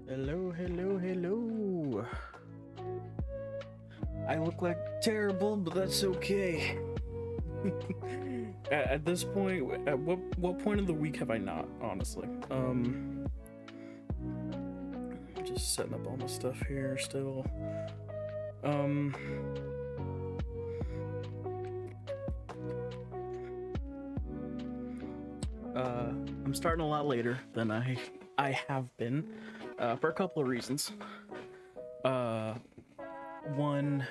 Hello, hello, hello. I look like terrible, but that's okay. At this point, at what point of the week have I not, honestly? Just setting up all my stuff here still. I'm starting a lot later than I have been, for a couple of reasons. One,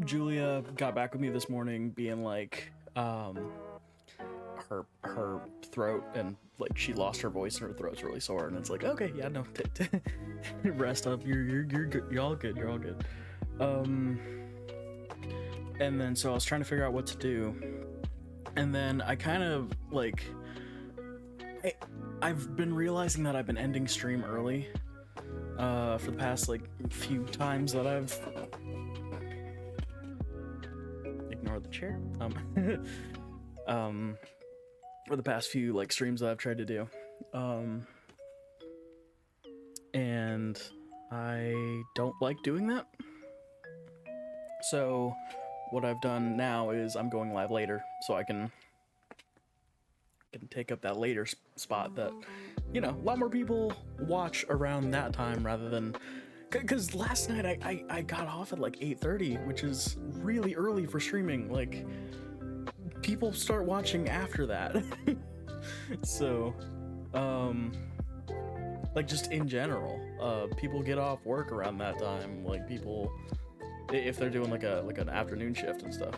Julia got back with me this morning being like, her throat and like she lost her voice and her throat's really sore, and it's like, okay, yeah, no, rest up, you're good, you're all good. And then so I was trying to figure out what to do, and then I kind of like I've been realizing that I've been ending stream early for the past like few times that I've ignore the chair for the past few like streams that I've tried to do, and I don't like doing that. So what I've done now is I'm going live later so I can take up that later spot that, you know, a lot more people watch around that time rather than, because last night I got off at like 8:30, which is really early for streaming. Like, people start watching after that. So like, just in general, people get off work around that time. Like, people, if they're doing like an afternoon shift and stuff,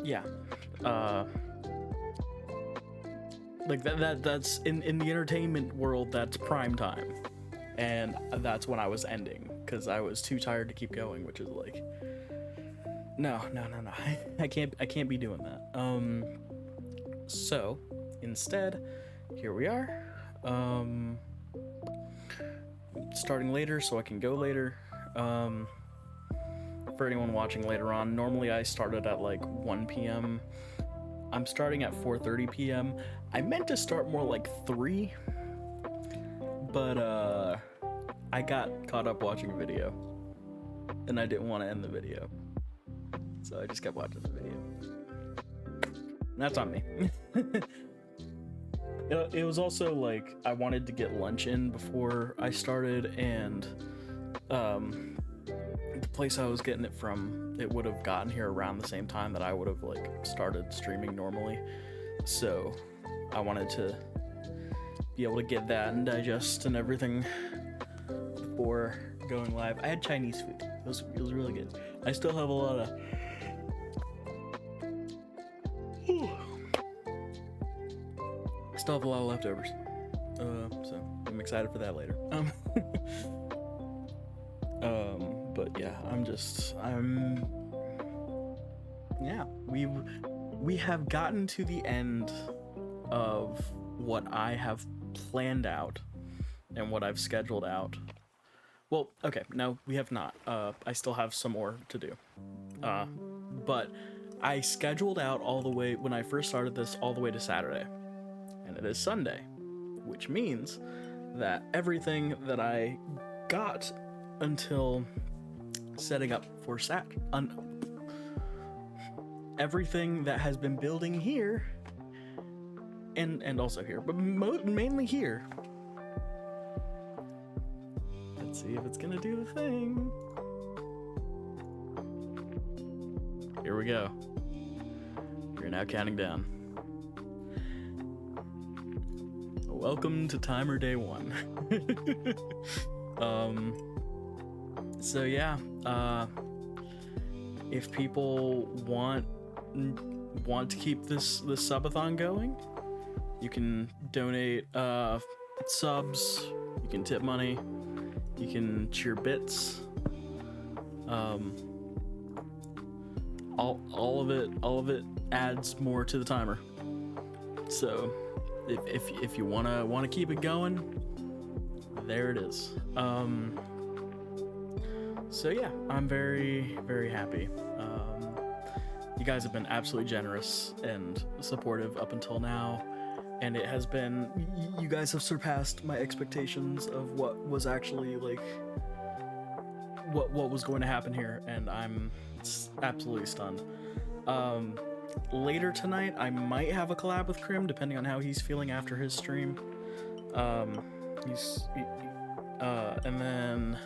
yeah, like that's in the entertainment world, that's prime time, and that's when I was ending because I was too tired to keep going, which is like, no, I can't be doing that. So instead, here we are, starting later so I can go later. For anyone watching later on, normally I started at like 1 p.m. I'm starting at 4:30 p.m. I meant to start more like 3, but I got caught up watching a video and I didn't want to end the video, so I just kept watching the video. And that's on me. It was also like I wanted to get lunch in before I started, and the place I was getting it from, it would have gotten here around the same time that I would have like started streaming normally, so I wanted to be able to get that and digest and everything before going live. I had Chinese food. It was really good. I still have a lot of leftovers, so I'm excited for that later. But yeah, we have gotten to the end of what I have planned out and what I've scheduled out. Well, okay, no, we have not. I still have some more to do. But I scheduled out all the way, when I first started this, all the way to Saturday. And it is Sunday, which means that everything that I got until setting up for everything that has been building here and also here, but mainly here. Let's see if it's gonna do the thing. Here we go. We're now counting down. Welcome to timer day 1. So yeah, if people want to keep this subathon going, you can donate subs, you can tip money, you can cheer bits, all of it adds more to the timer. So if you wanna keep it going, there it is. So yeah, I'm very, very happy. You guys have been absolutely generous and supportive up until now, and it has been, you guys have surpassed my expectations of what was actually like what was going to happen here, and I'm absolutely stunned. Later tonight I might have a collab with Krim, depending on how he's feeling after his stream. And then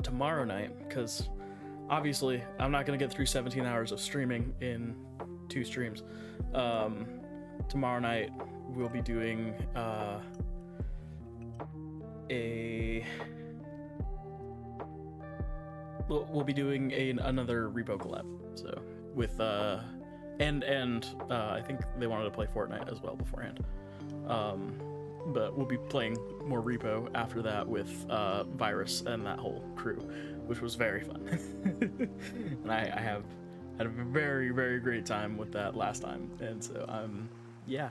tomorrow night, because obviously I'm not gonna get through 17 hours of streaming in 2 streams. Tomorrow night we'll be doing another repo collab. So with and I think they wanted to play Fortnite as well beforehand. But we'll be playing more repo after that with Virus and that whole crew, which was very fun. And I have had a very, very great time with that last time, and so yeah.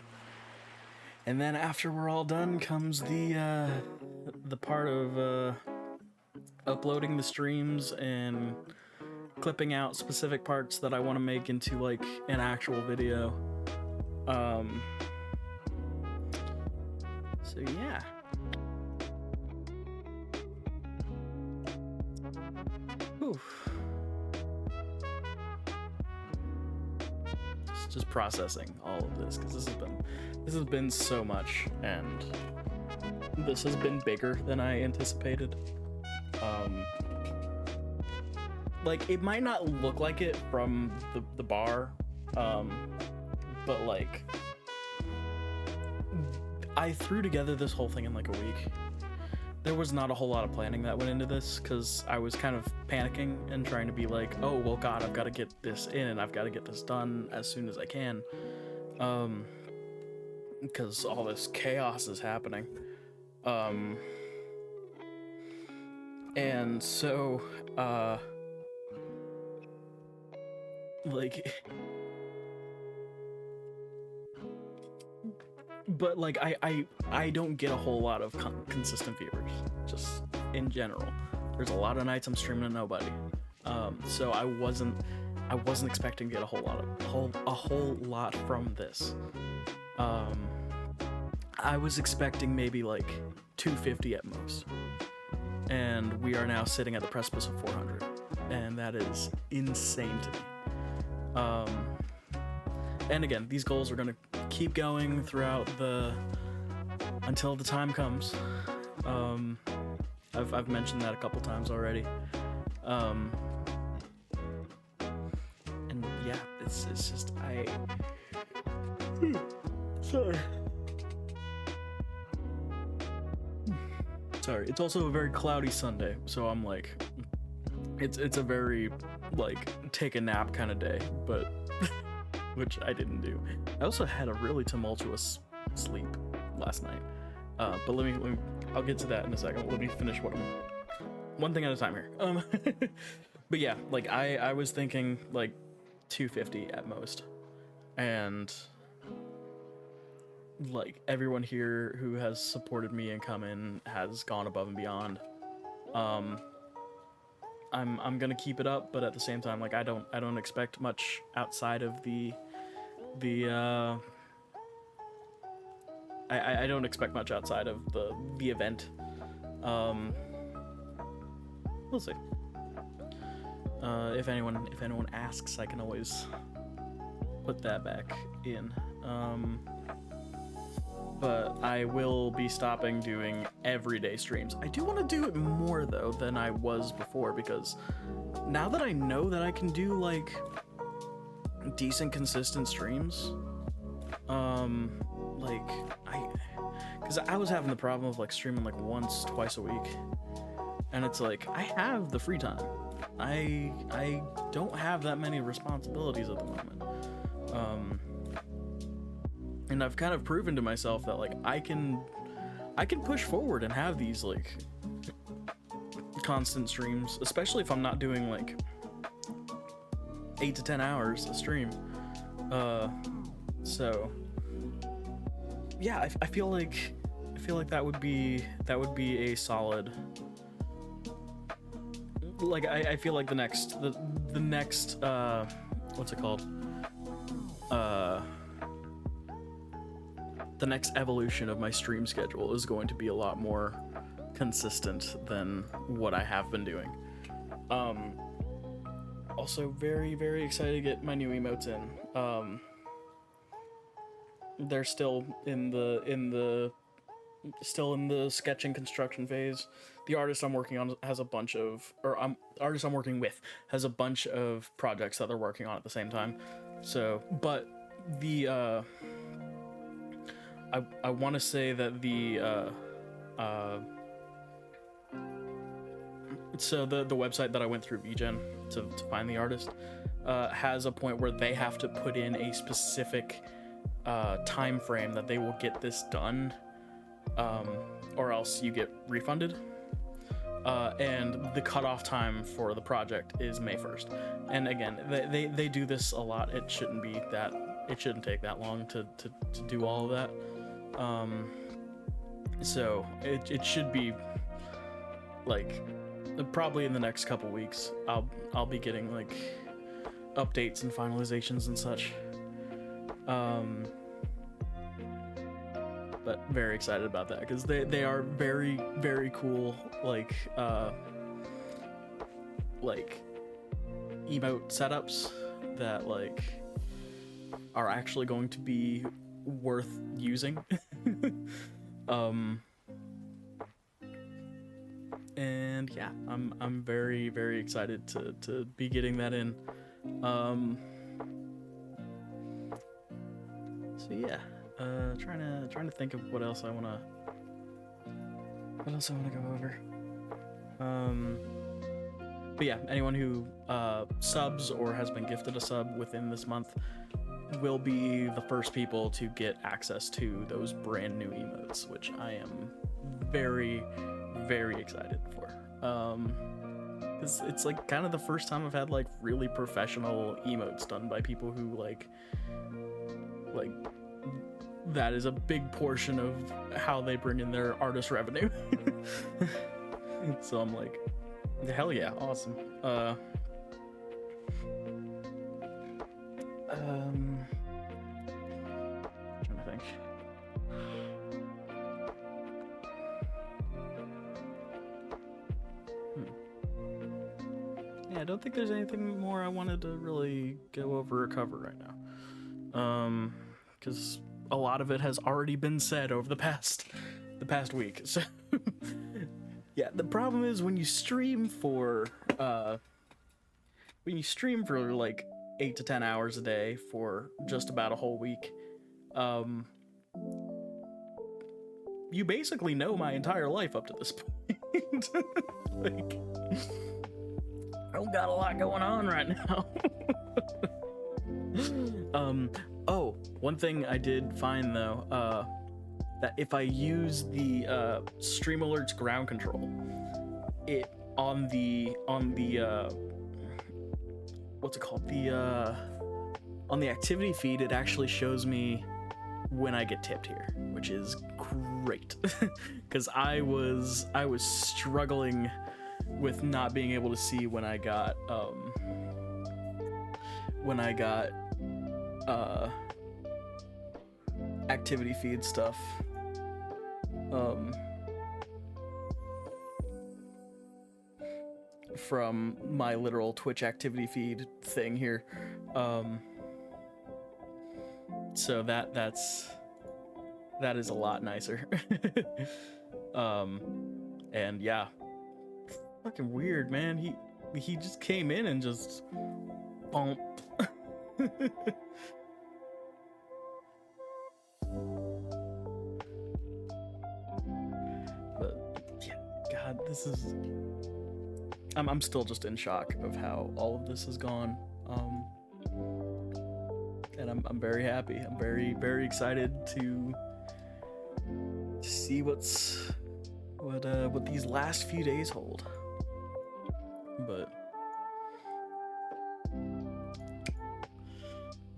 And then after we're all done comes the part of uploading the streams and clipping out specific parts that I want to make into like an actual video. So yeah. Oof. Just processing all of this, because this has been so much, and this has been bigger than I anticipated. Like, it might not look like it from the bar, but like, I threw together this whole thing in like a week. There was not a whole lot of planning that went into this, because I was kind of panicking and trying to be like, oh, well, God, I've got to get this in, and I've got to get this done as soon as I can. Because all this chaos is happening. And so, like... But like I don't get a whole lot of consistent viewers, just in general. There's a lot of nights I'm streaming to nobody, so I wasn't expecting to get a whole lot from this. I was expecting maybe like 250 at most, and we are now sitting at the precipice of 400, and that is insane to me. And again, these goals are gonna keep going throughout until the time comes. I've mentioned that a couple times already. And yeah, it's just sorry. It's also a very cloudy Sunday, so I'm like, it's a very like take a nap kind of day, but which I didn't do. I also had a really tumultuous sleep last night. But let me I'll get to that in a second. Let me finish one thing at a time here. But yeah, like I was thinking like 250 at most. And like everyone here who has supported me and come in has gone above and beyond. I'm gonna keep it up, but at the same time, like I don't expect much outside of I don't expect much outside of the event. We'll see. If anyone asks, I can always put that back in. But I will be stopping doing everyday streams. I do want to do it more though than I was before, because now that I know that I can do like decent consistent streams, because I was having the problem of like streaming like once, twice a week, and it's like I have the free time. I don't have that many responsibilities at the moment. And I've kind of proven to myself that like I can push forward and have these like constant streams, especially if I'm not doing like 8 to 10 hours a stream. So yeah, I feel like that would be a solid like I feel like the next what's it called? The next evolution of my stream schedule is going to be a lot more consistent than what I have been doing. Also very, very excited to get my new emotes in. They're still in the sketching construction phase. The artist I'm working on has a bunch of, artist I'm working with has a bunch of projects that they're working on at the same time. So, but the I want to say that so the website that I went through VGen to find the artist has a point where they have to put in a specific time frame that they will get this done, or else you get refunded. And the cutoff time for the project is May 1st. And again, they do this a lot. It shouldn't take that long to do all of that. So it should be like probably in the next couple weeks I'll be getting like updates and finalizations and such. But very excited about that because they are very, very cool, like emote setups that like are actually going to be worth using. And yeah, I'm very, very excited to be getting that in. So yeah, trying to think of what else I wanna go over. But yeah, anyone who subs or has been gifted a sub within this month will be the first people to get access to those brand new emotes, which I am very, very excited for. It's like kind of the first time I've had like really professional emotes done by people who like that is a big portion of how they bring in their artist revenue. So I'm like, hell yeah, awesome. Trying to think. Yeah, I don't think there's anything more I wanted to really go over or cover right now. Because a lot of it has already been said over the past week. So yeah, the problem is when you stream for like 8 to 10 hours a day for just about a whole week, you basically know my entire life up to this point. Like, I don't got a lot going on right now. Oh, one thing I did find though, that if I use the Stream Alerts ground control, it on the what's it called? On the activity feed, it actually shows me when I get tipped here, which is great. Because I was struggling with not being able to see when I got activity feed stuff. From my literal Twitch activity feed thing here. So that is a lot nicer. And yeah, fucking weird, man. He just came in and just bump. But yeah, God, this is. I'm still just in shock of how all of this has gone. And I'm very happy. I'm very, very excited to see what these last few days hold. But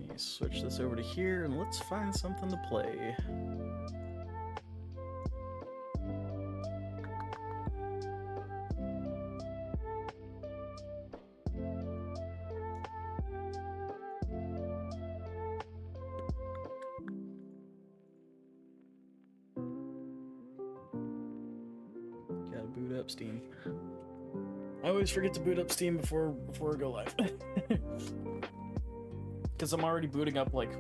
let me switch this over to here and let's find something to play. up Steam. I always forget to boot up Steam before I go live. Because I'm already booting up like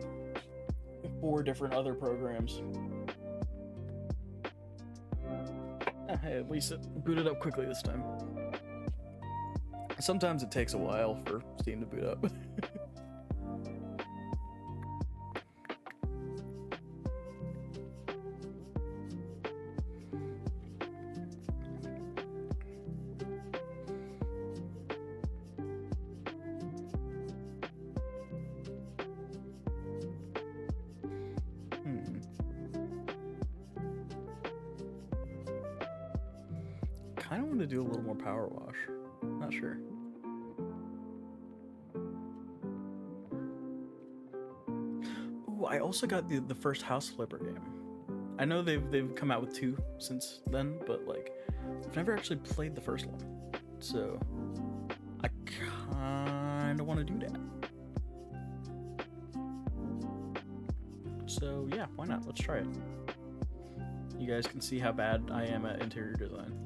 4 different other programs. Hey, at least it booted up quickly this time. Sometimes it takes a while for Steam to boot up. I kind of want to do a little more power wash. Not sure. Ooh, I also got the first House Flipper game. I know they've come out with 2 since then, but like I've never actually played the first one, so I kind of want to do that. So yeah, why not? Let's try it. You guys can see how bad I am at interior design.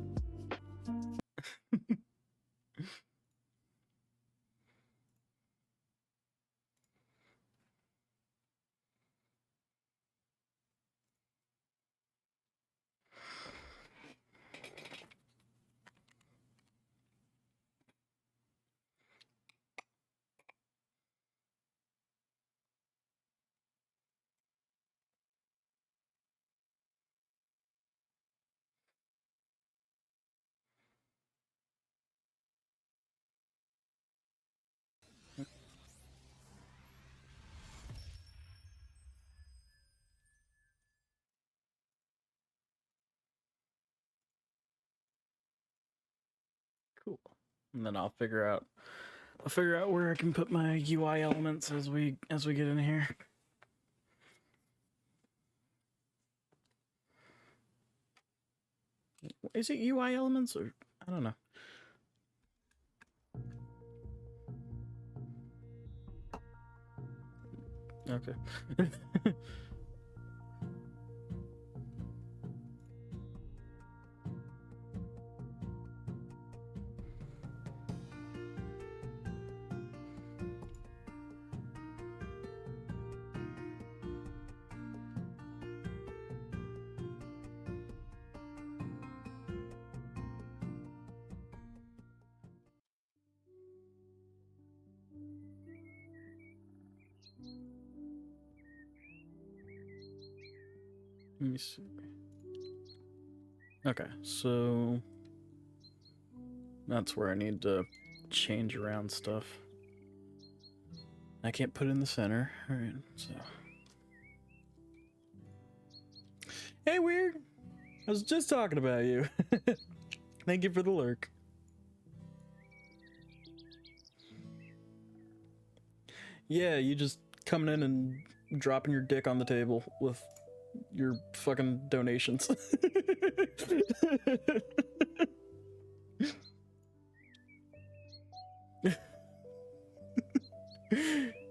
Cool. And then I'll figure out where I can put my UI elements as we get in here. Is it UI elements or I don't know. Okay. Let me see. Okay, so that's where I need to change around stuff. I can't put it in the center. All right, so. Hey, Weird. I was just talking about you. Thank you for the lurk. Yeah, you just coming in and dropping your dick on the table with your fucking donations.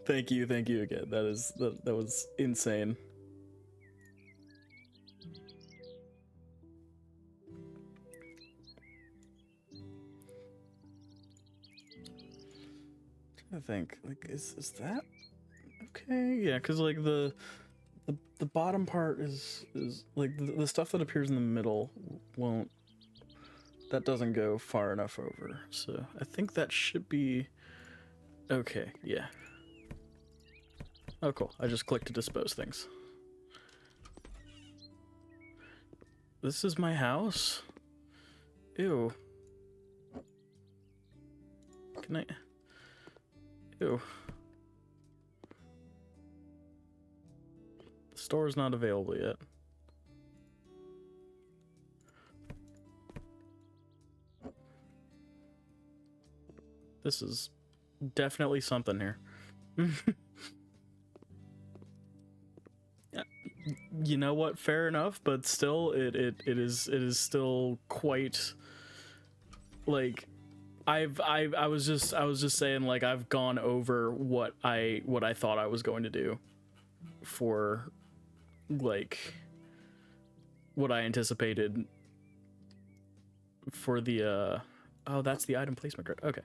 Thank you again. That was insane. I think like is that okay? Yeah, because like the bottom part is like the stuff that appears in the middle that doesn't go far enough over. So I think that should be okay. Yeah. Oh, cool. I just clicked to dispose things. This is my house? Ew. Can I? Ew. The store is not available yet. This is definitely something here. You know what? Fair enough, but still, it is still quite like I was just saying like I've gone over what I thought I was going to do for like what I anticipated for the oh, that's the item placement grid. Okay.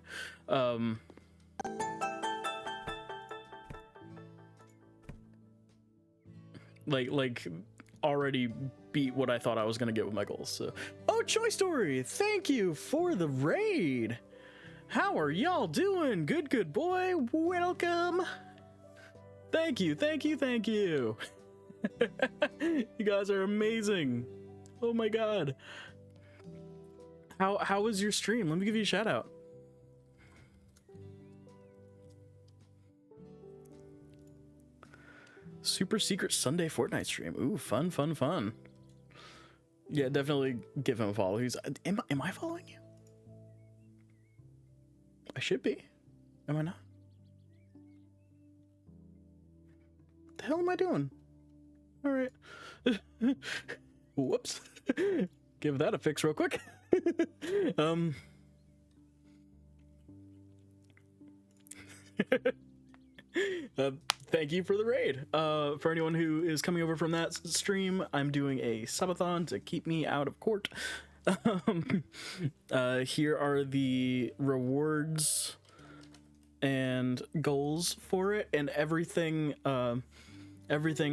Like already beat what I thought I was gonna get with my goals. So, oh, Choice Story, thank you for the raid. How are y'all doing? Good boy. Welcome. Thank you. You guys are amazing. Oh my god. How was your stream? Let me give you a shout out. Super secret Sunday Fortnite stream. Ooh, fun. Yeah, definitely give him a follow. He's am I following you? I should be. Am I not? What the hell am I doing? All right. Whoops. Give that a fix real quick. Thank you for the raid. For anyone who is coming over from that stream, I'm doing a subathon to keep me out of court. Here are the rewards and goals for it, and everything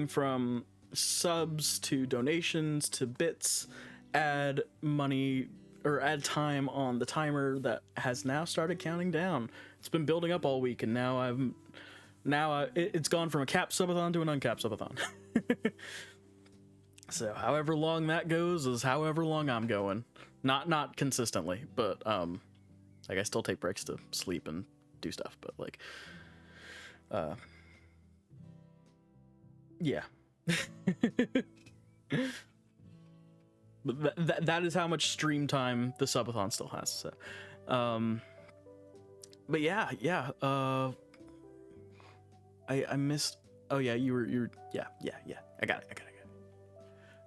from subs to donations to bits. Add money or add time on the timer that has now started counting down. It's been building up all week, and now it's gone from a capped subathon to an uncapped subathon. So however long that goes is however long I'm going. Not consistently, but like I still take breaks to sleep and do stuff, but like yeah. But that is how much stream time the subathon still has. So but yeah, I missed. Oh yeah, you were yeah. I got it.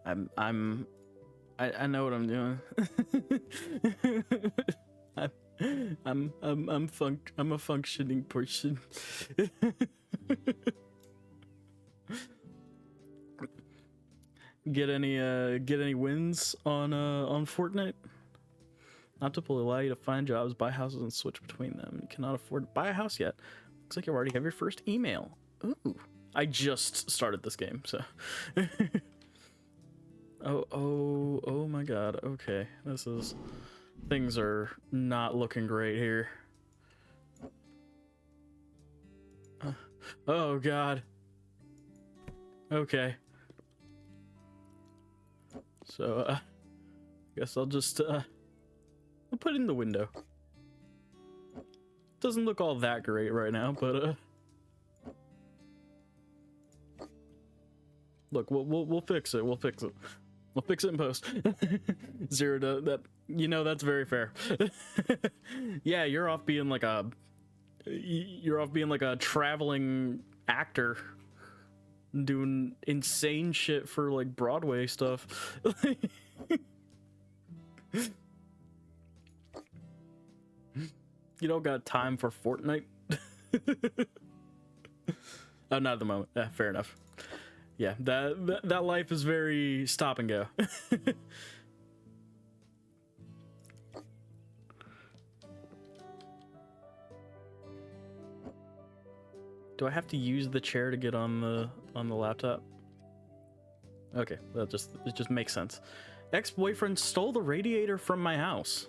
I know what I'm doing. I'm a functioning person. Get any wins on Fortnite? Not to allow you to find jobs, buy houses, and switch between them. You cannot afford to buy a house yet. Looks like you already have your first email. Ooh, I just started this game, so. oh my god. Okay, things are not looking great here. Oh god. Okay. So, guess I'll just, I'll put it in the window. Doesn't look all that great right now, but, look, we'll fix it. We'll fix it in post. Zero to that. You know, that's very fair. Yeah, you're off being like a traveling actor, doing insane shit for like Broadway stuff. You don't got time for Fortnite. Oh, not at the moment. Fair enough. Yeah, that life is very stop and go. Do I have to use the chair to get on the laptop? Okay, it just makes sense. Ex-boyfriend stole the radiator from my house.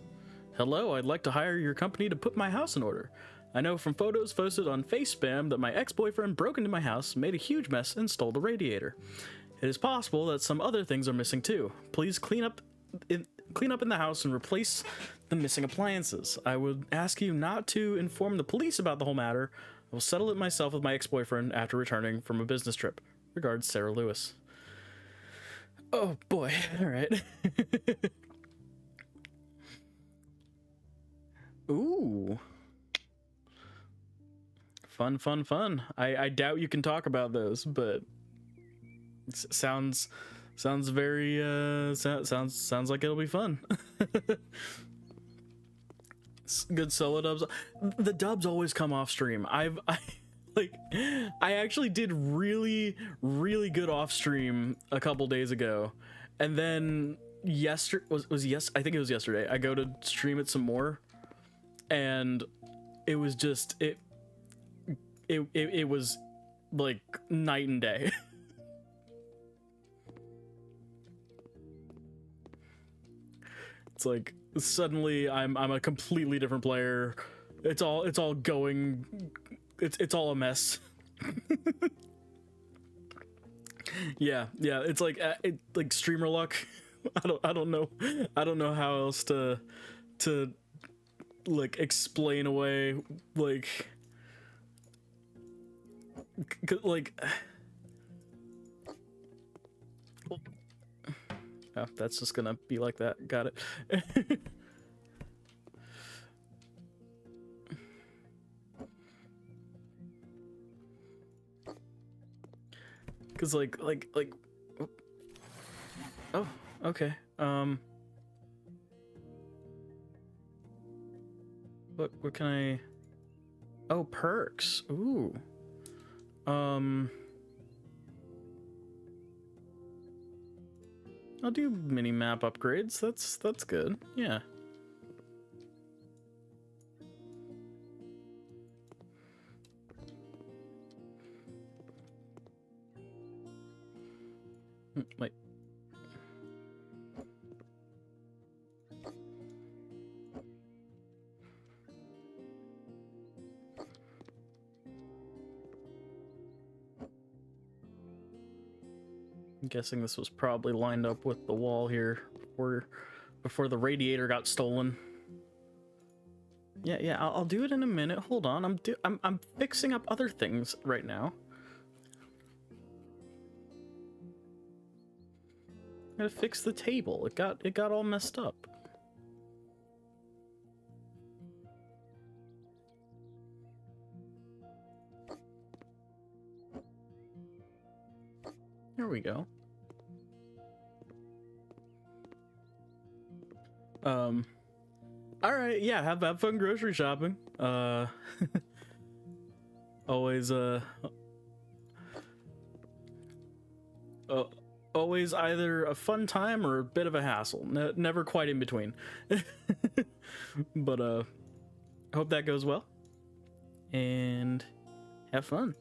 Hello, I'd like to hire your company to put my house in order. I know from photos posted on FaceSpam that my ex-boyfriend broke into my house, made a huge mess, and stole the radiator. It is possible that some other things are missing too. Please clean up in the house and replace the missing appliances. I would ask you not to inform the police about the whole matter. I will settle it myself with my ex-boyfriend after returning from a business trip. Regards, Sarah Lewis. Oh boy, alright. Ooh. Fun. I doubt you can talk about those, but it sounds very sounds like it'll be fun. Good solo dubs. The dubs always come off stream. I actually did really good off stream a couple days ago, and then yesterday I think it was yesterday. I go to stream it some more, and it was just it was like night and day. It's like suddenly I'm a completely different player. It's all going. It's all a mess. Yeah, it's like streamer luck. I don't know how else to like explain away like oh, that's just gonna be like that. Got it. Cause like oh, okay. What can I? Oh, perks. Ooh. I'll do mini map upgrades. That's good. Yeah. Wait. I'm guessing this was probably lined up with the wall here before the radiator got stolen. Yeah, I'll do it in a minute. Hold on, I'm fixing up other things right now. Gotta fix the table. It got all messed up. There we go. All right, yeah, have fun grocery shopping. Always always either a fun time or a bit of a hassle. Never quite in between. But hope that goes well. And have fun.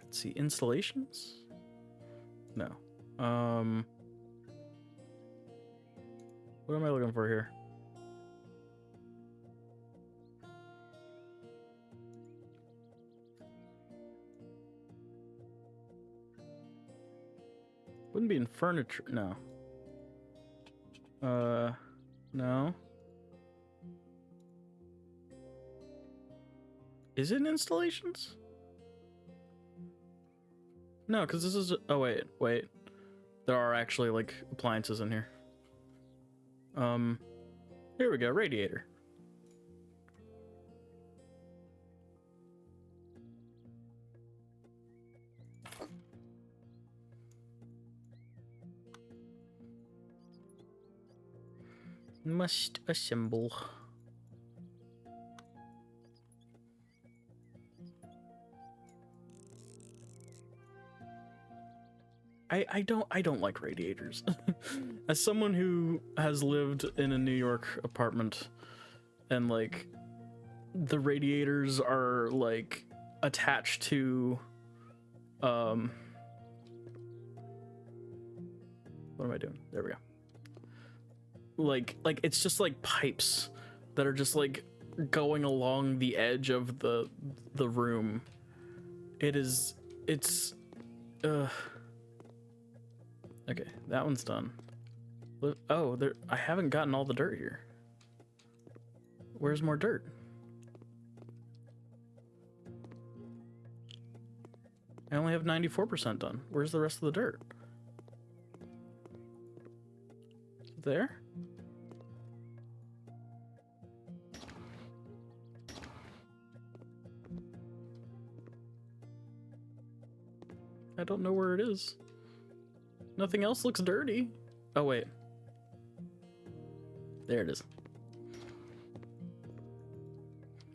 Let's see, installations? No. What am I looking for here? Wouldn't be in furniture. No. No. Is it in installations? No, because this is... Oh, wait. There are actually, like, appliances in here. Here we go, radiator. Must assemble. I don't like radiators. As someone who has lived in a New York apartment, and like the radiators are like attached to what am I doing? There we go. Like it's just like pipes that are just like going along the edge of the room. It's okay, that one's done. Oh, I haven't gotten all the dirt here. Where's more dirt? I only have 94% done. Where's the rest of the dirt? There? I don't know where it is. Nothing else looks dirty. Oh, wait. There it is.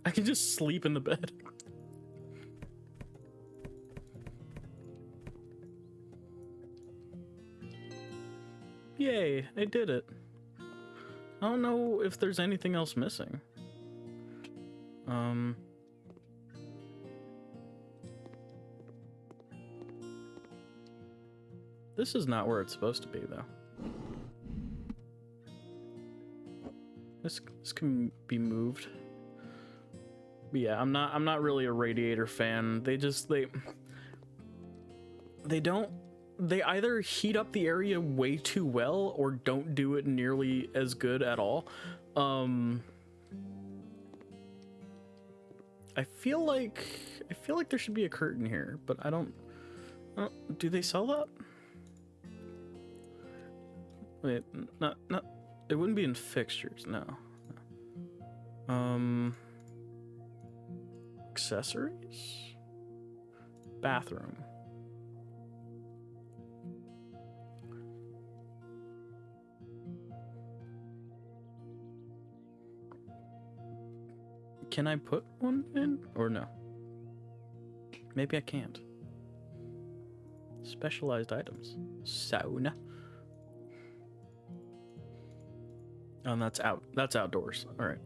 I can just sleep in the bed. Yay, I did it. I don't know if there's anything else missing. This is not where it's supposed to be, though. This can be moved. But yeah, I'm not really a radiator fan. They either heat up the area way too well or don't do it nearly as good at all. I feel like there should be a curtain here, but I don't do they sell that? Wait, not it wouldn't be in fixtures, no. Accessories? Bathroom. Can I put one in or no? Maybe I can't. Specialized items. Sauna. Oh, and that's out. That's outdoors. All right.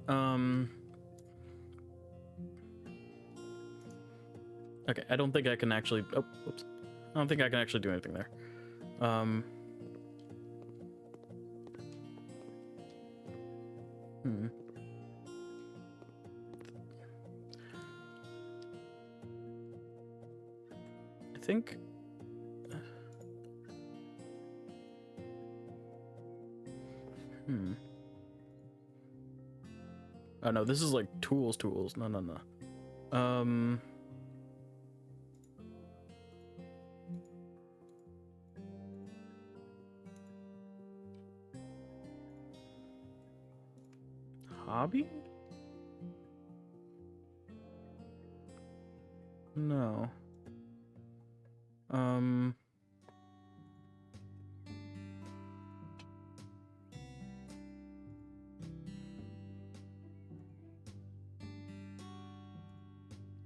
Okay, I don't think I can actually. Oh, whoops. I don't think I can actually do anything there. I think. Oh no, this is like tools. No. Hobby? No.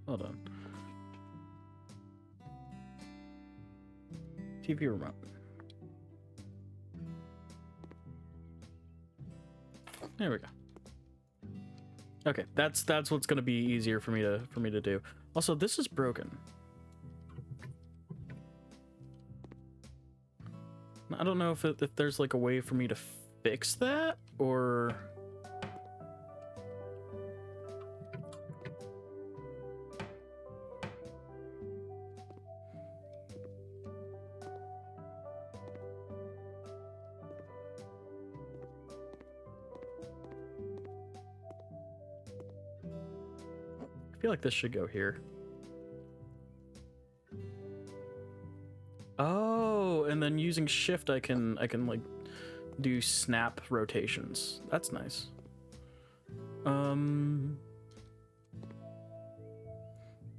Hold on. TV remote. There we go. Okay, that's what's gonna be easier for me to do. Also, this is broken. I don't know if there's like a way for me to fix that or. I feel like this should go here. Oh, and then using shift I can like do snap rotations. That's nice.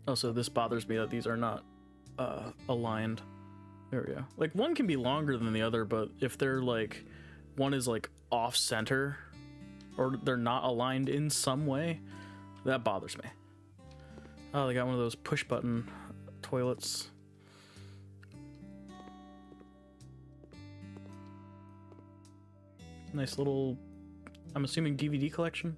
Also, this bothers me that these are not aligned. There we go. Like one can be longer than the other, but if they're like one is like off center or they're not aligned in some way, that bothers me. Oh, they got one of those push button toilets. Nice little, I'm assuming DVD collection.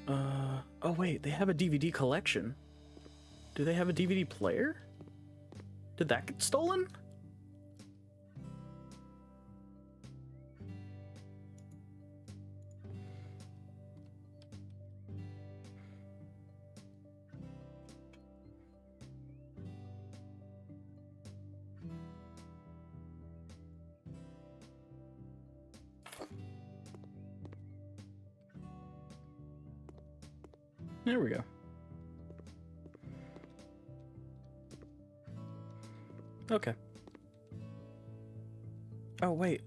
Oh wait, they have a DVD collection. Do they have a DVD player? Did that get stolen? There we go. Okay. Oh, wait.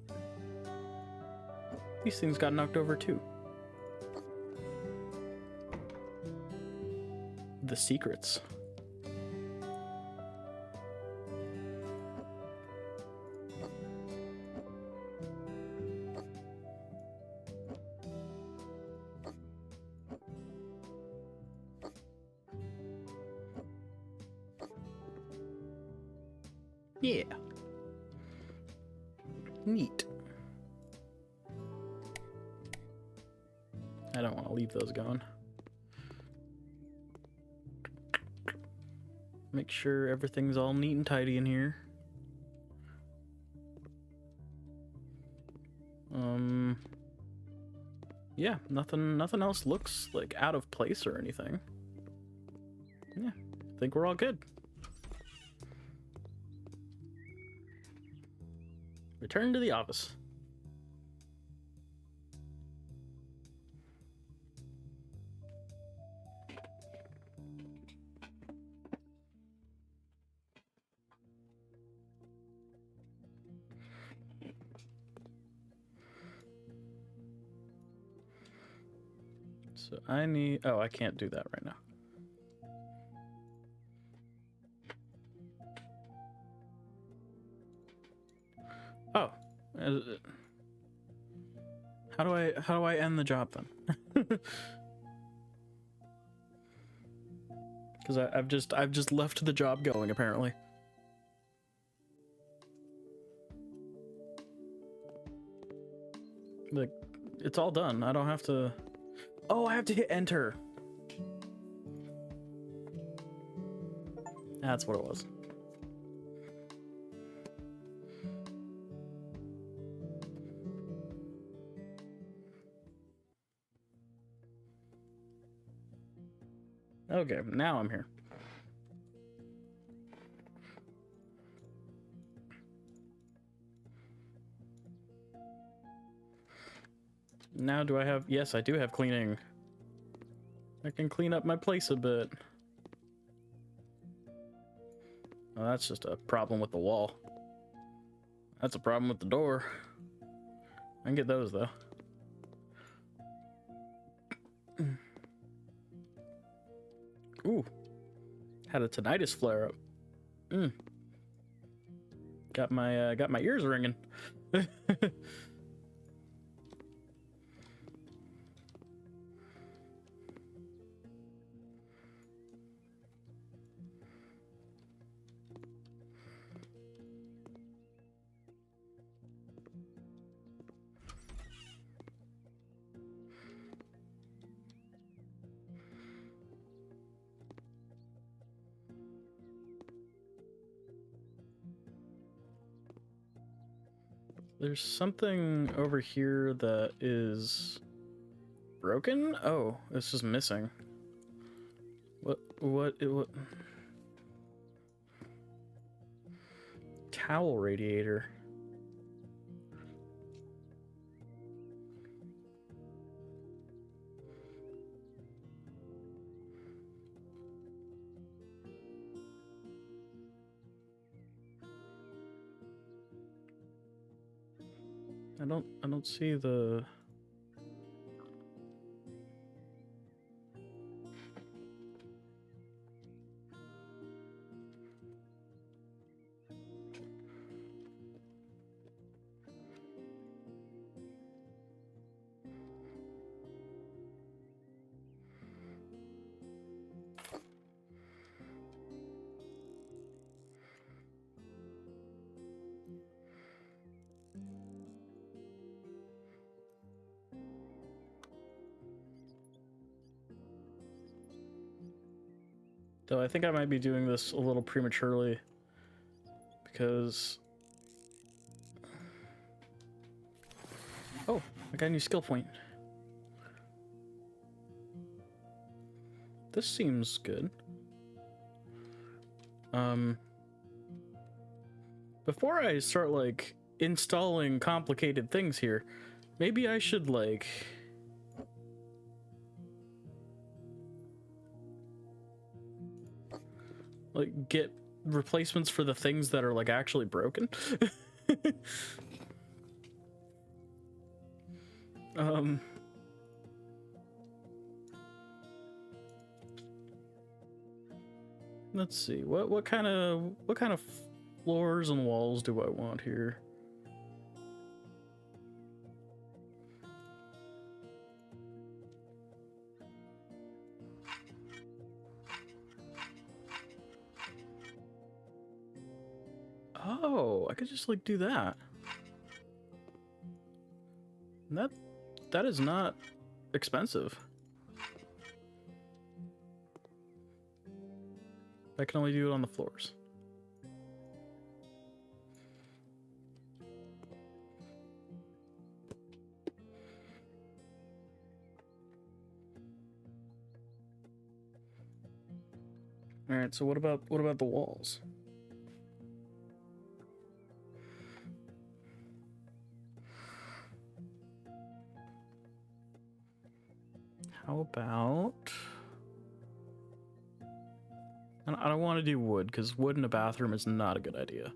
These things got knocked over too. The secrets. Yeah. Neat. I don't want to leave those going. Make sure everything's all neat and tidy in here. Yeah, nothing else looks like out of place or anything. Yeah, I think we're all good. Return to the office. So I need... Oh, I can't do that right now. Oh. How do I end the job then? Because I've just left the job going apparently. Like, it's all done. I don't have to... Oh, I have to hit enter. That's what it was. Okay, now I'm here. Now do I have... Yes, I do have cleaning. I can clean up my place a bit. Oh, that's just a problem with the wall. That's a problem with the door. I can get those, though. Ooh. Had a tinnitus flare-up. Got my ears ringing. There's something over here that is broken? Oh, it's just missing. What? Towel radiator. I don't see the... Though I think I might be doing this a little prematurely because... Oh, I got a new skill point. This seems good. Before I start, like, installing complicated things here, maybe I should, like... get replacements for the things that are, like, actually broken. Let's see. What kind of floors and walls do I want here? Oh, I could just like do that. That is not expensive. I can only do it on the floors. All right, so what about the walls? How about... I don't want to do wood, because wood in a bathroom is not a good idea.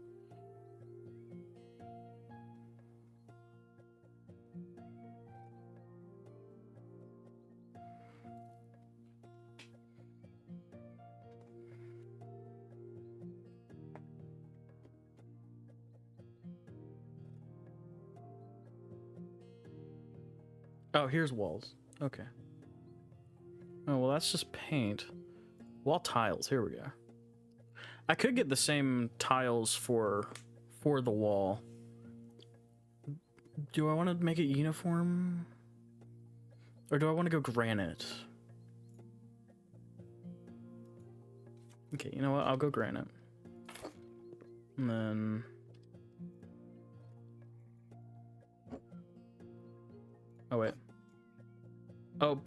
Oh, here's walls. Okay. Oh, well, that's just paint. Wall tiles. Here we go. I could get the same tiles for the wall. Do I want to make it uniform? Or do I want to go granite? Okay, you know what? I'll go granite. And then... Oh, wait. Oh,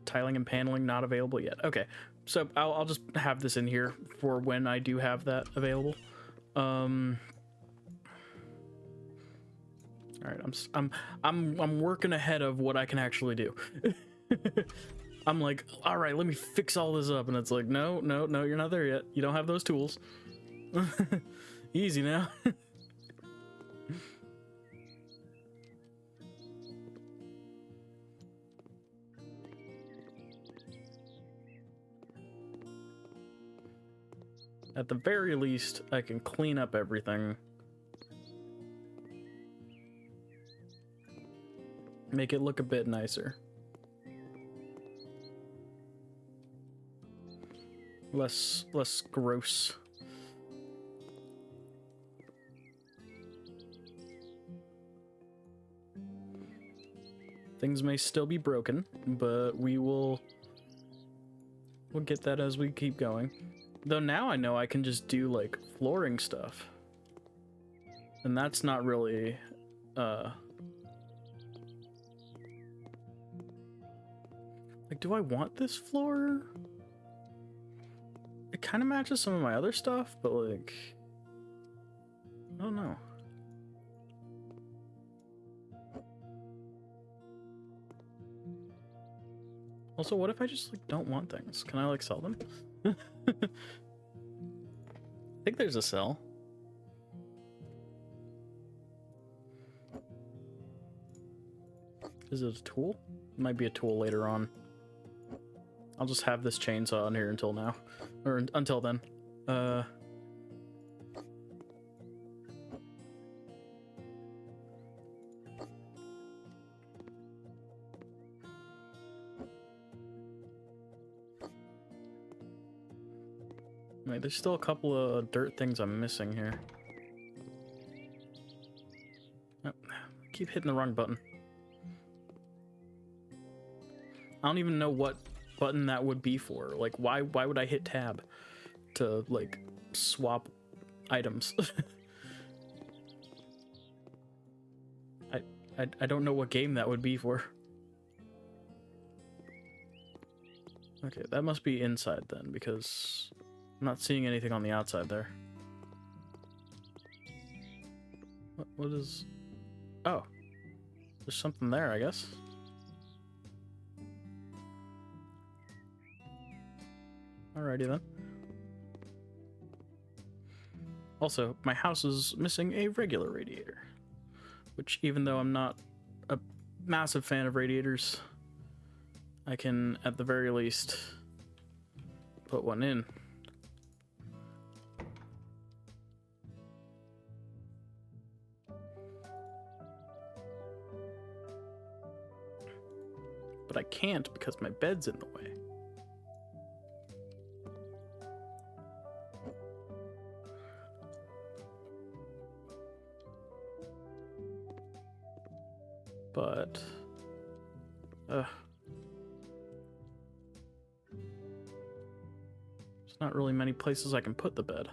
tiling and paneling not available yet. Okay, so I'll just have this in here for when I do have that available. All right, I'm working ahead of what I can actually do. I'm like, all right, let me fix all this up, and it's like, no, you're not there yet. You don't have those tools. Easy now. At the very least, I can clean up everything. Make it look a bit nicer. Less gross. Things may still be broken, but we'll get that as we keep going. Though now I know I can just do like flooring stuff. And that's not really like, do I want this floor? It kind of matches some of my other stuff, but like, I don't know. Also, what if I just like don't want things? Can I like sell them? I think there's a sell. Is it a tool? It might be a tool later on. I'll just have this chainsaw in here until now. Or until then. Wait, there's still a couple of dirt things I'm missing here. Oh, I keep hitting the wrong button. I don't even know what button that would be for. Like, why would I hit tab to like swap items? I don't know what game that would be for. Okay, that must be inside then, because I'm not seeing anything on the outside there. What is... Oh. There's something there, I guess. Alrighty then. Also, my house is missing a regular radiator. Which, even though I'm not a massive fan of radiators, I can, at the very least, put one in. But I can't because my bed's in the way. but there's not really many places I can put the bed.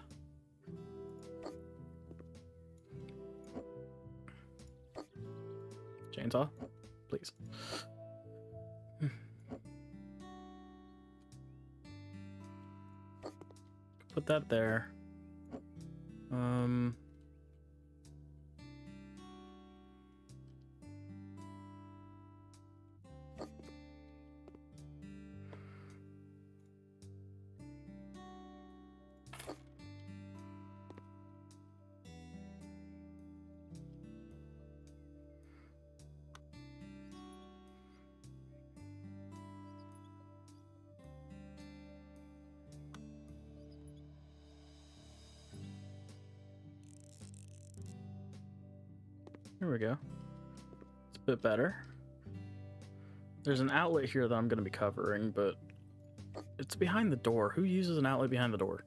Chainsaw, please. Put that there. Here we go. It's a bit better. There's an outlet here that I'm going to be covering, but it's behind the door. Who uses an outlet behind the door?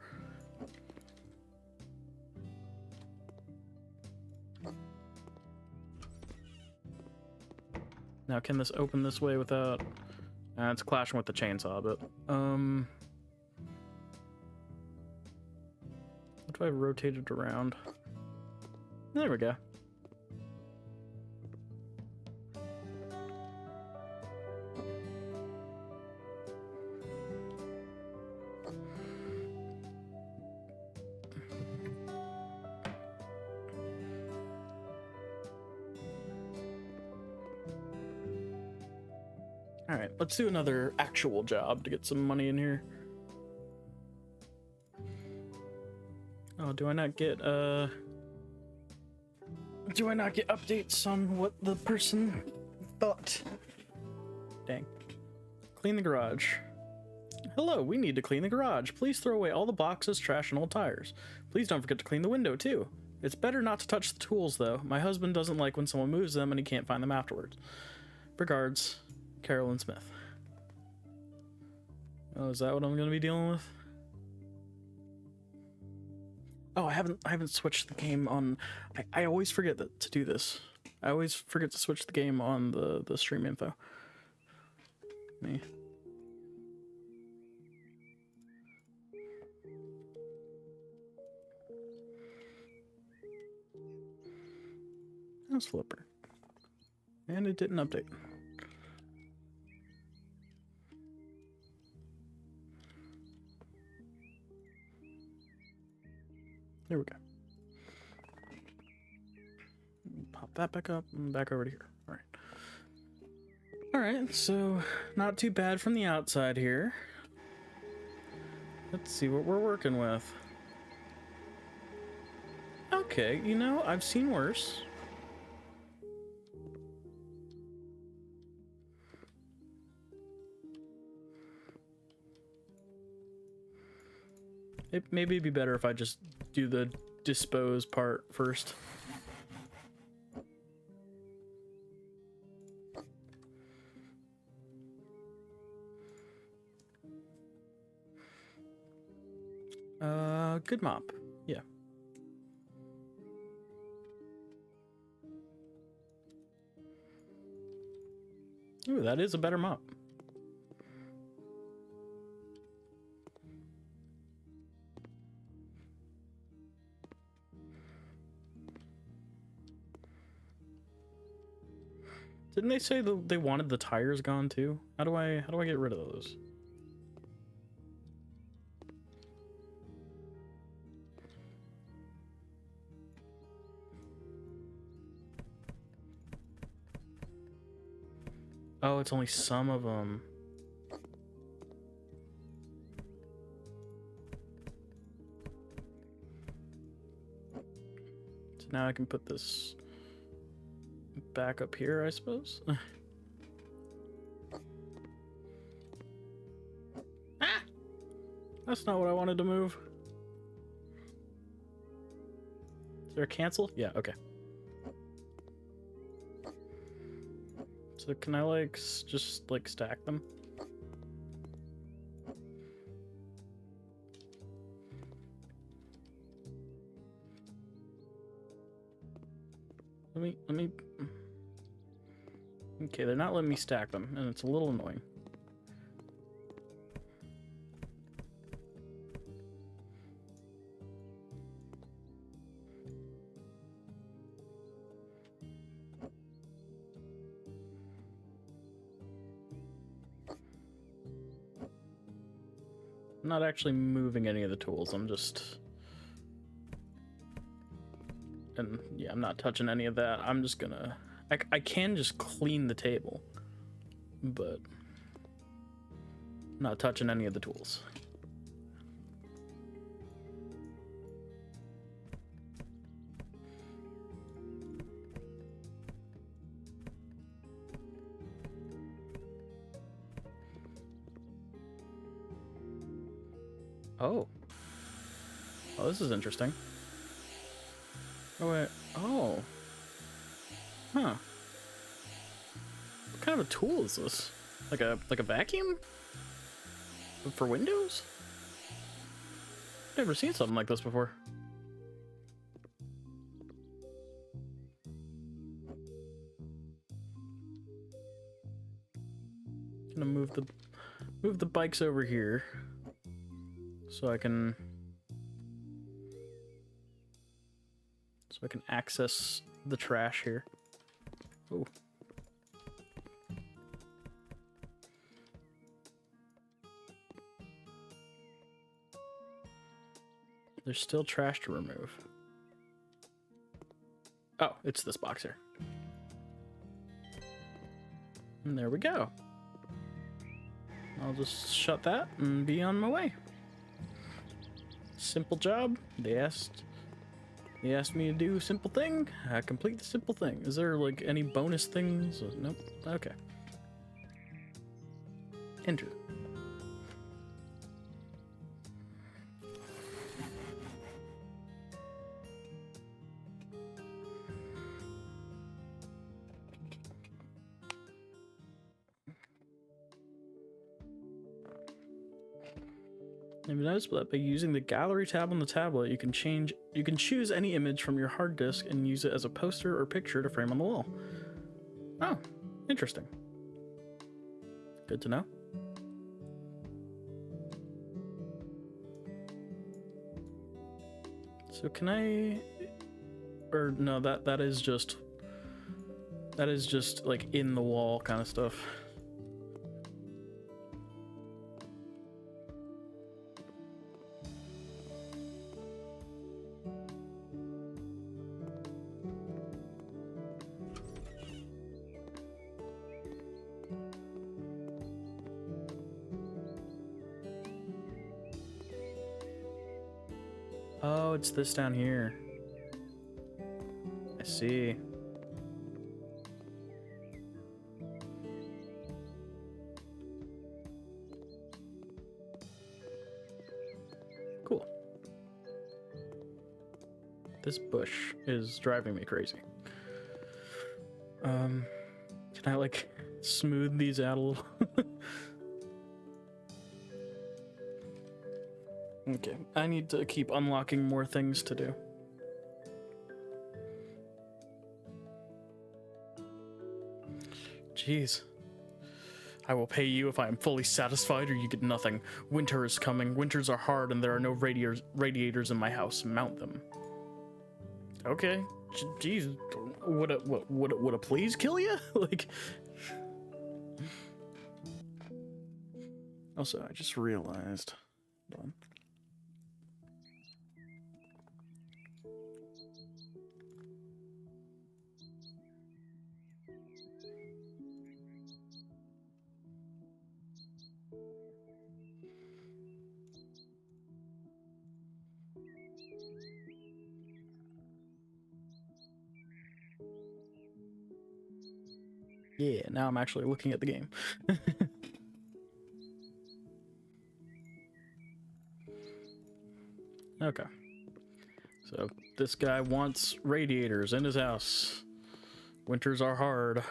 Now, can this open this way without... it's clashing with the chainsaw, but... What do I rotate it around? There we go. Alright, let's do another actual job to get some money in here. Oh, do I not get updates on what the person thought? Dang. Clean the garage. Hello, we need to clean the garage. Please throw away all the boxes, trash, and old tires. Please don't forget to clean the window, too. It's better not to touch the tools, though. My husband doesn't like when someone moves them and he can't find them afterwards. Regards, Carolyn Smith. Oh, is that what I'm going to be dealing with? Oh, I haven't switched the game on... I always forget to do this. I always forget to switch the game on the stream info. Me. That's Flipper. And it didn't update. There we go. Pop that back up and back over to here. All right. All right, so not too bad from the outside here. Let's see what we're working with. Okay, you know, I've seen worse. Maybe it'd be better if I just do the dispose part first. Good mop. Yeah. Ooh, that is a better mop. Didn't they say they wanted the tires gone too? How do I get rid of those? Oh, it's only some of them. So now I can put this back up here, I suppose. Ah! That's not what I wanted to move. Is there a cancel? Yeah, okay. So can I like just like stack them? Let me Okay, they're not letting me stack them, and it's a little annoying. I'm not actually moving any of the tools, I'm just... And yeah, I'm not touching any of that. I'm just gonna... I can just clean the table, but I'm not touching any of the tools. Oh. Oh, this is interesting. Oh, wait. Oh. Huh. What kind of a tool is this? Like a vacuum? For Windows? Never seen something like this before. Gonna move the bikes over here so I can access the trash here. Oh. There's still trash to remove. Oh, it's this box here. And there we go. I'll just shut that and be on my way. Simple job. They asked me to do a simple thing. I complete the simple thing. Is there like any bonus things? Nope. Okay. Enter. Have you noticed that by using the gallery tab on the tablet, you can choose any image from your hard disk and use it as a poster or picture to frame on the wall. Oh, interesting. Good to know. So can I, or no, that is just like in the wall kind of stuff. Oh, it's this down here. I see. Cool. This bush is driving me crazy. Can I like smooth these out a little? Okay, I need to keep unlocking more things to do. Jeez. I will pay you if I am fully satisfied or you get nothing. Winter is coming. Winters are hard and there are no radiators in my house. Mount them. Okay. Jeez. Would a please kill you? Like... Also, I just realized... Hold on. Yeah, now I'm actually looking at the game. Okay. So, this guy wants radiators in his house. Winters are hard.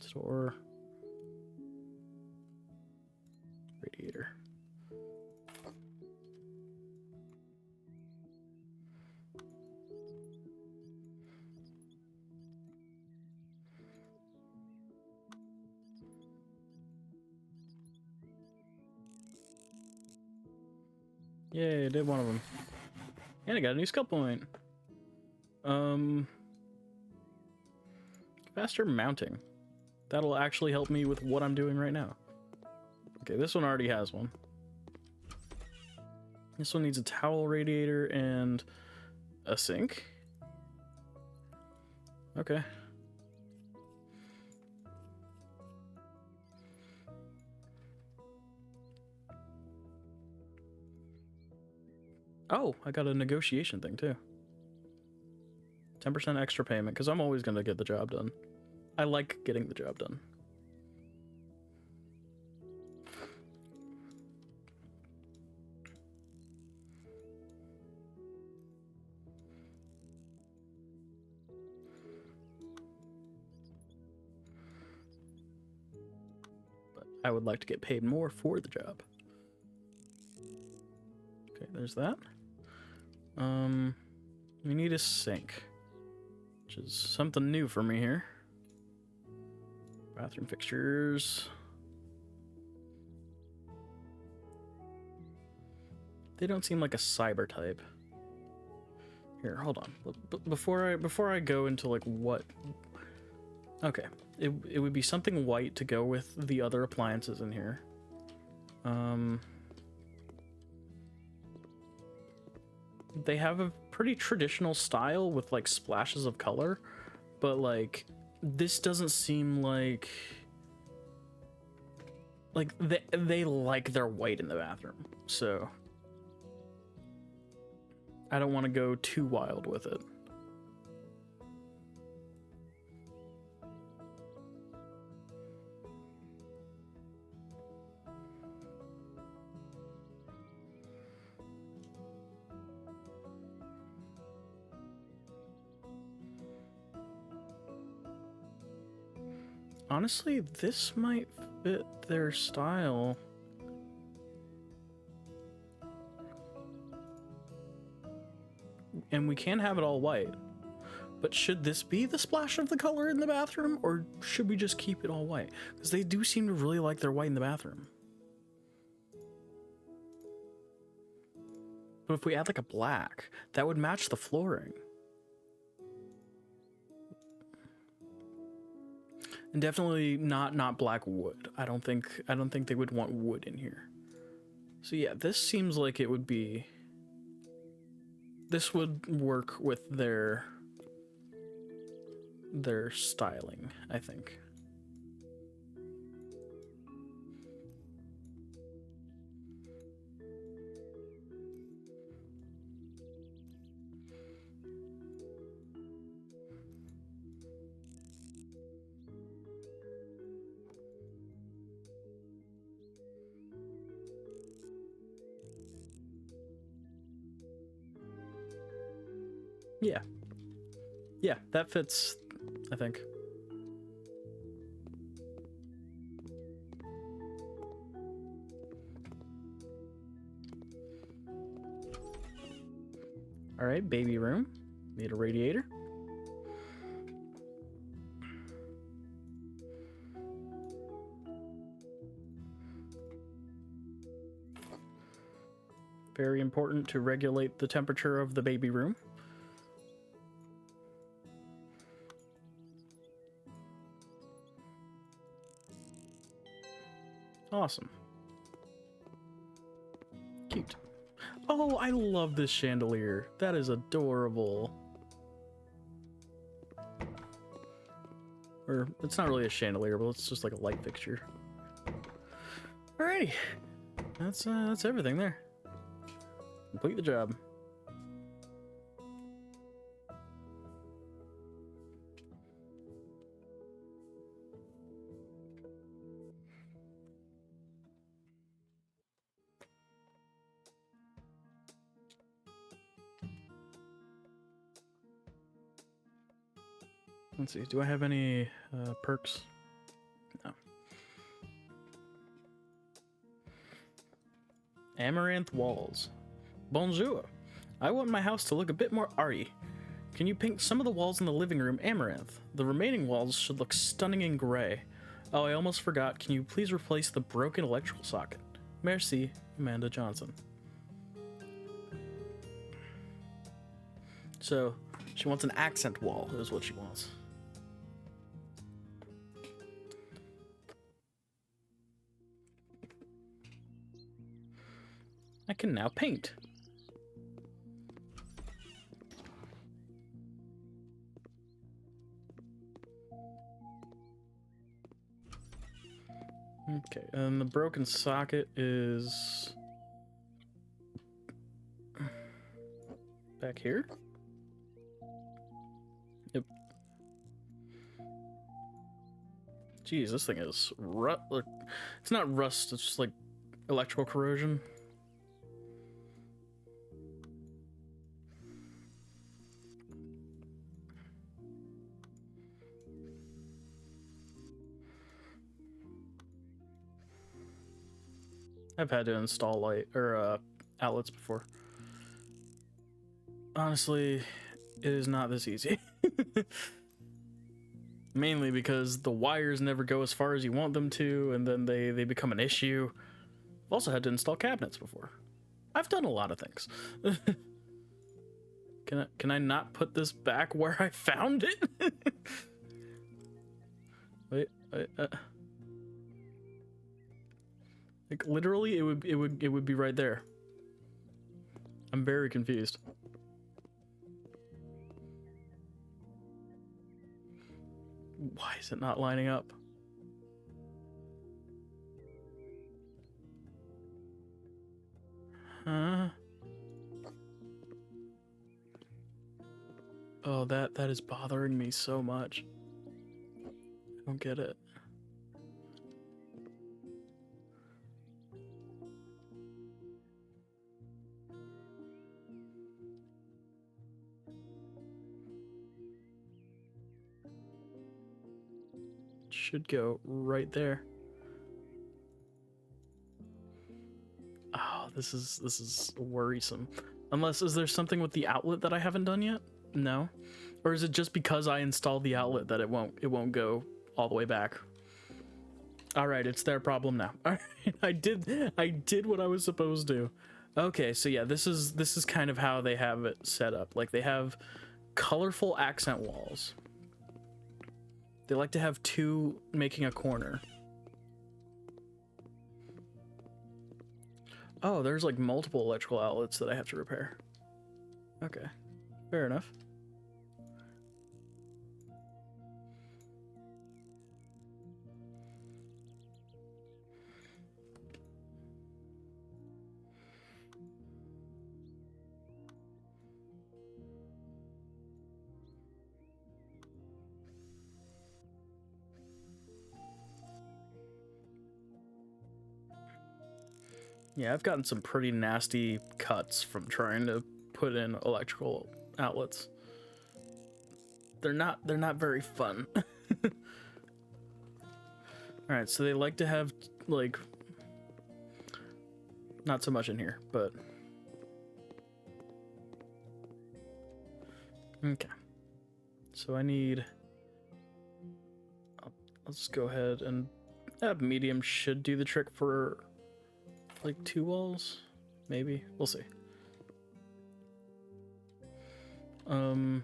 Store. Radiator. Yay, I did one of them. And I got a new skill point. Faster mounting. That'll actually help me with what I'm doing right now. Okay, this one already has one. This one needs a towel radiator and a sink. Okay. Oh, I got a negotiation thing too. 10% extra payment, because I'm always going to get the job done. I like getting the job done. But I would like to get paid more for the job. Okay, there's that. We need a sink, which is something new for me here. Bathroom fixtures. They don't seem like a cyber type. Here, hold on. Before I go into like what... Okay, it would be something white to go with the other appliances in here. They have a pretty traditional style with like splashes of color, but like this doesn't seem like they like their white in the bathroom, so I don't want to go too wild with it. Honestly, this might fit their style. And we can have it all white. But should this be the splash of the color in the bathroom, or should we just keep it all white? Because they do seem to really like their white in the bathroom. But if we add like a black, that would match the flooring. And definitely not black wood. I don't think they would want wood in here. So yeah, this seems like it would be... This would work with their styling, I think. Yeah. Yeah, that fits, I think. All right, baby room. Need a radiator. Very important to regulate the temperature of the baby room. Awesome. Cute. Oh, I love this chandelier. That is adorable. Or, it's not really a chandelier, but it's just like a light fixture. Alrighty. That's everything there. Complete the job. Let's see, do I have any perks? No. Amaranth walls. Bonjour. I want my house to look a bit more arty. Can you paint some of the walls in the living room amaranth? The remaining walls should look stunning in gray. Oh, I almost forgot. Can you please replace the broken electrical socket? Merci, Amanda Johnson. So she wants an accent wall, is what she wants. I can now paint. Okay, and the broken socket is back here. Yep. Jeez, this thing is it's not rust, it's just like electrical corrosion. I've had to install light or outlets before. Honestly, it is not this easy. Mainly because the wires never go as far as you want them to, and then they become an issue. I've also had to install cabinets before. I've done a lot of things. Can I not put this back where I found it? Wait, like literally, it would be right there. I'm very confused. Why is it not lining up? Huh? Oh, that is bothering me so much. I don't get it. Should go right there. Oh, this is worrisome. Unless, is there something with the outlet that I haven't done yet? No. Or is it just because I installed the outlet that it won't go all the way back? All right, it's their problem now. All right, I did what I was supposed to. Okay, so yeah, this is kind of how they have it set up. Like, they have colorful accent walls. They like to have two making a corner. Oh, there's like multiple electrical outlets that I have to repair. Okay, fair enough. Yeah, I've gotten some pretty nasty cuts from trying to put in electrical outlets. They're not very fun. All right, so they like to have like not so much in here, but okay. So I need let's go ahead and medium should do the trick for like 2 walls, maybe. We'll see. And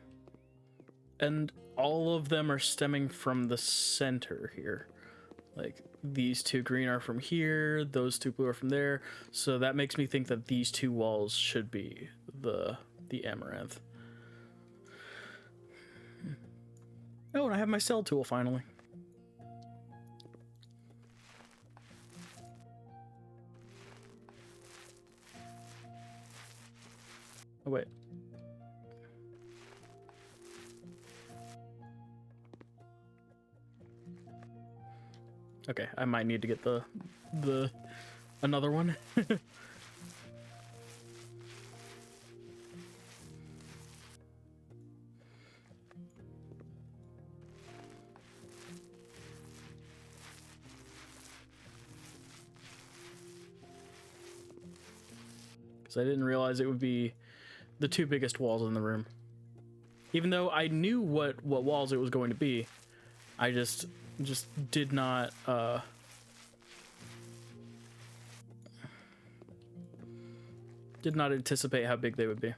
all of them are stemming from the center here. Like, these 2 green are from here, those 2 blue are from there, so that makes me think that these 2 walls should be the amaranth. Oh, and I have my cell tool finally. Oh, wait. Okay, I might need to get the another one. Because I didn't realize it would be the 2 biggest walls in the room. Even though I knew what walls it was going to be, I just did not anticipate how big they would be.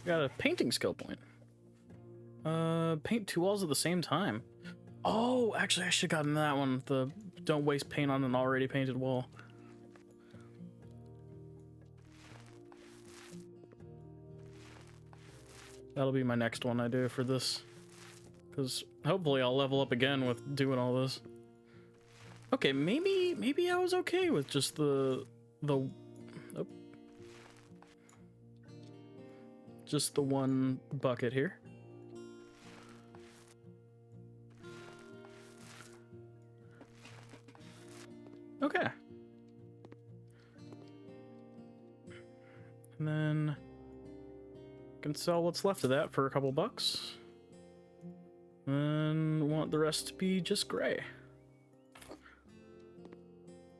Got a painting skill point. Paint 2 walls at the same time. Oh, actually, I should have gotten that one. The don't waste paint on an already painted wall. That'll be my next one I do for this. Because hopefully I'll level up again with doing all this. Okay, maybe I was okay with just the oh, just the one bucket here. Okay. And then can sell what's left of that for a couple bucks. And want the rest to be just gray.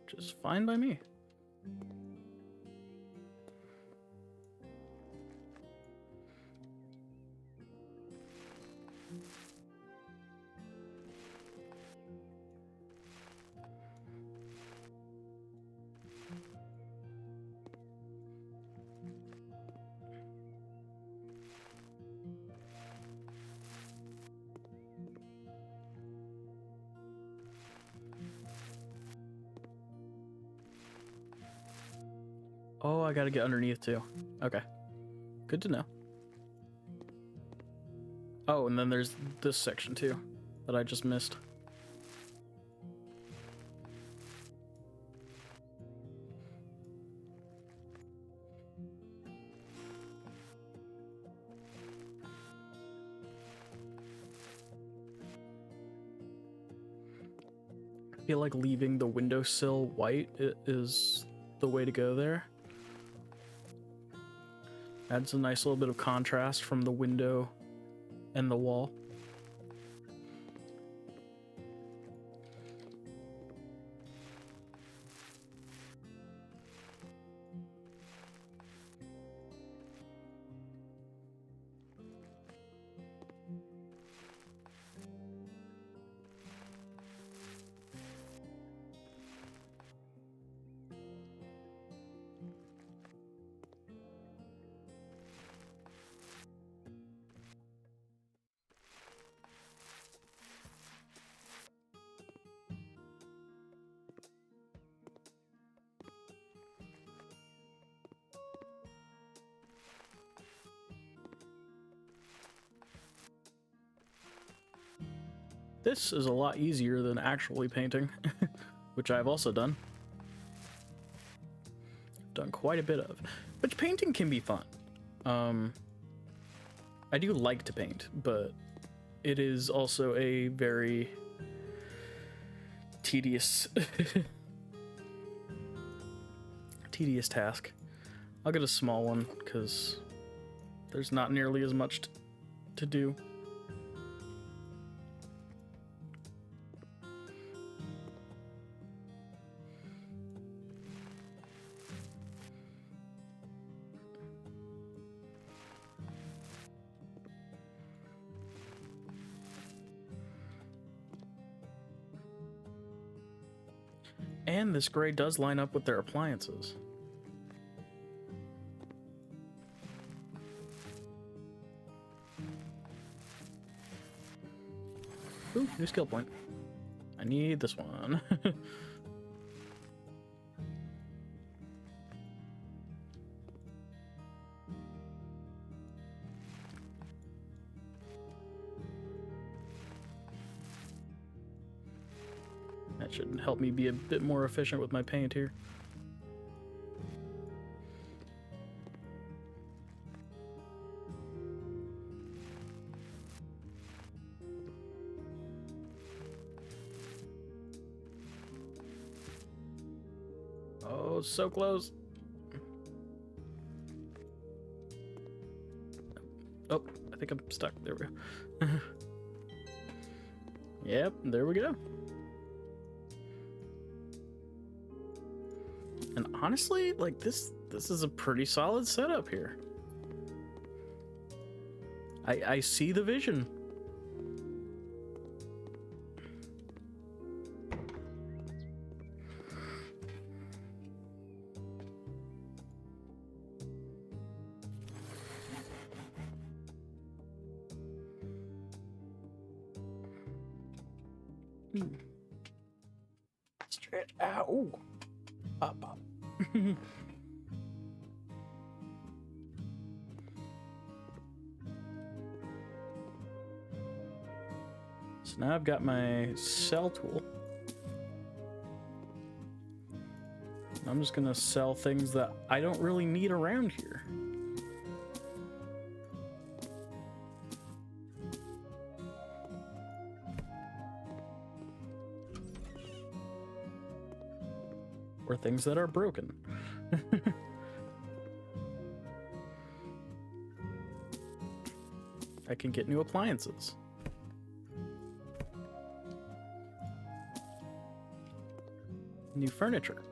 Just fine by me. Oh, I gotta get underneath too. Okay. Good to know. Oh, and then there's this section too that I just missed. I feel like leaving the windowsill white is the way to go there. Adds a nice little bit of contrast from the window and the wall. This is a lot easier than actually painting, which I've also done. Done quite a bit of. Which painting can be fun. I do like to paint, but it is also a very tedious tedious task. I'll get a small one because there's not nearly as much to do. And this gray does line up with their appliances. Ooh, new skill point. I need this one. That should help me be a bit more efficient with my paint here. Oh, so close. Oh, I think I'm stuck. There we go. Yep, there we go. And honestly, like this is a pretty solid setup here. I see the vision. Straight out. Ooh. Up, up. So now I've got my sell tool. I'm just gonna sell things that I don't really need around here. Or things that are broken. I can get new appliances. New furniture.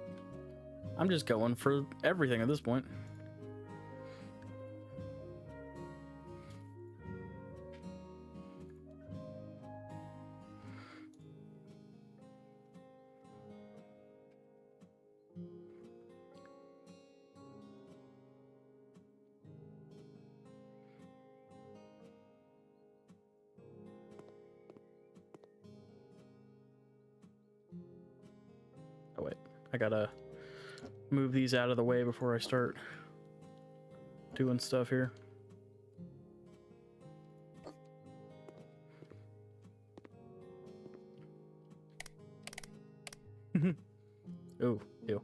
I'm just going for everything at this point. Oh wait, I gotta move these out of the way before I start doing stuff here. Oh, ew.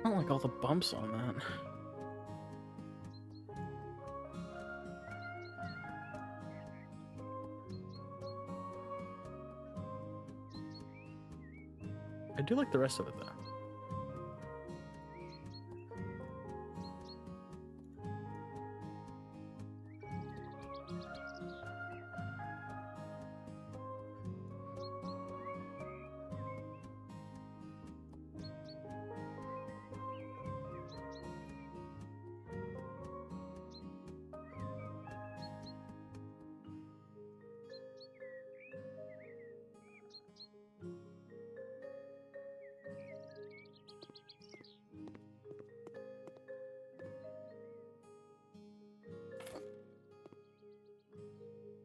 I don't like all the bumps on that. I do like the rest of it though.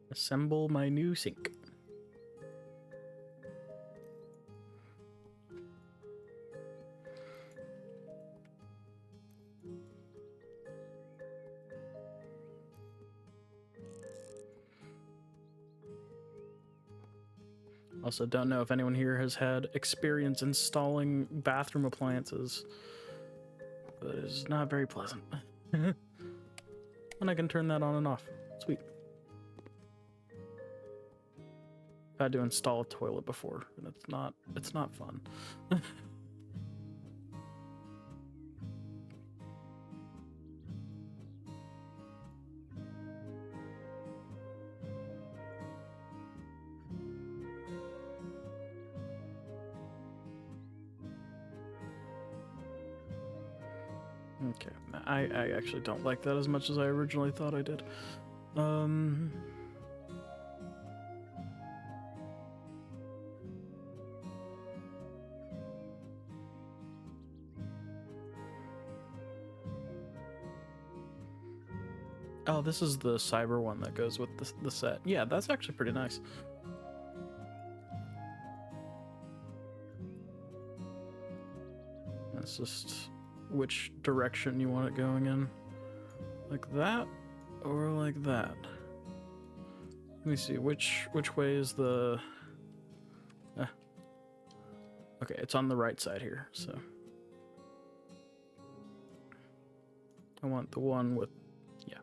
Assemble my new sink. Also, don't know if anyone here has had experience installing bathroom appliances, but it's not very pleasant. And I can turn that on and off. Sweet. I've had to install a toilet before, and it's not fun. Okay, I actually don't like that as much as I originally thought I did. Oh, this is the cyber one that goes with the set. Yeah, that's actually pretty nice. That's just which direction you want it going in. Like that, or like that. Let me see, which way is the... Okay, it's on the right side here, so... I want the one with... yeah.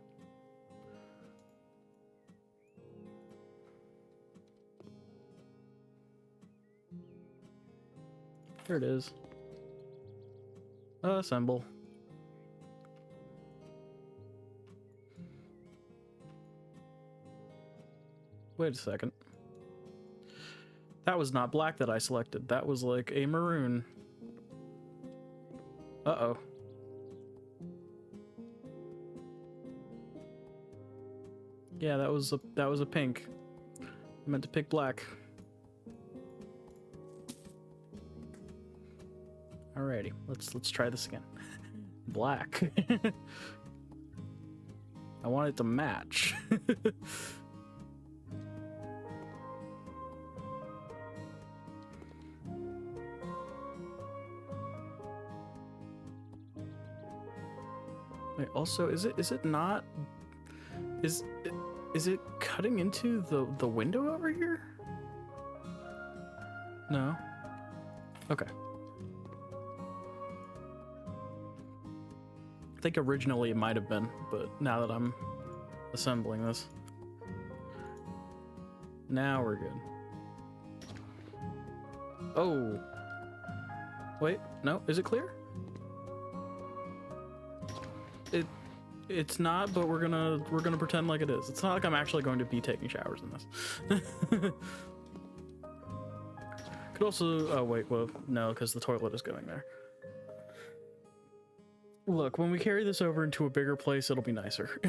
There it is. Assemble. wait a second. That was not black that I selected. That was like a maroon. Uh-oh. Yeah, that was a pink. I meant to pick black. Alrighty, let's try this again. Black. I want it to match. Wait, also, is it not? Is it cutting into the window over here? No. Okay. I think originally it might have been, but now that I'm assembling this, now we're good. Oh. Wait, no, is it clear? It's not, but we're gonna pretend like it is. It's not like I'm actually going to be taking showers in this. Could also, oh wait, well, no, because the toilet is going there. Look, when we carry this over into a bigger place, it'll be nicer.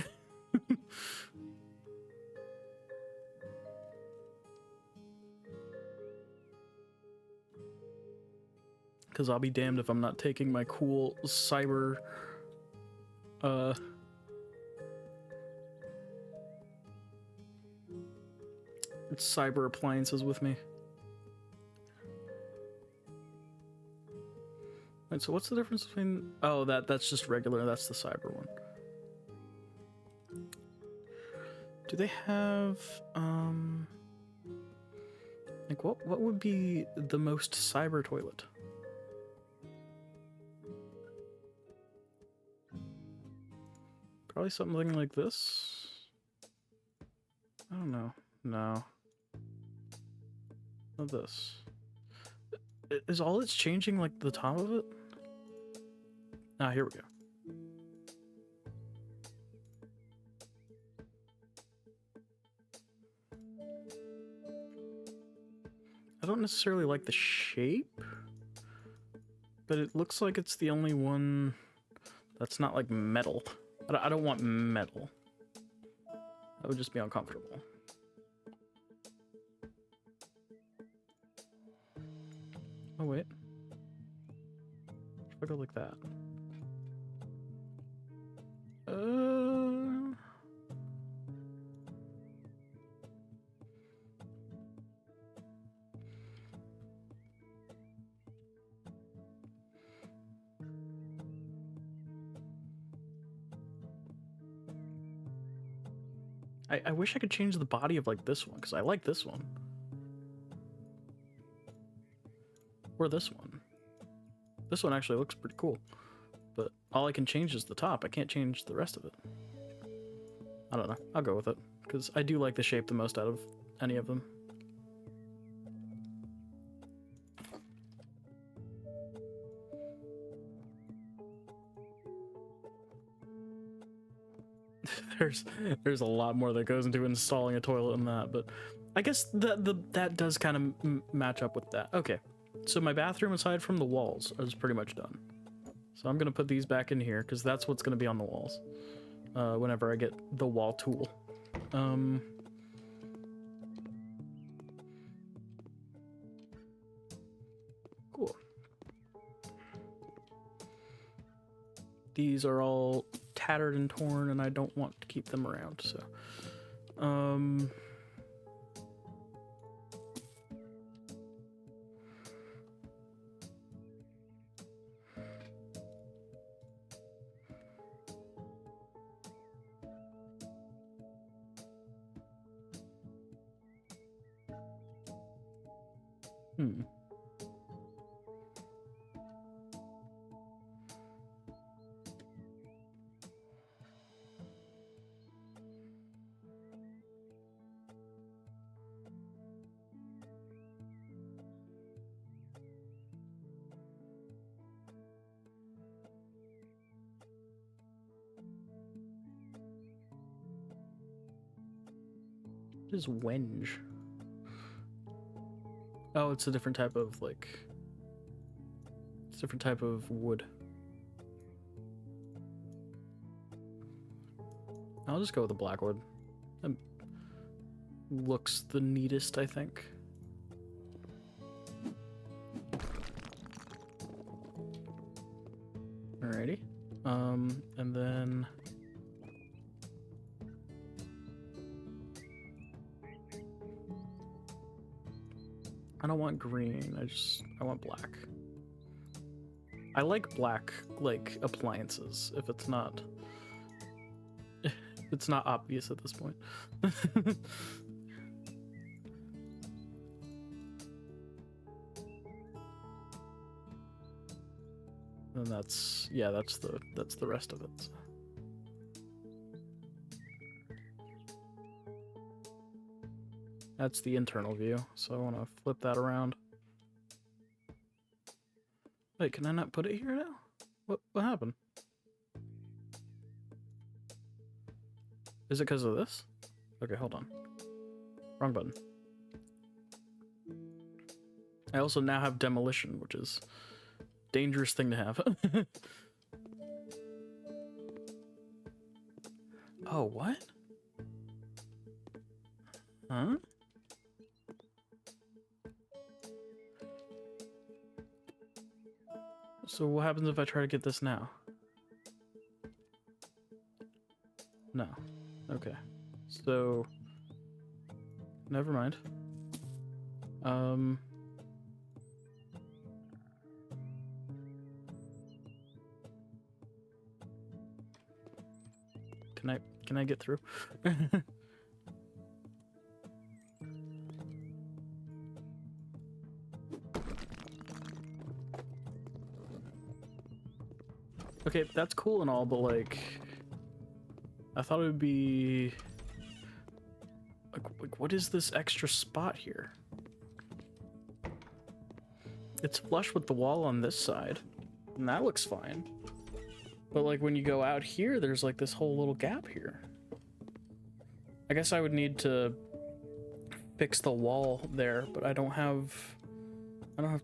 Because I'll be damned if I'm not taking my cool cyber appliances with me. Wait, so what's the difference between... Oh, that's just regular. That's the cyber one. Do they have... Like, what would be the most cyber toilet? Probably something like this? I don't know. No. Not this. Is all it's changing, like, the top of it? Ah, here we go. I don't necessarily like the shape, but it looks like it's the only one that's not, like, metal. I don't want metal. That would just be uncomfortable. Oh, wait. If I go like that. I wish I could change the body of, like, this one, because I like this one. Or this one. This one actually looks pretty cool. But all I can change is the top. I can't change the rest of it. I don't know. I'll go with it, because I do like the shape the most out of any of them. There's a lot more that goes into installing a toilet than that, but I guess that does kind of match up with that. Okay, so my bathroom, aside from the walls, is pretty much done. So I'm gonna put these back in here because that's what's gonna be on the walls whenever I get the wall tool. Cool. These are all tattered and torn, and I don't want to keep them around, so is wenge? Oh, it's a different type of, like... It's a different type of wood. I'll just go with the black wood. That looks the neatest, I think. Alrighty. And then... I don't want green, I want black. I like black, like, appliances, if it's not... It's not obvious at this point. And that's, yeah, that's the rest of it. So. That's the internal view, so I want to flip that around. Wait, can I not put it here now? What happened? Is it because of this? Okay, hold on. Wrong button. I also now have demolition, which is a dangerous thing to have. Oh, what? Huh? So what happens if I try to get this now? No. Okay. So... Never mind. Can I get through? Okay, that's cool and all, but like, I thought it would be like what is this extra spot here? It's flush with the wall on this side, and that looks fine. But like when you go out here, there's like this whole little gap here. I guess I would need to fix the wall there, but I don't have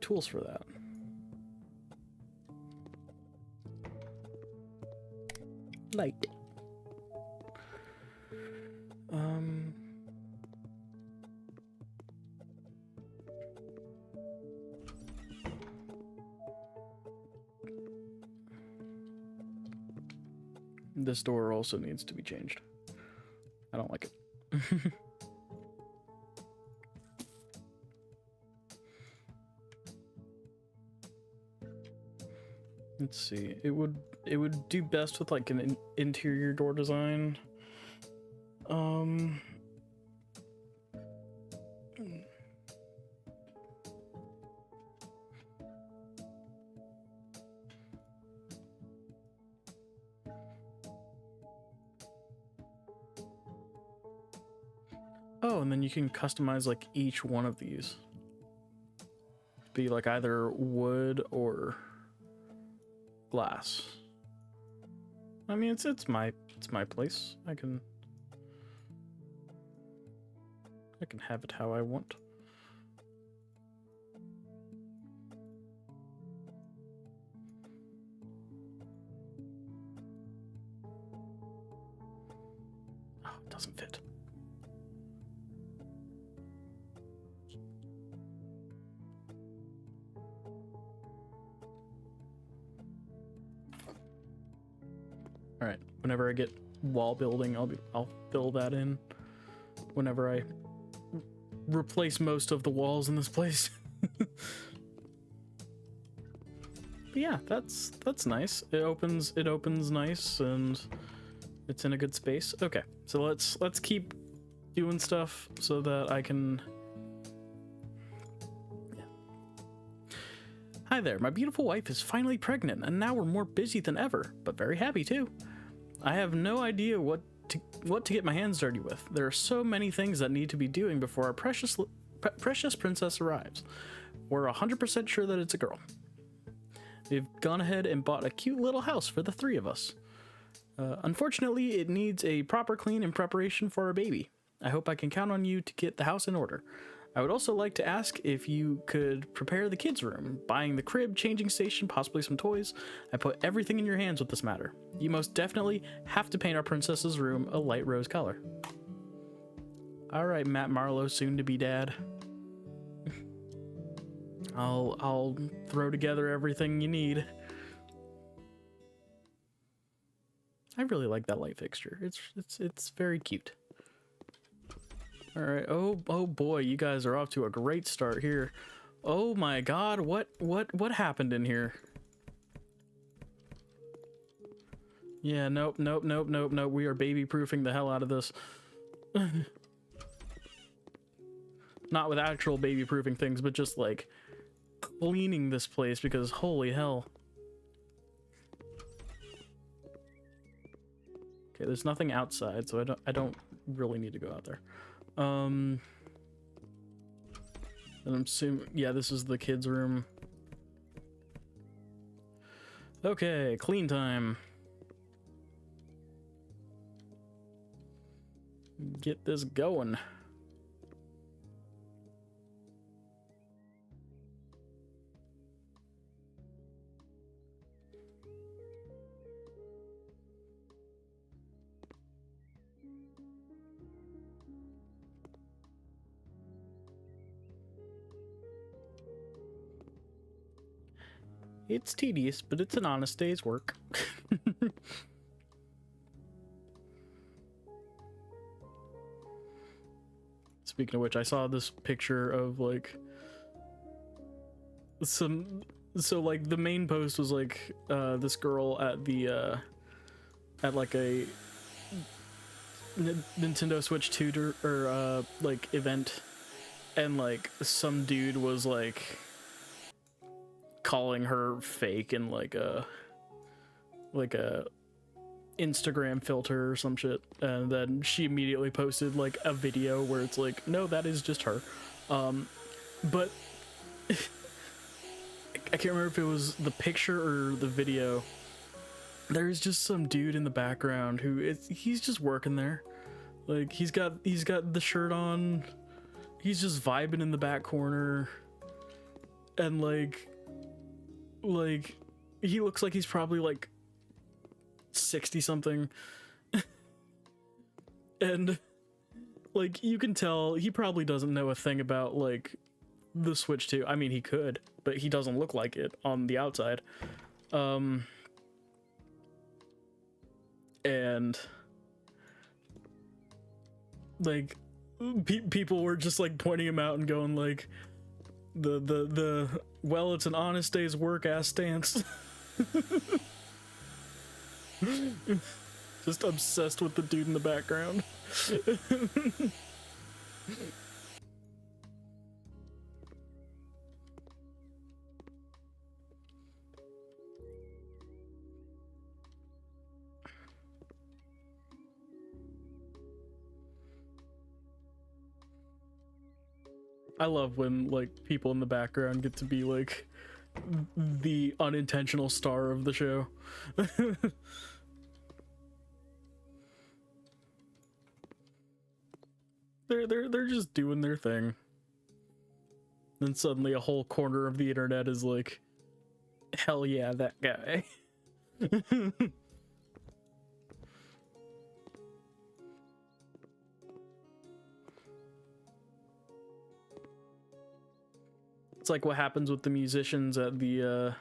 tools for that. Light. This door also needs to be changed. I don't like it. Let's see. It would do best with like an interior door design. Oh, and then you can customize like each one of these. Be like either wood or glass. I mean, it's my place. I can have it how I want. Oh, it doesn't fit. All right. Whenever I get wall building, I'll fill that in. Whenever I replace most of the walls in this place. But yeah, that's nice. It opens nice and it's in a good space. Okay, so let's keep doing stuff so that I can. Yeah. Hi there, my beautiful wife is finally pregnant, and now we're more busy than ever, but very happy too. I have no idea what to get my hands dirty with. There are so many things that need to be doing before our precious princess arrives. We're 100% sure that it's a girl. We've gone ahead and bought a cute little house for the 3 of us. Unfortunately, it needs a proper clean in preparation for our baby. I hope I can count on you to get the house in order. I would also like to ask if you could prepare the kids' room, buying the crib, changing station, possibly some toys. I put everything in your hands with this matter. You most definitely have to paint our princess's room a light rose color. All right, Matt Marlowe, soon to be dad. I'll throw together everything you need. I really like that light fixture. It's very cute. All right. Oh boy, you guys are off to a great start here. Oh my God, what happened in here? Yeah, nope. We are baby proofing the hell out of this. Not with actual baby proofing things, but just like cleaning this place, because holy hell. Okay, there's nothing outside, so I don't really need to go out there. And I'm assuming, yeah, this is the kids' room. Okay, clean time. Get this going. It's tedious, but it's an honest day's work. Speaking of which, I saw this picture of like so like the main post was like this girl at the at like a Nintendo Switch 2 or like event, and like some dude was like calling her fake in like a Instagram filter or some shit, and then she immediately posted like a video where it's like, no, that is just her. But I can't remember if it was the picture or the video. There's just some dude in the background who he's just working there. Like he's got the shirt on. He's just vibing in the back corner. And like he looks like he's probably like 60 something. And like you can tell he probably doesn't know a thing about like the Switch 2. I mean, he could, but he doesn't look like it on the outside. And like people were just like pointing him out and going like the well, it's an honest day's work ass stance. Just obsessed with the dude in the background. I love when like people in the background get to be like the unintentional star of the show. They're just doing their thing. Then suddenly a whole corner of the internet is like, hell yeah, that guy. It's like what happens with the musicians at the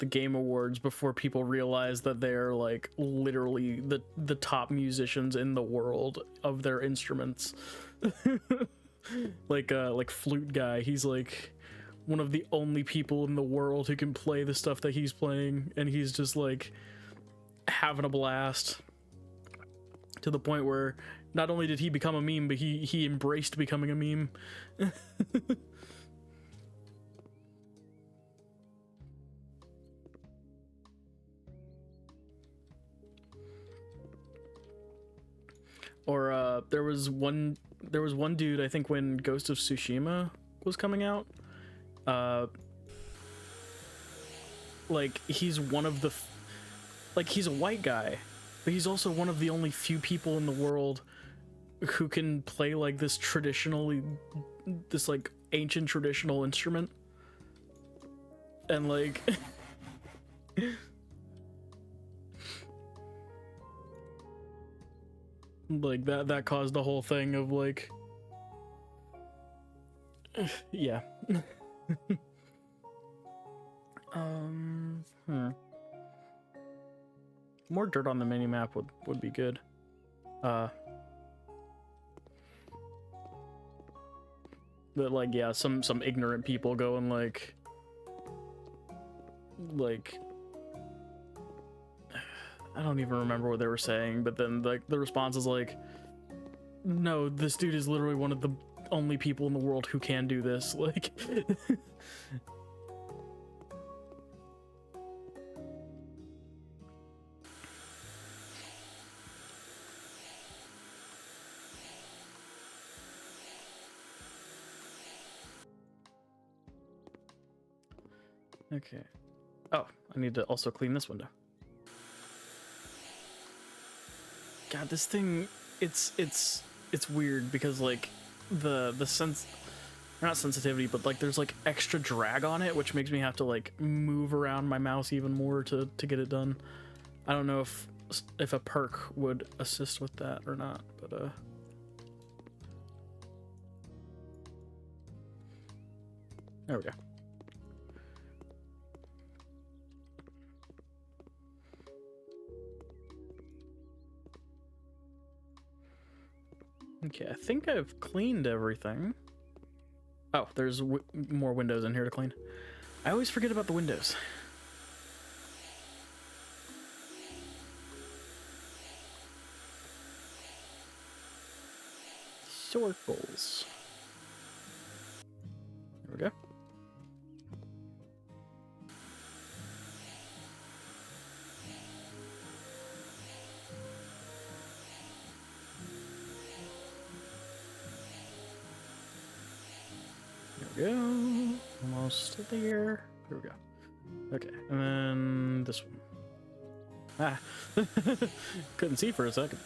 Game Awards before people realize that they're like literally the top musicians in the world of their instruments. Like flute guy, he's like one of the only people in the world who can play the stuff that he's playing, and he's just like having a blast to the point where not only did he become a meme, but he embraced becoming a meme. Or there was one dude, I think when Ghost of Tsushima was coming out, like he's one of the like he's a white guy, but he's also one of the only few people in the world who can play like this like ancient traditional instrument, and like like that caused the whole thing of like yeah. More dirt on the mini map would be good. But like, yeah, some ignorant people go and like I don't even remember what they were saying, but then like the response is like, no, this dude is literally one of the only people in the world who can do this. Like okay. Oh, I need to also clean this window. God, this thing, it's weird because like the sense, not sensitivity, but like there's like extra drag on it, which makes me have to like move around my mouse even more to get it done. I don't know if a perk would assist with that or not, but there we go. Okay, I think I've cleaned everything. Oh, there's more windows in here to clean. I always forget about the windows. Circles. There we go. There we go. Almost there. Here we go. Okay, and then this one. Ah, couldn't see for a second.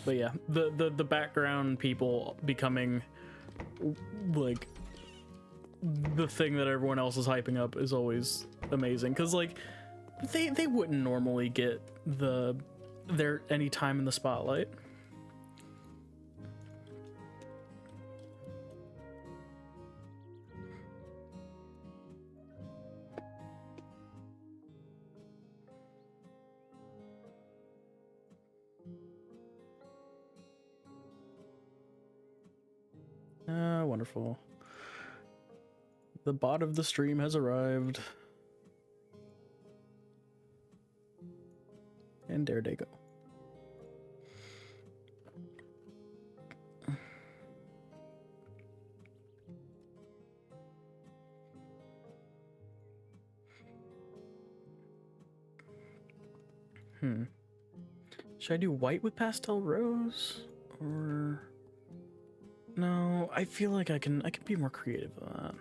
But yeah, the background people becoming like the thing that everyone else is hyping up is always amazing, because like they wouldn't normally get their any time in the spotlight. Ah, wonderful. The bot of the stream has arrived. And there they go. Should I do white with pastel rose? Or no, I feel like I can be more creative than that.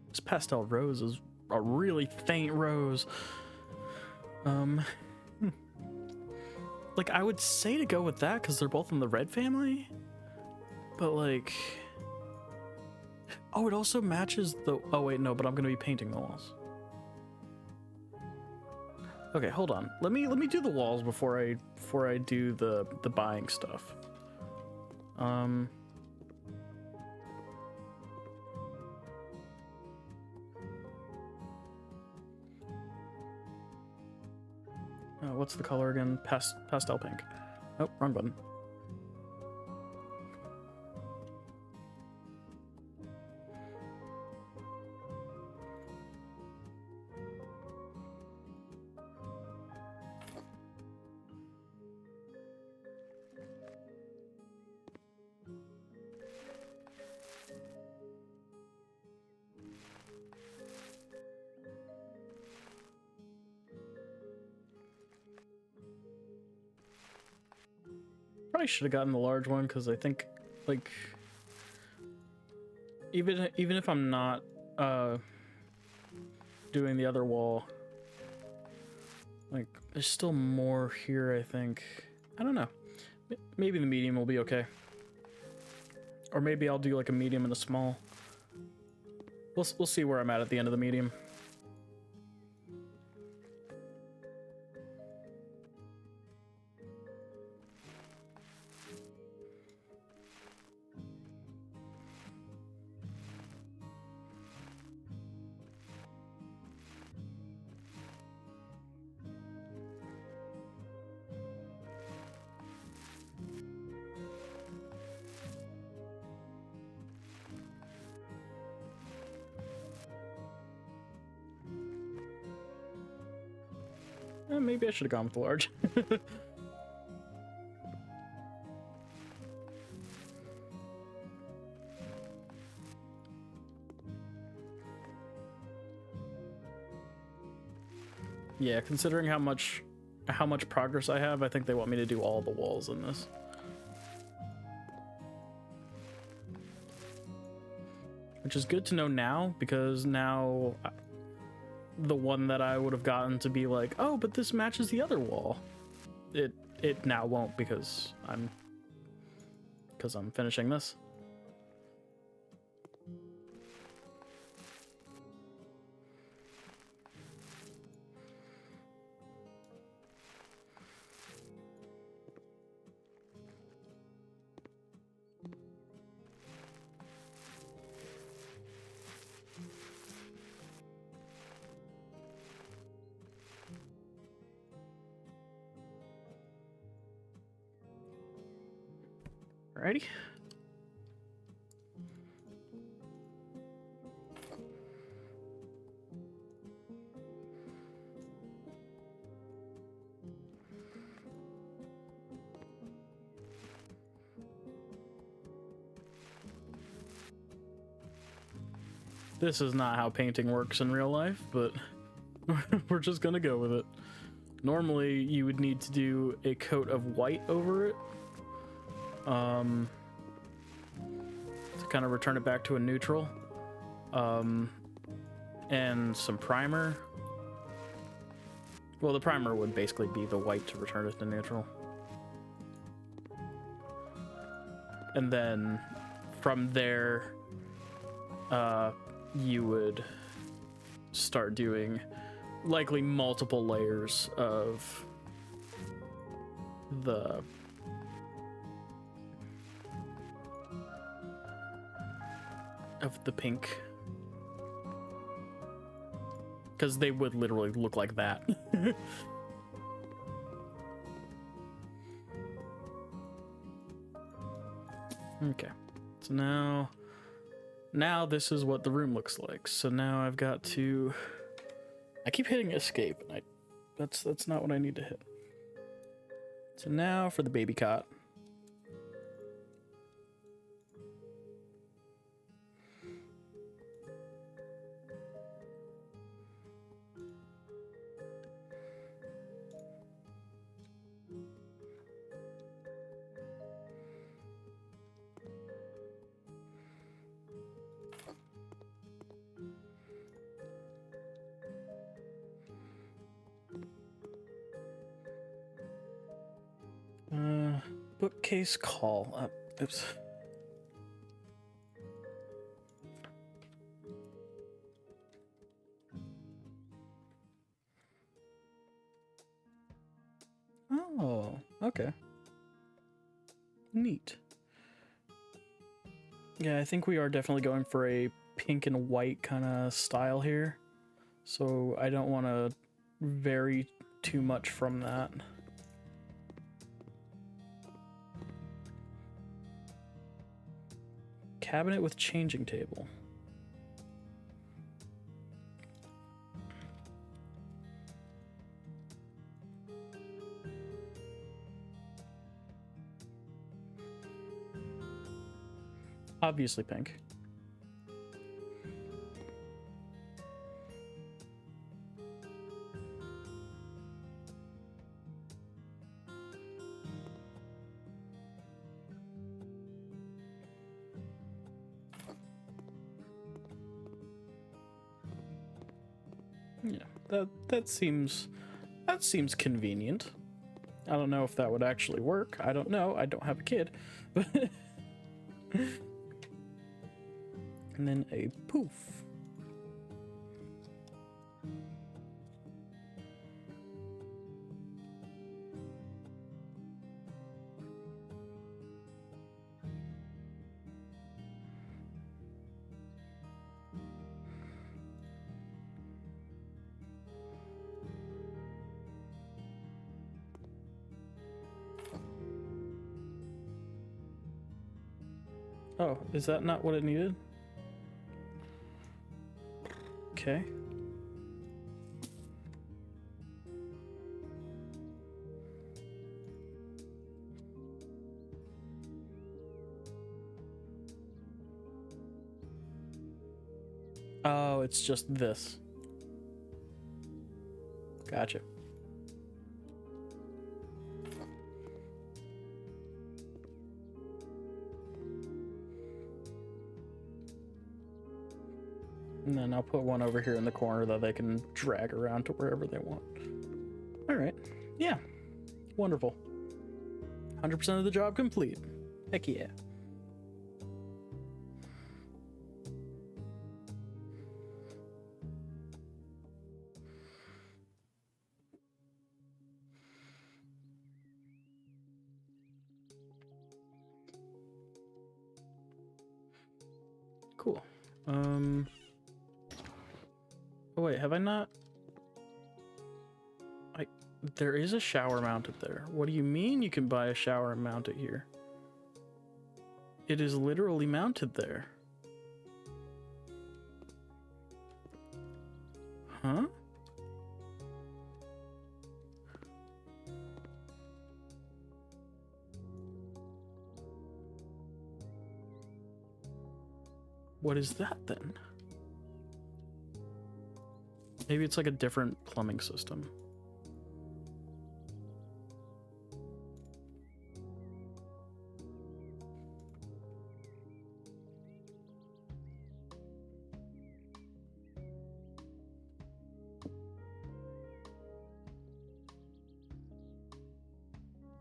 This pastel rose is a really faint rose. Like I would say to go with that because they're both in the red family, but like, oh, it also matches the. Oh wait, no, but I'm gonna be painting the walls. Okay, hold on. Let me do the walls before I do the buying stuff. What's the color again? Pastel pink. Oh, wrong button. Probably should have gotten the large one because I think, like, even if I'm not doing the other wall, like, there's still more here. I think. I don't know. Maybe the medium will be okay, or maybe I'll do like a medium and a small. We'll see where I'm at the end of the medium. Maybe I should have gone with the large. Yeah, considering how much progress I have, I think they want me to do all the walls in this. Which is good to know now, because now the one that I would have gotten to be like, oh, but this matches the other wall, it now won't, because I'm finishing this. Alrighty. This is not how painting works in real life, but we're just gonna go with it. Normally, you would need to do a coat of white over it, to kind of return it back to a neutral, and some primer. Well, the primer would basically be the white to return it to neutral. And then from there, you would start doing likely multiple layers of the pink, because they would literally look like that. Okay, so now this is what the room looks like. So now I've got to, I keep hitting escape, and that's not what I need to hit. So now for the baby cot. Bookcase call. Oops. Oh, okay. Neat. Yeah, I think we are definitely going for a pink and white kind of style here. So I don't want to vary too much from that. Cabinet with changing table. Obviously pink. that seems convenient. I don't know if that would actually work. I don't know. I don't have a kid. And then a poof. Oh, is that not what it needed? Okay. Oh, it's just this. Gotcha. And then I'll put one over here in the corner that they can drag around to wherever they want. All right. Yeah. Wonderful. 100% of the job complete. Heck yeah. Cool. Oh wait, have I not? There is a shower mounted there. What do you mean you can buy a shower and mount it here? It is literally mounted there. Huh? What is that then? Maybe it's like a different plumbing system.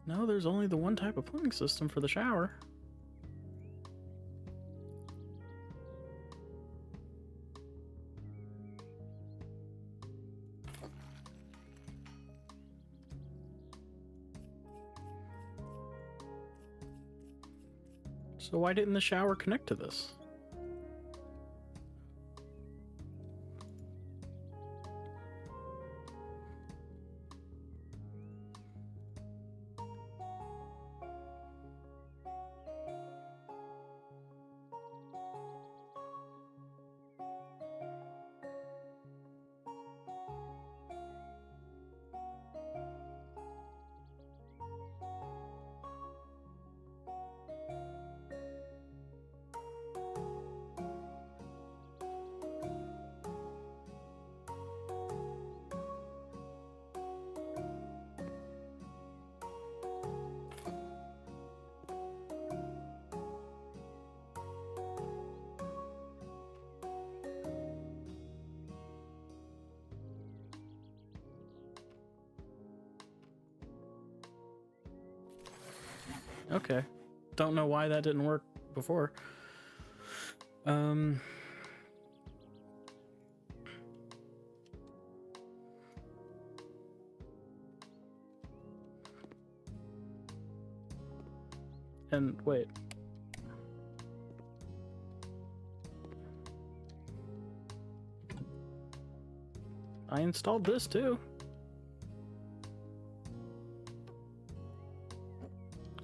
No, there's only the one type of plumbing system for the shower. So why didn't the shower connect to this? Okay. Don't know why that didn't work before. And wait. I installed this too.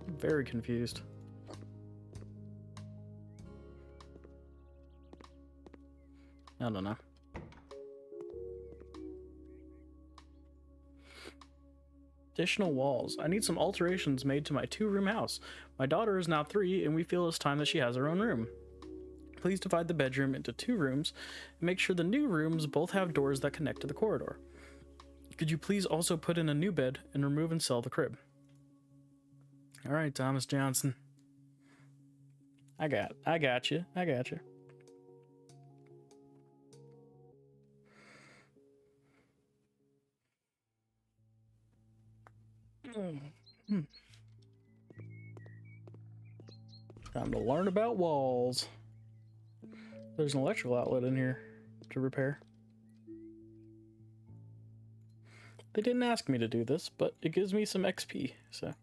I'm very confused. I don't know. Additional walls. I need some alterations made to my 2-room house. My daughter is now 3, and we feel it's time that she has her own room. Please divide the bedroom into 2 rooms and make sure the new rooms both have doors that connect to the corridor. Could you please also put in a new bed and remove and sell the crib? All right, Thomas Johnson. I got you. I got you. Time to learn about walls. There's an electrical outlet in here to repair. They didn't ask me to do this, but it gives me some XP, so.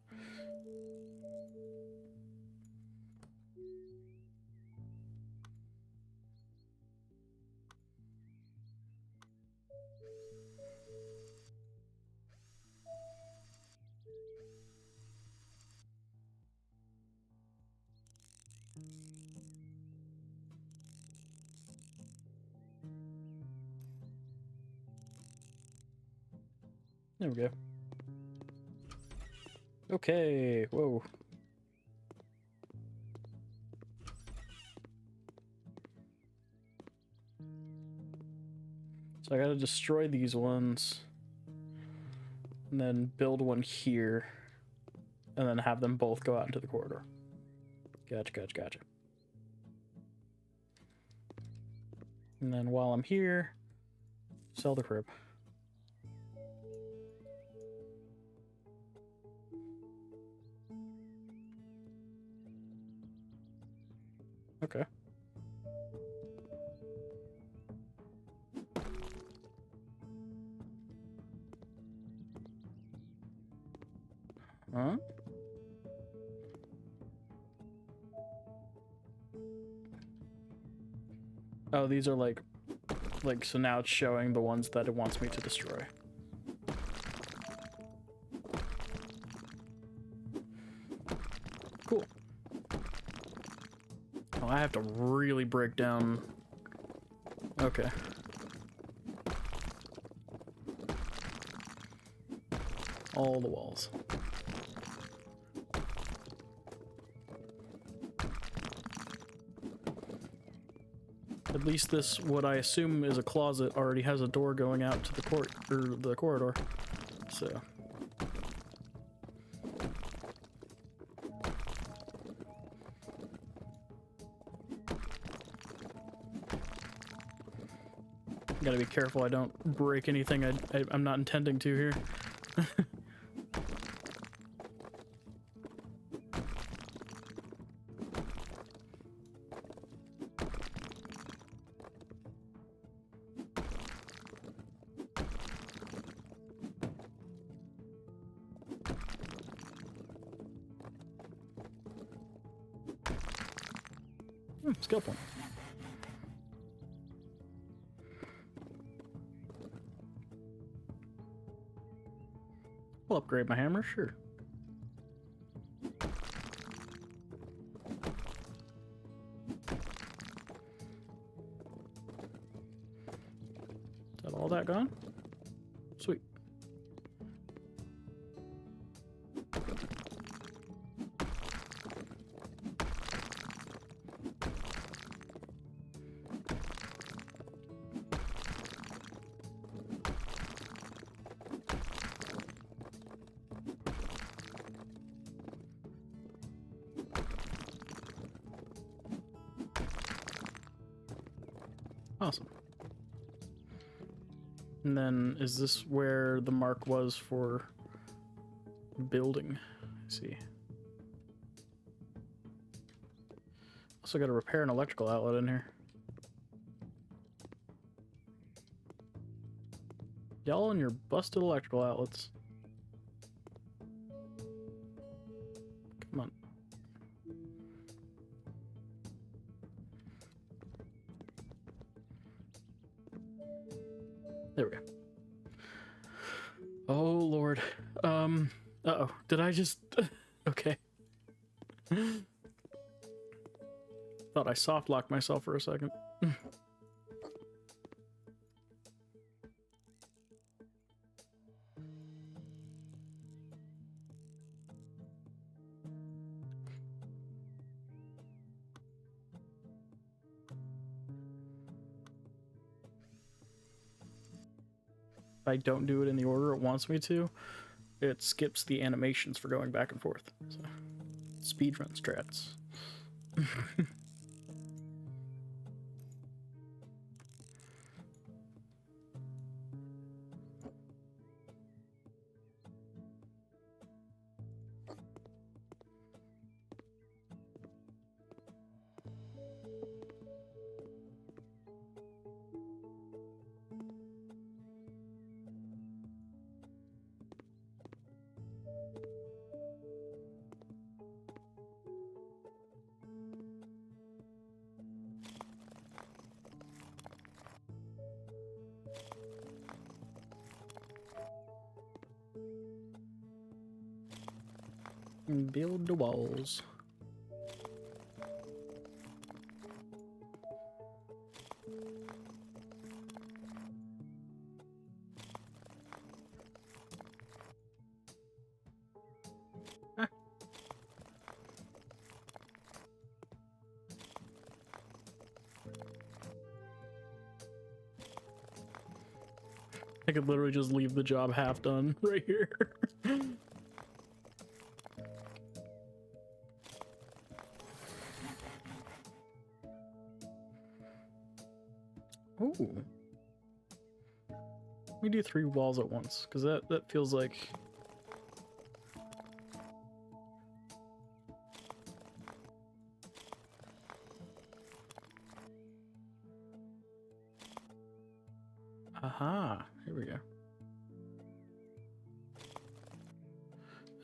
There we go. Okay, whoa. So I gotta destroy these ones, and then build one here, and then have them both go out into the corridor. Gotcha, gotcha, gotcha. And then while I'm here, sell the crib. Okay. Huh? Oh, these are like, so now it's showing the ones that it wants me to destroy. Cool. Oh, I have to really break down. Okay. All the walls. At least this, what I assume is a closet, already has a door going out to the corridor. So. Gotta be careful I don't break anything I'm not intending to here. Skill point. I'll upgrade my hammer, sure. Is that all that gone? Sweet. Awesome. And then, is this where the mark was for building? Let's see. Also got to repair an electrical outlet in here. Y'all and your busted electrical outlets. Come on. There we go. Oh, Lord. Uh-oh. Did I just... Okay. Thought I soft-locked myself for a second. If I don't do it in the order it wants me to, it skips the animations for going back and forth. So, speedrun strats. And build the walls. I could literally just leave the job half done right here. Ooh. We do 3 walls at once, because that feels like... Aha, here we go.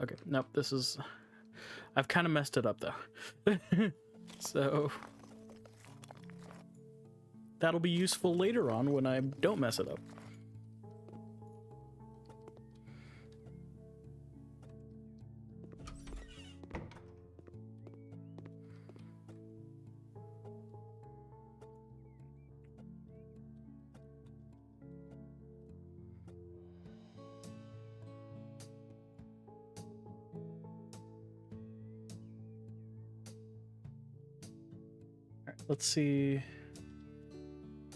Okay, nope, this is... I've kind of messed it up, though. So... That'll be useful later on when I don't mess it up. Let's see.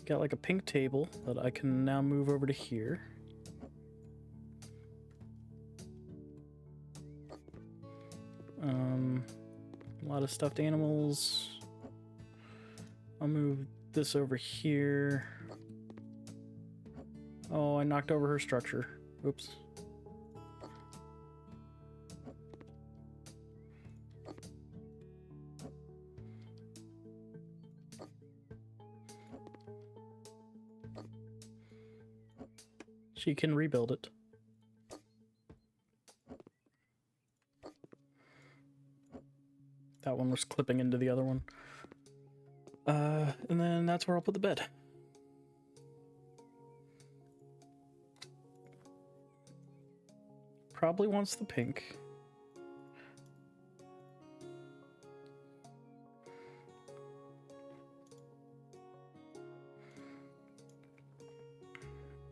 Got like a pink table that I can now move over to here. A lot of stuffed animals. I'll move this over here. Oh, I knocked over her structure. Oops. She can rebuild it. That one was clipping into the other one. And then that's where I'll put the bed. Probably wants the pink.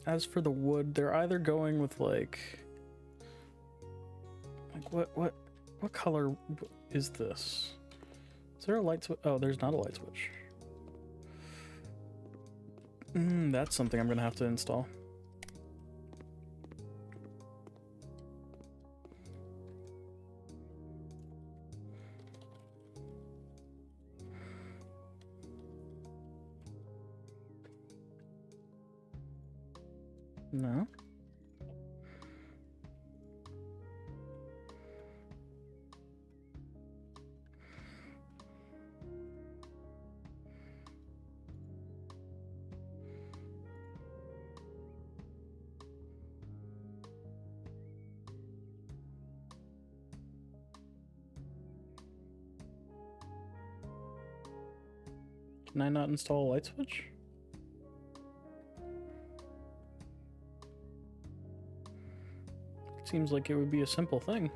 As for the wood, they're either going with like what color is this? Is there a light switch? Oh, there's not a light switch. That's something I'm gonna have to install. No. Can I not install a light switch? Seems like it would be a simple thing.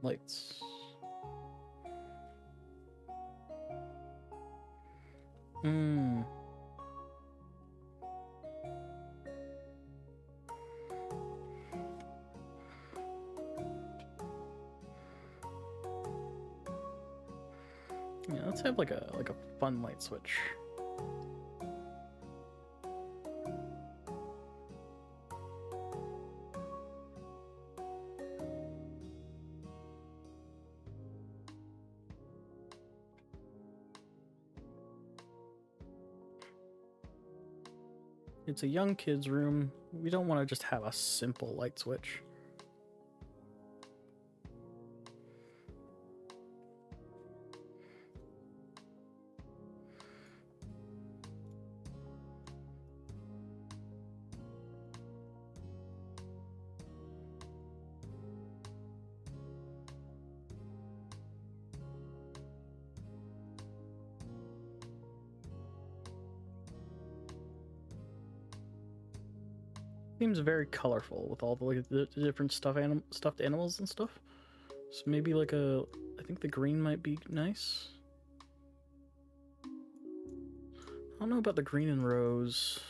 Lights. Yeah, let's have like a fun light switch. It's a young kid's room. We don't want to just have a simple light switch. Seems very colorful with all the, like, the different stuffed animals and stuff. So maybe like a, I think the green might be nice. I don't know about the green and rose.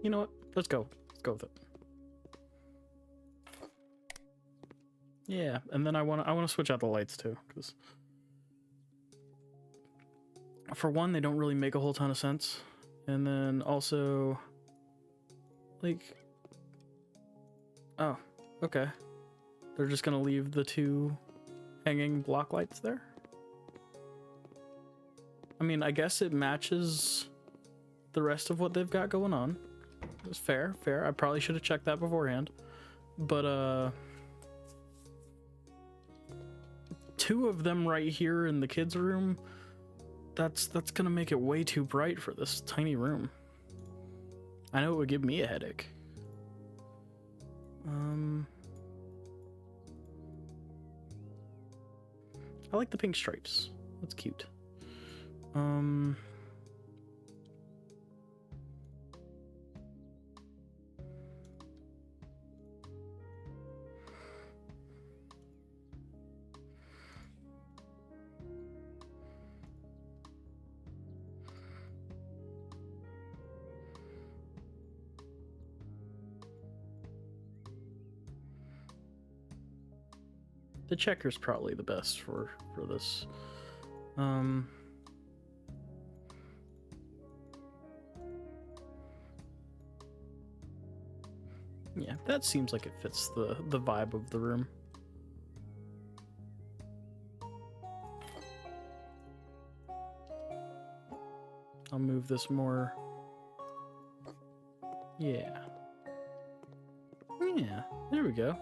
You know what? Let's go. Let's go with it. Yeah, and then I want to switch out the lights too, because for one, they don't really make a whole ton of sense, and then also, like, oh, okay, they're just gonna leave the two hanging block lights there. I mean, I guess it matches the rest of what they've got going on. It's fair. I probably should have checked that beforehand, but two of them right here in the kids' room, that's gonna make it way too bright for this tiny room. I know it would give me a headache. I like the pink stripes. That's cute. The checker's probably the best for this. Yeah, that seems like it fits the vibe of the room. I'll move this more. Yeah. Yeah, there we go.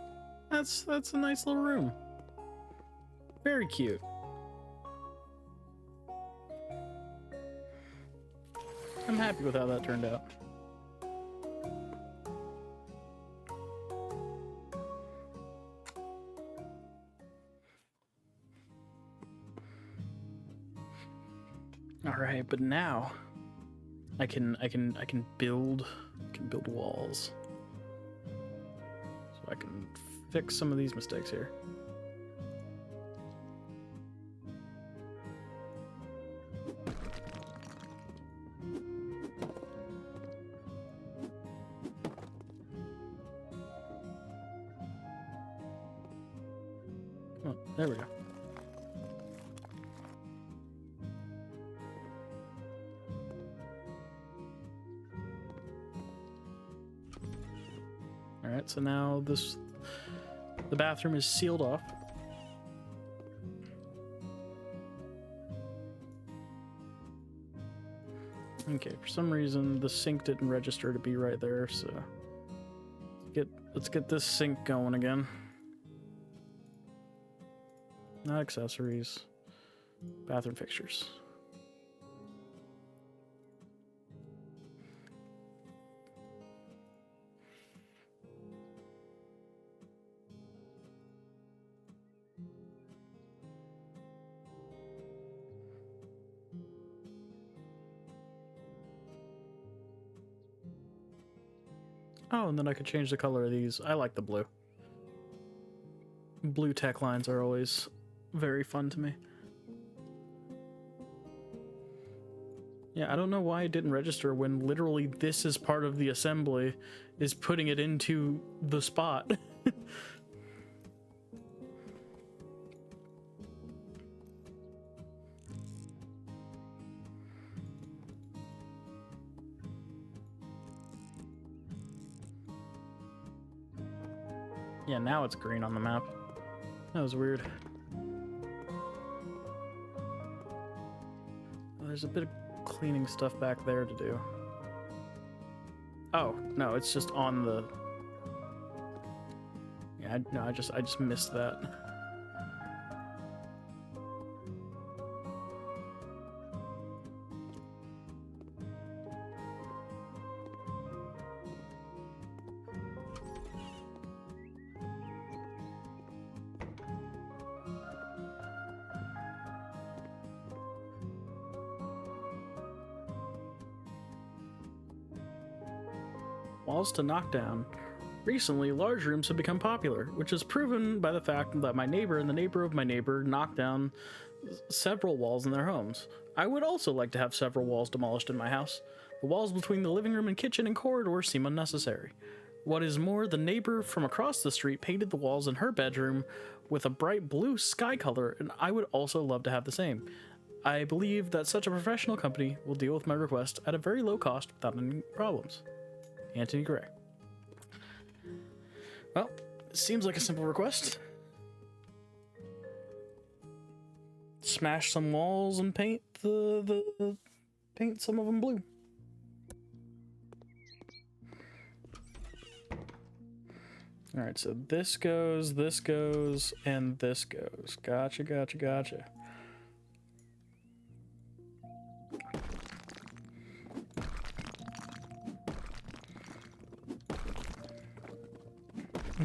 That's a nice little room. Very cute. I'm happy with how that turned out. All right, but now I can build walls. So I can fix some of these mistakes here. Come on, there we go. All right, so now the bathroom is sealed off. Okay, for some reason the sink didn't register to be right there, so let's get this sink going again. Not accessories, bathroom fixtures. Oh, and then I could change the color of these. I like the blue. Blue tech lines are always very fun to me. Yeah, I don't know why it didn't register when literally this is part of the assembly, is putting it into the spot. Yeah, now it's green on the map. That was weird. Oh, there's a bit of cleaning stuff back there to do. Oh, no, it's just on the... Yeah, no, I just missed that. walls to knock down. Recently, large rooms have become popular, which is proven by the fact that my neighbor and the neighbor of my neighbor knocked down several walls in their homes. I would also like to have several walls demolished in my house. The walls between the living room and kitchen and corridor seem unnecessary. What is more, the neighbor from across the street painted the walls in her bedroom with a bright blue sky color, and I would also love to have the same. I believe that such a professional company will deal with my request at a very low cost without any problems. Anthony Gray. Well, seems like a simple request. Smash some walls and paint paint some of them blue. All right, so this goes, and this goes. Gotcha, gotcha, gotcha.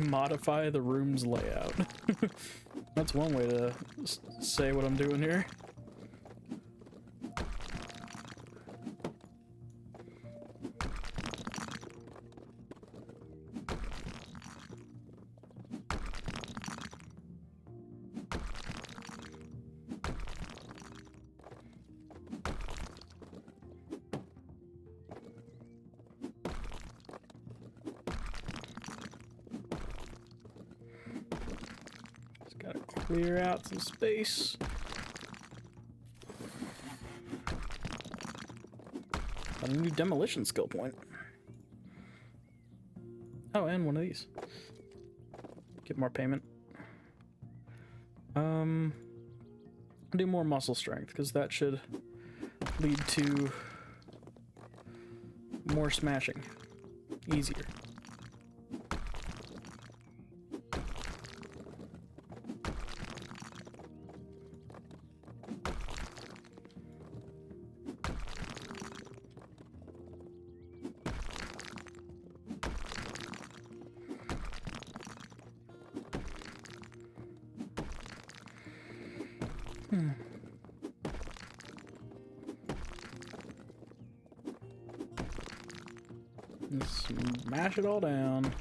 Modify the room's layout. That's one way to say what I'm doing here. Gotta clear out some space. Got a new demolition skill point. Oh, and one of these. Get more payment. Do more muscle strength, because that should lead to more smashing. Easier. Smash it all down.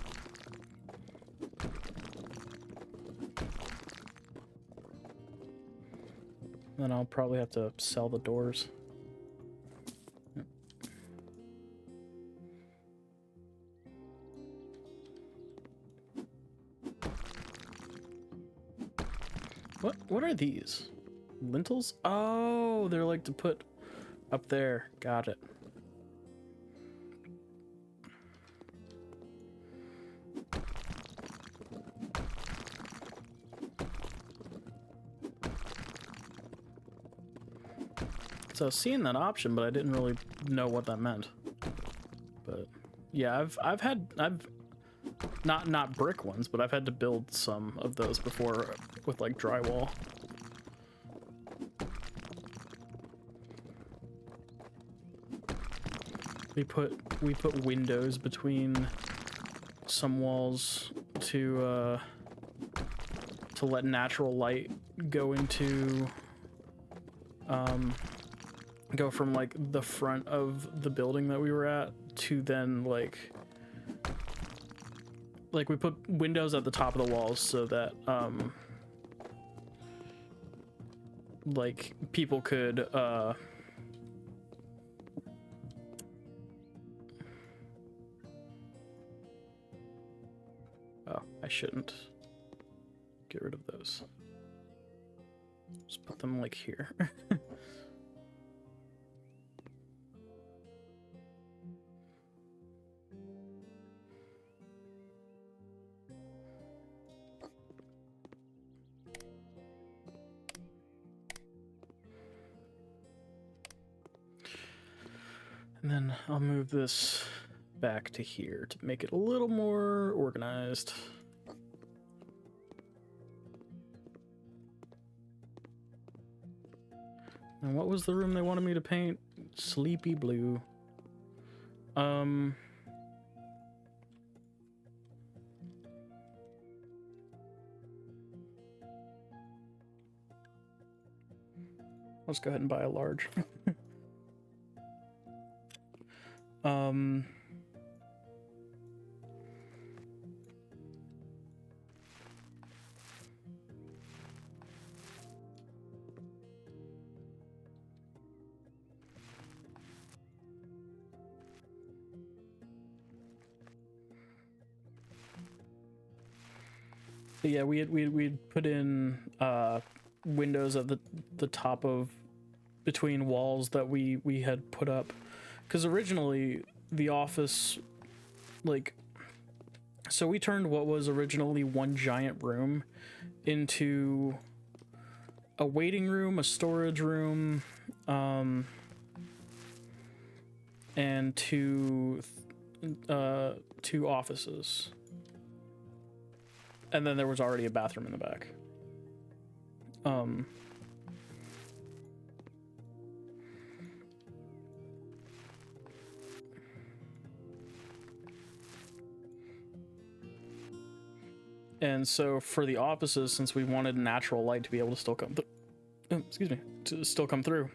Then I'll probably have to sell the doors. Yep. What are these? Lintels? Oh, they're like to put up there. Got it. So I was seeing that option, but I didn't really know what that meant. But yeah, I've not brick ones, but I've had to build some of those before with like drywall. We put windows between some walls to let natural light go into go from like the front of the building that we were at to then like we put windows at the top of the walls so that like people could oh, I shouldn't get rid of those. Just put them like here. And then I'll move this back to here to make it a little more organized. And what was the room they wanted me to paint? Sleepy blue. Let's go ahead and buy a large. yeah, we'd put in windows at the top of between walls that we had put up, because originally the office, like, so we turned what was originally one giant room into a waiting room, a storage room, and two offices. And then there was already a bathroom in the back. And so for the offices, since we wanted natural light to be able to still come to still come through,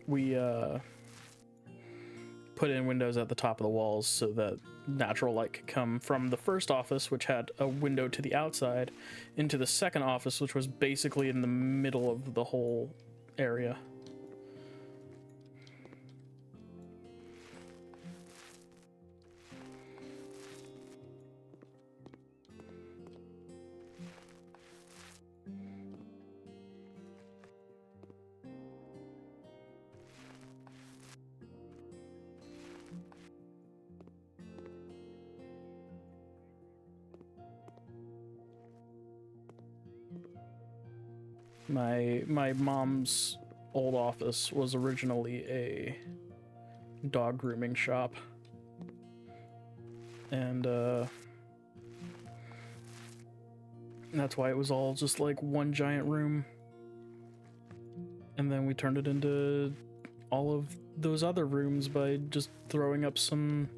we put in windows at the top of the walls so that natural light could come from the first office, which had a window to the outside, into the second office, which was basically in the middle of the whole area. My mom's old office was originally a dog grooming shop, and that's why it was all just like one giant room, and then we turned it into all of those other rooms by just throwing up some,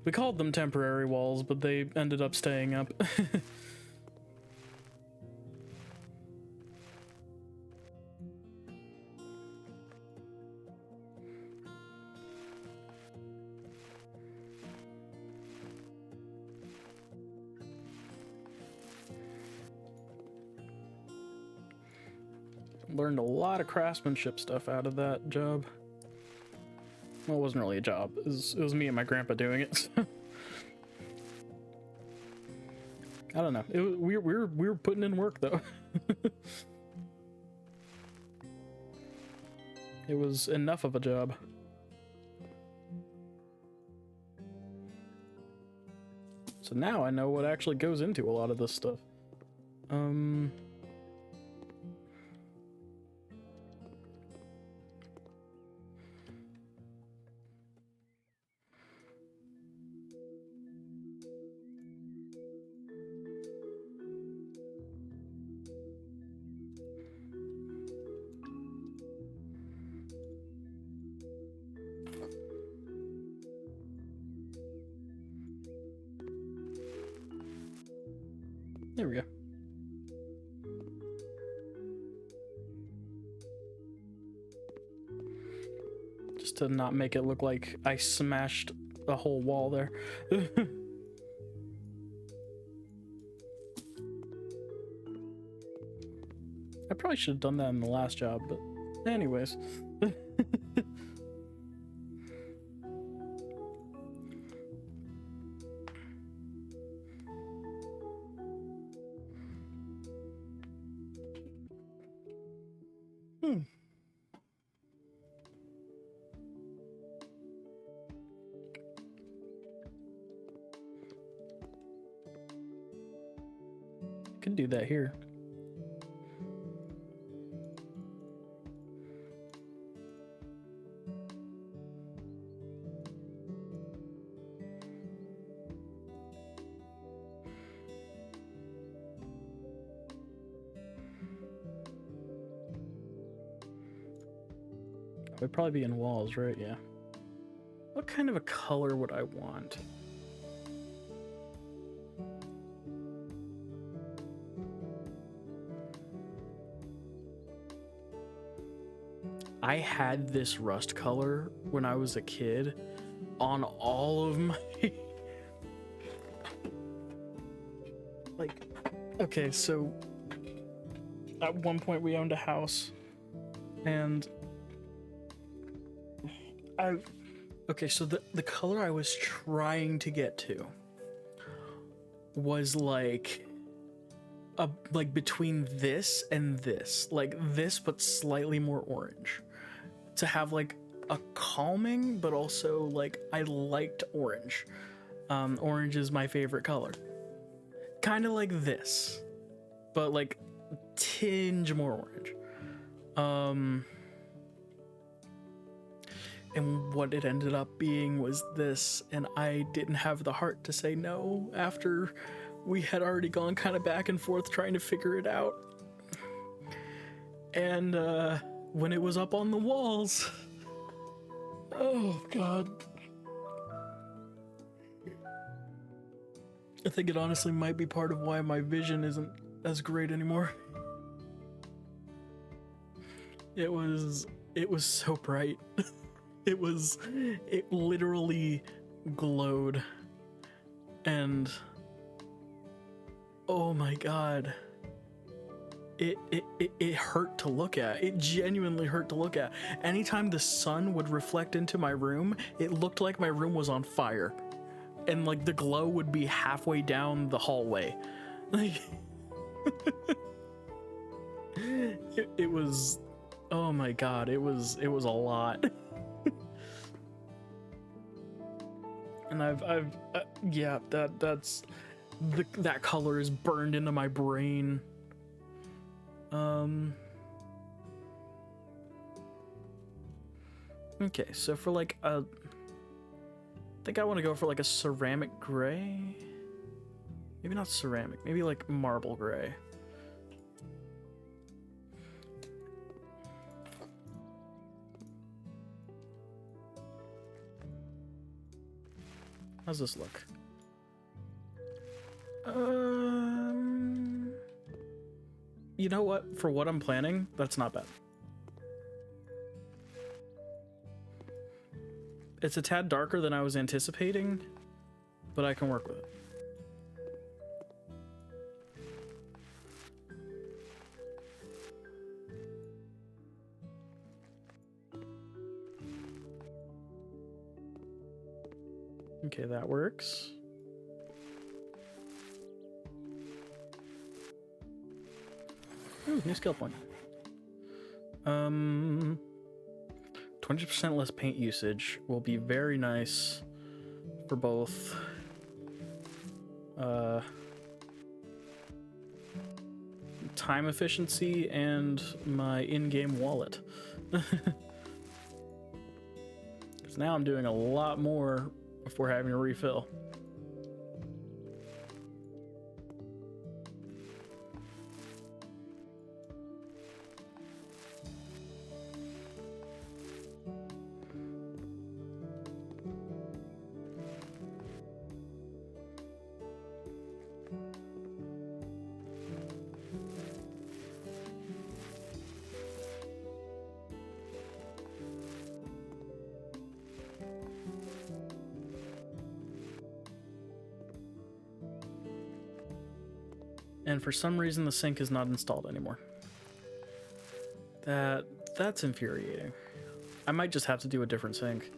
we called them temporary walls, but they ended up staying up. Learned a lot of craftsmanship stuff out of that job. Well, it wasn't really a job. It was me and my grandpa doing it. I don't know. We were putting in work though. It was enough of a job. So now I know what actually goes into a lot of this stuff. There we go. Just to not make it look like I smashed a whole wall there. I probably should have done that in the last job, but anyways. Could do that here. Would probably be in walls, right? Yeah. What kind of a color would I want? I had this rust color when I was a kid on all of my like, okay, so at one point we owned a house and okay, so the color I was trying to get to was like between this and this, like this but slightly more orange, to have like a calming, but also like I liked orange. Orange is my favorite color. Kind of like this, but like tinge more orange. And what it ended up being was this, and I didn't have the heart to say no after we had already gone kind of back and forth trying to figure it out. And when it was up on the walls, oh god, I think it honestly might be part of why my vision isn't as great anymore. It was so bright. It literally glowed, and oh my god, it hurt to look at. It genuinely hurt to look at. Anytime the sun would reflect into my room, it looked like my room was on fire, and like the glow would be halfway down the hallway. Like it was, oh my god, it was a lot. And I've yeah, that's that color is burned into my brain. Okay, so for like a, I think I want to go for like a ceramic gray. Maybe not ceramic, maybe like marble gray. How's this look? You know what? For what I'm planning, that's not bad. It's a tad darker than I was anticipating, but I can work with it. Okay, that works. Ooh, new skill point. 20% less paint usage will be very nice for both time efficiency and my in-game wallet. Because now I'm doing a lot more before having to refill. And for some reason, the sink is not installed anymore. That's infuriating. I might just have to do a different sink.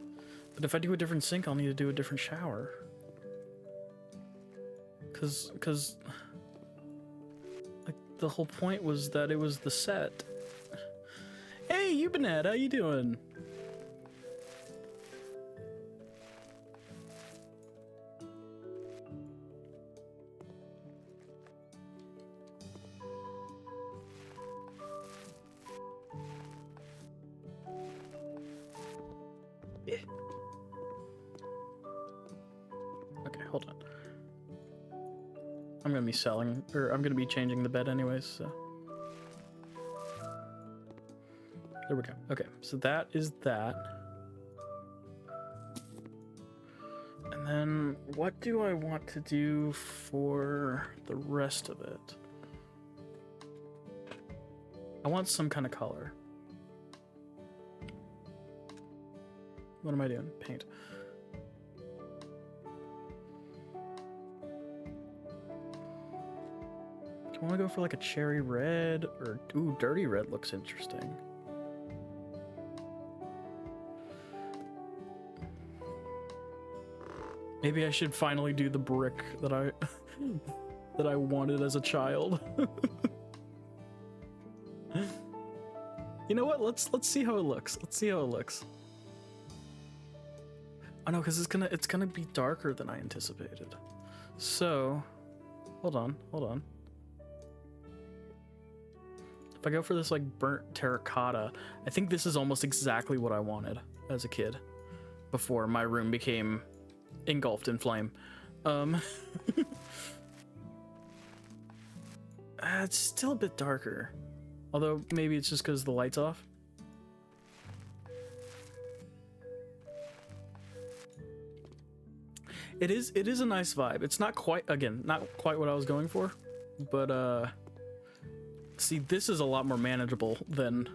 But if I do a different sink, I'll need to do a different shower. Cause like the whole point was that it was the set. Hey, Ubanat, how you doing? Hold on. I'm gonna be selling, or I'm gonna be changing the bed anyways, so. There we go. Okay, so that is that. And then what do I want to do for the rest of it? I want some kind of color. What am I doing? Paint. Do I want to go for like a cherry red, or ooh, dirty red looks interesting. Maybe I should finally do the brick that that I wanted as a child. You know what? Let's see how it looks. Let's see how it looks. Oh no, because it's gonna be darker than I anticipated. So, hold on. If I go for this like burnt terracotta, I think this is almost exactly what I wanted as a kid before my room became engulfed in flame. It's still a bit darker, although maybe it's just because the light's off. It is a nice vibe. It's not quite what I was going for, but see, this is a lot more manageable than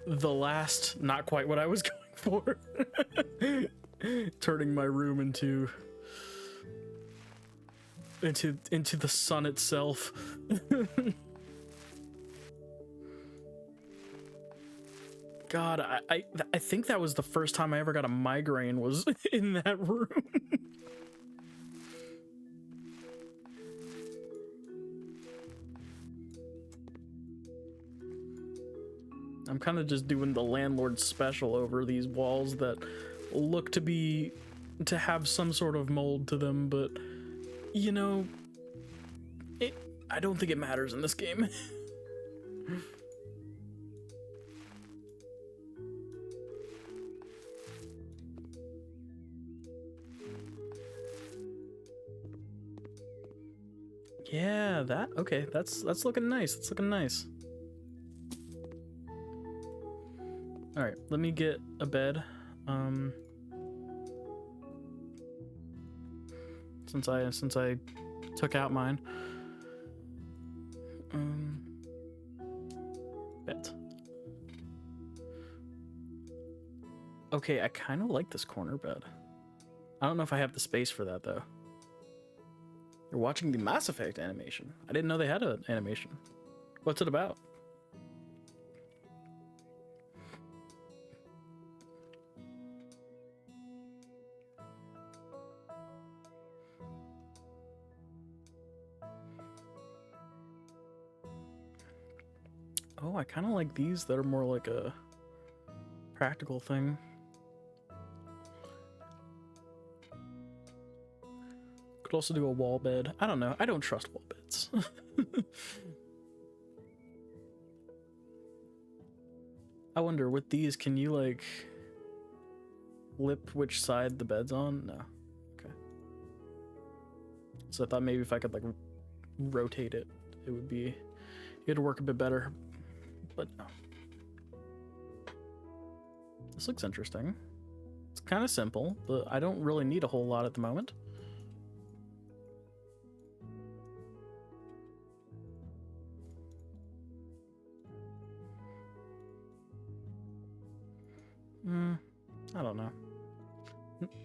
the last not quite what I was going for. Turning my room into the sun itself. God, I think that was the first time I ever got a migraine, was in that room. I'm kind of just doing the landlord special over these walls that look to have some sort of mold to them, but you know, I don't think it matters in this game. Yeah, okay, that's looking nice. That's looking nice. All right, let me get a bed. Since I took out mine. Bet. Okay, I kind of like this corner bed. I don't know if I have the space for that though. You're watching the Mass Effect animation. I didn't know they had an animation. What's it about? Oh, I kind of like these that are more like a practical thing. Could also do a wall bed. I don't know. I don't trust wall beds. I wonder, with these, can you like flip which side the bed's on? No. Okay. So I thought maybe if I could like rotate it, it'd work a bit better. But no. This looks interesting. It's kind of simple, but I don't really need a whole lot at the moment. I don't know.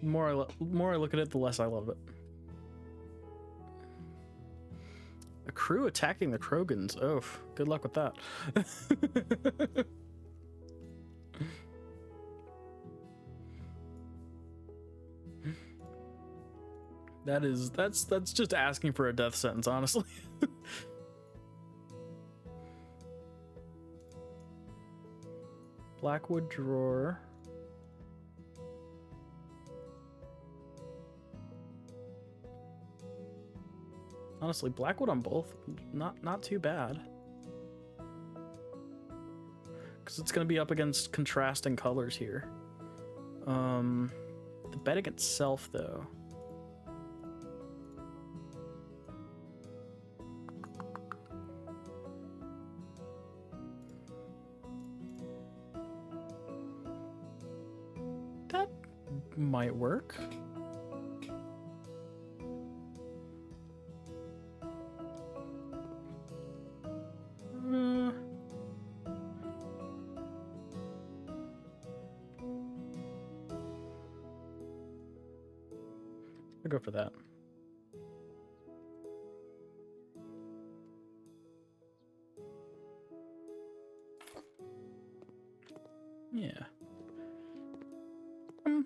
More I look at it, the less I love it. A crew attacking the Krogans. Oh, good luck with that. That's just asking for a death sentence, honestly. Blackwood drawer. Honestly, Blackwood on both, not too bad. Because it's going to be up against contrasting colors here. The bedding itself, though. That might work. I'll go for that. Yeah.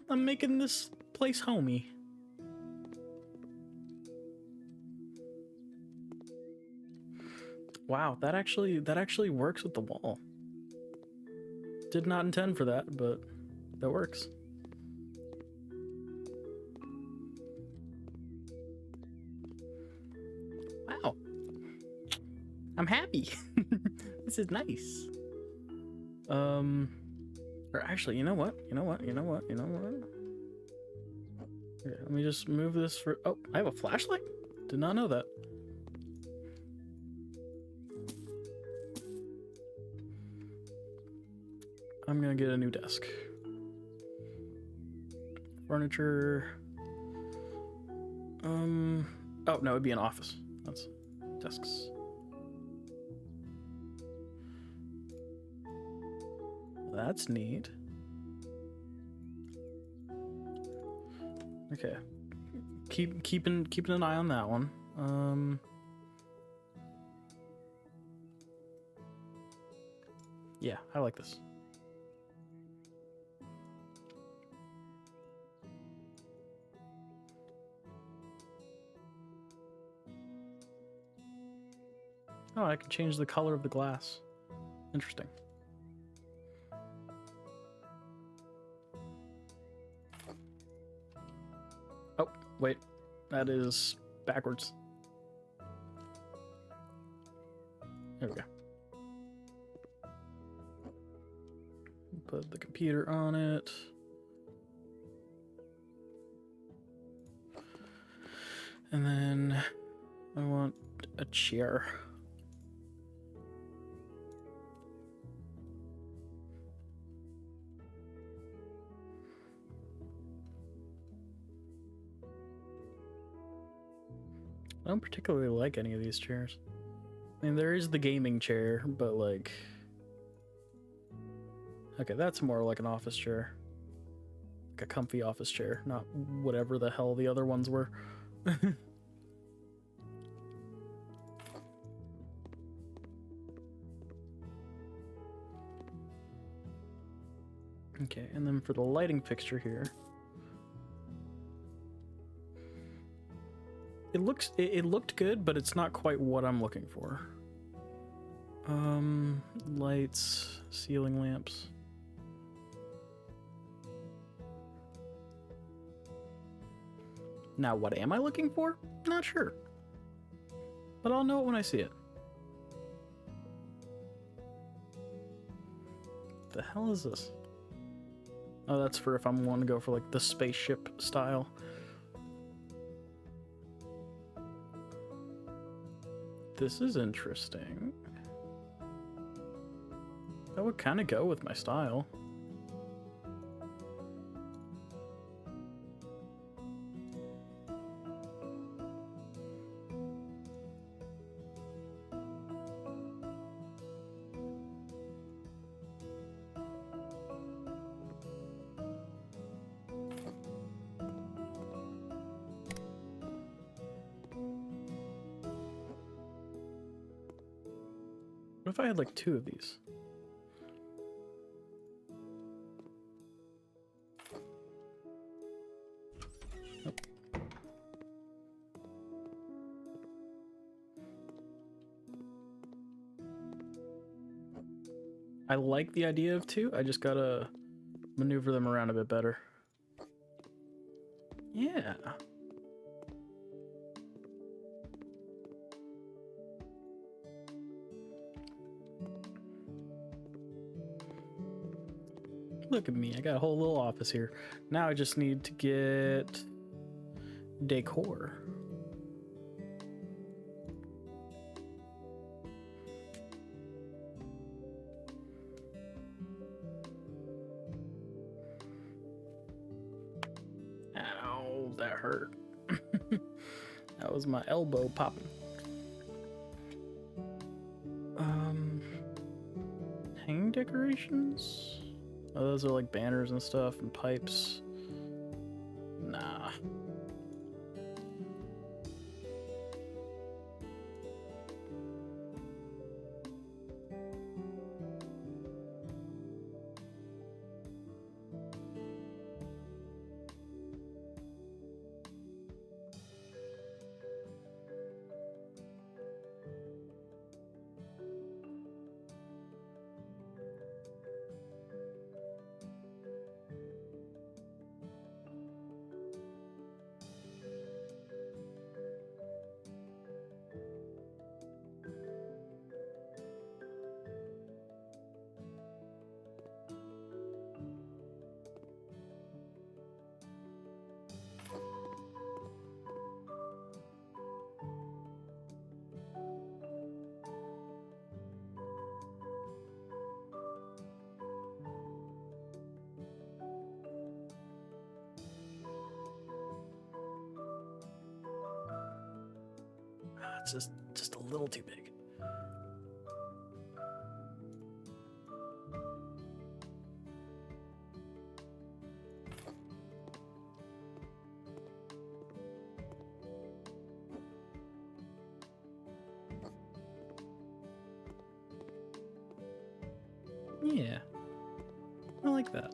I'm making this place homey. Wow, that actually works with the wall. Did not intend for that, but that works. Wow. I'm happy. This is nice. Or actually, you know what? Okay, let me just move this for... Oh, I have a flashlight? Did not know that. I'm gonna get a new desk. Furniture. Oh, no, it'd be an office. That's desks. That's neat. Okay. Keeping an eye on that one. Yeah, I like this. Oh, I can change the color of the glass. Interesting. Oh, wait. That is backwards. There we go. Put the computer on it. And then I want a chair. I don't particularly like any of these chairs. I mean, there is the gaming chair, but like... Okay, that's more like an office chair. Like a comfy office chair, not whatever the hell the other ones were. Okay, and then for the lighting fixture here... It looked good, but it's not quite what I'm looking for. Lights, ceiling lamps. Now, what am I looking for? Not sure. But I'll know it when I see it. The hell is this? Oh, that's for if I'm wanting to go for like the spaceship style. This is interesting. That would kind of go with my style. What if I had like two of these? Oh. I like the idea of two, I just gotta maneuver them around a bit better. Yeah. Look at me, I got a whole little office here. Now I just need to get decor. Ow, that hurt. That was my elbow popping. Hanging decorations? Oh, those are like banners and stuff and pipes. Nah. just a little too big. Yeah, I like that.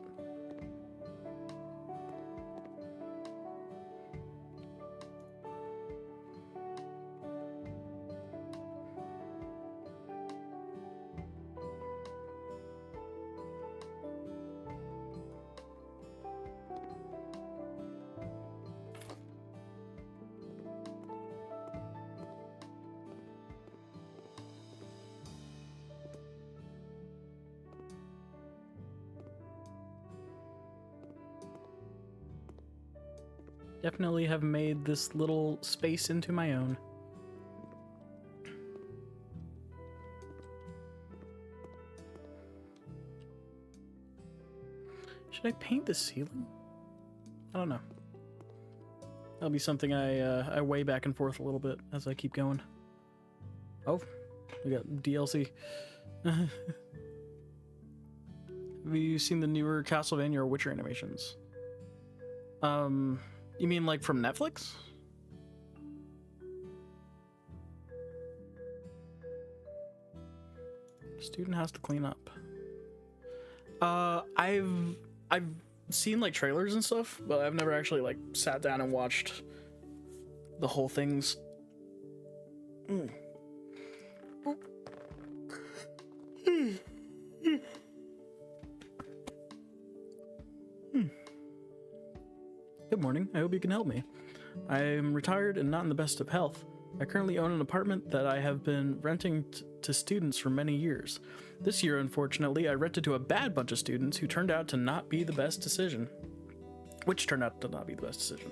Definitely have made this little space into my own. Should I paint the ceiling? I don't know. That'll be something I weigh back and forth a little bit as I keep going. Oh, we got DLC. Have you seen the newer Castlevania or Witcher animations? You mean like from Netflix? Student has to clean up. I've seen like trailers and stuff, but I've never actually like sat down and watched the whole things. Good morning. I hope you can help me. I am retired and not in the best of health. I currently own an apartment that I have been renting to students for many years. This year, unfortunately, I rented to a bad bunch of students who turned out to not be the best decision. Which turned out to not be the best decision.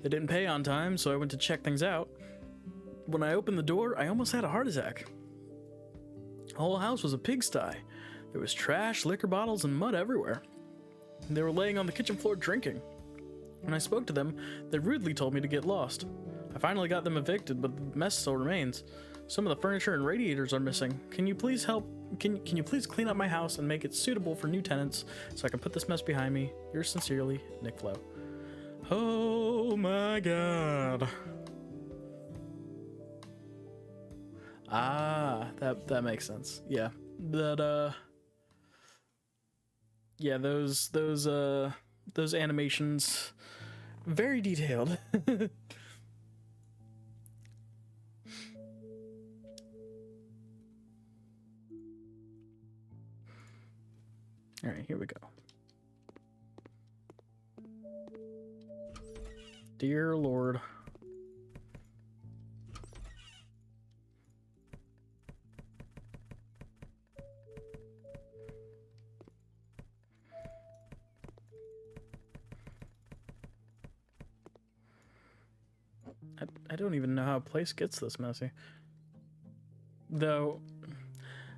They didn't pay on time, so I went to check things out. When I opened the door, I almost had a heart attack. The whole house was a pigsty. There was trash, liquor bottles, and mud everywhere. They were laying on the kitchen floor drinking. When I spoke to them, they rudely told me to get lost. I finally got them evicted, but the mess still remains. Some of the furniture and radiators are missing. Can you please help? Can you please clean up my house and make it suitable for new tenants so I can put this mess behind me? Yours sincerely, Nick Flo. Oh my god. Ah, that makes sense. Yeah. Yeah, those animations, very detailed. All right, here we go. Dear Lord. I don't even know how a place gets this messy. Though,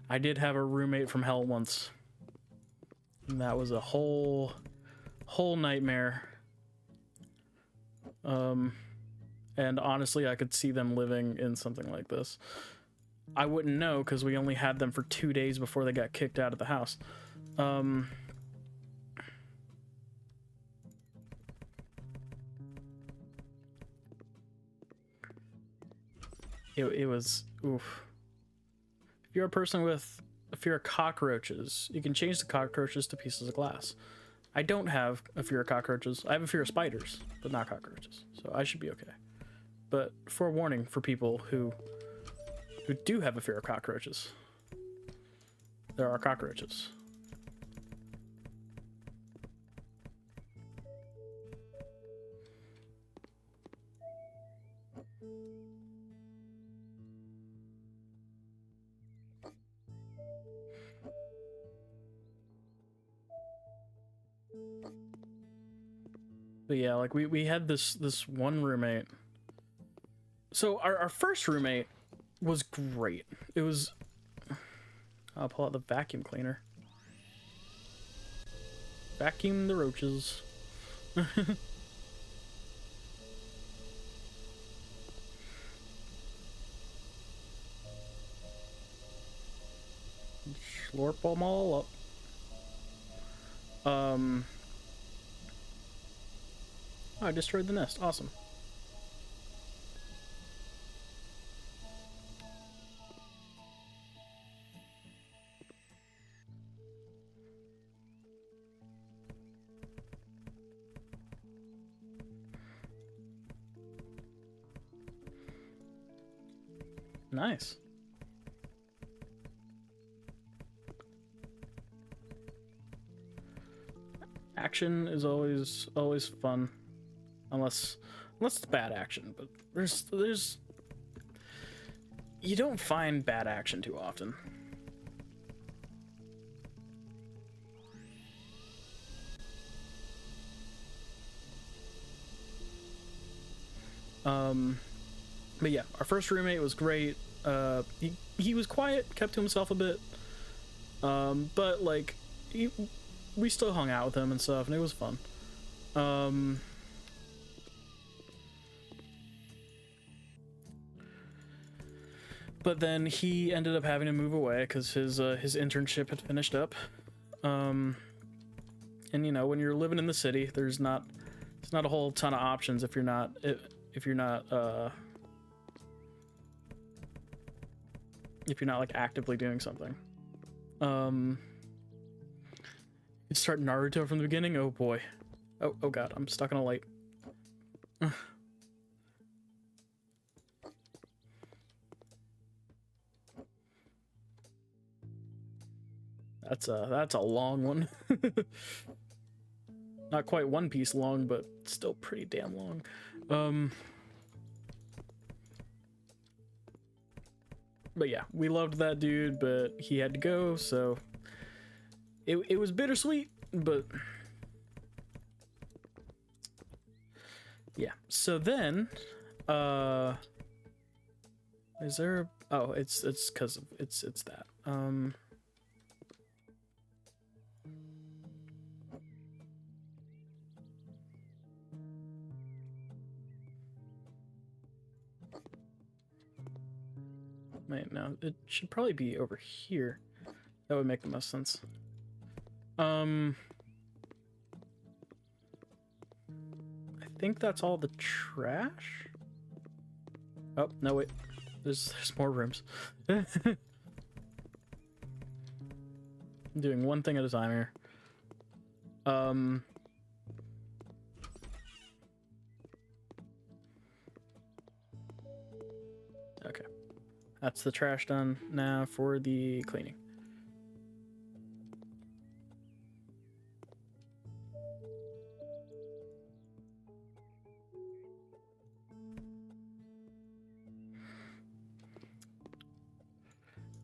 I did have a roommate from hell once. And that was a whole nightmare. And honestly, I could see them living in something like this. I wouldn't know because we only had them for 2 days before they got kicked out of the house. It was oof. If you're a person with a fear of cockroaches, you can change the cockroaches to pieces of glass. I don't have a fear of cockroaches. I have a fear of spiders, but not cockroaches. So I should be okay. But forewarning for people who do have a fear of cockroaches. There are cockroaches. But yeah, like we had this one roommate. So our first roommate was great. It was, I'll pull out the vacuum cleaner. Vacuum the roaches. Slurp them all up. Oh, I destroyed the nest. Awesome. Nice. Action is always fun, unless it's bad action. But there's you don't find bad action too often. But yeah, our first roommate was great. He was quiet, kept to himself a bit. But like we still hung out with him and stuff, and it was fun. But then he ended up having to move away because his internship had finished up. And you know, when you're living in the city, there's not a whole ton of options if you're not like actively doing something. You start Naruto from the beginning. Oh boy. Oh god, I'm stuck in a light. That's a long one. Not quite One Piece long, but still pretty damn long. But yeah, we loved that dude, but he had to go, so it was bittersweet, but yeah. So then, is there? Oh, it's because it's that. Wait, no, it should probably be over here. That would make the most sense. I think that's all the trash. Oh, no, wait. There's more rooms. I'm doing one thing at a time here. Okay. That's the trash done. Now for the cleaning.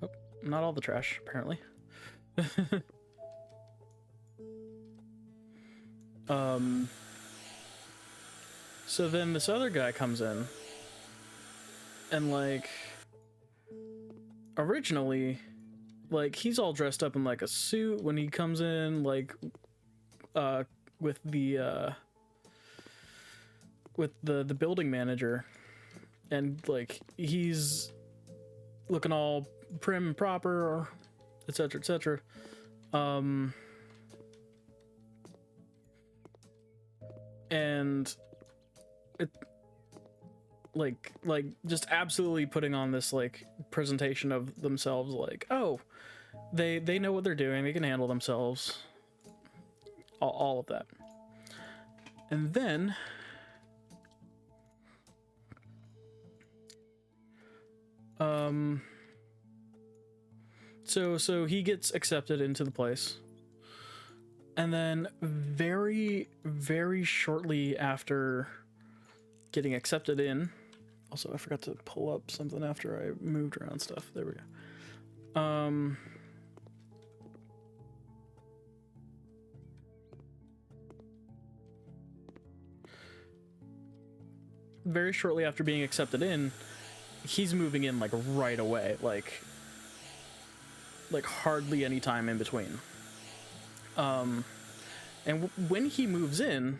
Oh, not all the trash, apparently. So then this other guy comes in, and like, originally, like, he's all dressed up in like a suit when he comes in, like, with the building manager, and like he's looking all prim and proper, etc., etc. And it like just absolutely putting on this like presentation of themselves, like, oh, they know what they're doing, they can handle themselves, all of that. And then so he gets accepted into the place, and then very shortly after getting accepted in, also I forgot to pull up something after I moved around stuff. There we go. Very shortly after being accepted in, he's moving in like right away, like hardly any time in between. And when he moves in,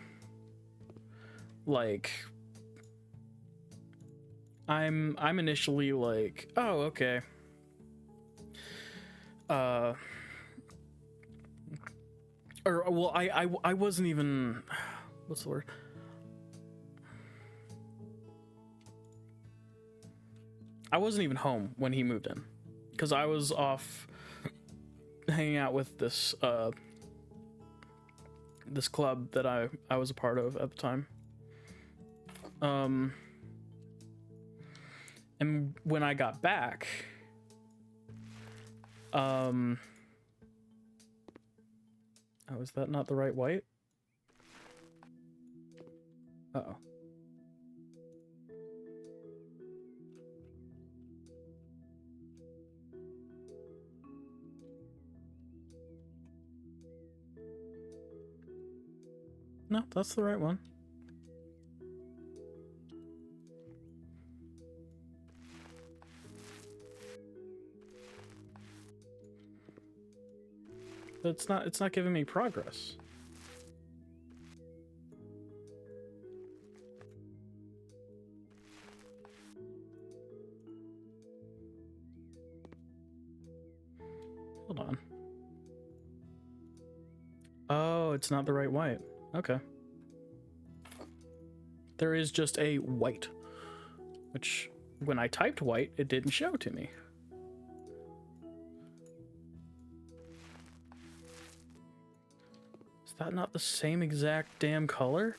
like, I'm initially like, oh, okay. uh or well, I wasn't even, what's the word, I wasn't even home when he moved in, because I was off hanging out with this club that I was a part of at the time. And when I got back, oh, is that not the right white? Uh-oh. No, that's the right one. But it's not giving me progress. Hold on. Oh, it's not the right white. Okay. There is just a white, which when I typed white, it didn't show to me. Is that not the same exact damn color?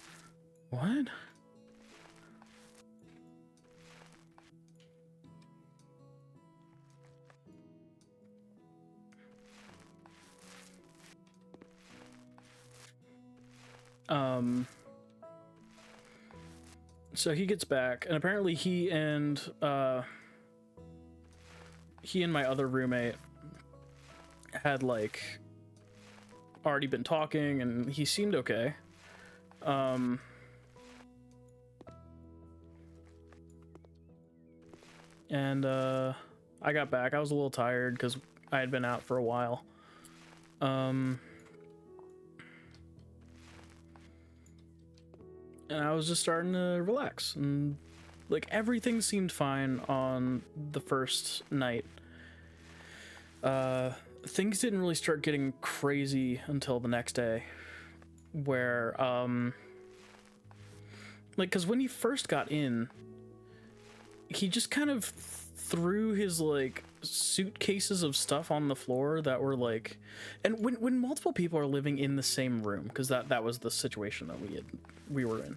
What? So he gets back, and apparently he and my other roommate had like already been talking, and he seemed okay. And I got back. I was a little tired because I had been out for a while. And I was just starting to relax, and like everything seemed fine on the first night. Things didn't really start getting crazy until the next day, where like, because when he first got in, he just kind of threw his like suitcases of stuff on the floor that were like, and when multiple people are living in the same room, because that was the situation that we were in,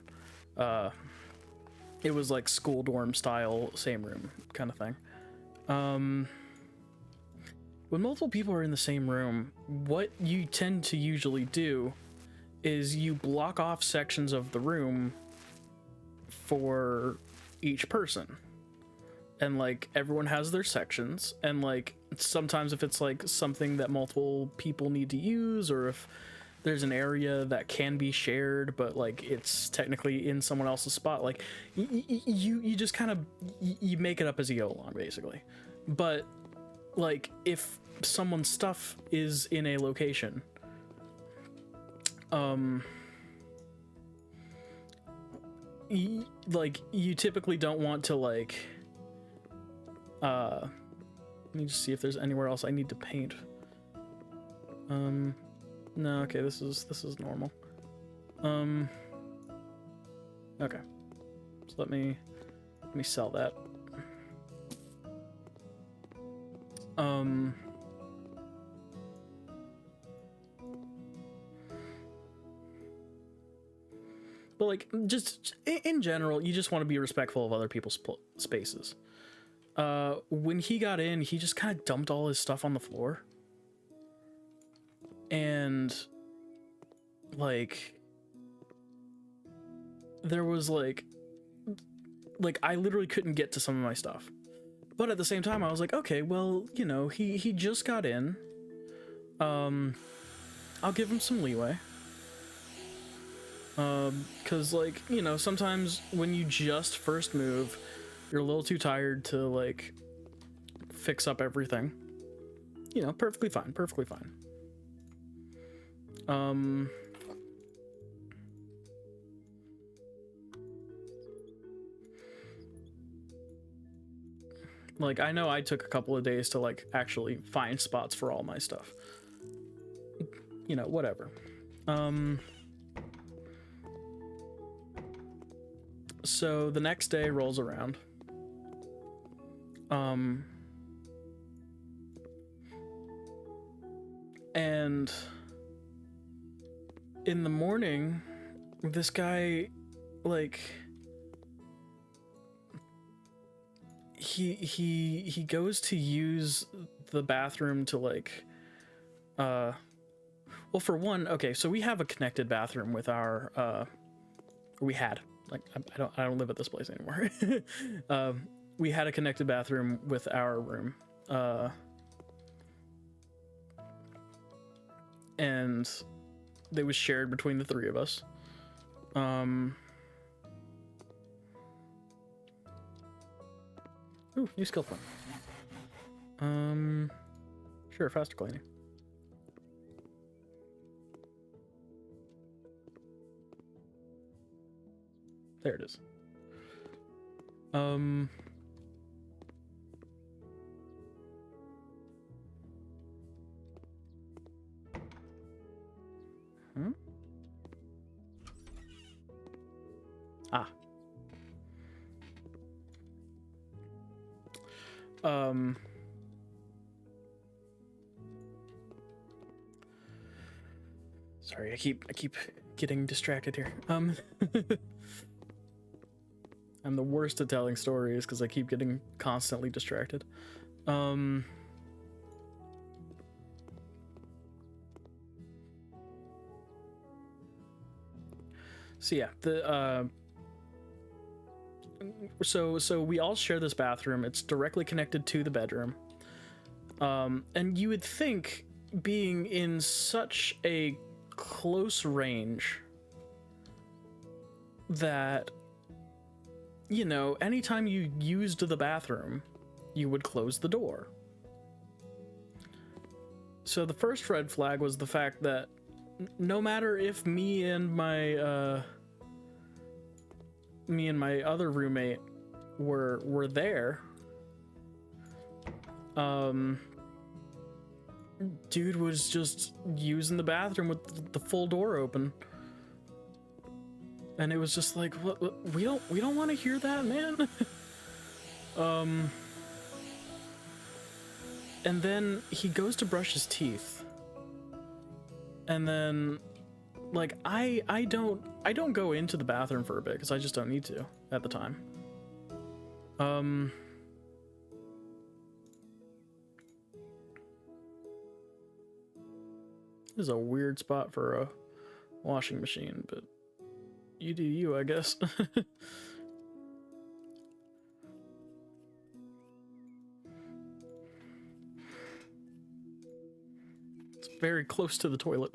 it was like school dorm style, same room kind of thing. When multiple people are in the same room, what you tend to usually do is you block off sections of the room for each person. And like everyone has their sections, and like sometimes if it's like something that multiple people need to use, or if there's an area that can be shared but like it's technically in someone else's spot, like you just kind of you make it up as you go along, basically. But like if someone's stuff is in a location, like you typically don't want to like let me just see if there's anywhere else I need to paint. No, okay, this is normal. Okay, so let me sell that. But like, just in general, you just want to be respectful of other people's spaces. When he got in, he just kind of dumped all his stuff on the floor. And like there was like I literally couldn't get to some of my stuff. But at the same time, I was like, okay, well, you know, he just got in. I'll give him some leeway. Cause like, you know, sometimes when you just first move, you're a little too tired to like fix up everything. You know, perfectly fine, perfectly fine. Like, I know I took a couple of days to, like, actually find spots for all my stuff. You know, whatever. So the next day rolls around. And in the morning, this guy, like, he goes to use the bathroom to, like, well, for one, okay, so we have a connected bathroom with our, we had, like, I don't live at this place anymore. We had a connected bathroom with our room, and it was shared between the three of us. Ooh, new skill point. Sure, faster cleaning. There it is. Ah. Sorry, I keep getting distracted here. I'm the worst at telling stories because I keep getting constantly distracted. So yeah, so we all share this bathroom. It's directly connected to the bedroom. And you would think, being in such a close range, that, you know, anytime you used the bathroom, you would close the door. So the first red flag was the fact that no matter if me and my other roommate were there, dude was just using the bathroom with the full door open. And it was just like, what, we don't want to hear that, man. And then he goes to brush his teeth. And then, like, I don't go into the bathroom for a bit because I just don't need to at the time. This is a weird spot for a washing machine, but you do you, I guess. It's very close to the toilet.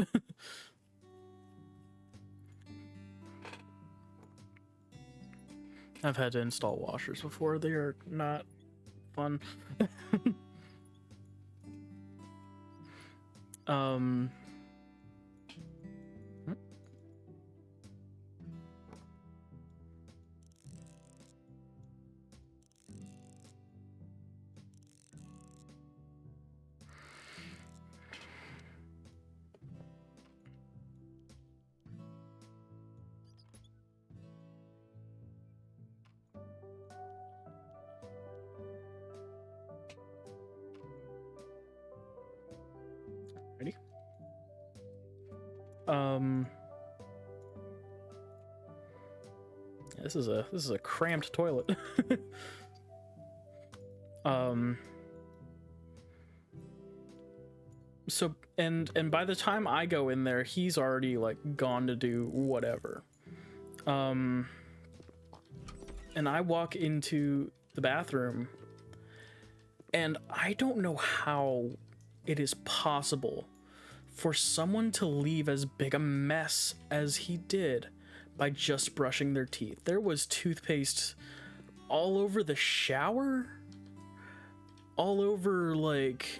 I've had to install washers before. They are not fun. Ready? This is a cramped toilet. So and by the time I go in there, he's already, like, gone to do whatever. And I walk into the bathroom, and I don't know how it is possible for someone to leave as big a mess as he did by just brushing their teeth. There was toothpaste all over the shower, all over, like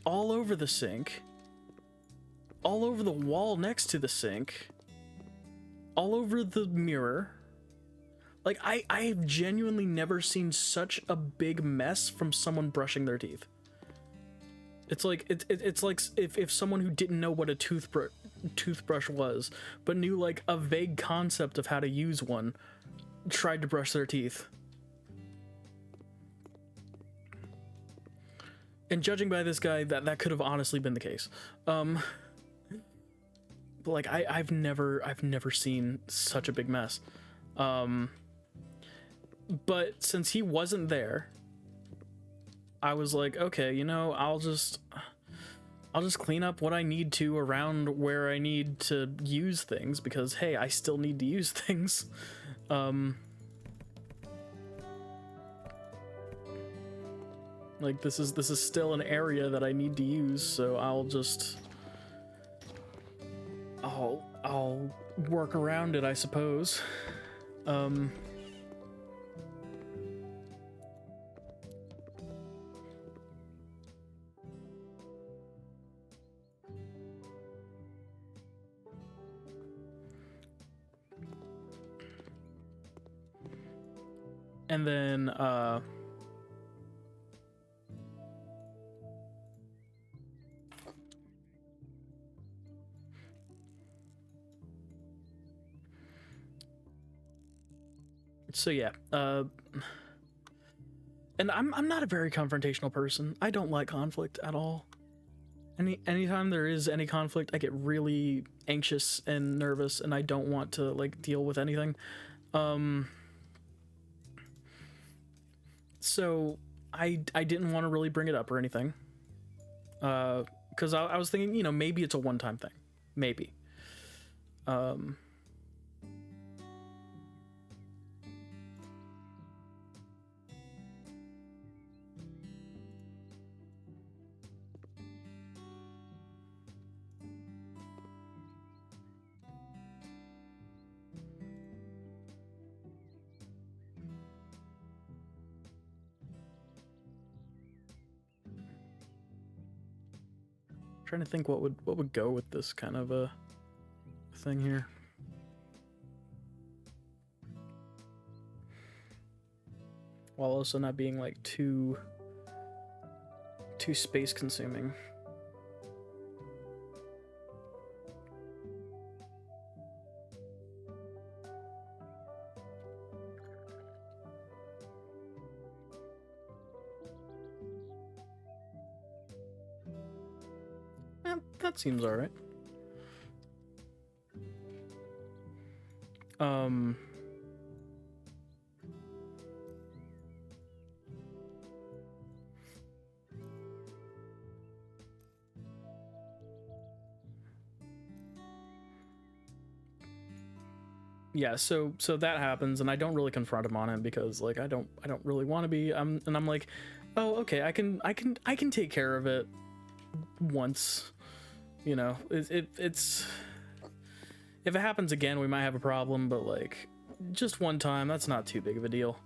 all over the sink, all over the wall next to the sink, all over the mirror. Like, I've genuinely never seen such a big mess from someone brushing their teeth. It's like it's like if someone who didn't know what a toothbrush was, but knew like a vague concept of how to use one, tried to brush their teeth. And judging by this guy, that could have honestly been the case. But like I've never seen such a big mess. But since he wasn't there, I was like, okay, you know, I'll just clean up what I need to around where I need to use things, because hey, I still need to use things. Like this is still an area that I need to use, so I'll work around it, I suppose. And then so yeah, and I'm not a very confrontational person. I don't like conflict at all. Anytime there is any conflict, I get really anxious and nervous, and I don't want to like deal with anything. So I didn't want to really bring it up or anything, because I was thinking, you know, maybe it's a one-time thing, maybe. Trying to think what would go with this kind of a thing here. While also not being like too space consuming. That seems all right. Yeah, so that happens, and I don't really confront him on it because like I don't really want to be. And I'm like, oh, okay, I can take care of it once. You know, it's if it happens again, we might have a problem, but like just one time, that's not too big of a deal.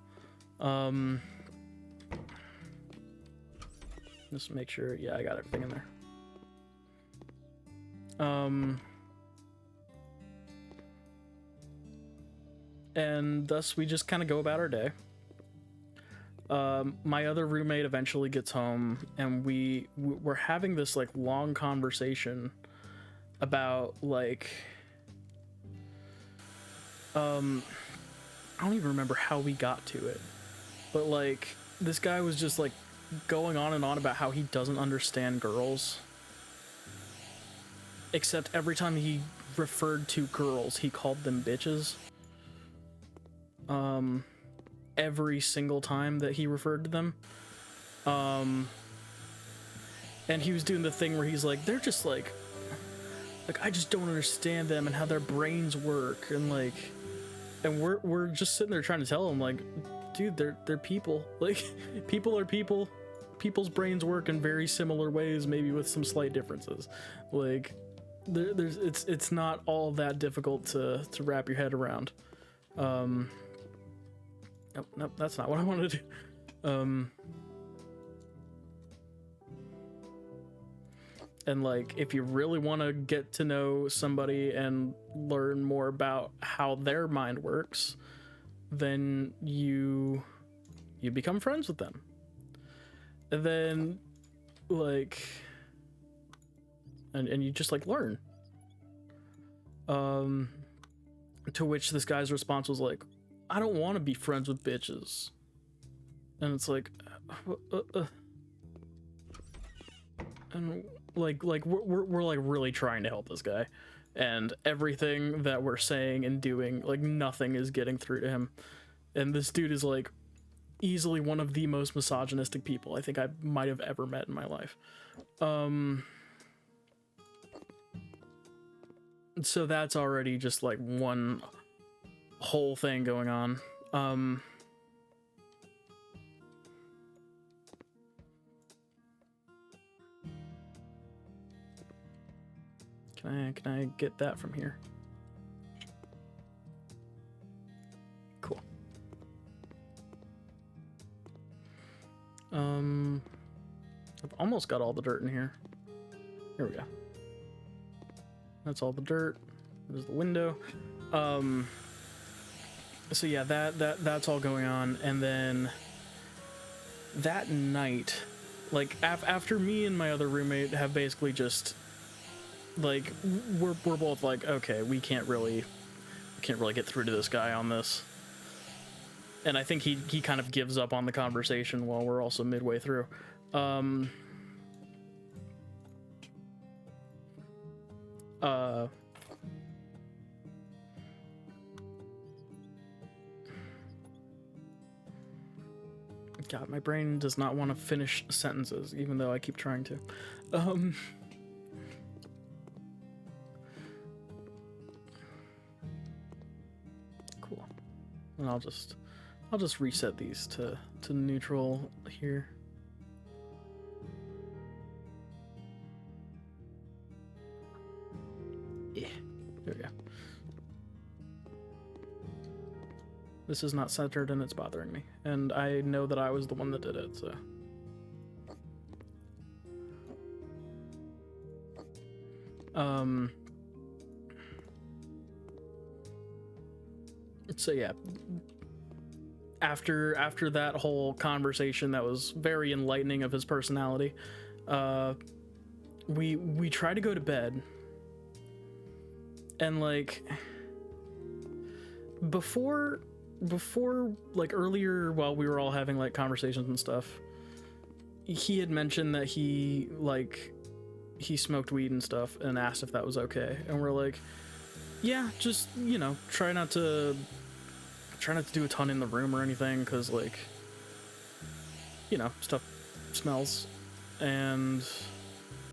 Just make sure, yeah, I got everything in there. And thus we just kind of go about our day. My other roommate eventually gets home, and we're having this like long conversation about like I don't even remember how we got to it, but like this guy was just like going on and on about how he doesn't understand girls, except every time he referred to girls he called them bitches. Every single time that he referred to them. And he was doing the thing where he's like, they're just like I just don't understand them and how their brains work, and like, and we're just sitting there trying to tell him like, dude, they're people. Like, people are people. People's brains work in very similar ways, maybe with some slight differences. Like, it's not all that difficult to wrap your head around. Nope, that's not what I wanted to do. And like, if you really want to get to know somebody and learn more about how their mind works, then you become friends with them. And then, like, and you just, like, learn. To which this guy's response was like, I don't want to be friends with bitches. And it's like, and like we're like really trying to help this guy, and everything that we're saying and doing, like, nothing is getting through to him. And this dude is like easily one of the most misogynistic people I think I might have ever met in my life. So that's already just like one whole thing going on. Can I get that from here? Cool. I've almost got all the dirt in here. Here we go. That's all the dirt. There's the window. So yeah, that's all going on. And then that night, like, after me and my other roommate have basically just, like, we're both like, okay, we can't really get through to this guy on this. And I think he kind of gives up on the conversation while we're also midway through. God, my brain does not want to finish sentences, even though I keep trying to. Cool. And I'll just reset these to neutral here. Yeah, there we go. This is not centered and it's bothering me. And I know that I was the one that did it, so. So yeah. After that whole conversation that was very enlightening of his personality, we try to go to bed. And like before like earlier, while we were all having like conversations and stuff, he had mentioned that he smoked weed and stuff and asked if that was okay, and we're like, yeah, just, you know, try not to do a ton in the room or anything, because, like, you know, stuff smells. And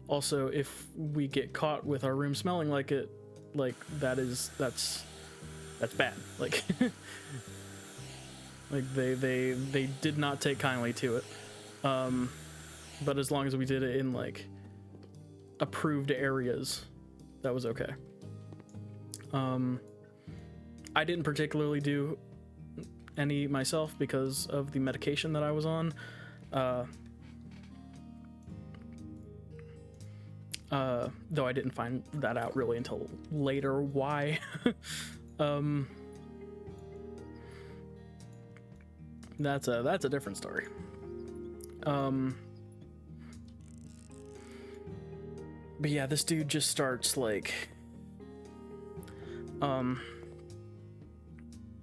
also, if we get caught with our room smelling like it, like, that's bad. Like, like they did not take kindly to it. But as long as we did it in, like, approved areas, that was okay. I didn't particularly do any myself because of the medication that I was on. Though I didn't find that out really until later why. That's a different story. But yeah, this dude just starts like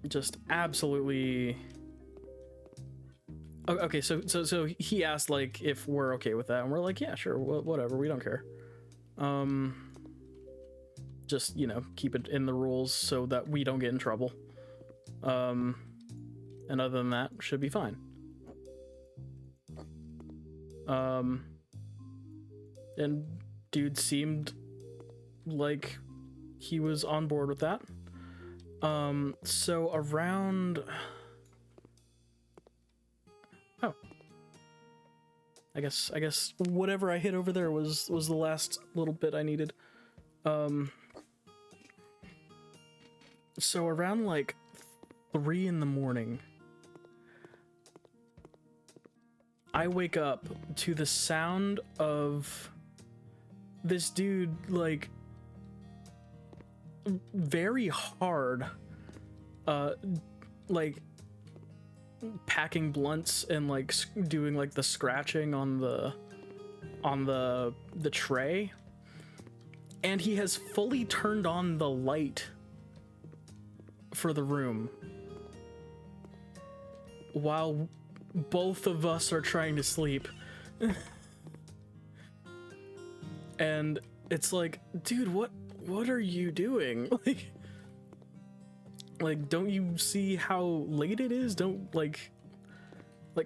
just absolutely okay. So he asked like if we're okay with that, and we're like, yeah, sure, whatever, we don't care. Just, you know, keep it in the rules so that we don't get in trouble. And other than that, should be fine. And dude seemed like he was on board with that. So around, oh, I guess whatever I hit over there was the last little bit I needed. So around like 3 a.m, I wake up to the sound of this dude, like, very hard, like packing blunts and like doing like the scratching on the tray, and he has fully turned on the light for the room while both of us are trying to sleep. And it's like, dude, what are you doing? Like, don't you see how late it is? Don't like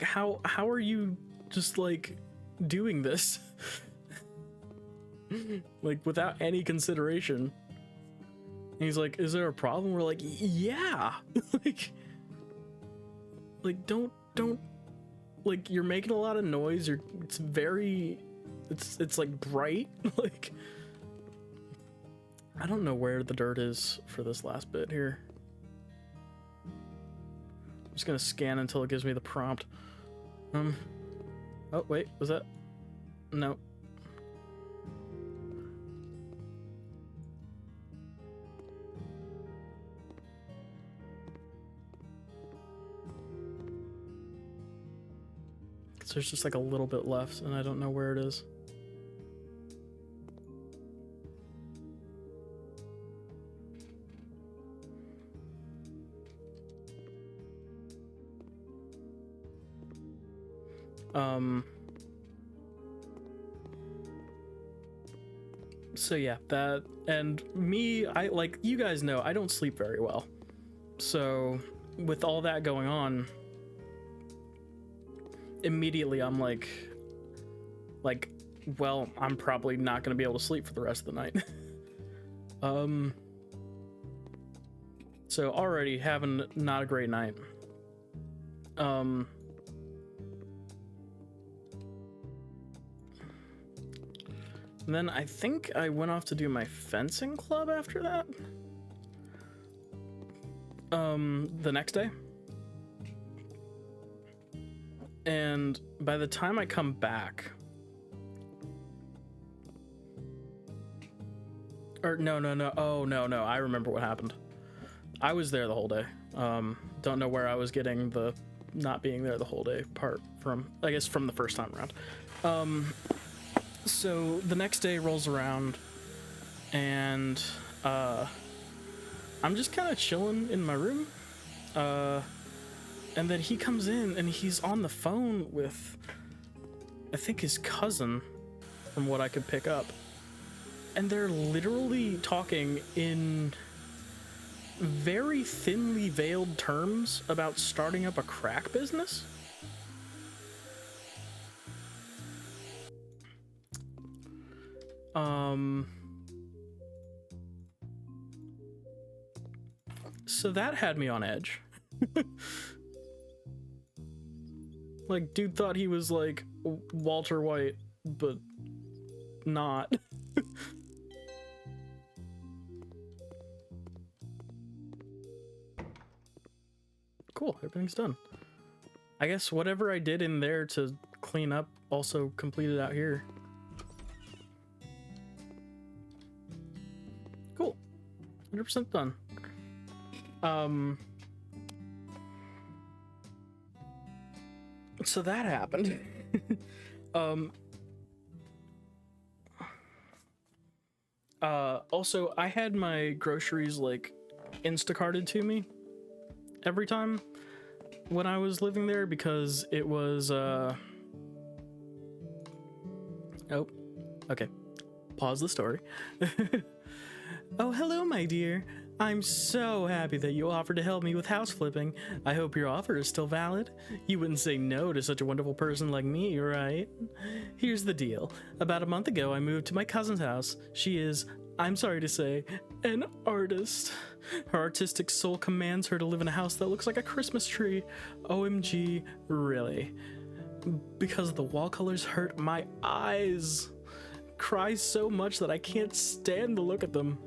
how are you just like doing this? Like, without any consideration. And he's like, is there a problem? We're like, yeah. like don't like, you're making a lot of noise. It's like bright. Like, I don't know where the dirt is for this last bit here. I'm just gonna scan until it gives me the prompt. Oh wait, was that? No. So there's just like a little bit left, and I don't know where it is. So yeah, that, and me, I, like, you guys know, I don't sleep very well. So with all that going on, immediately I'm like, well, I'm probably not going to be able to sleep for the rest of the night. So already having not a great night. And then I think I went off to do my fencing club after that. The next day. And by the time I come back, or no, oh no, I remember what happened. I was there the whole day. Don't know where I was getting the not being there the whole day part from, I guess from the first time around. So the next day rolls around, and I'm just kind of chilling in my room, and then he comes in and he's on the phone with, I think, his cousin, from what I could pick up, and they're literally talking in very thinly veiled terms about starting up a crack business. So that had me on edge. Like, dude thought he was like Walter White, but not. Cool, everything's done. I guess whatever I did in there to clean up also completed out here. Cool. 100% done. So that happened. Also, I had my groceries like Instacarted to me every time when I was living there, because it was oh, okay, pause the story. Oh, hello, my dear. I'm so happy that you offered to help me with house flipping. I hope your offer is still valid. You wouldn't say no to such a wonderful person like me, right? Here's the deal. About a month ago, I moved to my cousin's house. She is, I'm sorry to say, an artist. Her artistic soul commands her to live in a house that looks like a Christmas tree. OMG, really? Because the wall colors hurt my eyes. Cry so much that I can't stand to look at them.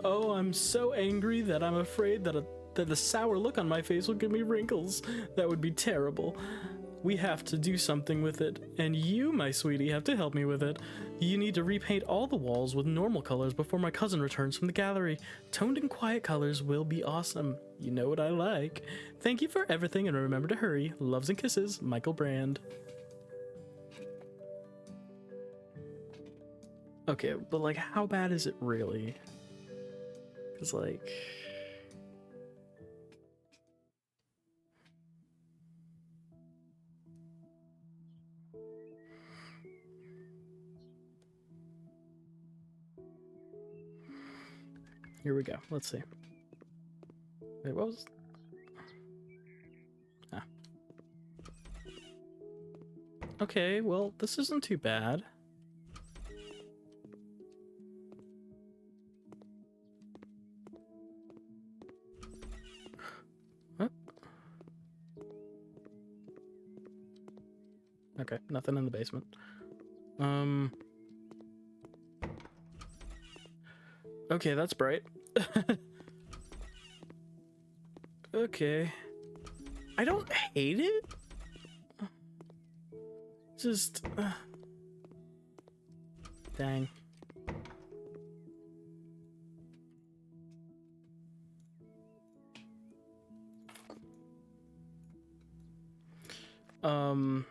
Oh, I'm so angry that I'm afraid that the sour look on my face will give me wrinkles. That would be terrible. We have to do something with it, and you, my sweetie, have to help me with it. You need to repaint all the walls with normal colors before my cousin returns from the gallery. Toned and quiet colors will be awesome. You know what I like. Thank you for everything, and remember to hurry. Loves and kisses, Michael Brand. Okay, but like, how bad is it really? Because like... Here we go. Let's see. Wait, what was... Ah. Okay, well, this isn't too bad. Huh? Okay, nothing in the basement. Okay, that's bright. Okay. I don't hate it. Just... Dang. I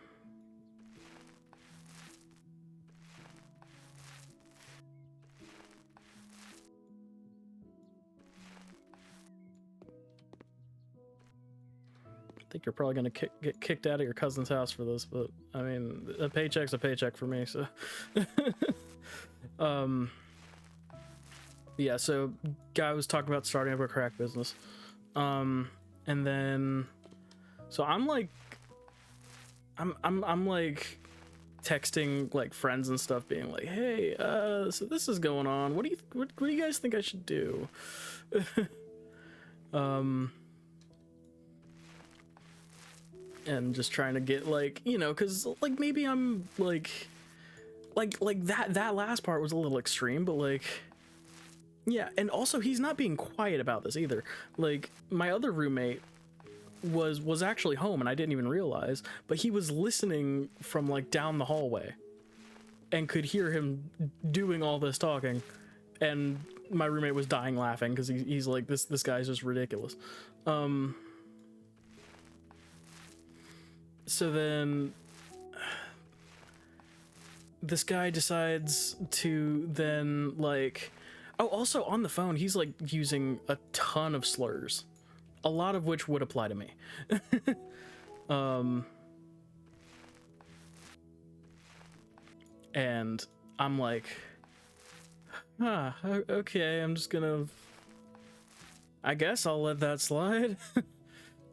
think you're probably gonna get kicked out of your cousin's house for this, but I mean, a paycheck's a paycheck for me, so. Yeah, so guy was talking about starting up a crack business, and then, so I'm like texting like friends and stuff, being like, hey, so this is going on. What do you guys think I should do? And just trying to get like, you know, because like maybe I'm like that last part was a little extreme, but like, yeah. And also he's not being quiet about this either. Like my other roommate was actually home and I didn't even realize, but he was listening from like down the hallway and could hear him doing all this talking, and my roommate was dying laughing because he's like, this guy's just ridiculous. So then this guy decides to then like, oh, also on the phone, he's like using a ton of slurs, a lot of which would apply to me. And I'm like, okay, I'm just gonna, I guess I'll let that slide.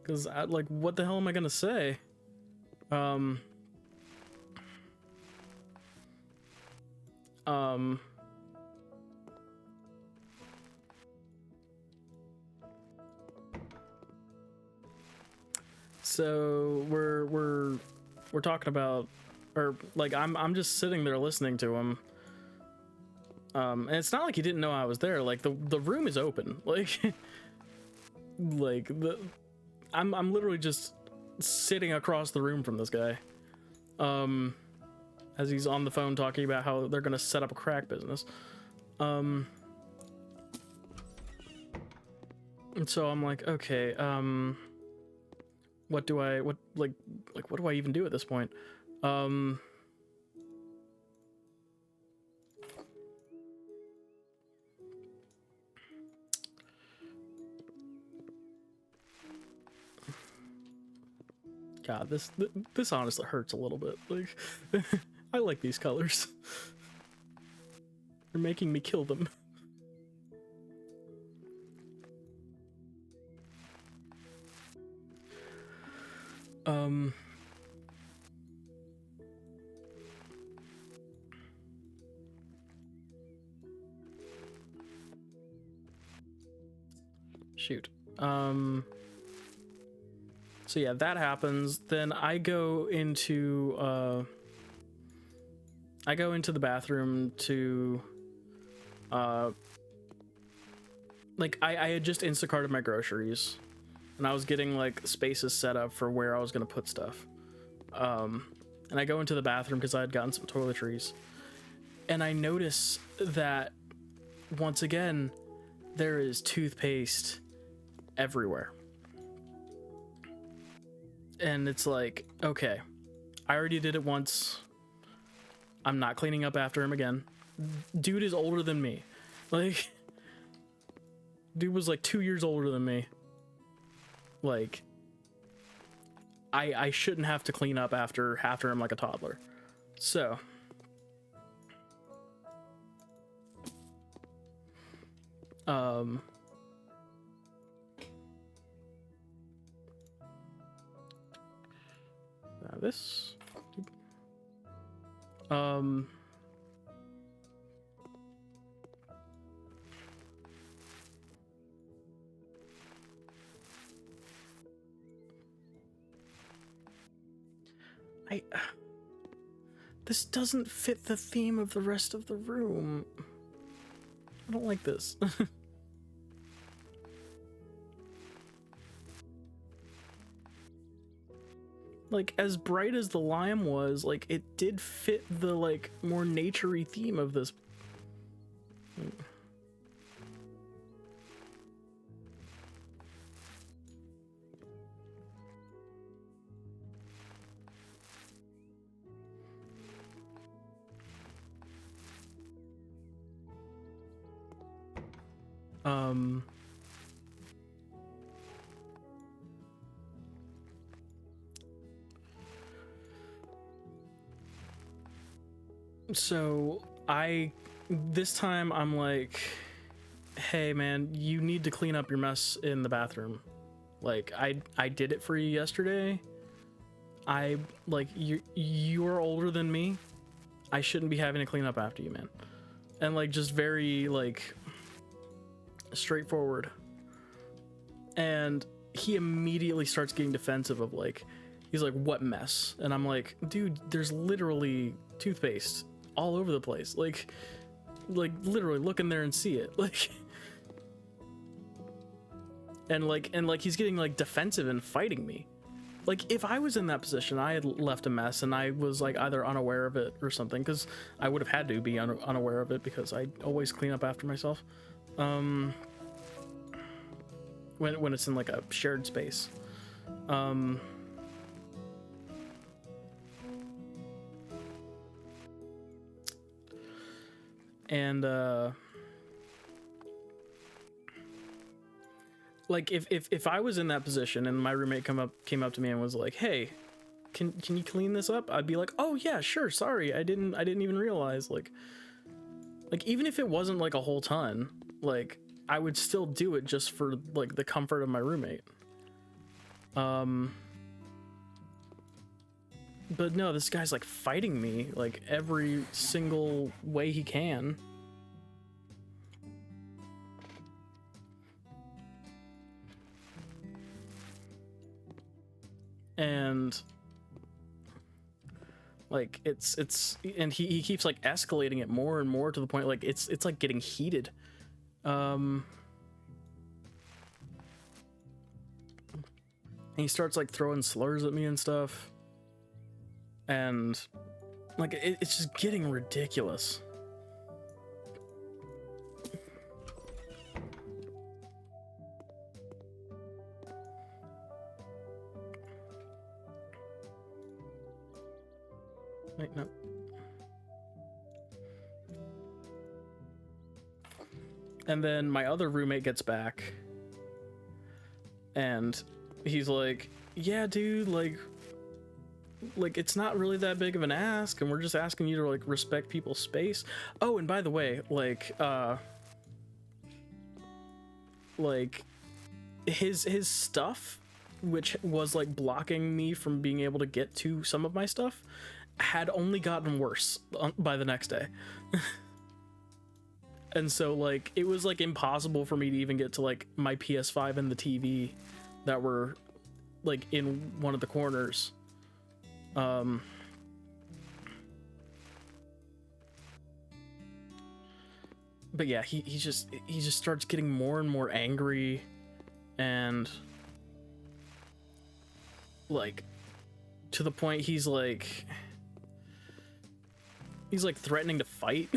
Because like, what the hell am I gonna say? So we're talking about, or like I'm just sitting there listening to him. And it's not like he didn't know I was there. Like the room is open. Like like I'm literally just sitting across the room from this guy. As he's on the phone talking about how they're gonna set up a crack business. And so I'm like, okay, what do I even do at this point? God, this honestly hurts a little bit. Like, I like these colors. They're making me kill them. Shoot. So yeah, that happens. Then I go into the bathroom to like I had just Instacarted my groceries and I was getting like spaces set up for where I was gonna put stuff. And I go into the bathroom because I had gotten some toiletries, and I notice that once again there is toothpaste everywhere. And it's like, okay, I already did it once. I'm not cleaning up after him again. Dude is older than me. Like, dude was like 2 years older than me. Like, I shouldn't have to clean up after him like a toddler. So now this this doesn't fit the theme of the rest of the room. I don't like this. Like, as bright as the lime was, like, it did fit the, like, more nature-y theme of this. So this time I'm like, hey man, you need to clean up your mess in the bathroom. Like, I did it for you yesterday. You're older than me. I shouldn't be having to clean up after you, man. And like, just very like straightforward. And he immediately starts getting defensive of like, he's like, what mess? And I'm like, dude, there's literally toothpaste all over the place. Like literally look in there and see it. Like, and he's getting like defensive and fighting me. Like, if I was in that position, I had left a mess and I was like either unaware of it or something, because I would have had to be unaware of it because I always clean up after myself. When it's in like a shared space. And like, if I was in that position and my roommate came up to me and was like, hey, can you clean this up? I'd be like, oh yeah, sure, sorry, I didn't even realize. Like even if it wasn't like a whole ton, like, I would still do it just for like the comfort of my roommate. But no, this guy's like fighting me like every single way he can. And like, and he keeps like escalating it more and more to the point like it's like getting heated. He starts like throwing slurs at me and stuff, and like it's just getting ridiculous. Wait, no. And then my other roommate gets back and he's like, yeah, dude, like it's not really that big of an ask, and we're just asking you to like respect people's space. Oh, and by the way, like his stuff, which was like blocking me from being able to get to some of my stuff, had only gotten worse by the next day. And so like it was like impossible for me to even get to like my PS5 and the TV that were like in one of the corners. But yeah, he just starts getting more and more angry, and like to the point he's like threatening to fight.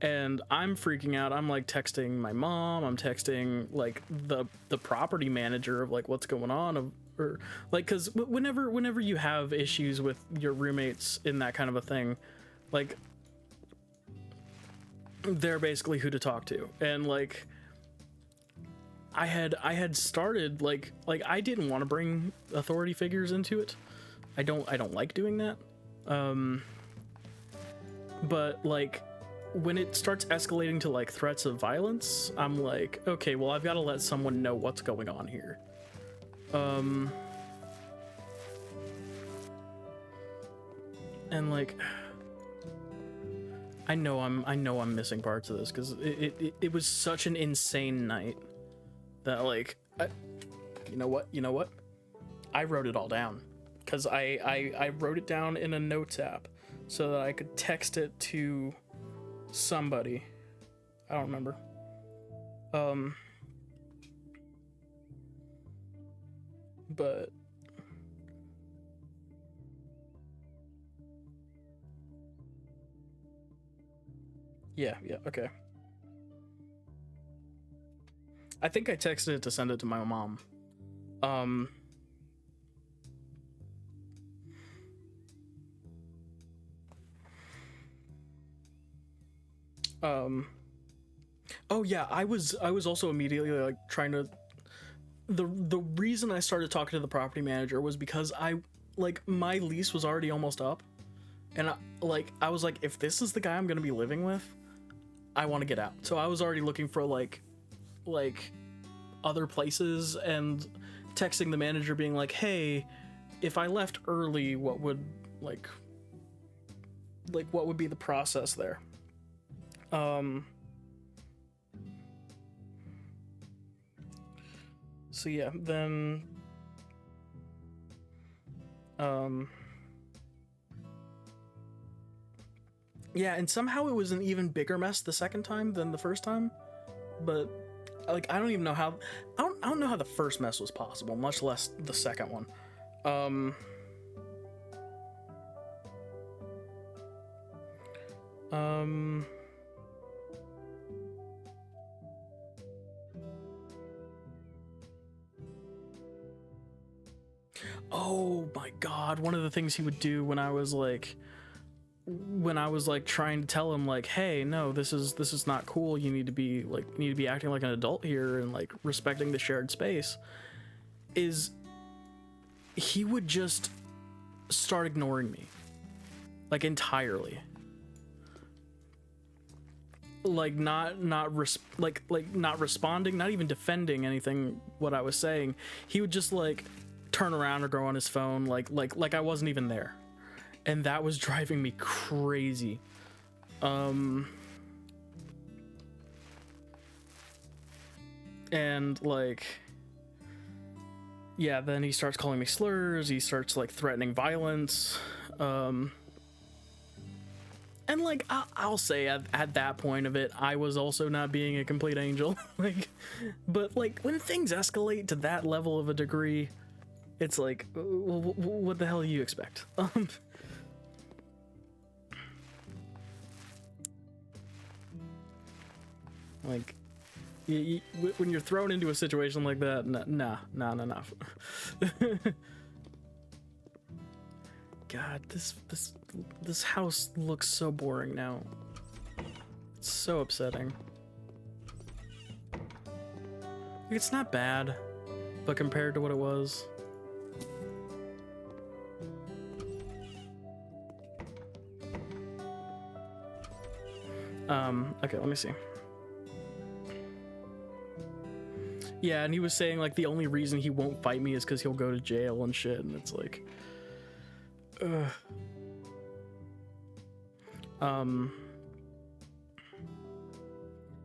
And I'm freaking out. I'm like texting my mom. I'm texting like the property manager of like what's going on, or like, because whenever you have issues with your roommates in that kind of a thing, like they're basically who to talk to. And like I had started like I didn't want to bring authority figures into it. I don't like doing that. But like when it starts escalating to like threats of violence, I'm like, okay, well, I've got to let someone know what's going on here. And like, I know I'm missing parts of this because it was such an insane night that like, you know what? I wrote it all down because I wrote it down in a notes app so that I could text it to somebody. I don't remember. But yeah, okay. I think I texted it to send it to my mom. Oh yeah, I was also immediately like trying to, the reason I started talking to the property manager was because my lease was already almost up, and I was like, if this is the guy I'm gonna be living with, I want to get out. So I was already looking for like other places and texting the manager being like, hey, if I left early, what would what would be the process there? So yeah, then yeah, and somehow it was an even bigger mess the second time than the first time. But like I don't even know how, I don't know how the first mess was possible, much less the second one. Oh my god, one of the things he would do when I was like trying to tell him like, hey, no, this is not cool, you need to be acting like an adult here and like respecting the shared space, is he would just start ignoring me like entirely, like not responding, not even defending anything what I was saying. He would just like turn around or go on his phone like I wasn't even there, and that was driving me crazy. And like, yeah, then he starts calling me slurs, he starts like threatening violence, and like I'll say at that point of it, I was also not being a complete angel. Like, but like when things escalate to that level of a degree, it's like, what the hell do you expect? Like, when you're thrown into a situation like that, nah. God, this house looks so boring now. It's so upsetting. It's not bad, but compared to what it was. Okay, let me see. Yeah, and he was saying like the only reason he won't fight me is because he'll go to jail and shit, and it's like,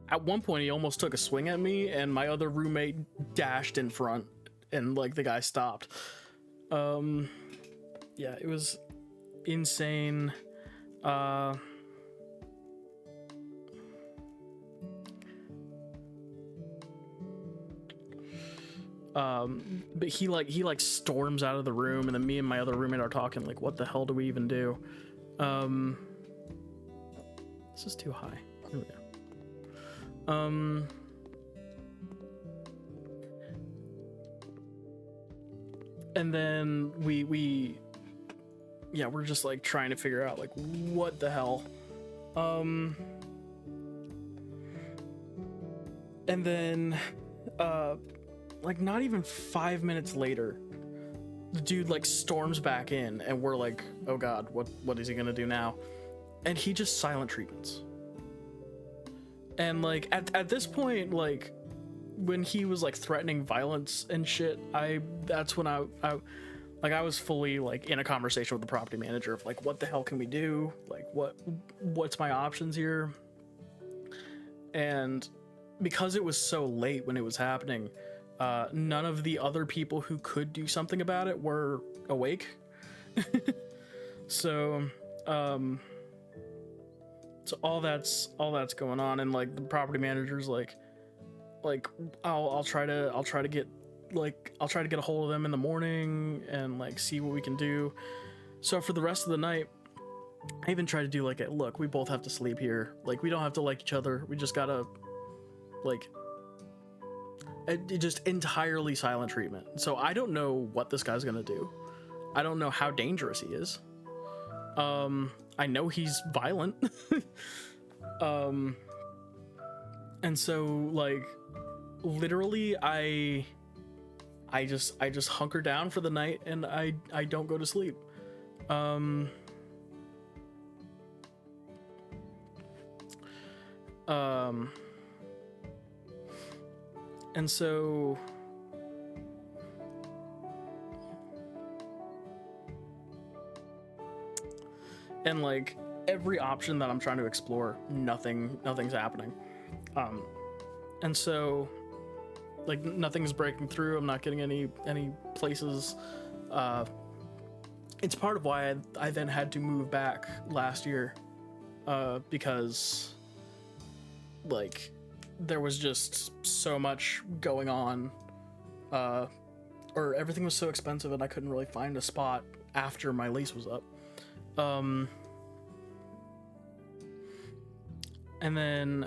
at one point he almost took a swing at me, and my other roommate dashed in front, and like the guy stopped. Yeah, it was insane. But he storms out of the room, and then me and my other roommate are talking like, what the hell do we even do? This is too high. Here we go. And then we're just like trying to figure out like what the hell. And then like not even 5 minutes later, the dude like storms back in, and we're like, oh god, what is he gonna do now? And he just silent treatments. And like at this point, like when he was like threatening violence and shit, that's when I was fully like in a conversation with the property manager of like, what the hell can we do? Like what's my options here? And because it was so late when it was happening, none of the other people who could do something about it were awake. So all that's going on, and like the property manager's like I'll try to get a hold of them in the morning and like see what we can do. So for the rest of the night, I even tried to do like, look, we both have to sleep here. Like we don't have to like each other. We just gotta like just entirely silent treatment. So I don't know what this guy's gonna do. I don't know how dangerous he is. I know he's violent. And so like literally I just hunker down for the night, and I don't go to sleep. And so and like every option that I'm trying to explore, nothing's happening. And so like nothing's breaking through. I'm not getting any places. It's part of why I then had to move back last year, because like there was just so much going on, or everything was so expensive, and I couldn't really find a spot after my lease was up. And then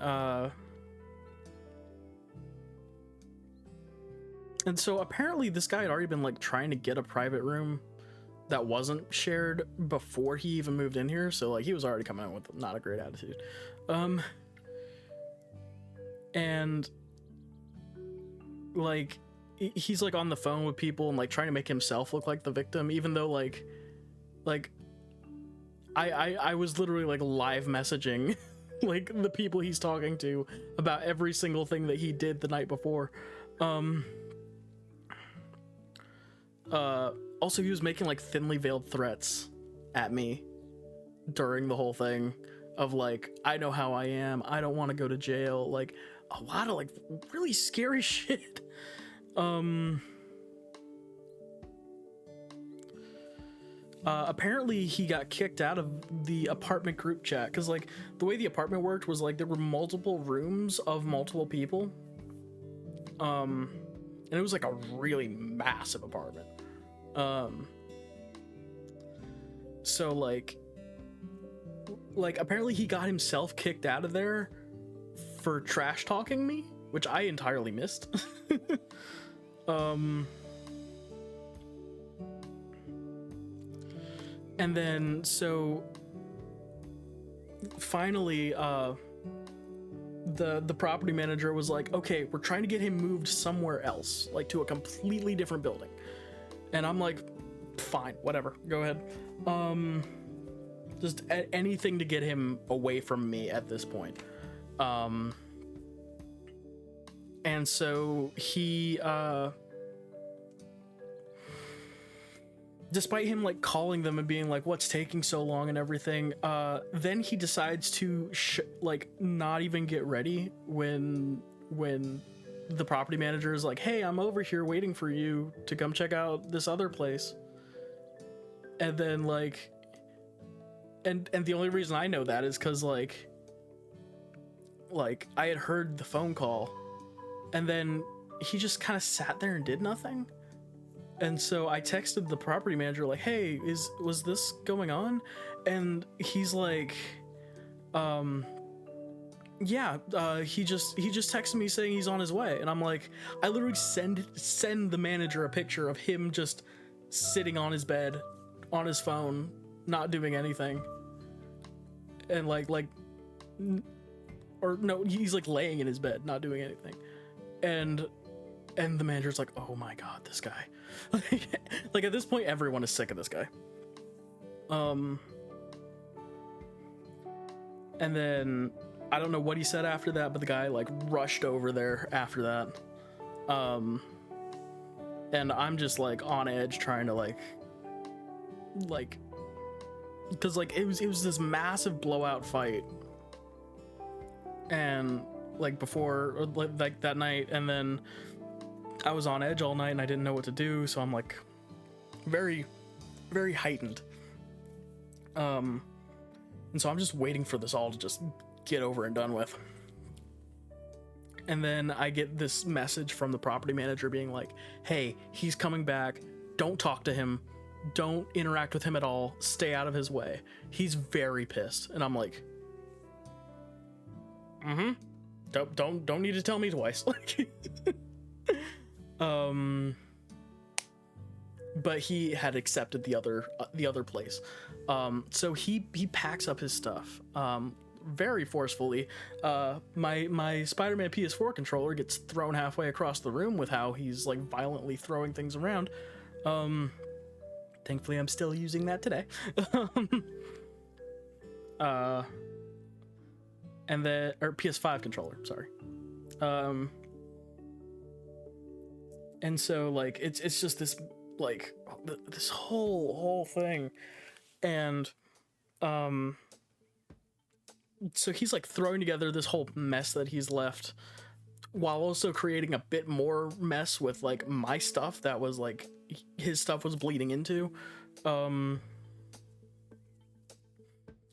and so apparently this guy had already been like trying to get a private room that wasn't shared before he even moved in here, so like he was already coming in with not a great attitude. And like he's like on the phone with people and like trying to make himself look like the victim, even though like I was literally like live messaging like the people he's talking to about every single thing that he did the night before. Also, he was making like thinly veiled threats at me during the whole thing of like, I know how I am, I don't want to go to jail, like a lot of like really scary shit. Apparently he got kicked out of the apartment group chat because like the way the apartment worked was like there were multiple rooms of multiple people, and it was like a really massive apartment. So like apparently he got himself kicked out of there for trash talking me, which I entirely missed. And then so finally the property manager was like, okay, we're trying to get him moved somewhere else, like to a completely different building. And I'm like, fine, whatever, go ahead. Just anything to get him away from me at this point. And so he despite him like calling them and being like, what's taking so long and everything, then he decides to like not even get ready when the property manager is like, hey, I'm over here waiting for you to come check out this other place. And then like and the only reason I know that is because like I had heard the phone call, and then he just kind of sat there and did nothing. And so I texted the property manager like, hey, was this going on? And he's like, yeah, he just texted me saying he's on his way. And I'm like, I literally send the manager a picture of him just sitting on his bed, on his phone, not doing anything. And or no, he's like laying in his bed, not doing anything. And the manager's like, oh my God, this guy. Like at this point, everyone is sick of this guy. And then I don't know what he said after that, but the guy like rushed over there after that. And I'm just like on edge trying to like, because like it was this massive blowout fight. And like before, like that night, and then I was on edge all night and I didn't know what to do, so I'm like very, very heightened. And so I'm just waiting for this all to just get over and done with. And then I get this message from the property manager being like, hey, he's coming back. Don't talk to him. Don't interact with him at all. Stay out of his way. He's very pissed. And I'm like, don't need to tell me twice. But he had accepted the other place. So he packs up his stuff very forcefully. My Spider-Man PS4 controller gets thrown halfway across the room with how he's like violently throwing things around. Thankfully I'm still using that today. And then, or PS5 controller, sorry. And so like it's just this like this whole thing. And so he's like throwing together this whole mess that he's left while also creating a bit more mess with like my stuff that was like his stuff was bleeding into.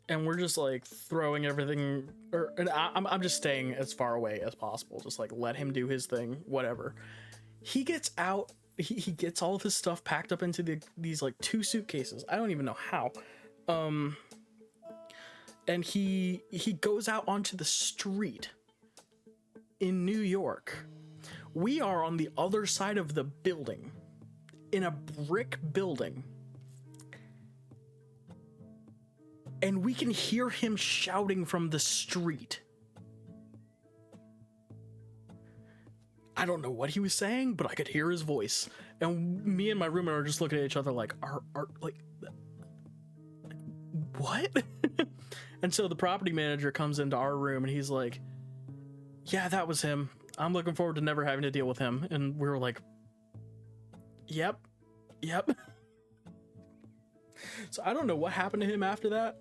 And we're just like throwing everything, and I'm just staying as far away as possible. Just like let him do his thing, whatever. He gets out. He gets all of his stuff packed up into these like 2 suitcases. I don't even know how. And he goes out onto the street in New York. We are on the other side of the building, in a brick building. And we can hear him shouting from the street. I don't know what he was saying, but I could hear his voice. And me and my roommate are just looking at each other like, what? And so the property manager comes into our room and he's like, yeah, that was him. I'm looking forward to never having to deal with him. And we were like, yep. So I don't know what happened to him after that.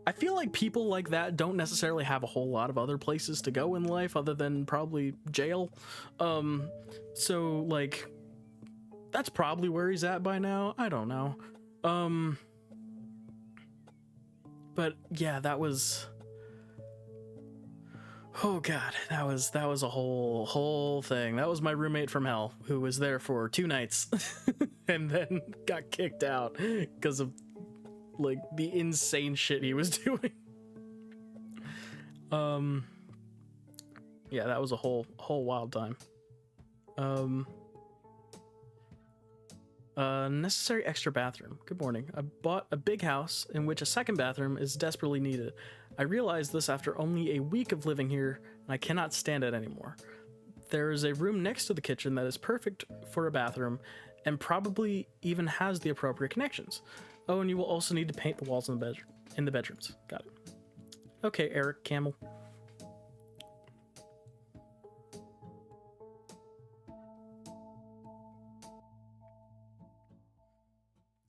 I feel like people like that don't necessarily have a whole lot of other places to go in life other than probably jail. So like that's probably where he's at by now. I don't know. But yeah, that was, oh God, that was a whole thing. That was my roommate from hell who was there for 2 nights and then got kicked out because of like the insane shit he was doing. Yeah, that was a whole wild time. Necessary extra bathroom. Good morning. I bought a big house in which a second bathroom is desperately needed. I realized this after only a week of living here, and I cannot stand it anymore. There is a room next to the kitchen that is perfect for a bathroom, and probably even has the appropriate connections. Oh, and you will also need to paint the walls in the bedrooms. Got it. Okay, Eric Camel.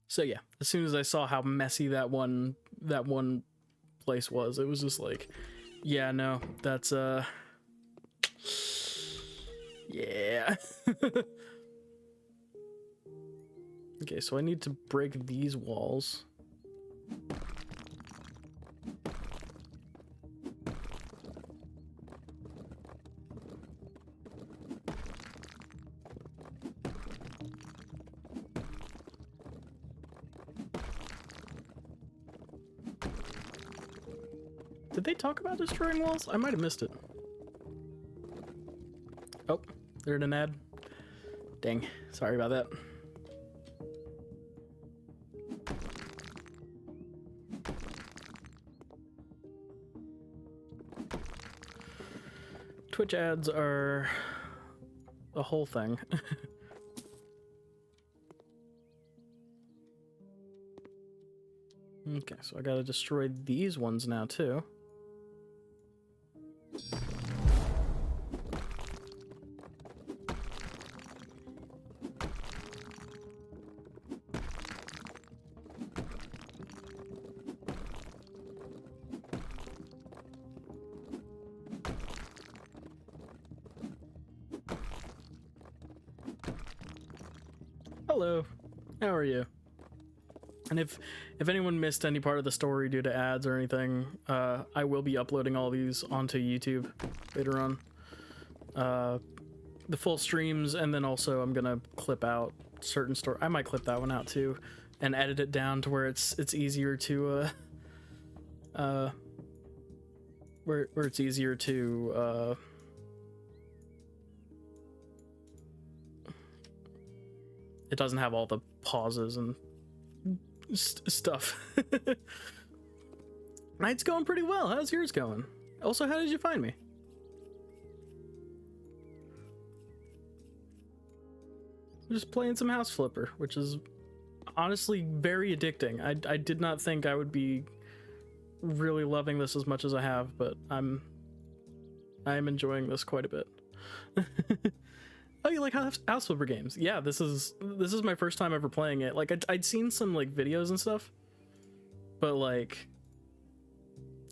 So yeah, as soon as I saw how messy that one place was, it was just like, yeah, no, that's yeah. Okay, so I need to break these walls. Did they talk about destroying walls? I might have missed it. Oh, there's an ad. Dang, sorry about that. Twitch ads are a whole thing. Okay, so I gotta destroy these ones now too. Hello, how are you? And if anyone missed any part of the story due to ads or anything, I will be uploading all these onto YouTube later on. The full streams, and then also I'm gonna clip out certain story. I might clip that one out too, and edit it down to where it's easier to where it's easier to it doesn't have all the pauses and stuff. Night's going pretty well. How's yours going? Also, how did you find me? I'm just playing some House Flipper, which is honestly very addicting. I did not think I would be really loving this as much as I have, but I am enjoying this quite a bit. Oh, you like House Flipper games? Yeah, this is my first time ever playing it. Like I'd seen some like videos and stuff, but like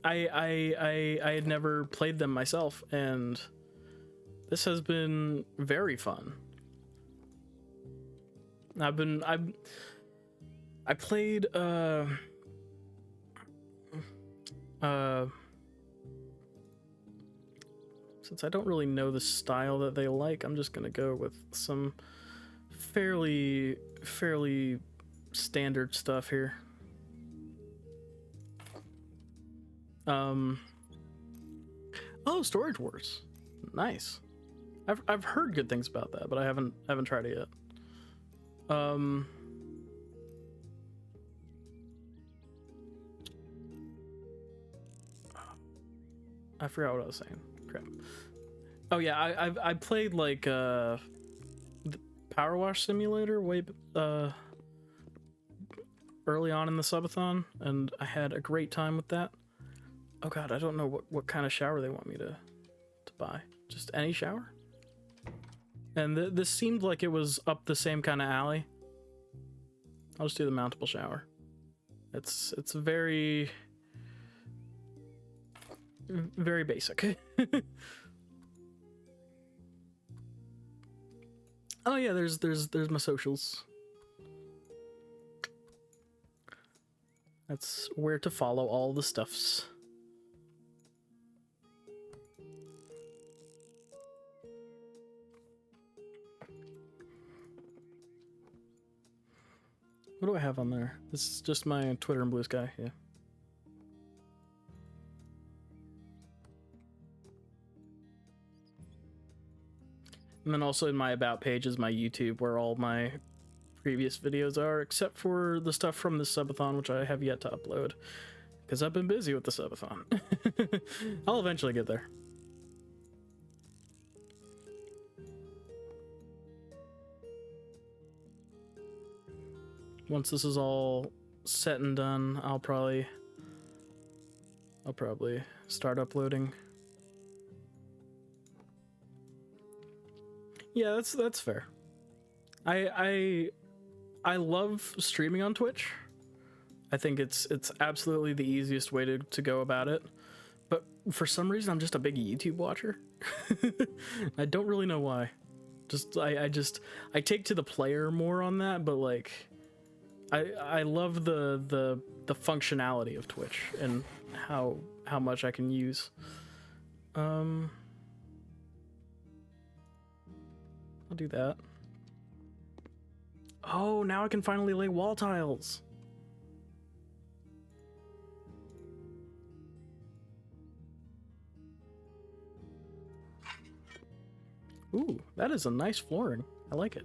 I had never played them myself, and this has been very fun. I played since I don't really know the style that they like, I'm just gonna go with some fairly standard stuff here. Oh, Storage Wars, nice. I've heard good things about that, but I haven't tried it yet. I forgot what I was saying. Crap. Oh yeah, I played like the Power Wash Simulator way early on in the Subathon, and I had a great time with that. Oh god, I don't know what kind of shower they want me to buy. Just any shower? And this seemed like it was up the same kind of alley. I'll just do the mountable shower. It's very basic. Oh yeah, there's my socials. That's where to follow all the stuffs. What do I have on there? This is just my Twitter and Blue Sky, yeah. And then also in my About page is my YouTube, where all my previous videos are, except for the stuff from the Subathon, which I have yet to upload, because I've been busy with the Subathon. I'll eventually get there. Once this is all set and done, I'll probably start uploading. Yeah, that's fair. I love streaming on Twitch. I think it's absolutely the easiest way to go about it. But for some reason, I'm just a big YouTube watcher. I don't really know why. I take to the player more on that, but like I love the functionality of Twitch and how much I can use. I'll do that. Oh, now I can finally lay wall tiles. Ooh, that is a nice flooring. I like it.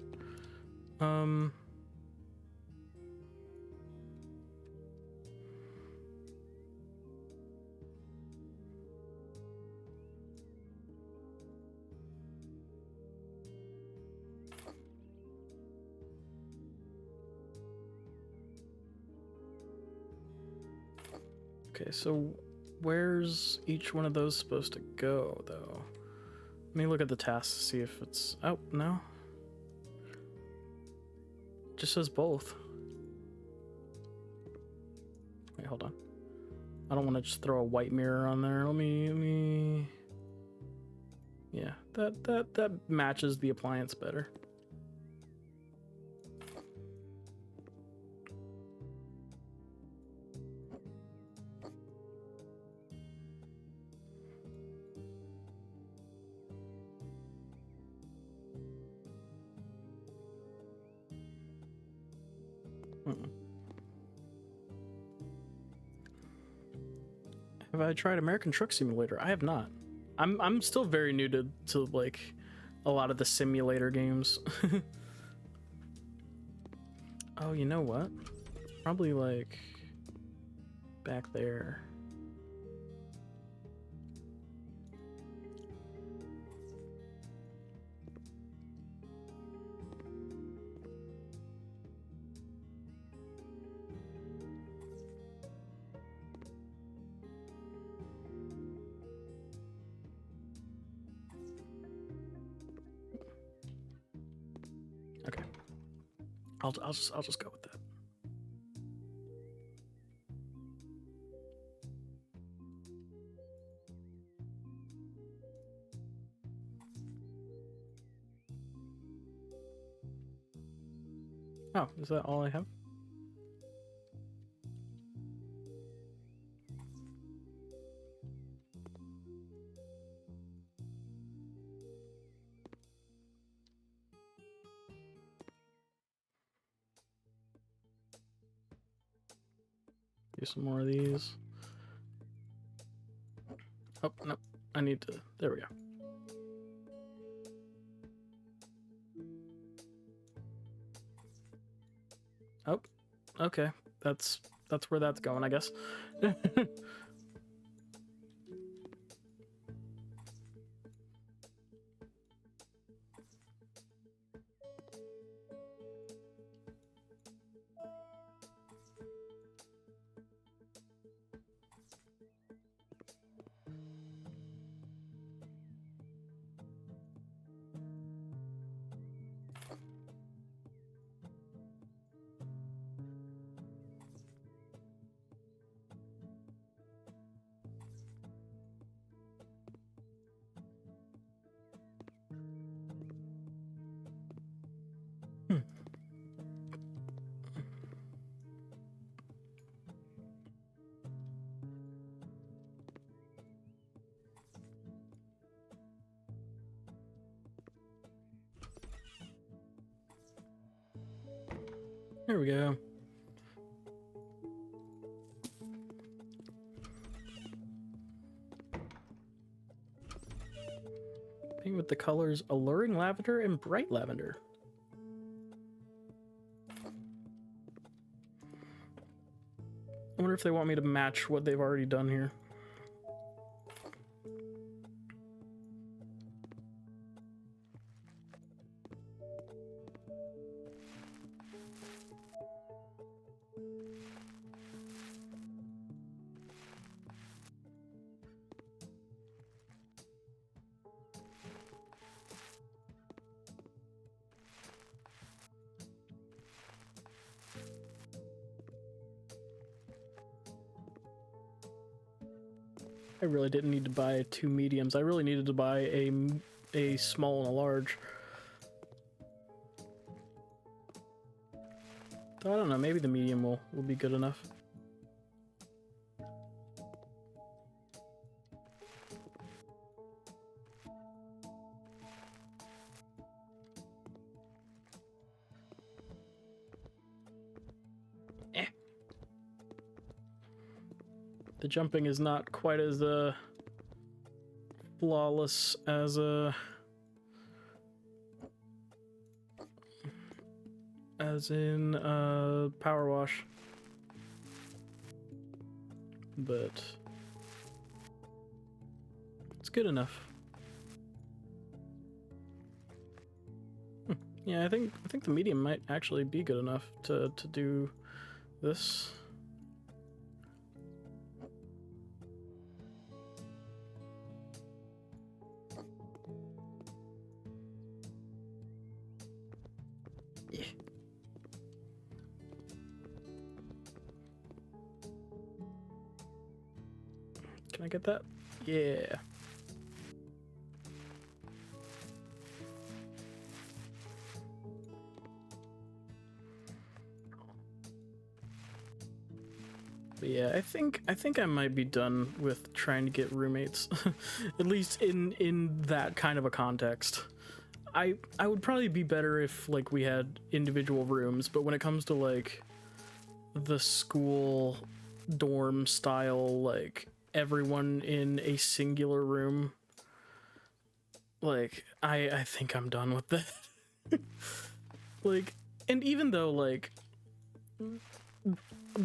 Okay, so where's each one of those supposed to go, though? Let me look at the tasks to see if it's... Oh, no. It just says both. Wait, hold on. I don't want to just throw a white mirror on there. Let me... Yeah, that matches the appliance better. Have I tried American Truck Simulator? I have not. I'm still very new to like a lot of the simulator games. Oh, you know what? Probably like back there. Okay. I'll just go with that. Oh, is that all I have? Do some more of these. Oh, no. I need to... There we go. Oh, okay. That's where that's going, I guess. There we go. Paint with the colors Alluring Lavender and Bright Lavender. I wonder if they want me to match what they've already done here. I really didn't need to buy two mediums. I really needed to buy a small and a large. Though I don't know, maybe the medium will be good enough. The jumping is not quite as flawless as as in power wash. But it's good enough. Yeah, I think the medium might actually be good enough to do this. Yeah. Can I get that? Yeah. But yeah, I think I might be done with trying to get roommates, at least in that kind of a context. I would probably be better if like we had individual rooms, but when it comes to like the school dorm style, like everyone in a singular room, like I think I'm done with that. Like, and even though like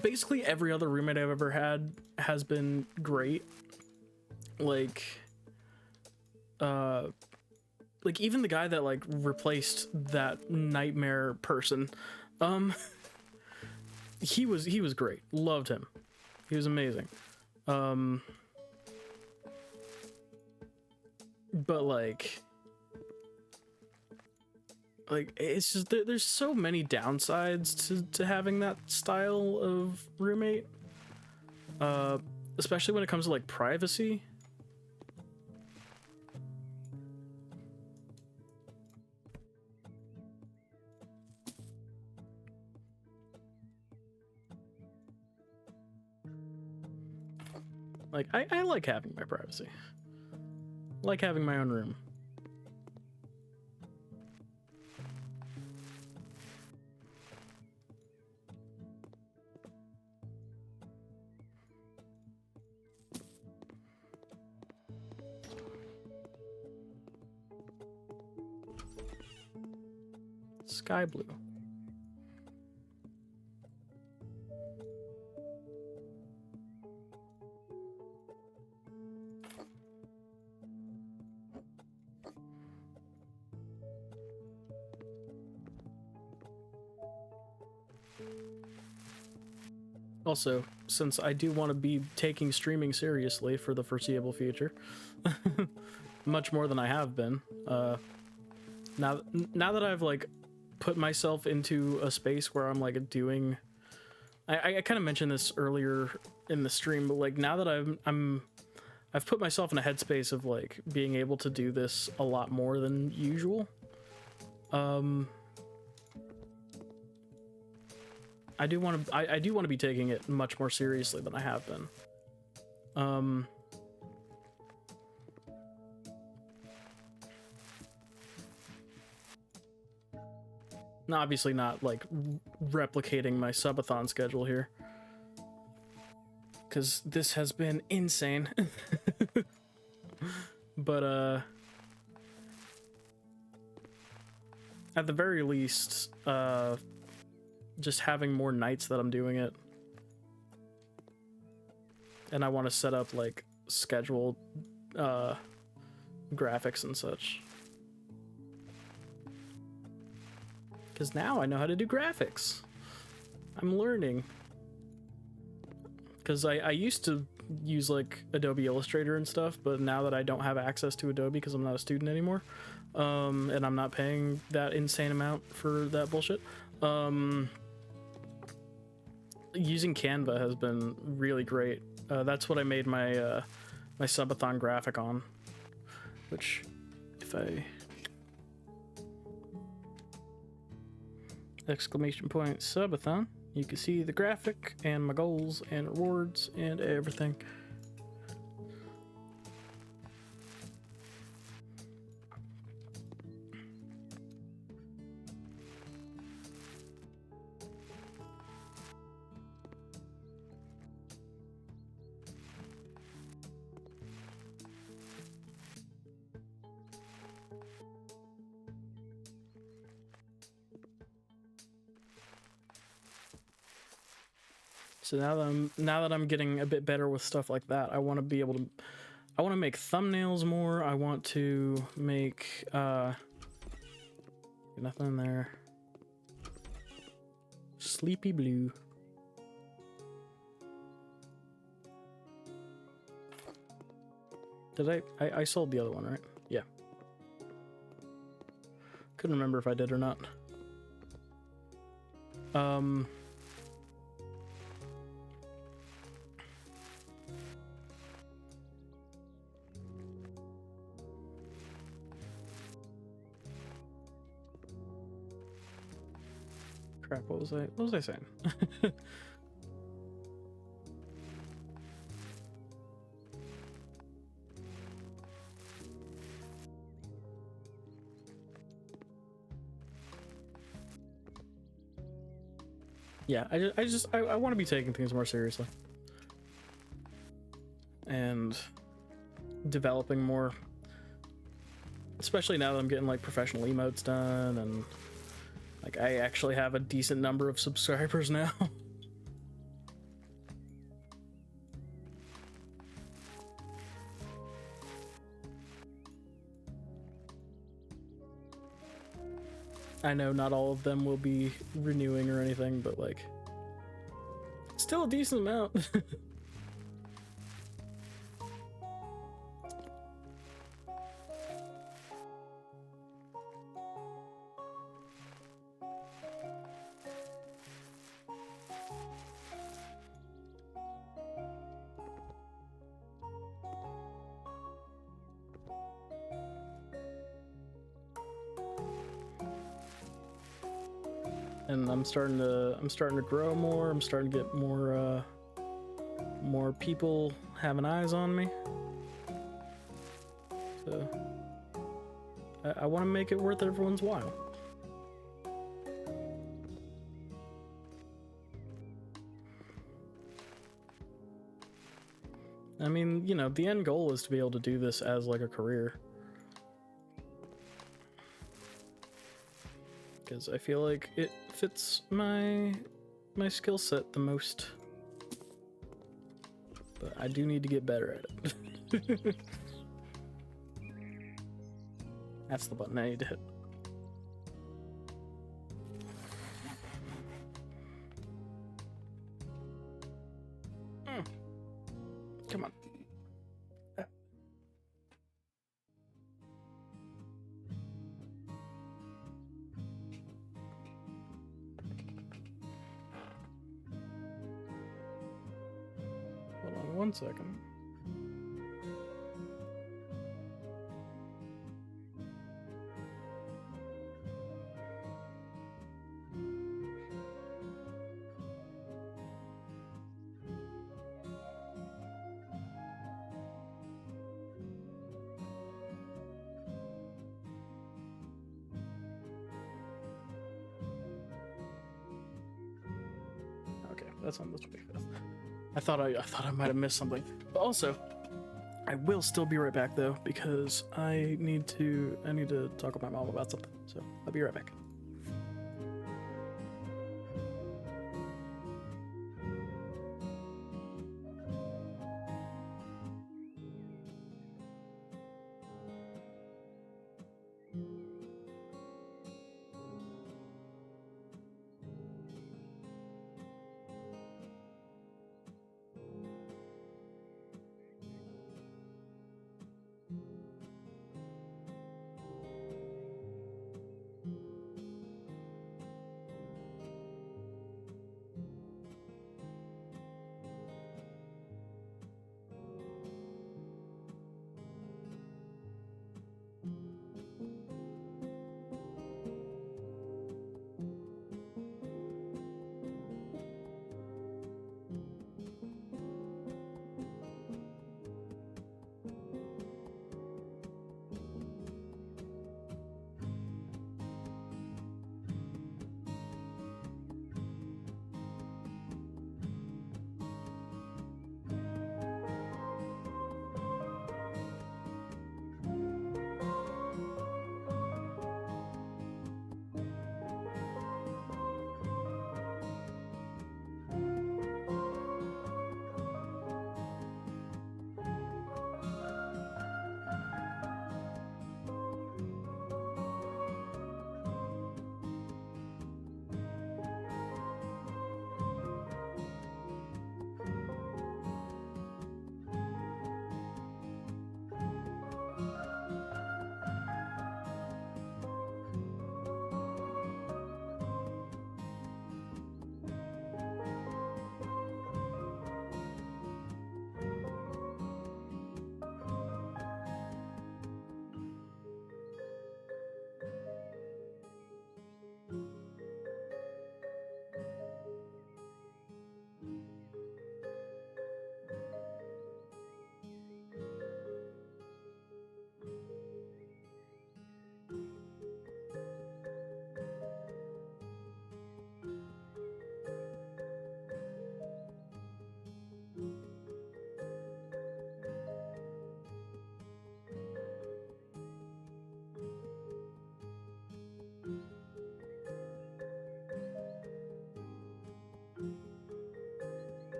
basically every other roommate I've ever had has been great, like even the guy that like replaced that nightmare person, he was great. Loved him. He was amazing. But like it's just there's so many downsides to having that style of roommate, especially when it comes to like privacy. Like I like having my privacy. I like having my own room. Sky blue. Also, since I do want to be taking streaming seriously for the foreseeable future, much more than I have been, now that I've like put myself into a space where I'm like doing, I kind of mentioned this earlier in the stream, but like now that I've put myself in a headspace of like being able to do this a lot more than usual. I do want to be taking it much more seriously than I have been. Obviously not like replicating my subathon schedule here, because this has been insane. But at the very least, just having more nights that I'm doing it, and I want to set up like scheduled graphics and such, because now I know how to do graphics. I'm learning, because I used to use like Adobe Illustrator and stuff, but now that I don't have access to Adobe because I'm not a student anymore, and I'm not paying that insane amount for that bullshit, using Canva has been really great. That's what I made my my subathon graphic on, which if I exclamation point subathon, you can see the graphic and my goals and rewards and everything. So now that I'm getting a bit better with stuff like that, I want to be able to. I want to make thumbnails more. I want to make nothing in there. Sleepy Blue. Did I sold the other one, right? Yeah. Couldn't remember if I did or not. Crap, what was I saying? Yeah, I want to be taking things more seriously. And developing more. Especially now that I'm getting like professional emotes done and like I actually have a decent number of subscribers now. I know not all of them will be renewing or anything, but like still a decent amount. And I'm starting to grow more. I'm starting to get more people having eyes on me. So I want to make it worth everyone's while. I mean, you know, the end goal is to be able to do this as like a career. Because I feel like it fits my skill set the most. But I do need to get better at it. That's the button I need to hit. Come on. Hold on 1 second. Okay, that's on the 25th. I thought I might have missed something. But also, I will still be right back though, because I need to talk with my mom about something. So I'll be right back.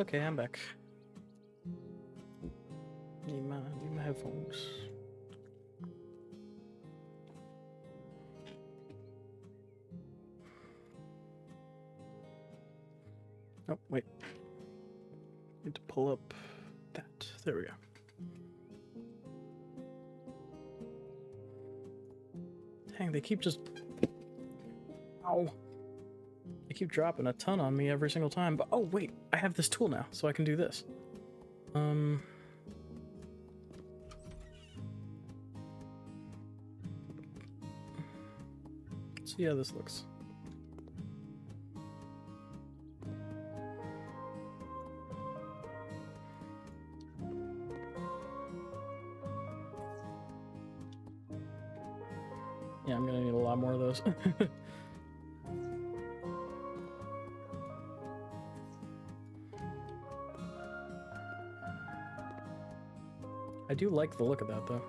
Okay, I'm back. Need my headphones. Oh, wait. Need to pull up that. There we go. Dang, they keep just... Ow. They keep dropping a ton on me every single time. But, oh, wait. I have this tool now, so I can do this. Let's see how this looks. Yeah, I'm gonna need a lot more of those. I do like the look of that, though.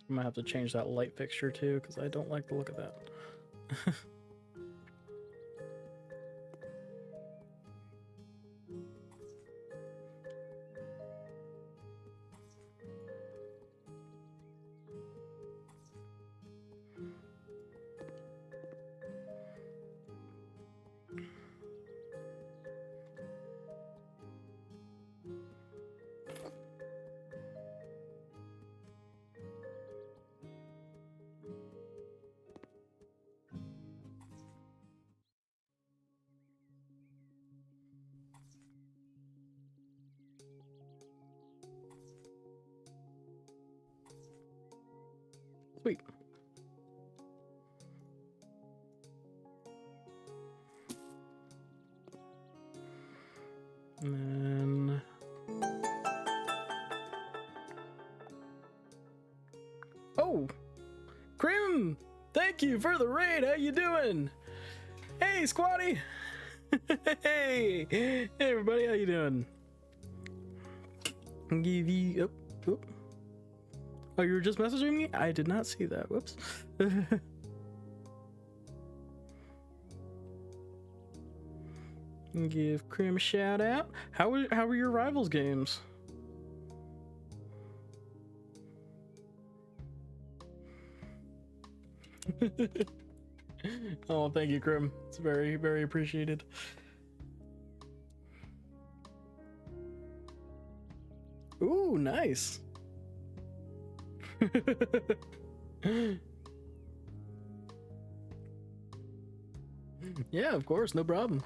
I might have to change that light fixture too, because I don't like the look of that. Sweet. And then... Oh! Grim! Thank you for the raid! How you doing? Hey, Squatty! Hey! Hey, everybody, how you doing? Give you... Oh, oh. Oh, you were just messaging me? I did not see that. Whoops. Give Krim a shout out. How were your Rivals games? Oh, thank you, Krim. It's very, very appreciated. Ooh, nice. Yeah, of course, no problem.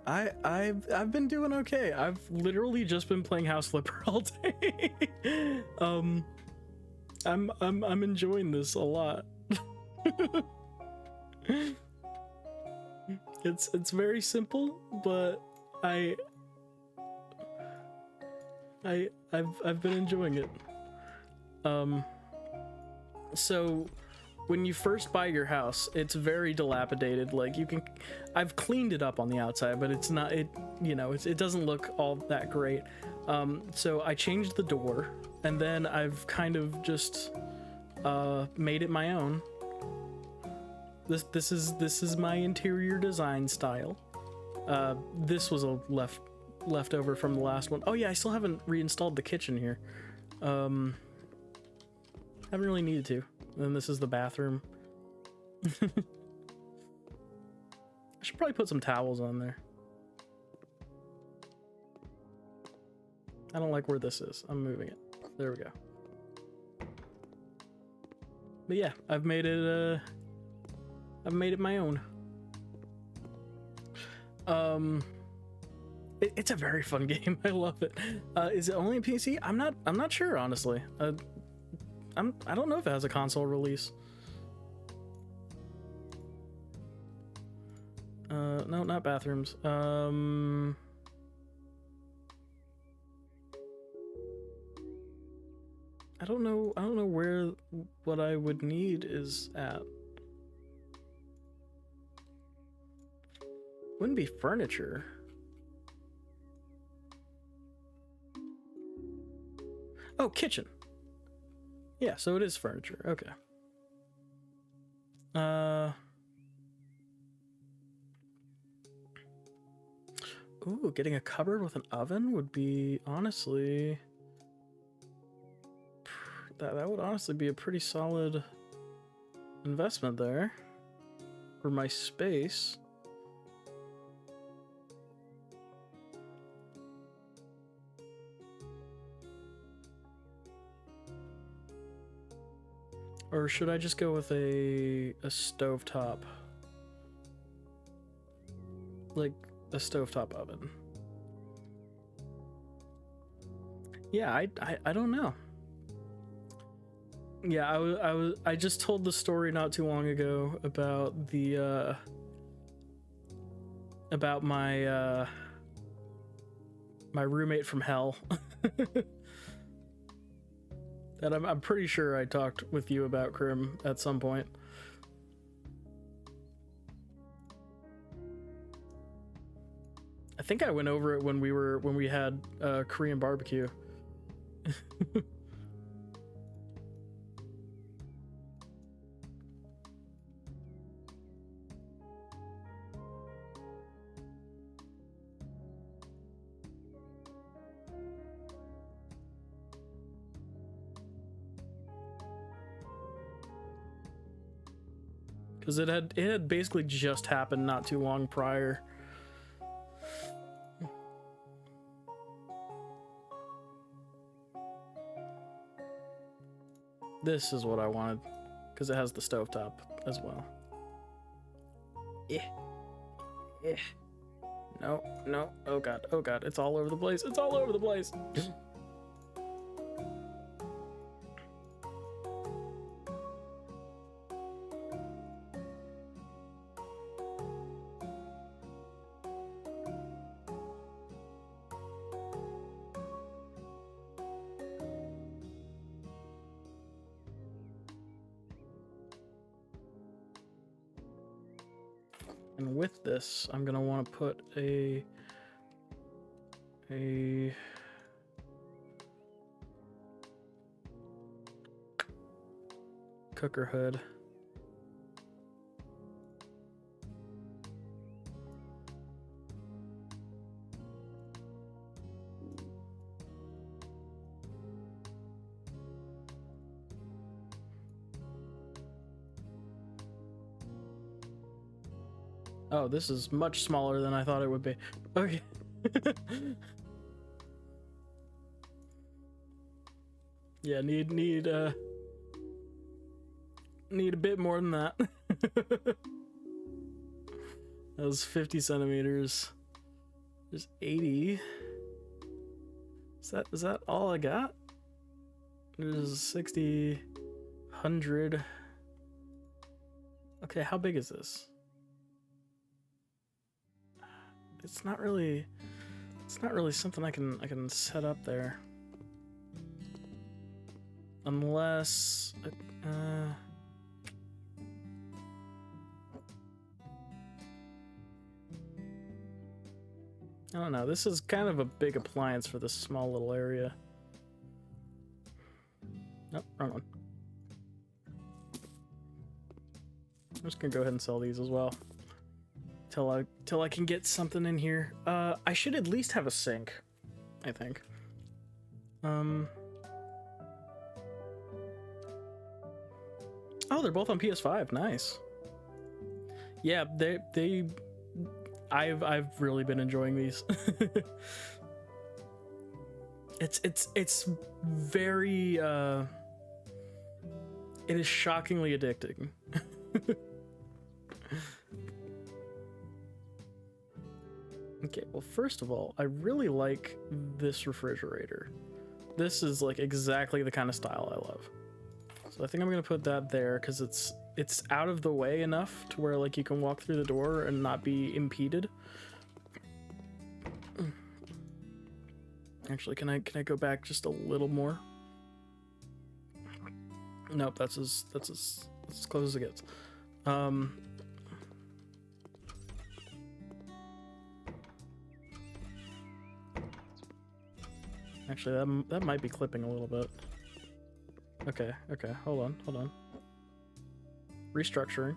I've been doing okay. I've literally just been playing House Flipper all day. I'm enjoying this a lot. It's very simple, but I've been enjoying it. So when you first buy your house, it's very dilapidated. Like I've cleaned it up on the outside, but it's not, it doesn't look all that great. So I changed the door, and then I've kind of just made it my own. This is my interior design style. This was a leftover from the last one. Oh yeah, I still haven't reinstalled the kitchen here. Haven't really needed to. And this is the bathroom. I should probably put some towels on there. I don't like where this is. I'm moving it. There we go. But yeah, I've made it I've made it my own. It's a very fun game. I love it. Is it only PC? I'm not sure, honestly. I don't know if it has a console release. No, not bathrooms. I don't know where what I would need is at. Wouldn't be furniture. Oh, kitchen. Yeah, so it is furniture. Okay. Ooh, getting a cupboard with an oven would be honestly that would honestly be a pretty solid investment there for my space. Or should I just go with a stovetop? Like a stovetop oven. Yeah, I don't know. Yeah, I just told the story not too long ago about the about my my roommate from hell. That I'm pretty sure I talked with you about, Krim, at some point. I think I went over it when we had Korean barbecue. Because it had basically just happened not too long prior. This is what I wanted, because it has the stovetop as well. Yeah. Yeah. No, no. Oh god, it's all over the place. It's all over the place. And with this, I'm gonna want to put a cooker hood. Oh, this is much smaller than I thought it would be. Okay. Yeah, need a bit more than that. That was 50 centimeters. There's 80. Is that all I got? There's 60, 100. Okay, how big is this? It's not really something I can set up there. Unless I don't know. This is kind of a big appliance for this small little area. Nope, wrong one. I'm just gonna go ahead and sell these as well. Till I can get something in here. I should at least have a sink, I think. Oh, they're both on PS5. Nice. Yeah, I've really been enjoying these. It's very it is shockingly addicting. Okay, well, first of all, I really like this refrigerator. This is like exactly the kind of style I love. So I think I'm gonna put that there because it's out of the way enough to where like you can walk through the door and not be impeded. Actually, can I go back just a little more? Nope, that's as close as it gets. Actually, that might be clipping a little bit. Okay, hold on. Restructuring.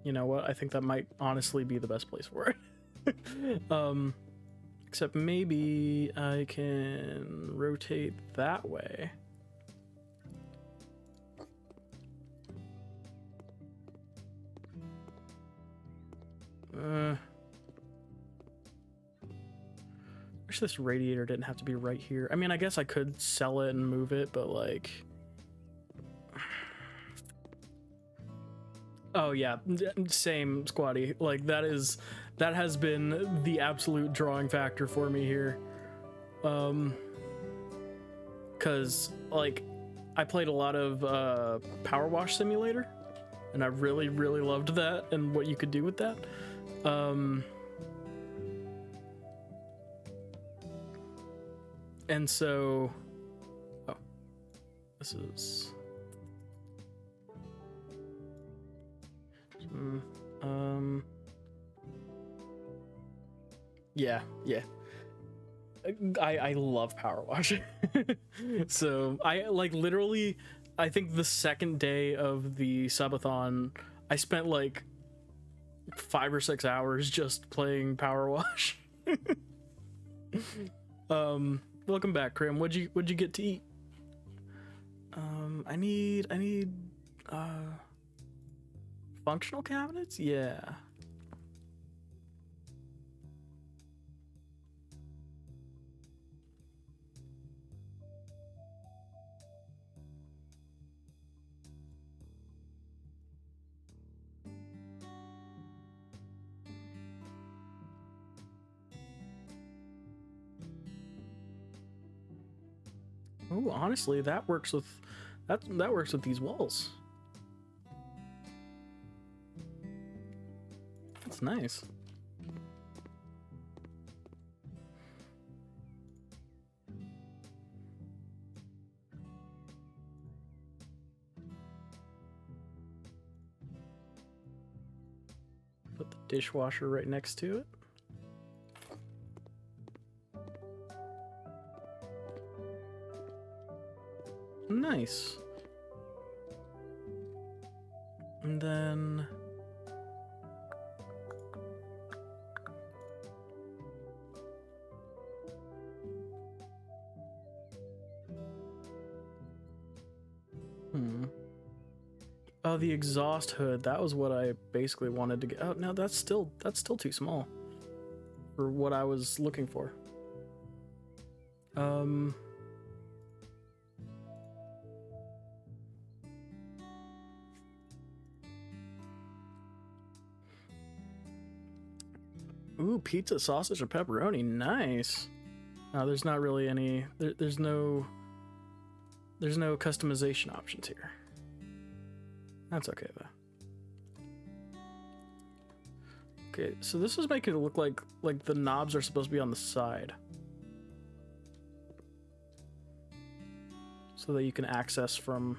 You know what? I think that might honestly be the best place for it. Except maybe I can rotate that way. Wish this radiator didn't have to be right here. I mean, I guess I could sell it and move it, but like... Oh yeah, same, Squatty. Like that has been the absolute drawing factor for me here. Cause like I played a lot of Power Wash Simulator, and I really loved that and what you could do with that. And so, oh, this is. Yeah. I love Power Wash. So I like literally, I think the second day of the Subathon, I spent like 5 or 6 hours just playing Power Wash. Welcome back, Krim. What'd you get to eat? I need functional cabinets? Yeah. Oh, honestly, that works with these walls. That's nice. Put the dishwasher right next to it. Nice. And then oh, the exhaust hood. That was what I basically wanted to get. Oh, no, that's still too small for what I was looking for. Ooh, pizza, sausage, and pepperoni. Nice. There's not really any. There's no customization options here. That's okay though. Okay, so this is making it look like the knobs are supposed to be on the side, so that you can access from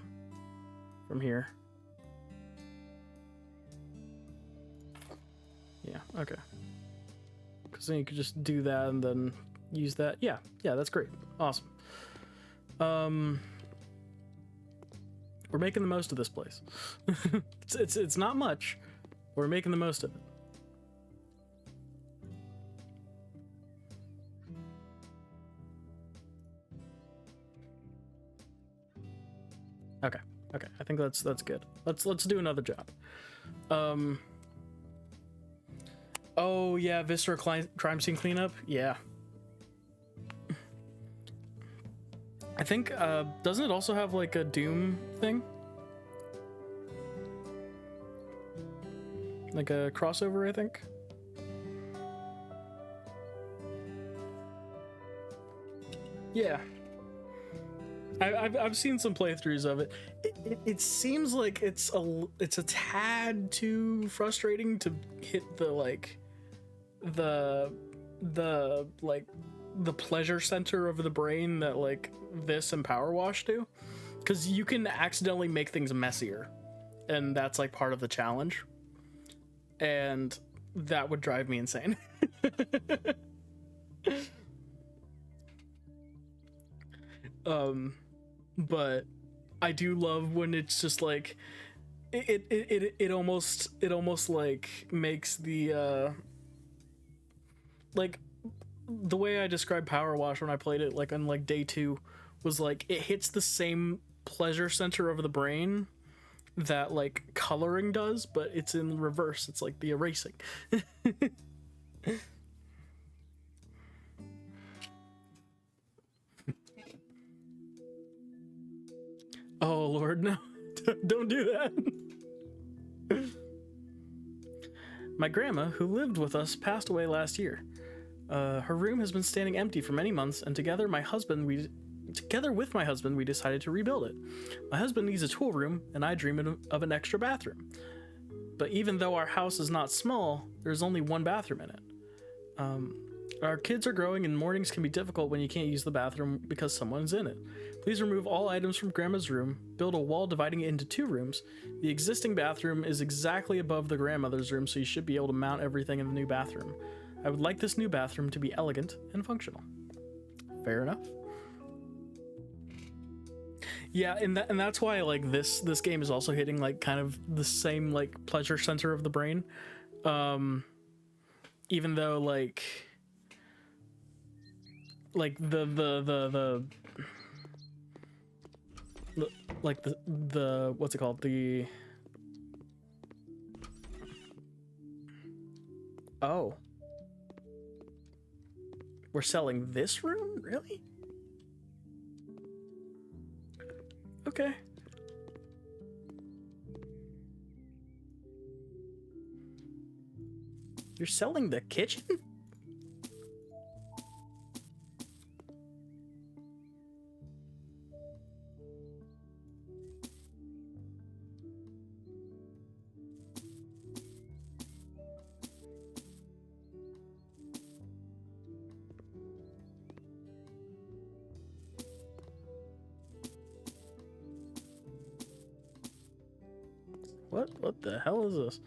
here. Yeah. Okay. Because then you could just do that and then use that. Yeah, that's great. Awesome. We're making the most of this place. it's not much. We're making the most of it. Okay. I think that's good. Let's do another job. Oh yeah, Viscera crime scene cleanup. Yeah. I think, doesn't it also have like a Doom thing? Like a crossover, I think. Yeah. I've seen some playthroughs of it. It seems like it's a tad too frustrating to hit the the pleasure center of the brain that like this and Power Wash do, because you can accidentally make things messier, and that's like part of the challenge, and that would drive me insane. But I do love when it's just like it almost like makes the like the way I described Power Wash when I played it like on like day 2 was like it hits the same pleasure center of the brain that like coloring does, but it's in reverse. It's like the erasing. Oh Lord, no. Don't do that. My grandma, who lived with us, passed away last year. Her room has been standing empty for many months, and together with my husband, we decided to rebuild it. My husband needs a tool room, and I dream of an extra bathroom. But even though our house is not small, there's only one bathroom in it. Our kids are growing, and mornings can be difficult when you can't use the bathroom because someone's in it. Please remove all items from Grandma's room, build a wall dividing it into 2 rooms. The existing bathroom is exactly above the grandmother's room, so you should be able to mount everything in the new bathroom. I would like this new bathroom to be elegant and functional. Fair enough. Yeah, and that's why like this game is also hitting like kind of the same like pleasure center of the brain. Even though like the like the what's it called, the oh, we're selling this room? Really? Okay. You're selling the kitchen? What the hell is this?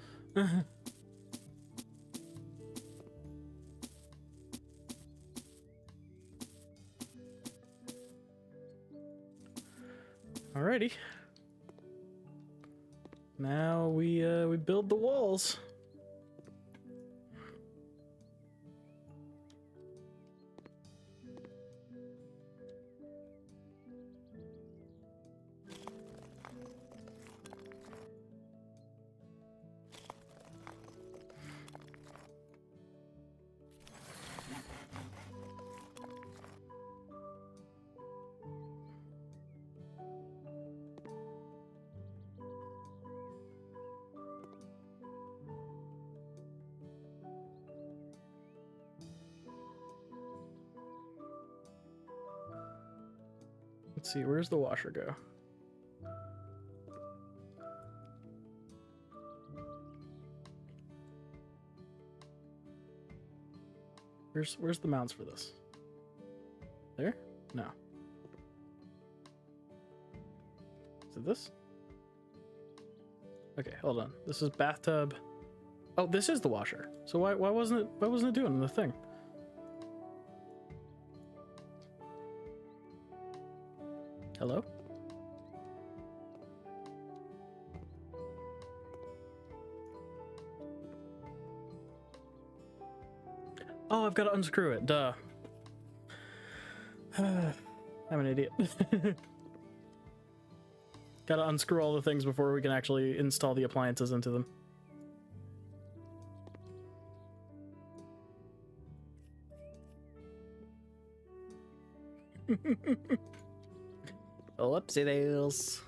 Alrighty. Now we build the walls. Let's see, where's the washer go? Where's the mounts for this? There? No. Is it this? Okay, hold on. This is bathtub. Oh, this is the washer. So why wasn't it doing the thing? Hello? Oh, I've got to unscrew it. Duh. I'm an idiot. Gotta unscrew all the things before we can actually install the appliances into them. Whoopsie dails.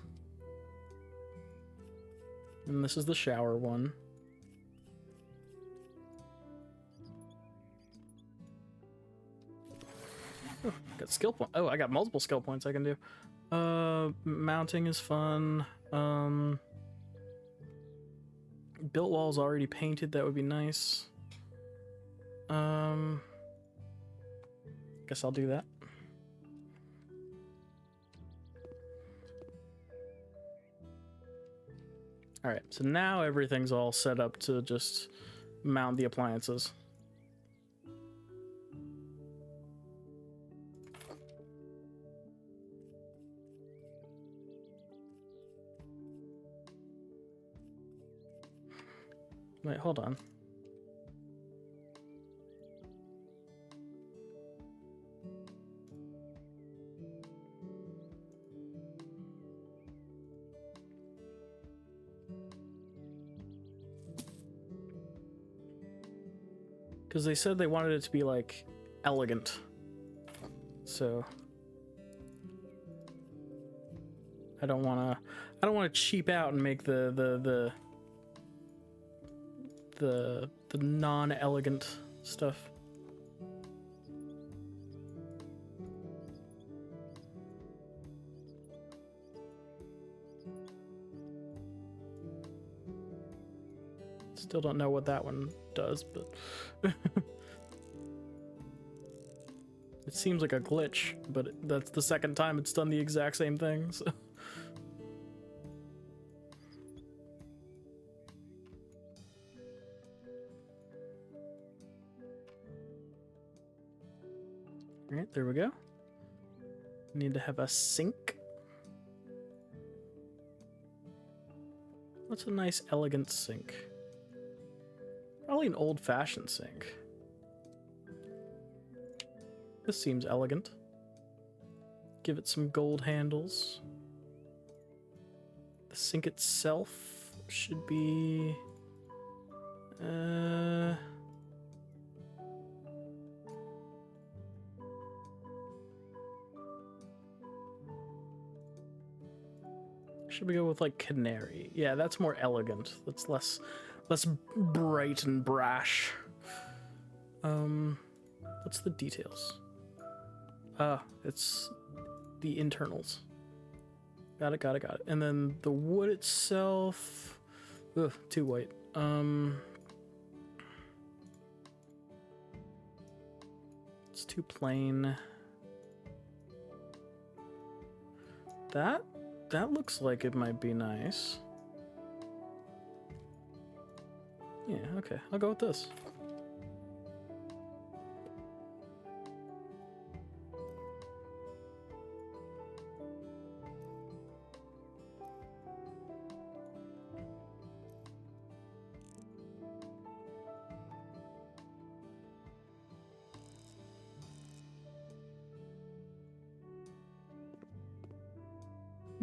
And this is the shower one. Oh, got skill point. Oh, I got multiple skill points I can do. Mounting is fun. Built walls already painted. That would be nice. Guess I'll do that. All right, so now everything's all set up to just mount the appliances. Wait, hold on. Because they said they wanted it to be like elegant. So I don't want to cheap out and make the non-elegant stuff. Still don't know what that one does, but it seems like a glitch, but that's the second time it's done the exact same thing, so. All right, there we go. Need to have a sink. What's a nice, elegant sink? Probably an old-fashioned sink. This seems elegant. Give it some gold handles. The sink itself should be... Should we go with like canary? Yeah, that's more elegant. That's less bright and brash. What's the details? It's the internals. Got it. And then the wood itself, ugh, too white. It's too plain. That looks like it might be nice. Yeah, okay, I'll go with this.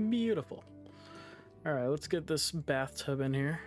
Beautiful. All right, let's get this bathtub in here.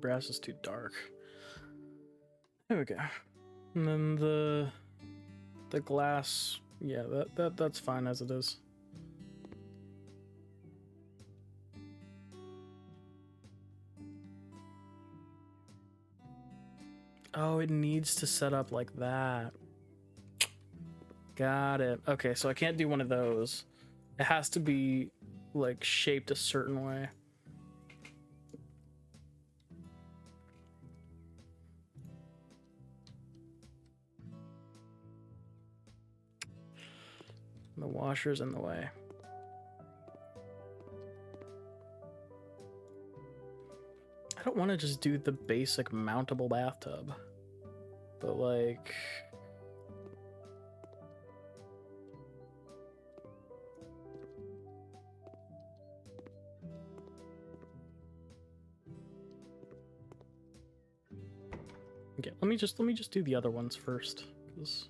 Brass is too dark. There we go. And then the glass, yeah, that's fine as it is. Oh, it needs to set up like that. Got it. Okay, so I can't do one of those. It has to be like shaped a certain way. The washer's in the way. I don't want to just do the basic mountable bathtub, but like... Okay, let me just do the other ones first, because...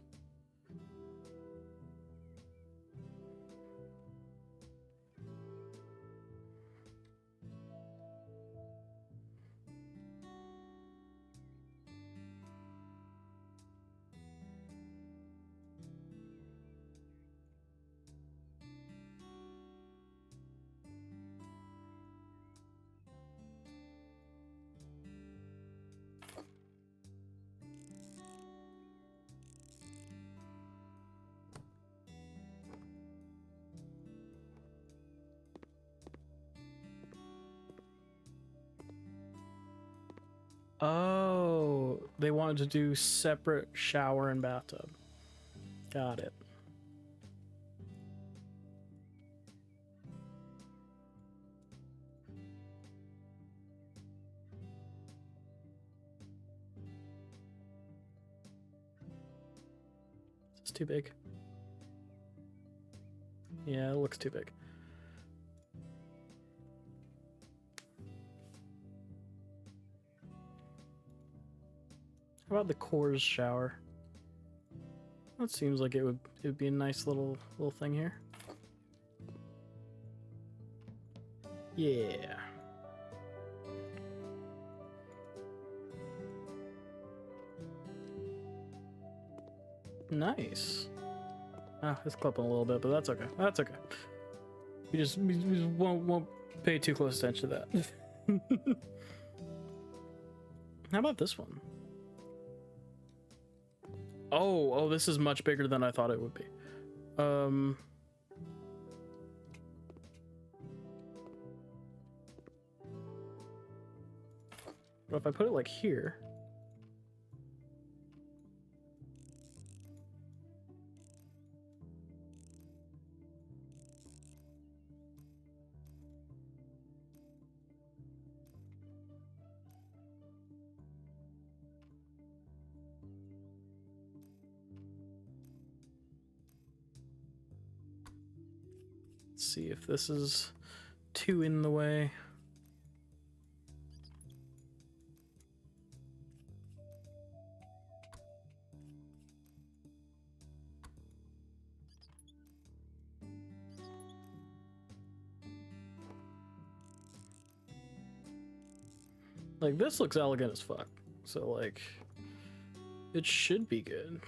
Oh, they wanted to do separate shower and bathtub. Got it. It's too big. Yeah, it looks too big. How about the cores shower? That seems like it would be a nice little thing here. Yeah. Nice. Ah, it's clipping a little bit, but that's okay. That's okay. We just won't pay too close attention to that. How about this one? Oh, this is much bigger than I thought it would be. But if I put it like here... Let's see if this is too in the way. Like, this looks elegant as fuck. So, like, it should be good.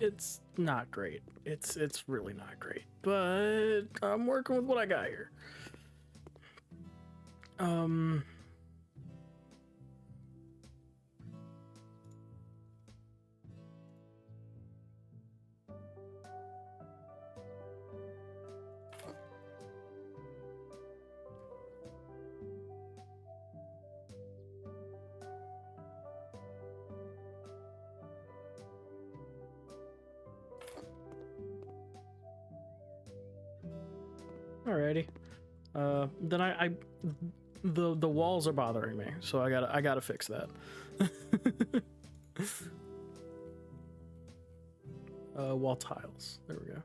It's not great. It's really not great. But I'm working with what I got here. Alrighty. Then the walls are bothering me, so I gotta fix that. Wall tiles. There we go.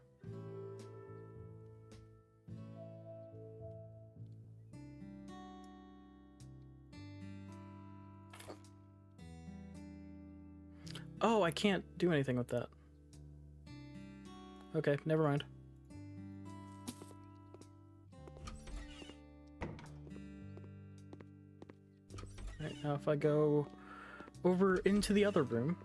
Oh, I can't do anything with that. Okay, never mind. Right, now if I go over into the other room.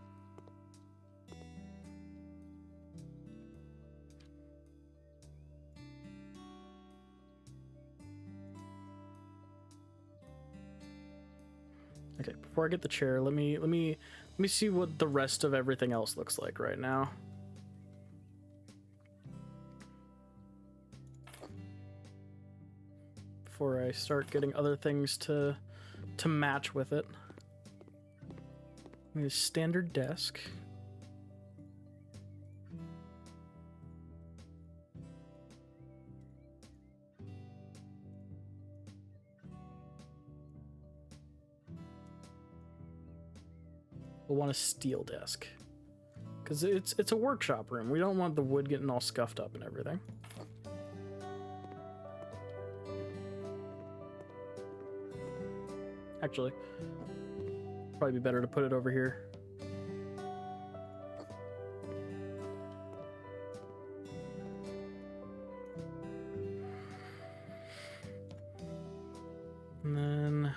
Okay, before I get the chair, let me see what the rest of everything else looks like right now. Before I start getting other things to to match with it. A standard desk. We'll want a steel desk. Because it's a workshop room. We don't want the wood getting all scuffed up and everything. Actually, probably be better to put it over here. And then...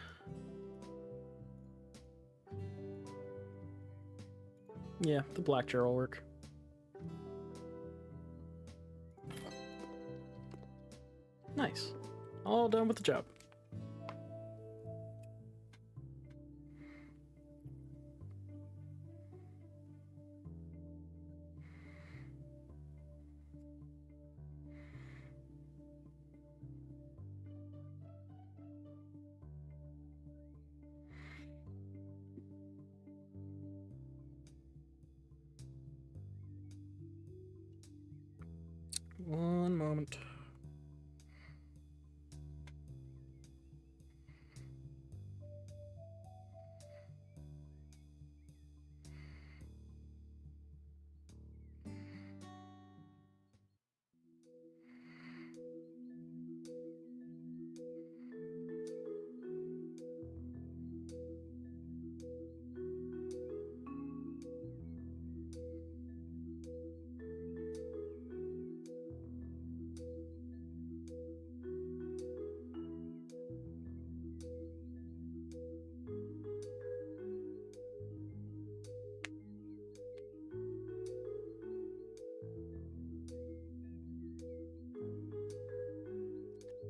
yeah, the black chair will work. Nice. All done with the job. One moment.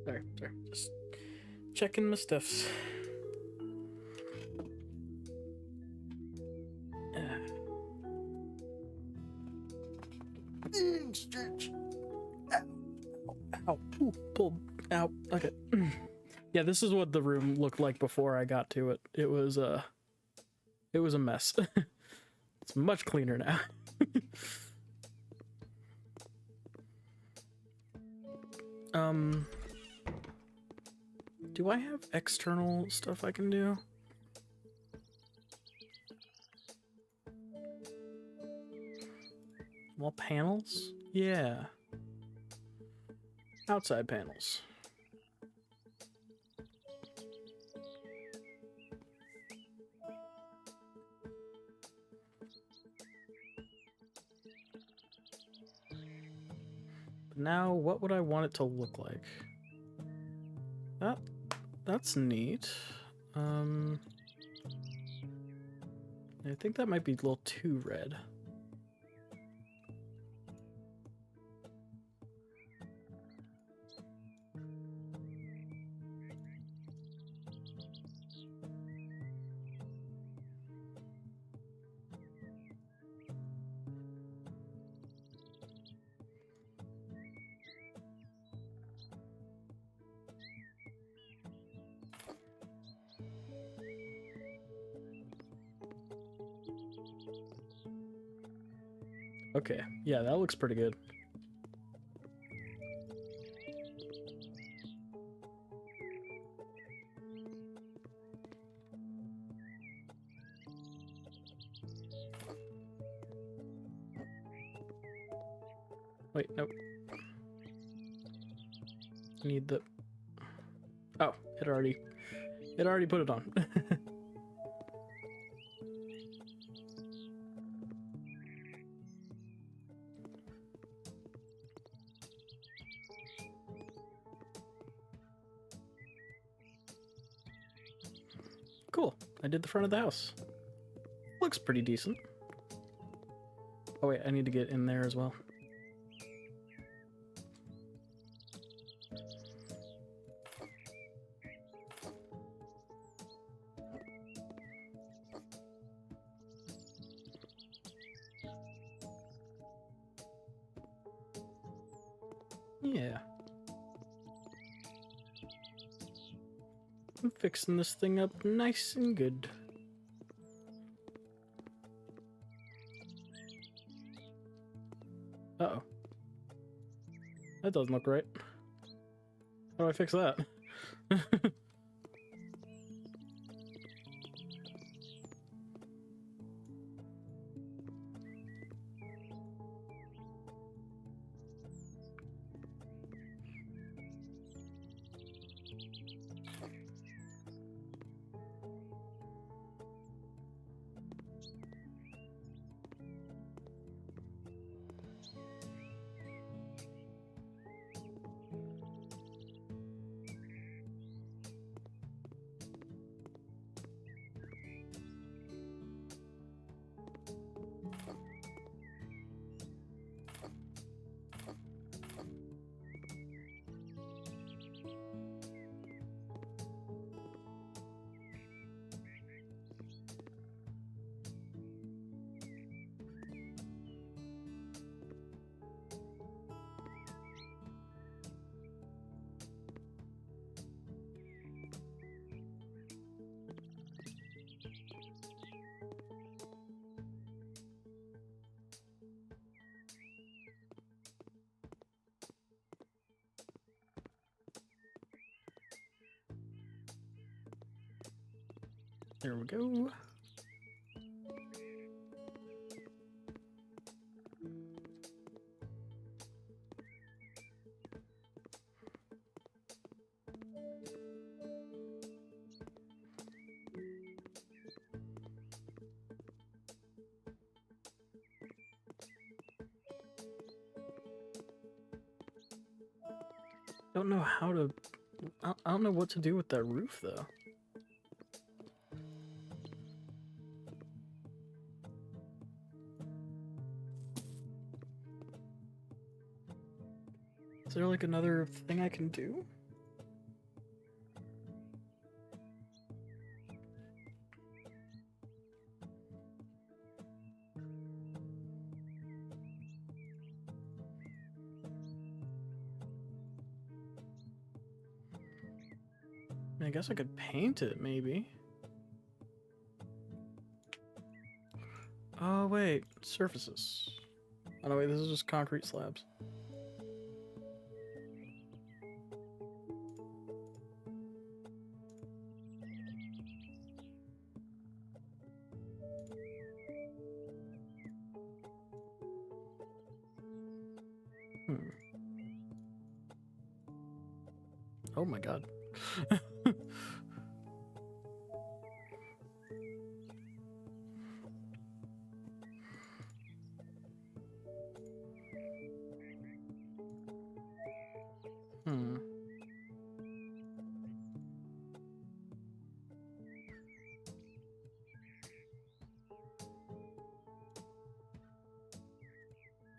Sorry, just checking my stuffs. Stretch. Ow. Ooh, pulled out. Okay. Yeah, this is what the room looked like before I got to it. It was a mess. It's much cleaner now. Do I have external stuff I can do? Wall panels? Yeah. Outside panels. Now, what would I want it to look like? That's neat. I think that might be a little too red. Okay, yeah, that looks pretty good. Wait, nope. Need the... oh, it already put it on. Cool. I did the front of the house. Looks pretty decent. Oh wait, I need to get in there as well. Yeah. I'm fixing this thing up nice and good. Uh-oh. That doesn't look right. How do I fix that? There we go. Don't know how to... I don't know what to do with that roof, though. Is there, like, another thing I can do? I guess I could paint it, maybe. Oh, wait. Surfaces. Oh, no, wait. This is just concrete slabs. Oh my god.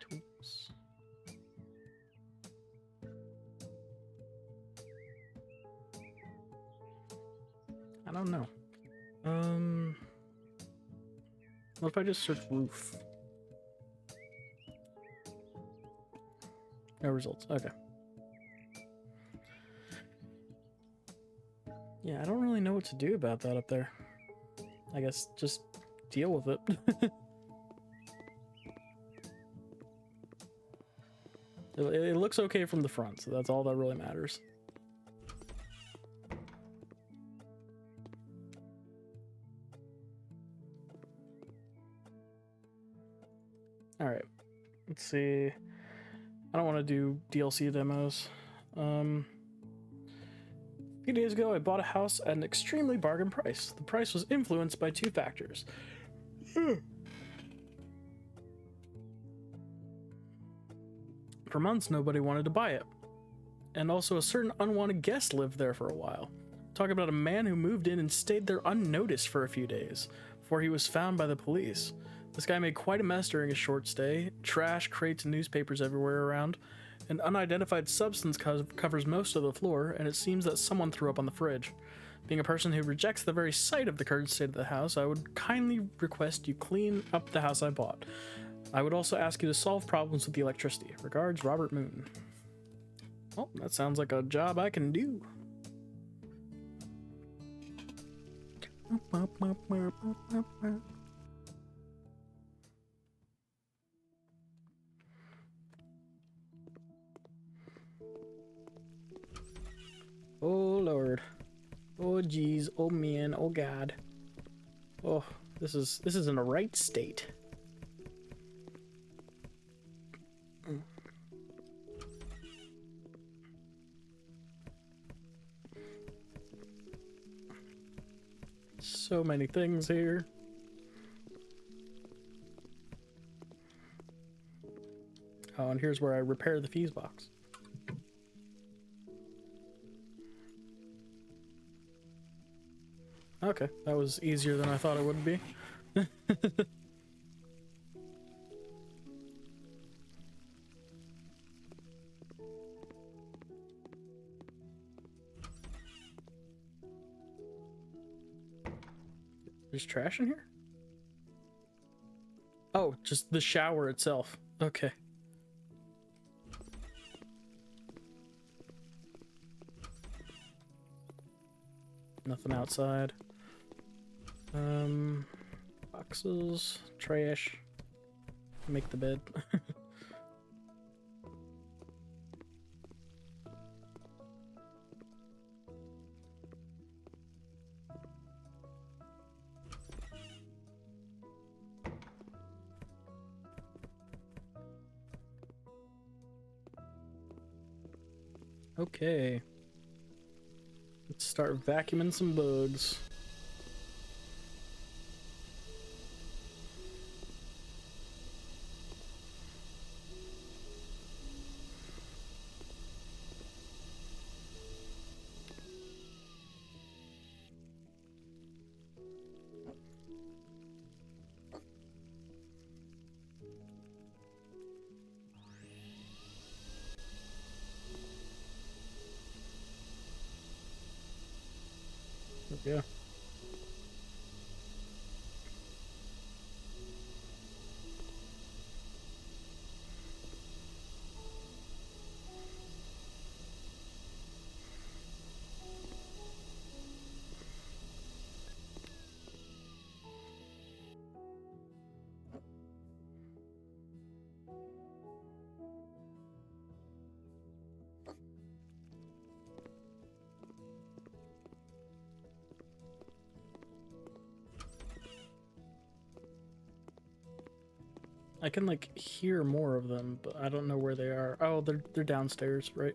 Tools. I don't know. What if I just search roof? No results. Okay. Yeah, I don't really know what to do about that up there. I guess just deal with it. It looks okay from the front, so that's all that really matters. Alright, let's see. I don't want to do DLC demos. A few days ago, I bought a house at an extremely bargain price. The price was influenced by two factors. For months, nobody wanted to buy it. And also, a certain unwanted guest lived there for a while. Talk about a man who moved in and stayed there unnoticed for a few days before he was found by the police. This guy made quite a mess during his short stay. Trash, crates, and newspapers everywhere around. An unidentified substance covers most of the floor, and it seems that someone threw up on the fridge. Being a person who rejects the very sight of the current state of the house, I would kindly request you clean up the house I bought. I would also ask you to solve problems with the electricity. Regards, Robert Moon. Well, that sounds like a job I can do. Oh Lord. Oh geez. Oh man. Oh God. Oh, this is in a right state. So many things here. Oh, and here's where I repair the fuse box. Okay, that was easier than I thought it would be. There's trash in here? Oh, just the shower itself. Okay. Nothing outside. Boxes, trash. Make the bed. Okay. Let's start vacuuming some bugs. Yeah. I can like hear more of them, but I don't know where they are. Oh, they're downstairs, right?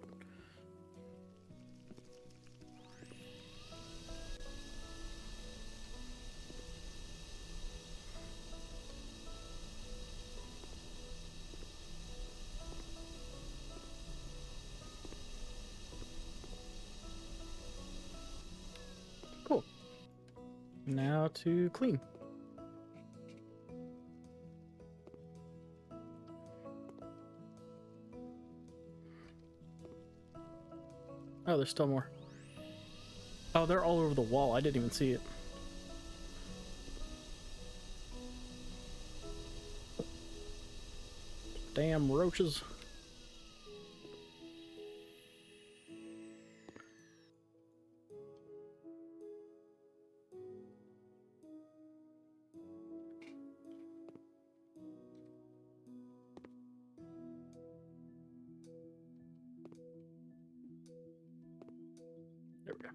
Cool. Now to clean. Oh, there's still more. Oh, they're all over the wall. I didn't even see it. Damn roaches. There we go.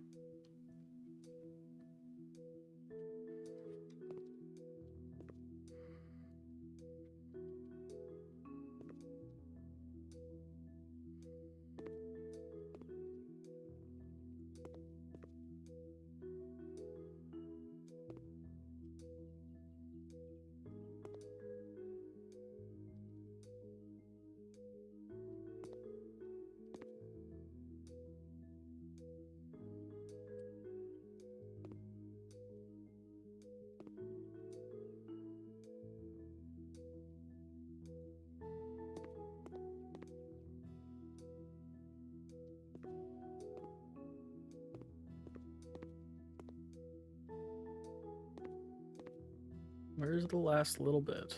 Where's the last little bit?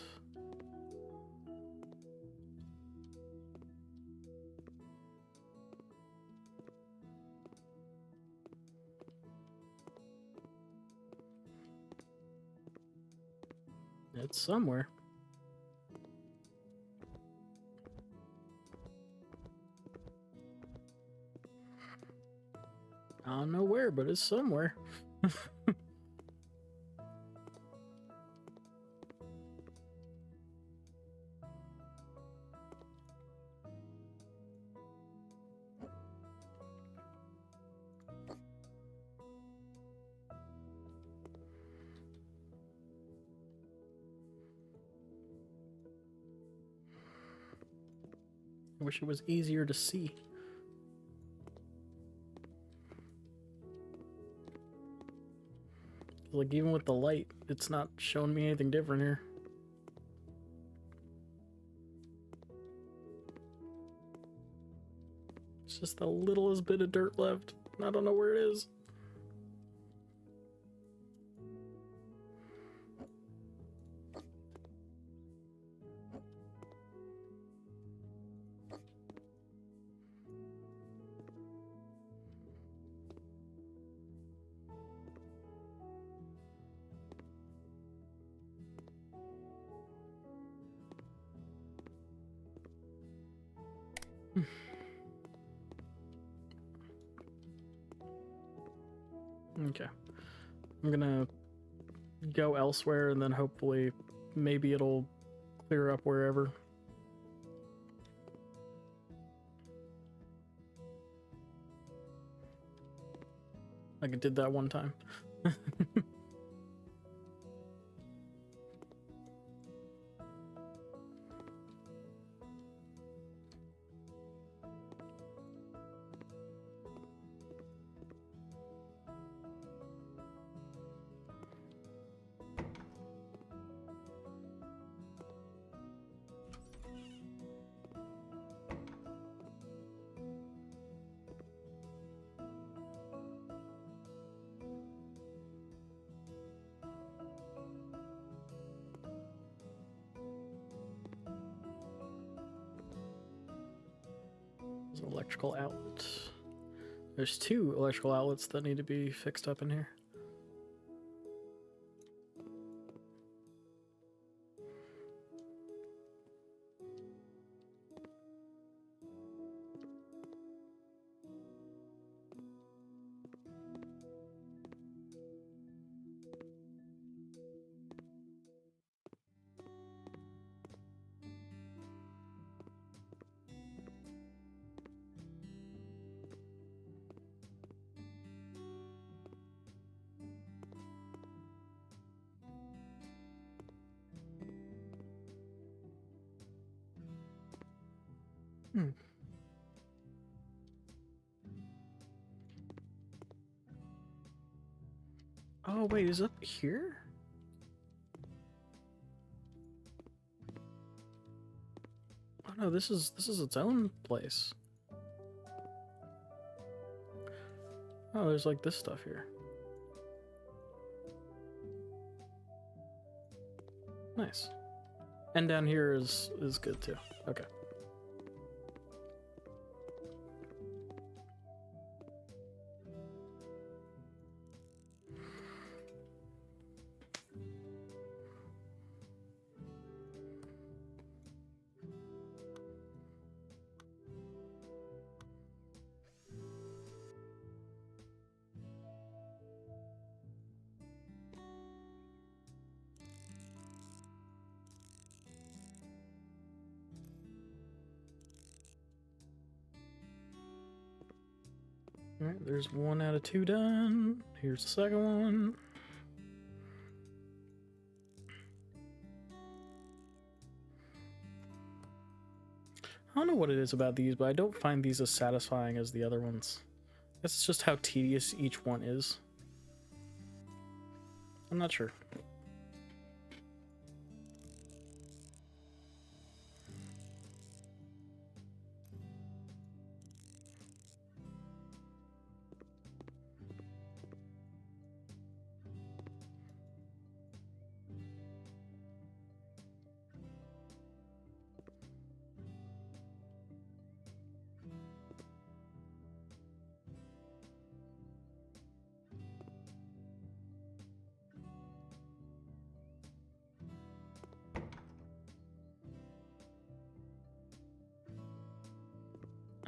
It's somewhere. I don't know where, but it's somewhere. I wish it was easier to see. Like, even with the light, it's not showing me anything different here. It's just the littlest bit of dirt left. I don't know where it is. Okay. I'm gonna go elsewhere and then hopefully maybe it'll clear up wherever. Like it did that one time. There's an electrical outlet. There's 2 electrical outlets that need to be fixed up in here. Oh wait, is it up here? Oh no, this is its own place. Oh, there's like this stuff here. Nice. And down here is good too. Okay. Alright, there's 1 out of 2 done. Here's the second one. I don't know what it is about these, but I don't find these as satisfying as the other ones. I guess it's just how tedious each one is. I'm not sure.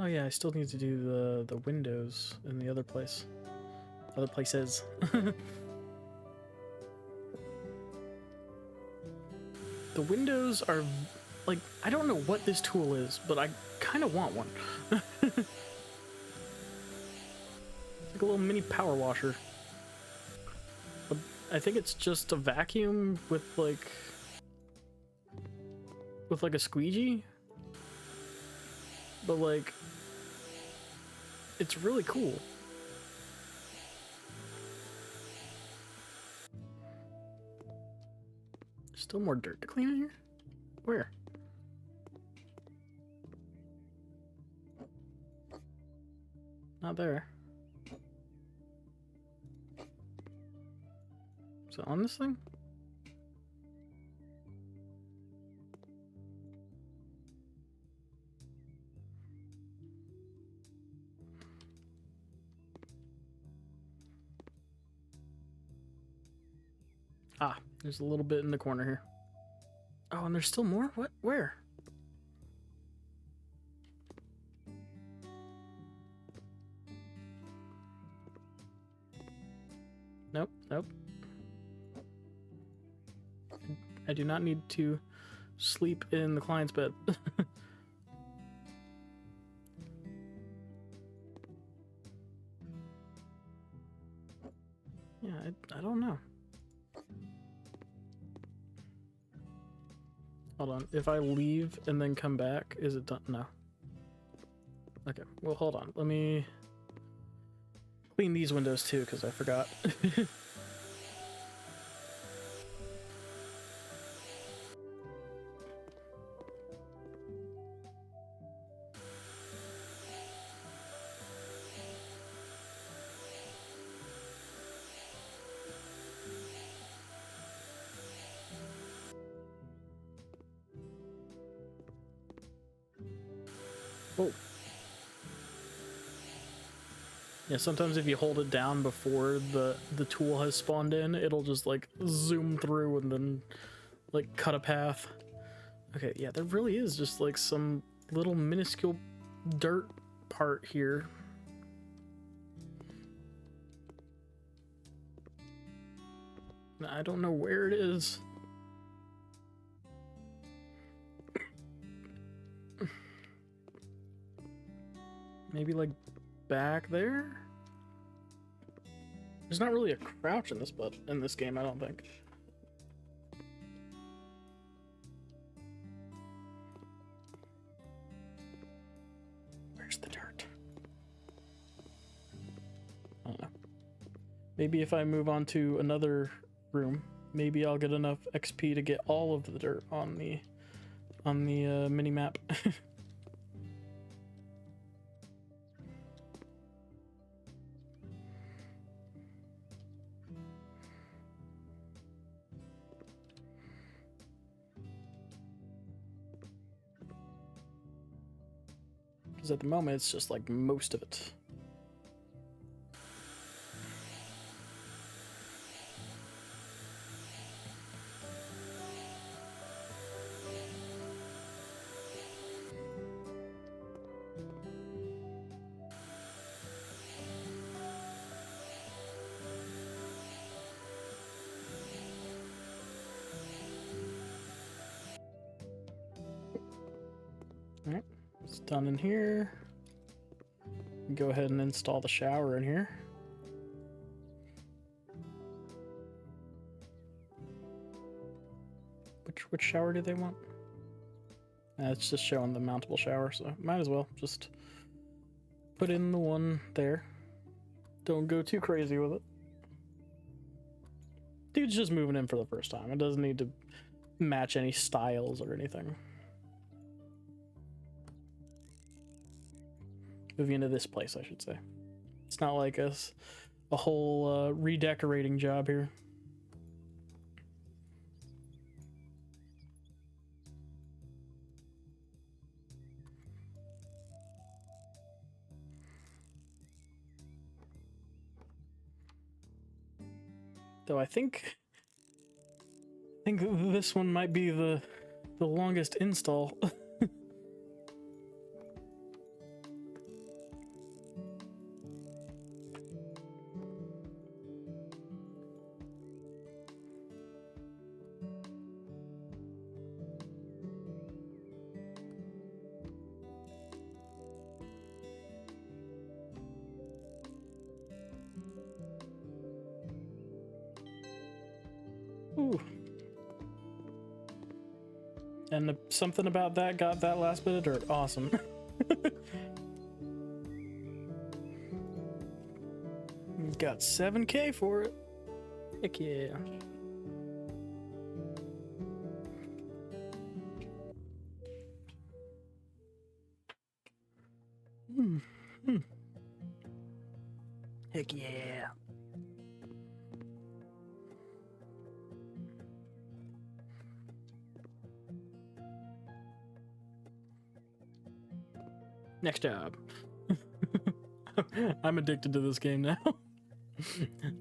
Oh yeah, I still need to do the windows in the other place. Other places. The windows are, like, I don't know what this tool is, but I kind of want one. It's like a little mini power washer. But I think it's just a vacuum with like a squeegee. But like, it's really cool. There's still more dirt to clean in here? Where? Not there. Is it on this thing? Ah, there's a little bit in the corner here. Oh, and there's still more? What? Where? Nope, nope. I do not need to sleep in the client's bed. Yeah, I don't know. Hold on. If I leave and then come back, is it done? No. Okay, well, hold on. Let me clean these windows too, because I forgot. Oh. Yeah, sometimes if you hold it down before the tool has spawned in, it'll just like zoom through and then like cut a path. Okay, yeah, there really is just like some little minuscule dirt part here. I don't know where it is. Maybe like back there? There's not really a crouch in this game, I don't think. Where's the dirt? I don't know. Maybe if I move on to another room, maybe I'll get enough XP to get all of the dirt on the mini map. Because at the moment, it's just like most of it. Alright, it's done in here. Go ahead and install the shower in here. Which shower do they want? It's just showing the mountable shower, so might as well just put in the one there. Don't go too crazy with it. Dude's just moving in for the first time. It doesn't need to match any styles or anything. Moving into this place, I should say. It's not like a whole redecorating job here. Though I think this one might be the longest install. Ooh. And something about that got that last bit of dirt. Awesome. Got 7K for it. Heck yeah. Heck yeah. Next job. I'm addicted to this game now.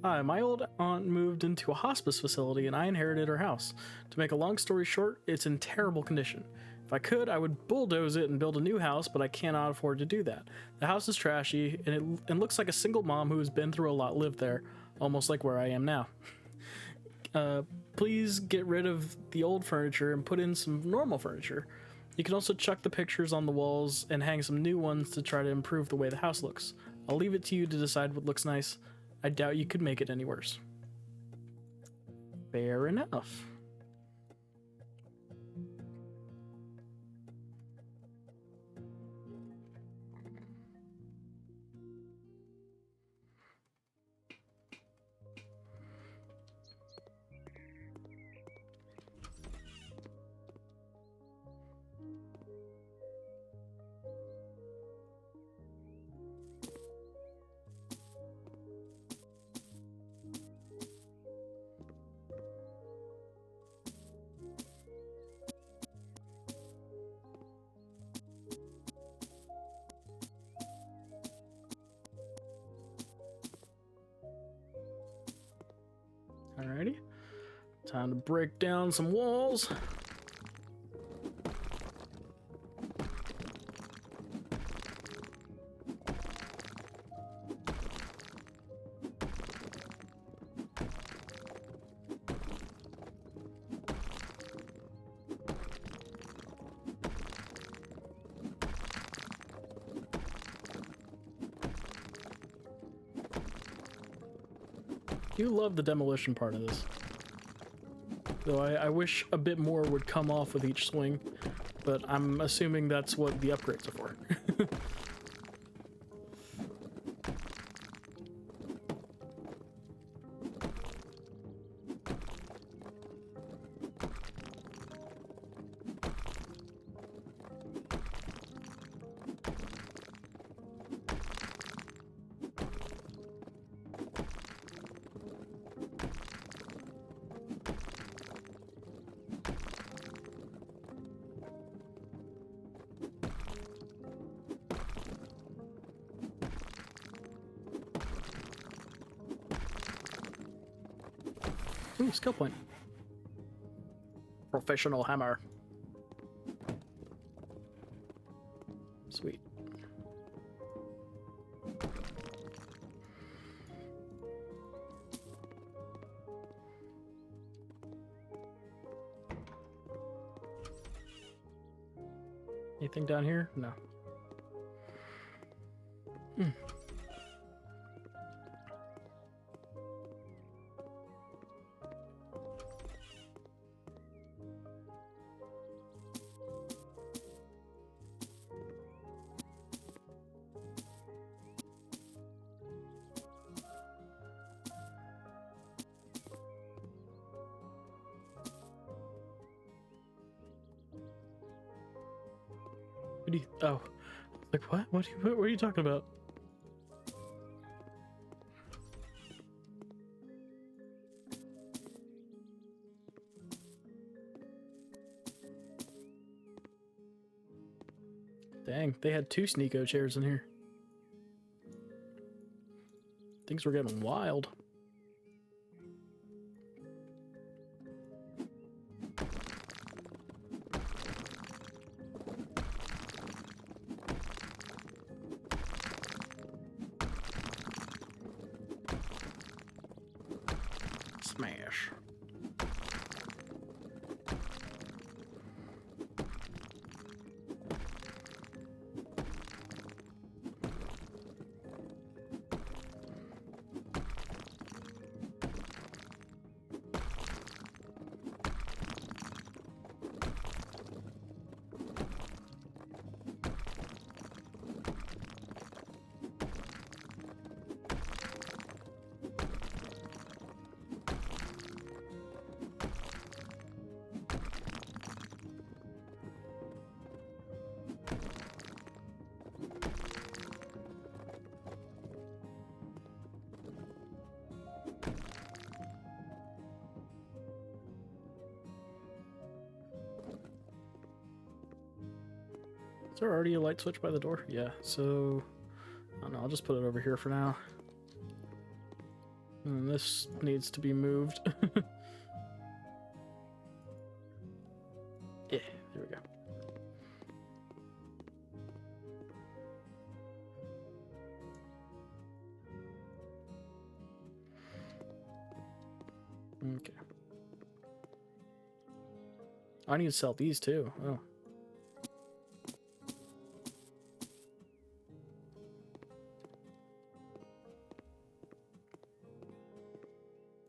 Hi, my old aunt moved into a hospice facility and I inherited her house. To make a long story short, it's in terrible condition. If I could, I would bulldoze it and build a new house, but I cannot afford to do that. The house is trashy and it looks like a single mom who has been through a lot lived there, almost like where I am now. Please get rid of the old furniture and put in some normal furniture. You can also chuck the pictures on the walls and hang some new ones to try to improve the way the house looks. I'll leave it to you to decide what looks nice. I doubt you could make it any worse. Fair enough. Alrighty. Time to break down some walls. I do love the demolition part of this. Though I wish a bit more would come off with each swing, but I'm assuming that's what the upgrades are for. Ooh, skill point. Professional hammer. Sweet. Anything down here? No. What do you, oh, like what? What are you talking about? Dang, they had 2 Sneeko chairs in here. Things were getting wild. Smash. there already a light switch by the door? Yeah, so I don't know, I'll just put it over here for now. And this needs to be moved. Yeah, there we go. Okay. I need to sell these too. Oh.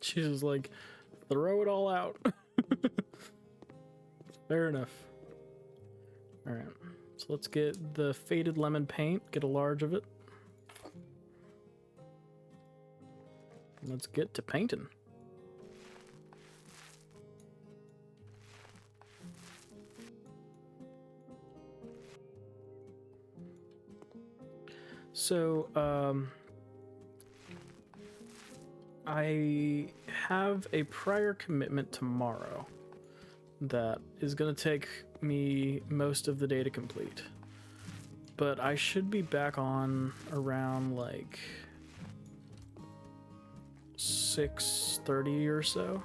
She's just like, throw it all out. Fair enough. Alright, so let's get the faded lemon paint, get a large of it. Let's get to painting. So, I have a prior commitment tomorrow that is going to take me most of the day to complete. But I should be back on around like 6:30 or so.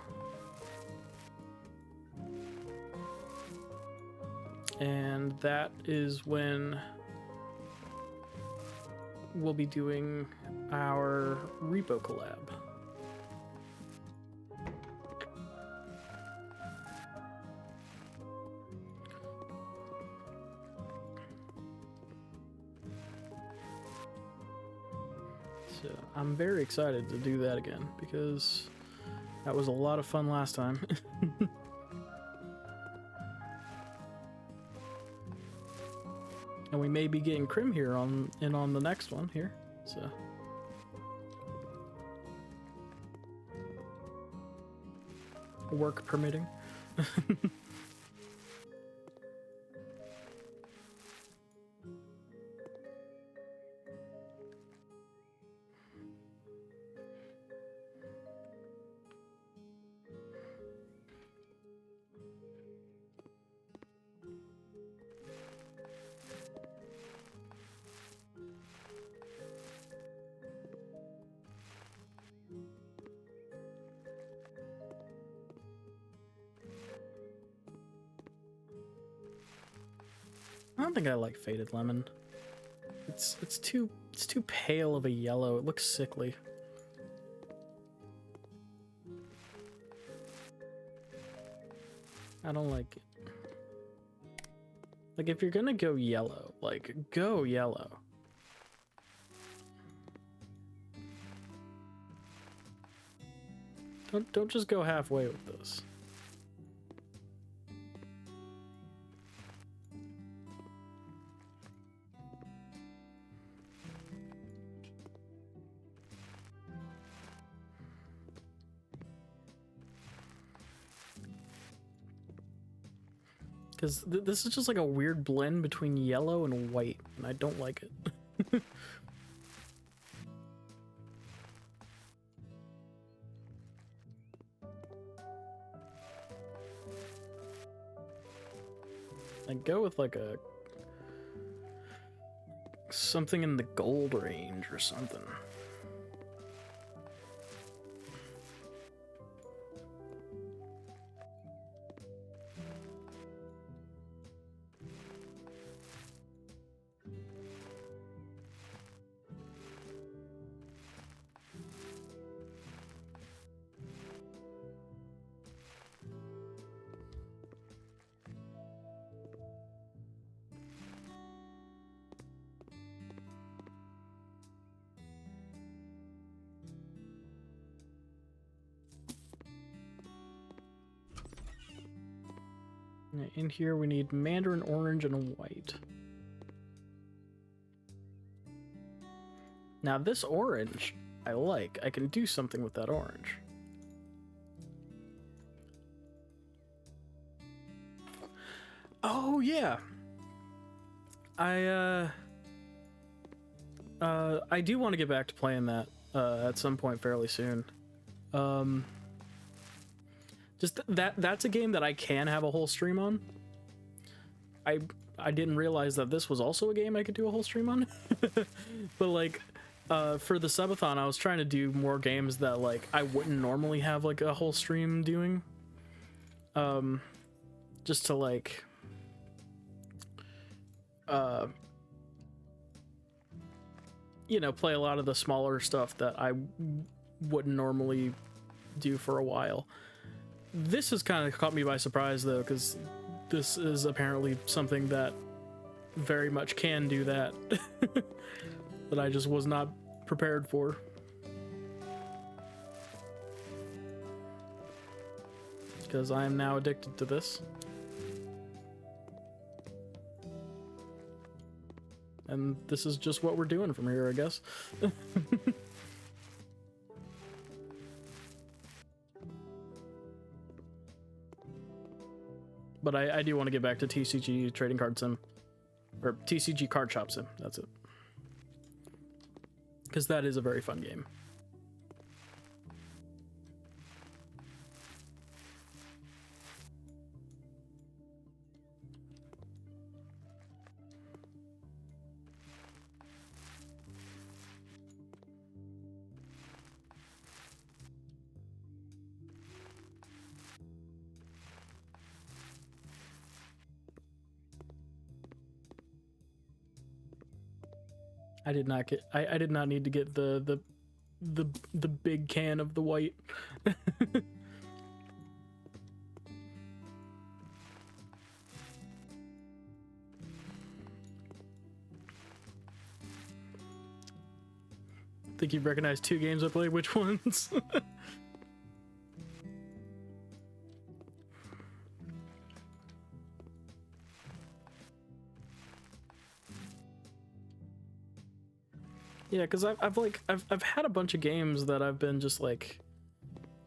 And that is when we'll be doing our repo collab. So I'm very excited to do that again because that was a lot of fun last time. And we may be getting Crim here on the next one here, so. Work permitting. I don't think I like faded lemon. It's too pale of a yellow. It looks sickly. I don't like it. Like if you're gonna go yellow, like go yellow. Don't just go halfway with this. Because this is just like a weird blend between yellow and white, and I don't like it. Like go with like a something in the gold range or something. In here we need mandarin orange and a white. Now this orange I like. I can do something with that orange. Oh yeah. I do want to get back to playing that at some point fairly soon. Just that's a game that I can have a whole stream on. I didn't realize that this was also a game I could do a whole stream on. But like, for the subathon, I was trying to do more games that like I wouldn't normally have like a whole stream doing. Just to like, you know, play a lot of the smaller stuff that I wouldn't normally do for a while. This has kind of caught me by surprise though, because this is apparently something that very much can do that. That I just was not prepared for. Because I am now addicted to this. And this is just what we're doing from here, I guess. But I do want to get back to TCG Trading Card Sim. Or TCG Card Shop Sim, that's it. Because that is a very fun game. I did not get. I did not need to get the big can of the white. Think you recognize 2 games I played? Which ones? Yeah, because I've had a bunch of games that I've been just like,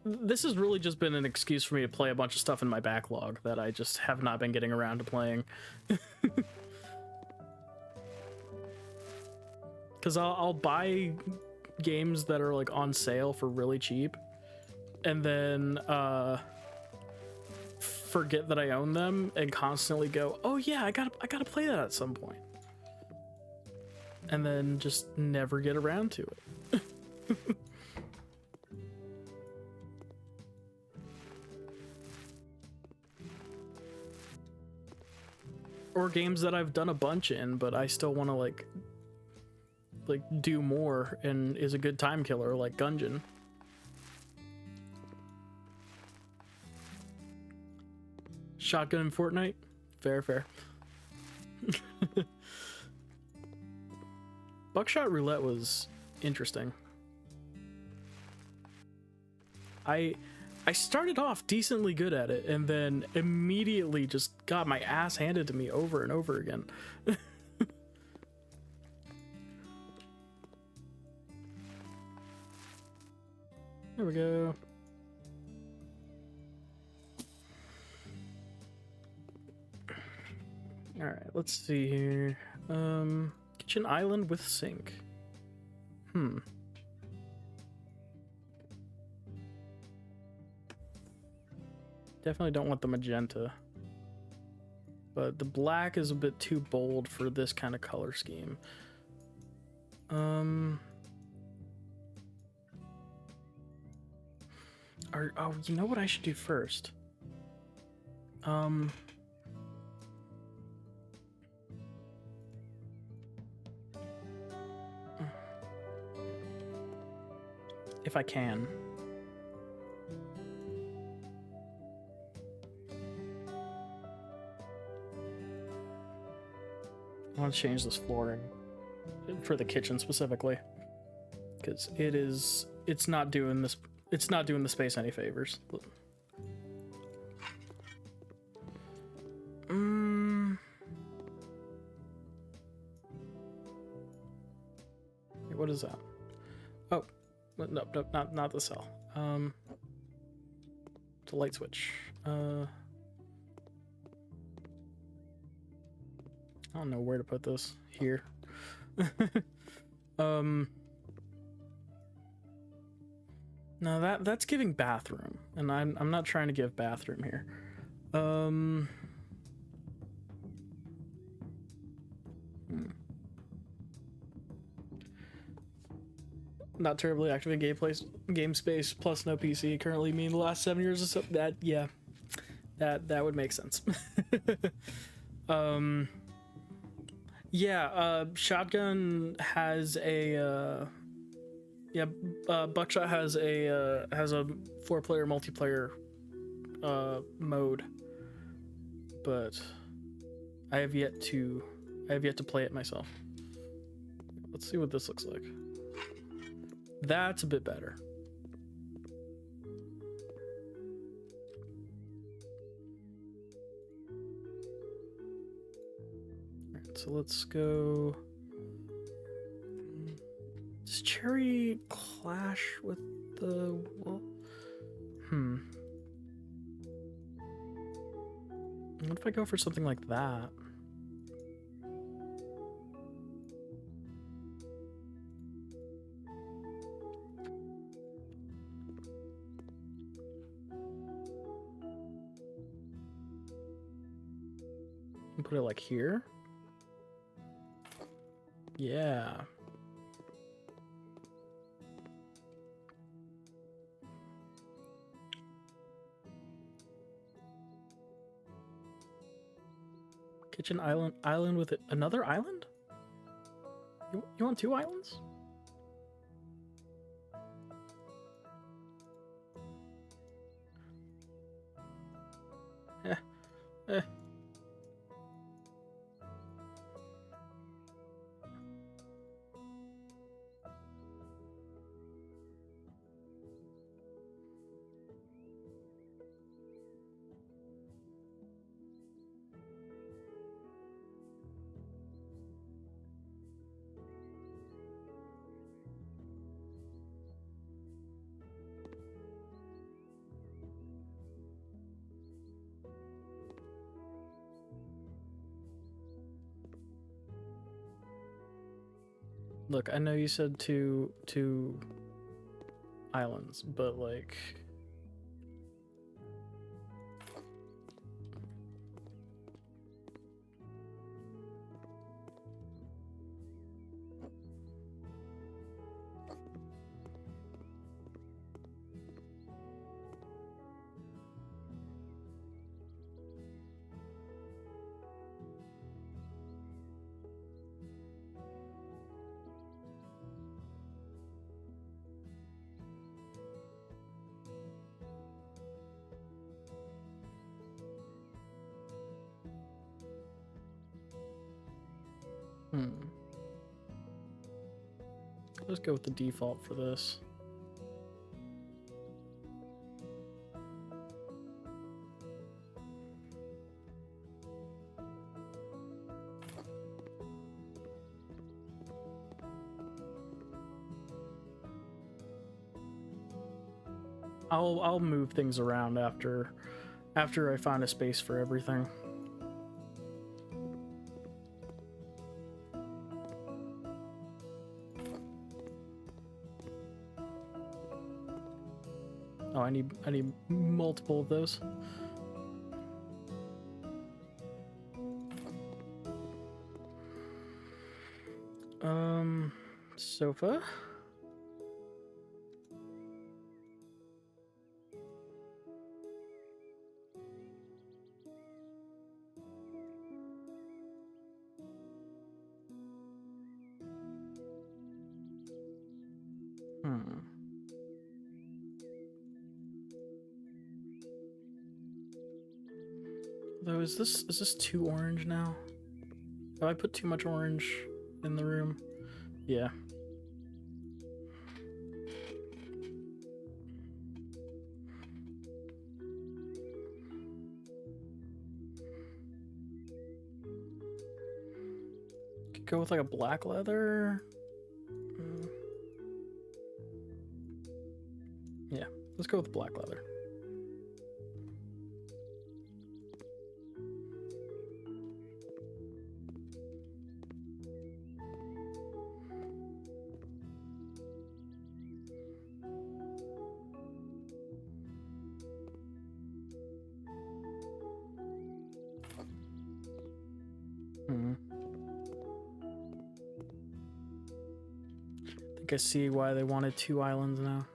this has really just been an excuse for me to play a bunch of stuff in my backlog that I just have not been getting around to playing. Because I'll buy games that are like on sale for really cheap, and then forget that I own them and constantly go, oh yeah, I gotta play that at some point. And then just never get around to it. Or games that I've done a bunch in, but I still want to like do more and is a good time killer, like Gungeon. Shotgun in Fortnite? Fair, fair. Buckshot Roulette was interesting. I started off decently good at it and then immediately just got my ass handed to me over and over again. There we go. All right, let's see here. Kitchen island with sink. Definitely don't want the magenta. But the black is a bit too bold for this kind of color scheme. Oh, you know what I should do first? If I can. I want to change this flooring for the kitchen specifically, because it's not doing the space any favors. What is that? Oh, nope, not the cell. It's a light switch. I don't know where to put this. Here. No, that's giving bathroom, and I'm not trying to give bathroom here. not terribly active in game space, plus no PC. Currently, me in the last 7 years or so. That yeah, that would make sense. Yeah, shotgun has a buckshot has a 4-player multiplayer mode, but I have yet to play it myself. Let's see what this looks like. That's a bit better. Alright, so let's go. Does Cherry clash with the... Well, what if I go for something like that? And put it like here? Yeah. Kitchen island with it. Another island? You want 2 islands? Eh. Look, I know you said two islands, but like... Let's go with the default for this. I'll move things around after I find a space for everything. Oh, I need multiple of those. Sofa. Though, is this too orange now? Have I put too much orange in the room? Yeah. Could go with like a black leather. Yeah, let's go with black leather. think I see why they wanted 2 islands now.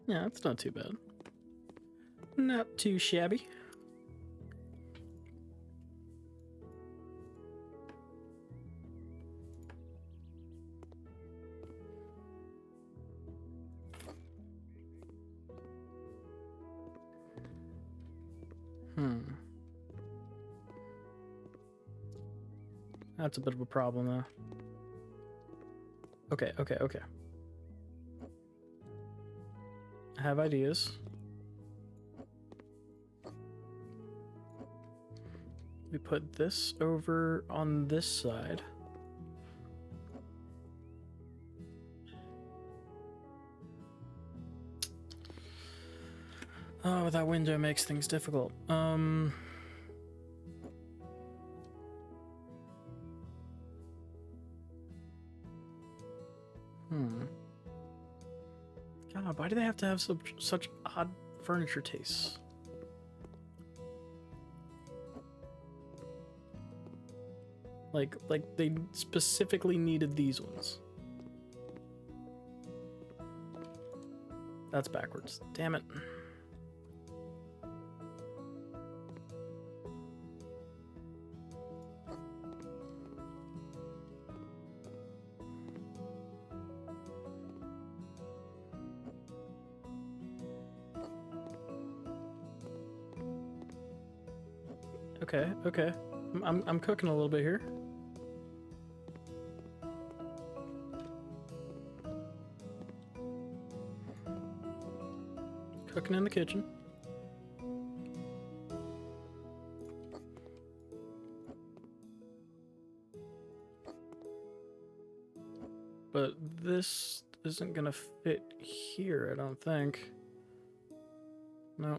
Yeah, that's not too bad. Not too shabby. That's a bit of a problem, though. Okay. I have ideas. We put this over on this side. Oh, that window makes things difficult. God, why do they have to have such odd furniture tastes? Like they specifically needed these ones. That's backwards. Damn it. Okay. I'm cooking a little bit here. Cooking in the kitchen. But this isn't gonna fit here, I don't think. No.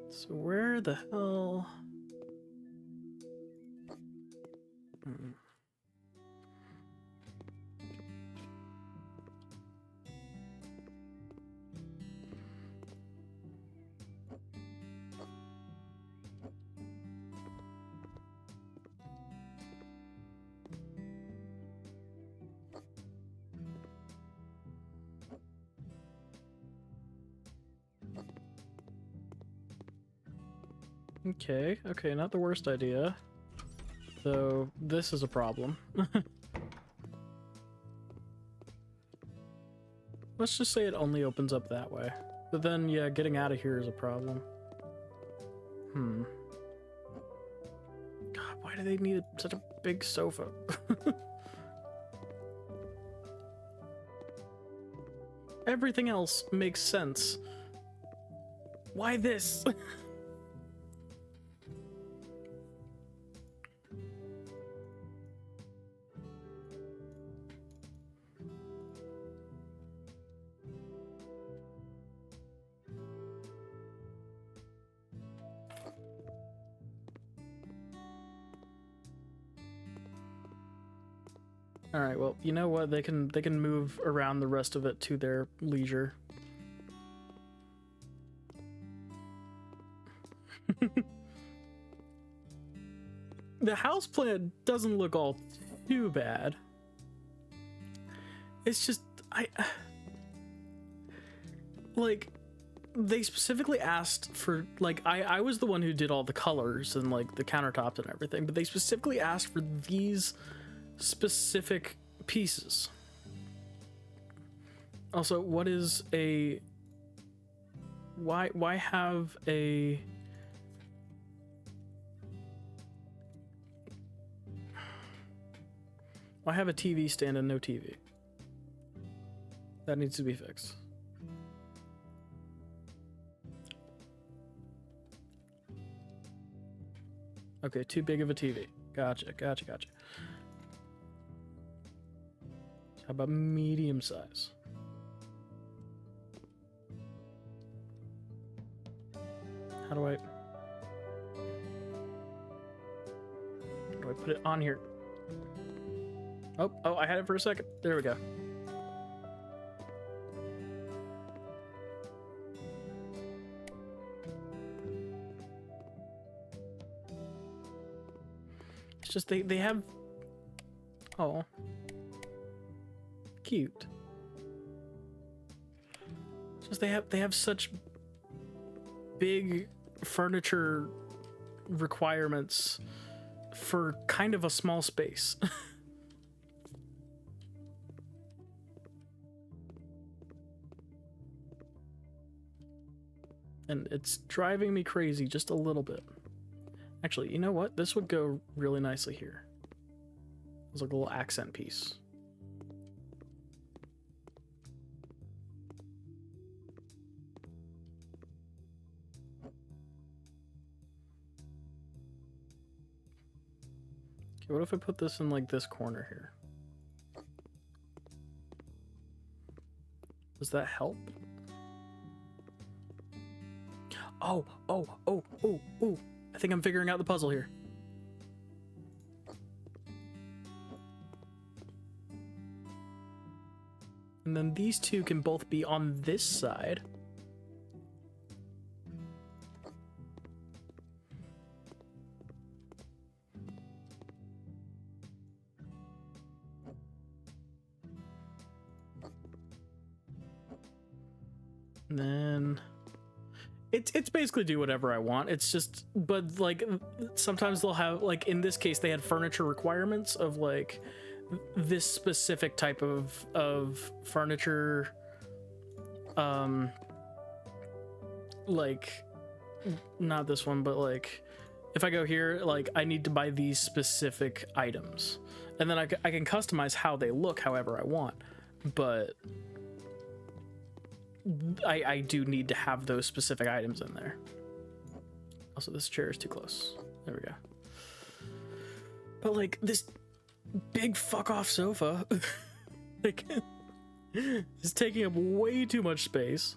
So where the hell? Okay, not the worst idea. Though this is a problem. Let's just say it only opens up that way. But then, yeah, getting out of here is a problem. God, why do they need such a big sofa? Everything else makes sense. Why this? All right, well, you know what? They can move around the rest of it to their leisure. The house plan doesn't look all too bad. It's just like they specifically asked for, like, I was the one who did all the colors and like the countertops and everything, but they specifically asked for these specific pieces. Also, what is a why have a TV stand and no TV? That needs to be fixed. Okay, too big of a TV. Gotcha. How about medium size? How do I put it on here? Oh, I had it for a second. There we go. It's just they have, oh, cute. It's just they have such big furniture requirements for kind of a small space. And it's driving me crazy just a little bit. Actually, you know what? This would go really nicely here. It's like a little accent piece. Okay, what if I put this in like this corner here? Does that help? Oh. I think I'm figuring out the puzzle here. And then these two can both be on this side. And then it's basically do whatever I want. It's just, but like sometimes they'll have, like in this case they had furniture requirements of like this specific type of furniture, like not this one, but like if I go here, like I need to buy these specific items, and then I can customize how they look however I want, but I do need to have those specific items in there. Also, this chair is too close. There we go. But like this big fuck off sofa, like, is taking up way too much space.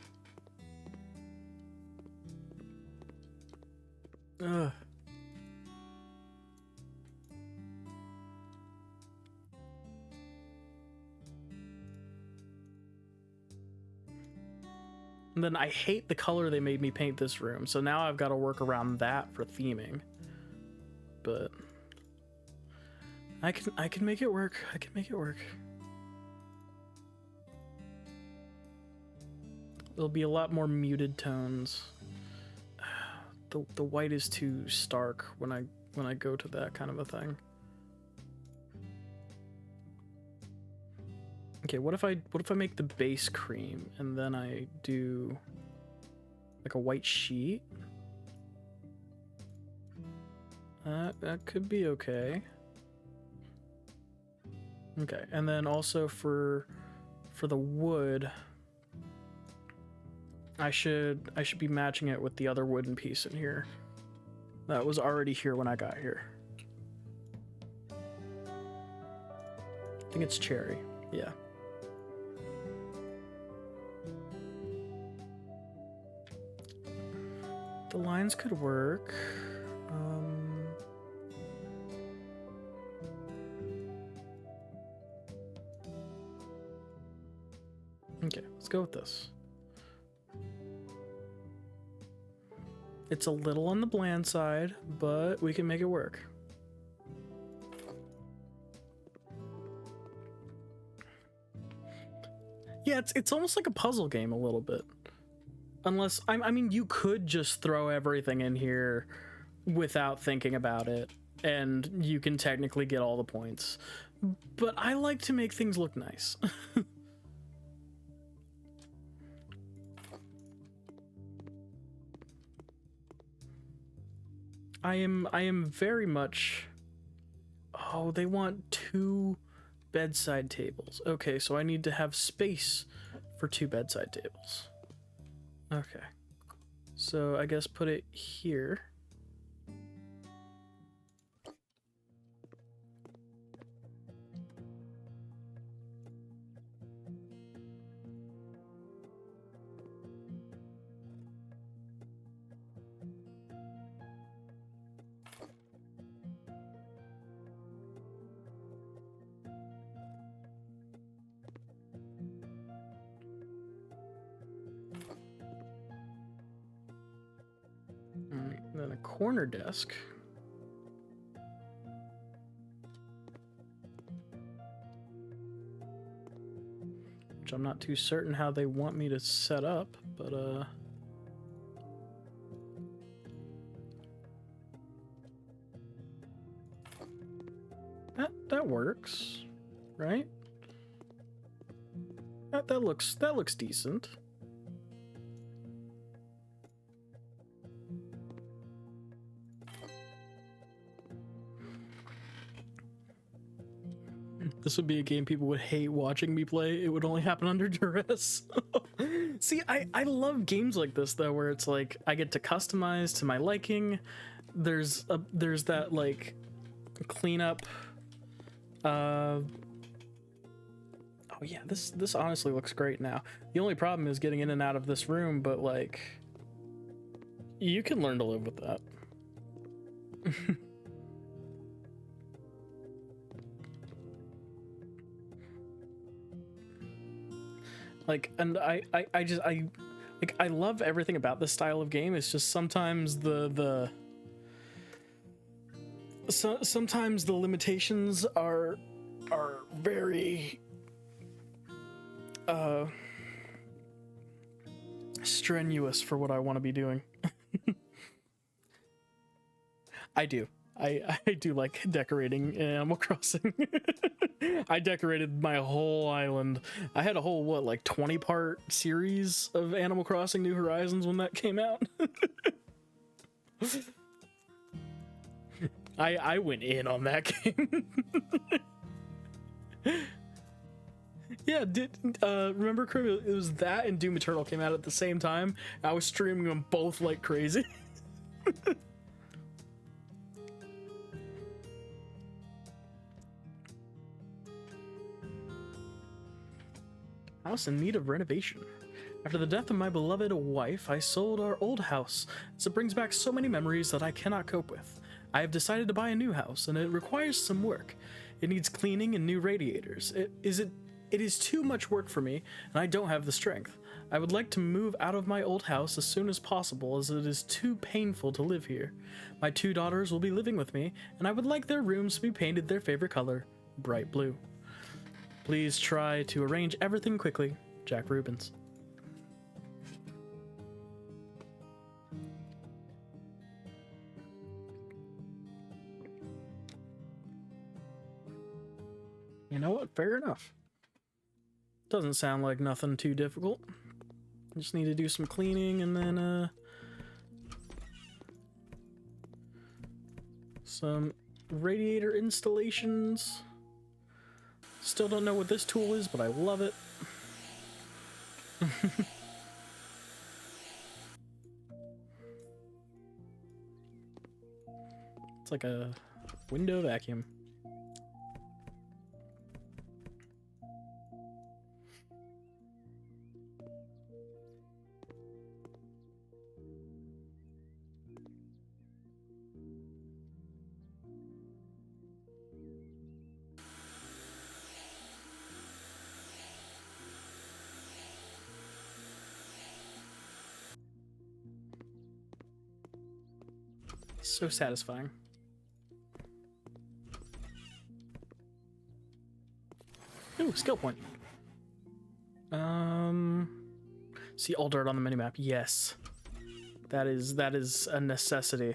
Ugh. And then I hate the color they made me paint this room, so now I've got to work around that for theming. But I can make it work. I can make it work. There'll be a lot more muted tones. The white is too stark when I go to that kind of a thing. Okay, what if I make the base cream and then I do like a white sheet? That could be okay. Okay, and then also for the wood, I should be matching it with the other wooden piece in here. That was already here when I got here. I think it's cherry. Yeah. The lines could work. Okay, let's go with this. It's a little on the bland side, but we can make it work. Yeah, it's almost like a puzzle game a little bit. Unless, I mean, you could just throw everything in here without thinking about it, and you can technically get all the points. But I like to make things look nice. I am very much... Oh, they want 2 bedside tables. Okay, so I need to have space for 2 bedside tables. Okay. So I guess put it here. And then a corner desk. Which I'm not too certain how they want me to set up, but that works, right? That looks decent. This would be a game people would hate watching me play. It would only happen under duress. See, I love games like this though, where it's like I get to customize to my liking. There's that like cleanup. Oh yeah, this honestly looks great now. The only problem is getting in and out of this room, but like you can learn to live with that. Like, and I love everything about this style of game. It's just sometimes sometimes the limitations are very strenuous for what I want to be doing. I do. I do like decorating in Animal Crossing. I decorated my whole island. I had a whole, what, like 20-part series of Animal Crossing New Horizons when that came out. I went in on that game. Yeah, remember, Krim? It was that and Doom Eternal came out at the same time. I was streaming them both like crazy. House in need of renovation. After the death of my beloved wife, I sold our old house, as it brings back so many memories that I cannot cope with. I have decided to buy a new house, and it requires some work. It needs cleaning and new radiators. It is too much work for me, and I don't have the strength. I would like to move out of my old house as soon as possible, as it is too painful to live here. My 2 daughters will be living with me, and I would like their rooms to be painted their favorite color, bright blue. Please try to arrange everything quickly. Jack Rubens. You know what? Fair enough. Doesn't sound like nothing too difficult. Just need to do some cleaning and then some radiator installations. Still don't know what this tool is, but I love it. It's like a window vacuum. So satisfying. Ooh, skill point. See all dirt on the minimap. Yes. That is a necessity.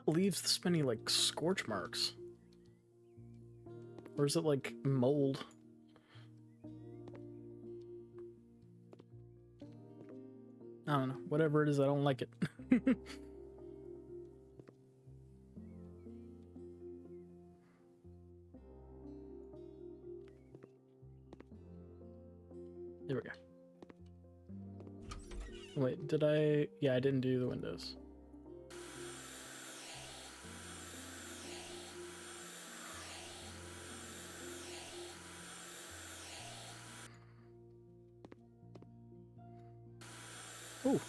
not leave this many, like, scorch marks? Or is it, like, mold? I don't know. Whatever it is, I don't like it. There we go. Wait, did I? Yeah, I didn't do the windows. Ooh.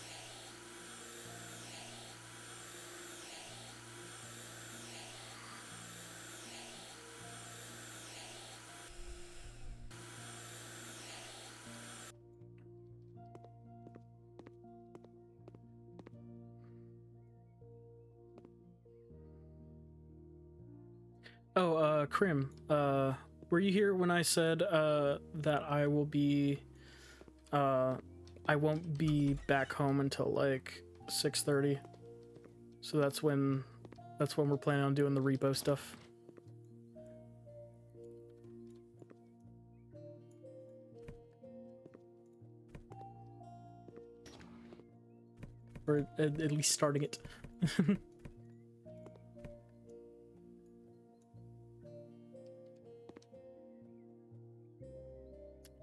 Oh, Krim, were you here when I said, that I will be, I won't be back home until, like, 6:30? So that's when we're planning on doing the repo stuff. Or at least starting it.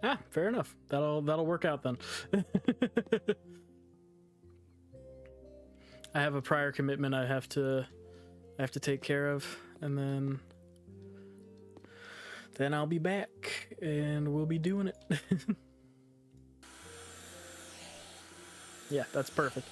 Ah, fair enough. That'll work out then. I have a prior commitment I have to take care of, and then I'll be back and we'll be doing it. Yeah, that's perfect.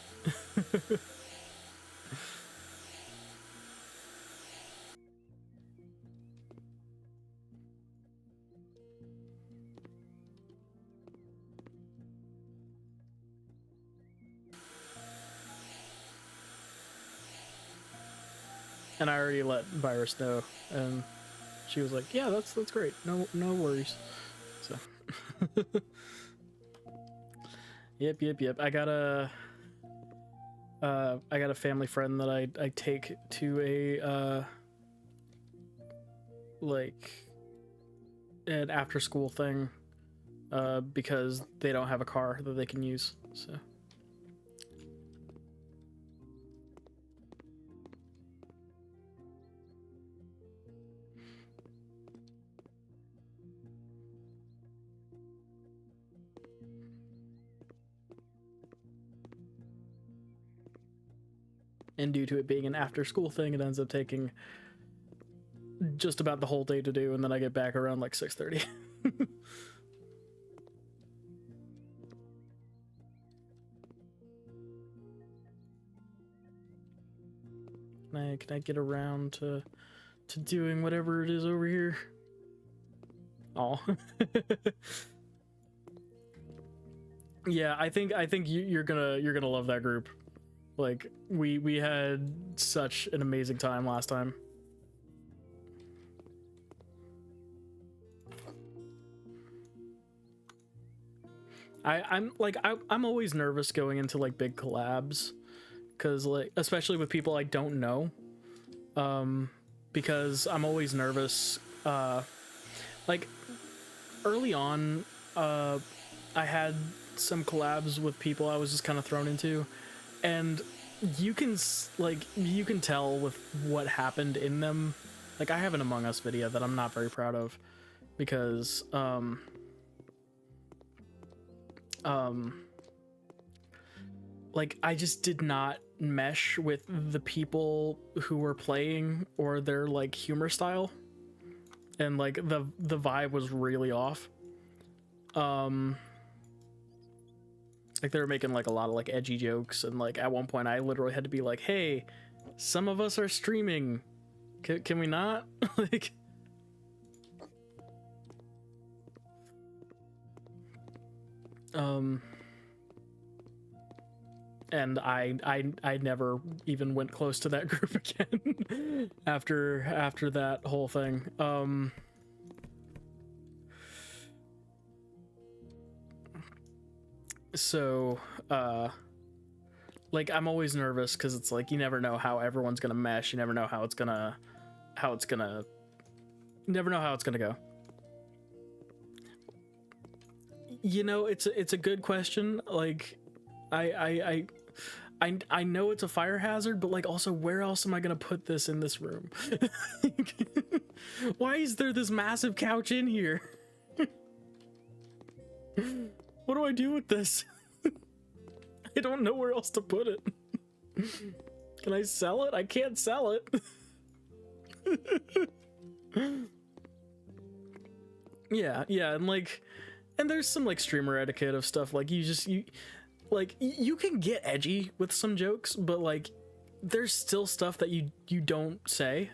And I already let Virus know, and she was like, "Yeah, that's great. No worries." So, yep. I got a family friend that I take to a like an after school thing, because they don't have a car that they can use. So. And due to it being an after school thing, it ends up taking just about the whole day to do, and then I get back around like 6:30. Can I get around to doing whatever it is over here? Oh. Yeah, I think you're gonna love that group. Like, we had such an amazing time last time. I'm always nervous going into like big collabs, because like, especially with people I don't know, because I'm always nervous. Like early on, I had some collabs with people I was just kind of thrown into, and you can tell with what happened in them. Like, I have an Among Us video that I'm not very proud of, because like, I just did not mesh with the people who were playing or their like humor style, and like the vibe was really off. Like, they were making like a lot of like edgy jokes, and like at one point I literally had to be like, "Hey, some of us are streaming. Can we not?" Like, and I never even went close to that group again after that whole thing. So like I'm always nervous because it's like you never know how everyone's gonna mesh. You never know how it's gonna never know how it's gonna go. You know, it's a good question. Like, I know it's a fire hazard, but like also where else am I gonna put this in this room? Why is there this massive couch in here? What do I do with this? I don't know where else to put it. Can I sell it? I can't sell it. Yeah, and there's some like streamer etiquette of stuff like you can get edgy with some jokes, but like there's still stuff that you don't say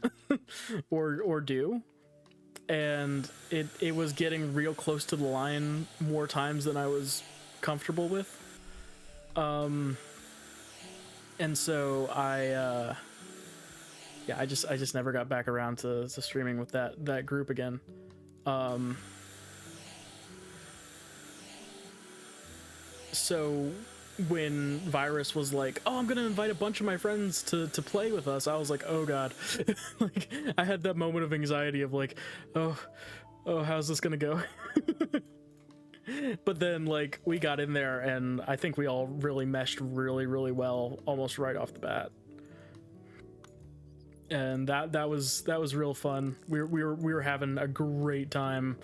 or do, and it was getting real close to the line more times than I was comfortable with. And so I just never got back around to streaming with that group again. So when Virus was like, "Oh, I'm gonna invite a bunch of my friends to play with us," I was like, "Oh God!" Like I had that moment of anxiety of like, "Oh, how's this gonna go?" But then like we got in there, and I think we all really meshed really well almost right off the bat. And that was real fun. We were having a great time.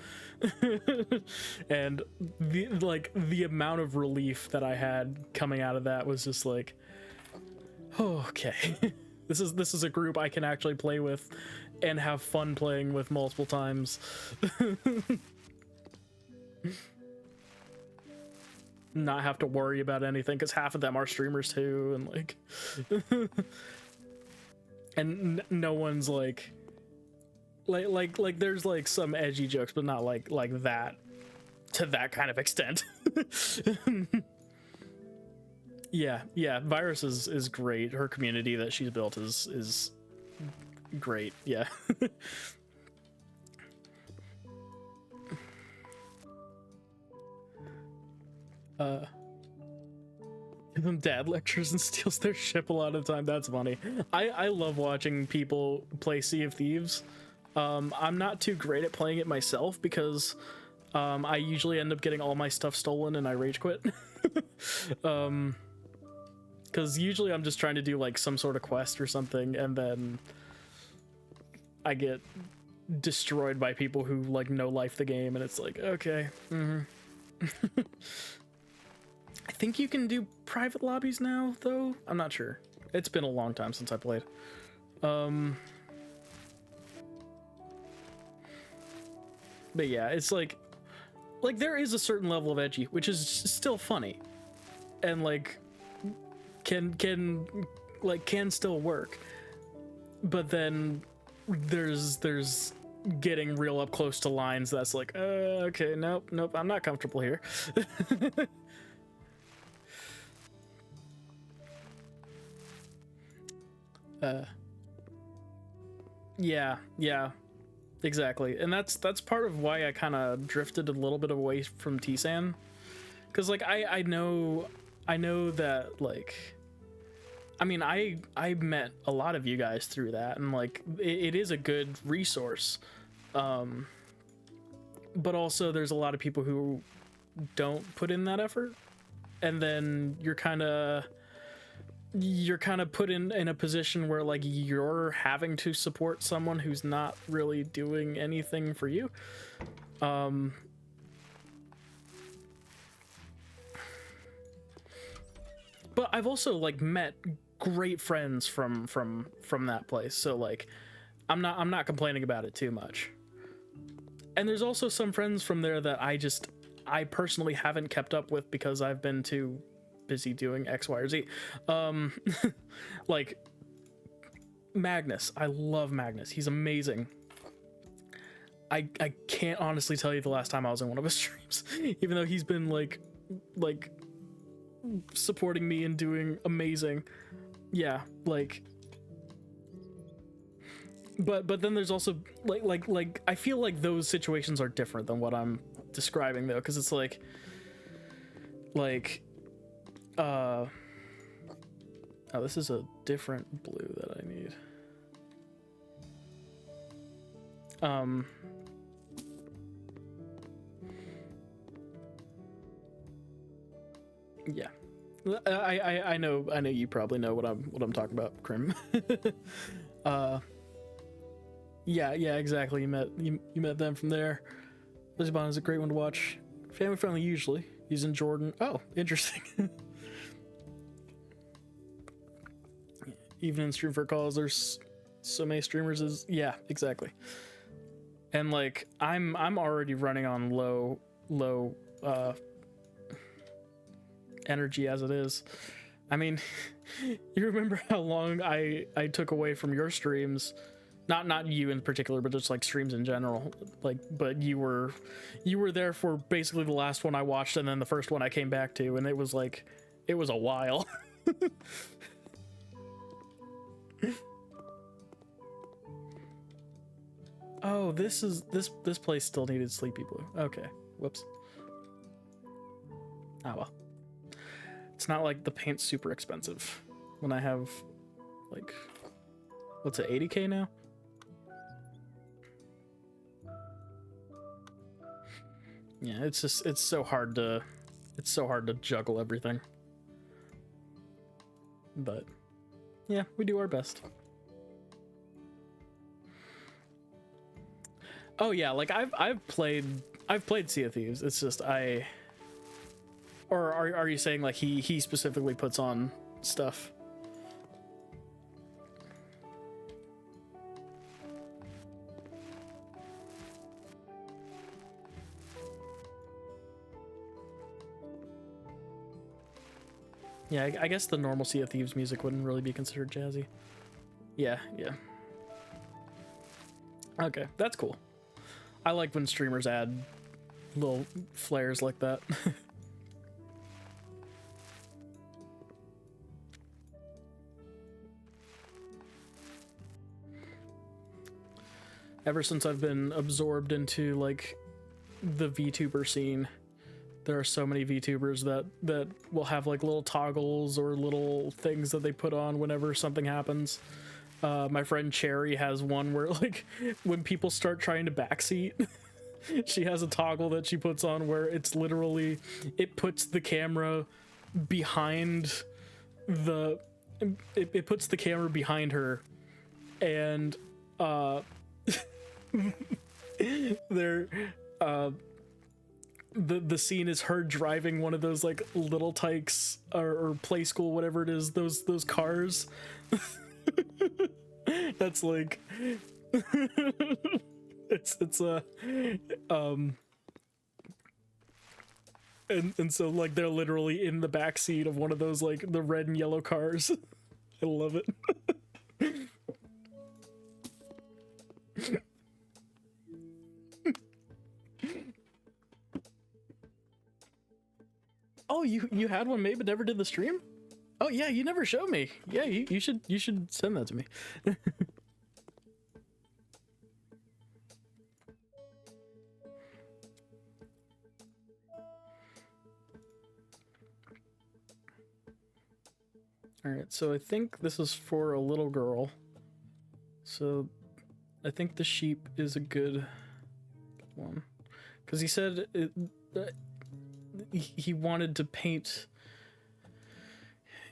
And the amount of relief that I had coming out of that was just like, oh, okay. This is a group I can actually play with and have fun playing with multiple times. Not have to worry about anything because half of them are streamers too, and like and no one's like there's like some edgy jokes, but not like that to that kind of extent. Yeah, Virus is great. Her community that she's built is great. Yeah. Give them dad lectures and steals their ship a lot of the time. That's funny. I love watching people play Sea of Thieves. I'm not too great at playing it myself because I usually end up getting all my stuff stolen and I rage quit. Because usually I'm just trying to do like some sort of quest or something, and then I get destroyed by people who like no life the game, and it's like, okay. I think you can do private lobbies now, though. I'm not sure. It's been a long time since I played. But yeah, it's like there is a certain level of edgy, which is still funny, and like can still work. But then there's getting real up close to lines that's like, okay, nope, I'm not comfortable here. Yeah, exactly. And that's part of why I kind of drifted a little bit away from T-San, because like I know that like, I mean, I met a lot of you guys through that, and like it is a good resource, but also there's a lot of people who don't put in that effort, and then you're kind of put in a position where like you're having to support someone who's not really doing anything for you. But I've also like met great friends from that place, so like I'm not complaining about it too much. And there's also some friends from there that I personally haven't kept up with because I've been too busy doing X, Y, or Z. Like Magnus. I love Magnus. He's amazing. I can't honestly tell you the last time I was in one of his streams, even though he's been like supporting me and doing amazing. Yeah, like, but then there's also like I feel like those situations are different than what I'm describing though, because it's like Oh, this is a different blue that I need. Yeah. I know you probably know what I'm talking about, Krim. Yeah, exactly. You met them from there. Subathon is a great one to watch. Family friendly usually. He's in Jordan. Oh, interesting. Even in stream for calls, there's so many streamers. Yeah, exactly. And like I'm already running on low energy as it is. I mean, you remember how long I took away from your streams, not you in particular, but just like streams in general. Like, but you were there for basically the last one I watched and then the first one I came back to, and it was a while. Oh, this place still needed Sleepy Blue. Okay, whoops. Oh well. It's not like the paint's super expensive when I have like, what's it, 80k now? Yeah, it's so hard to juggle everything. But yeah, we do our best. Oh yeah, like I've played Sea of Thieves. It's just or are you saying like he specifically puts on stuff? Yeah, I guess the normal Sea of Thieves music wouldn't really be considered jazzy. Yeah. Okay, that's cool. I like when streamers add little flares like that. Ever since I've been absorbed into like the VTuber scene, there are so many VTubers that will have like little toggles or little things that they put on whenever something happens. My friend Cherry has one where like when people start trying to backseat, she has a toggle that she puts on where it's literally, it puts the camera behind it puts the camera behind her, and they're the scene is her driving one of those like little tykes or play school, whatever it is, those cars. That's like it's a and so like they're literally in the back seat of one of those like the red and yellow cars. I love it. Oh, you had one made but never did the stream? Oh yeah, you never showed me. Yeah, you should send that to me. All right, so I think this is for a little girl. So I think the sheep is a good one, because he said he wanted to paint.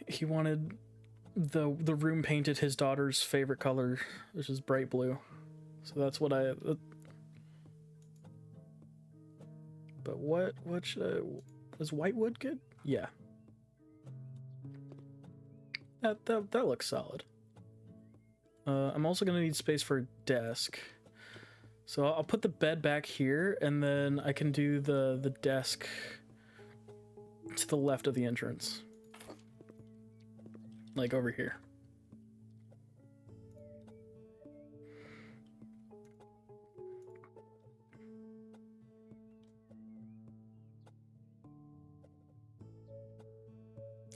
He wanted the room painted his daughter's favorite color, which is bright blue. So that's what I. But what should I? Is whitewood good? Yeah. That looks solid. I'm also gonna need space for a desk, so I'll put the bed back here, and then I can do the desk to the left of the entrance, like over here.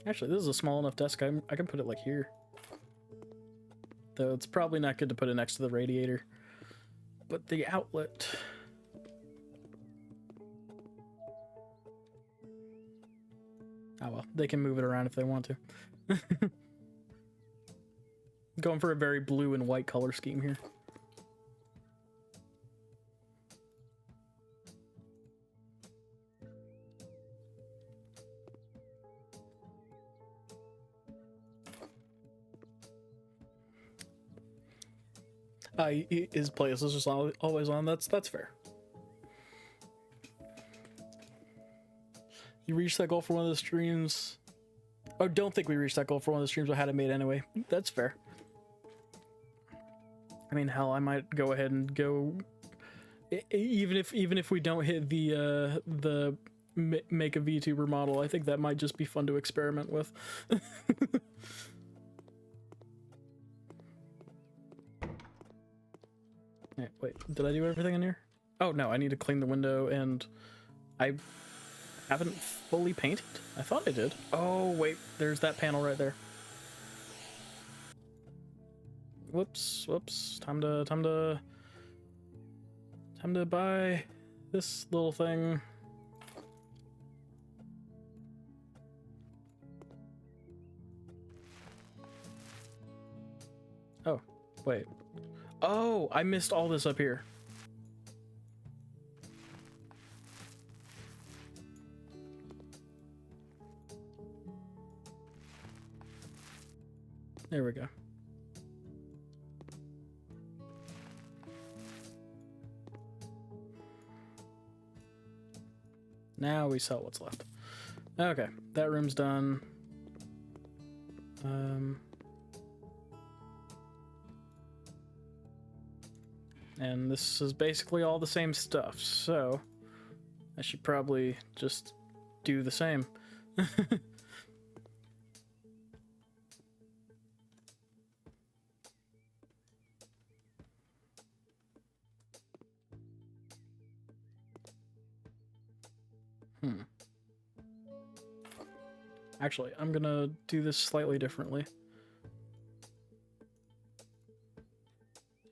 Actually, this is a small enough desk. I can put it like here. Though it's probably not good to put it next to the radiator. But the outlet. Oh well, they can move it around if they want to. Going for a very blue and white color scheme here. His playlist is just always on. That's fair. You reached that goal for one of the streams. Oh, don't think we reached that goal for one of the streams. I had it made anyway. That's fair. I mean, hell, I might go ahead and go. Even if we don't hit the make a VTuber model, I think that might just be fun to experiment with. Wait, did I do everything in here? Oh no, I need to clean the window, and I haven't fully painted. I thought I did. Oh wait, there's that panel right there. Whoops. Time to buy this little thing. Oh, wait. Oh, I missed all this up here. There we go. Now we sell what's left. Okay, that room's done. And this is basically all the same stuff, so I should probably just do the same. Actually, I'm gonna do this slightly differently.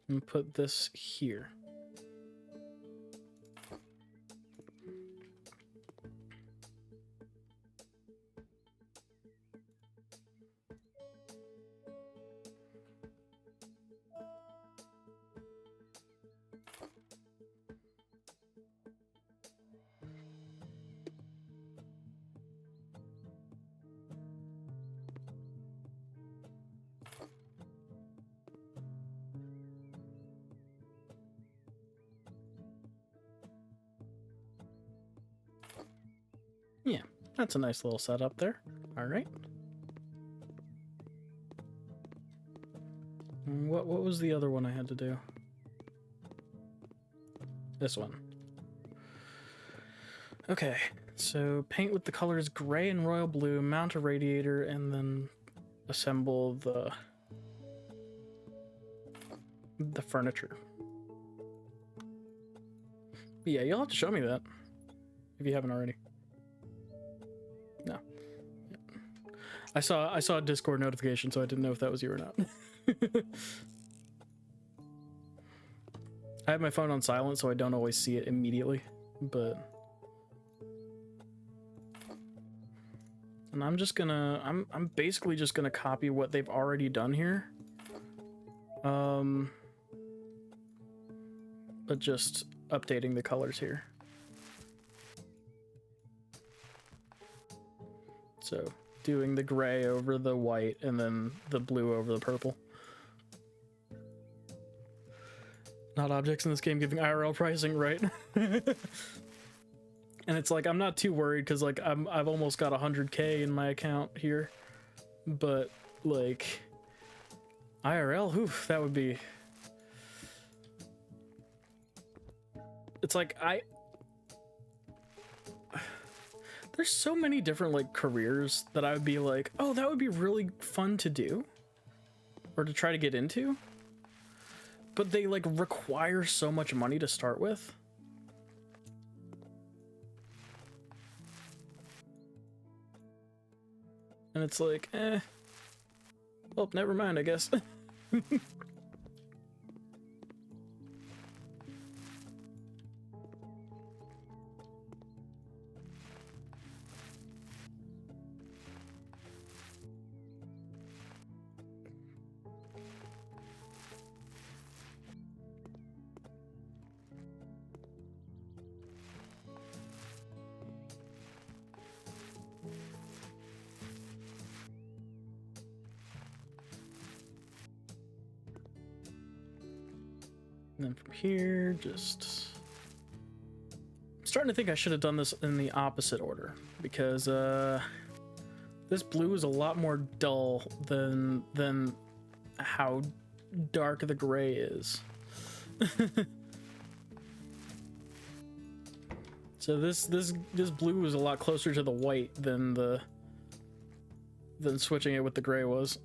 And put this here. Yeah, that's a nice little setup there. All right. What was the other one I had to do? This one. Okay, so paint with the colors gray and royal blue, mount a radiator, and then assemble the furniture. Yeah, you'll have to show me that if you haven't already. No. I saw a Discord notification, so I didn't know if that was you or not. I have my phone on silent, so I don't always see it immediately, but... And I'm just gonna... I'm basically just gonna copy what they've already done here. But just updating the colors here. So, doing the gray over the white, and then the blue over the purple. Not objects in this game giving IRL pricing, right? And it's like, I'm not too worried, because like I've almost got 100K in my account here. But like IRL, oof, that would be... It's like there's so many different like careers that I would be like, oh, that would be really fun to do or to try to get into, but they like require so much money to start with. And it's like, well, never mind, I guess. And then from here, just... I'm starting to think I should have done this in the opposite order, because this blue is a lot more dull than how dark the gray is. So this blue is a lot closer to the white than switching it with the gray was.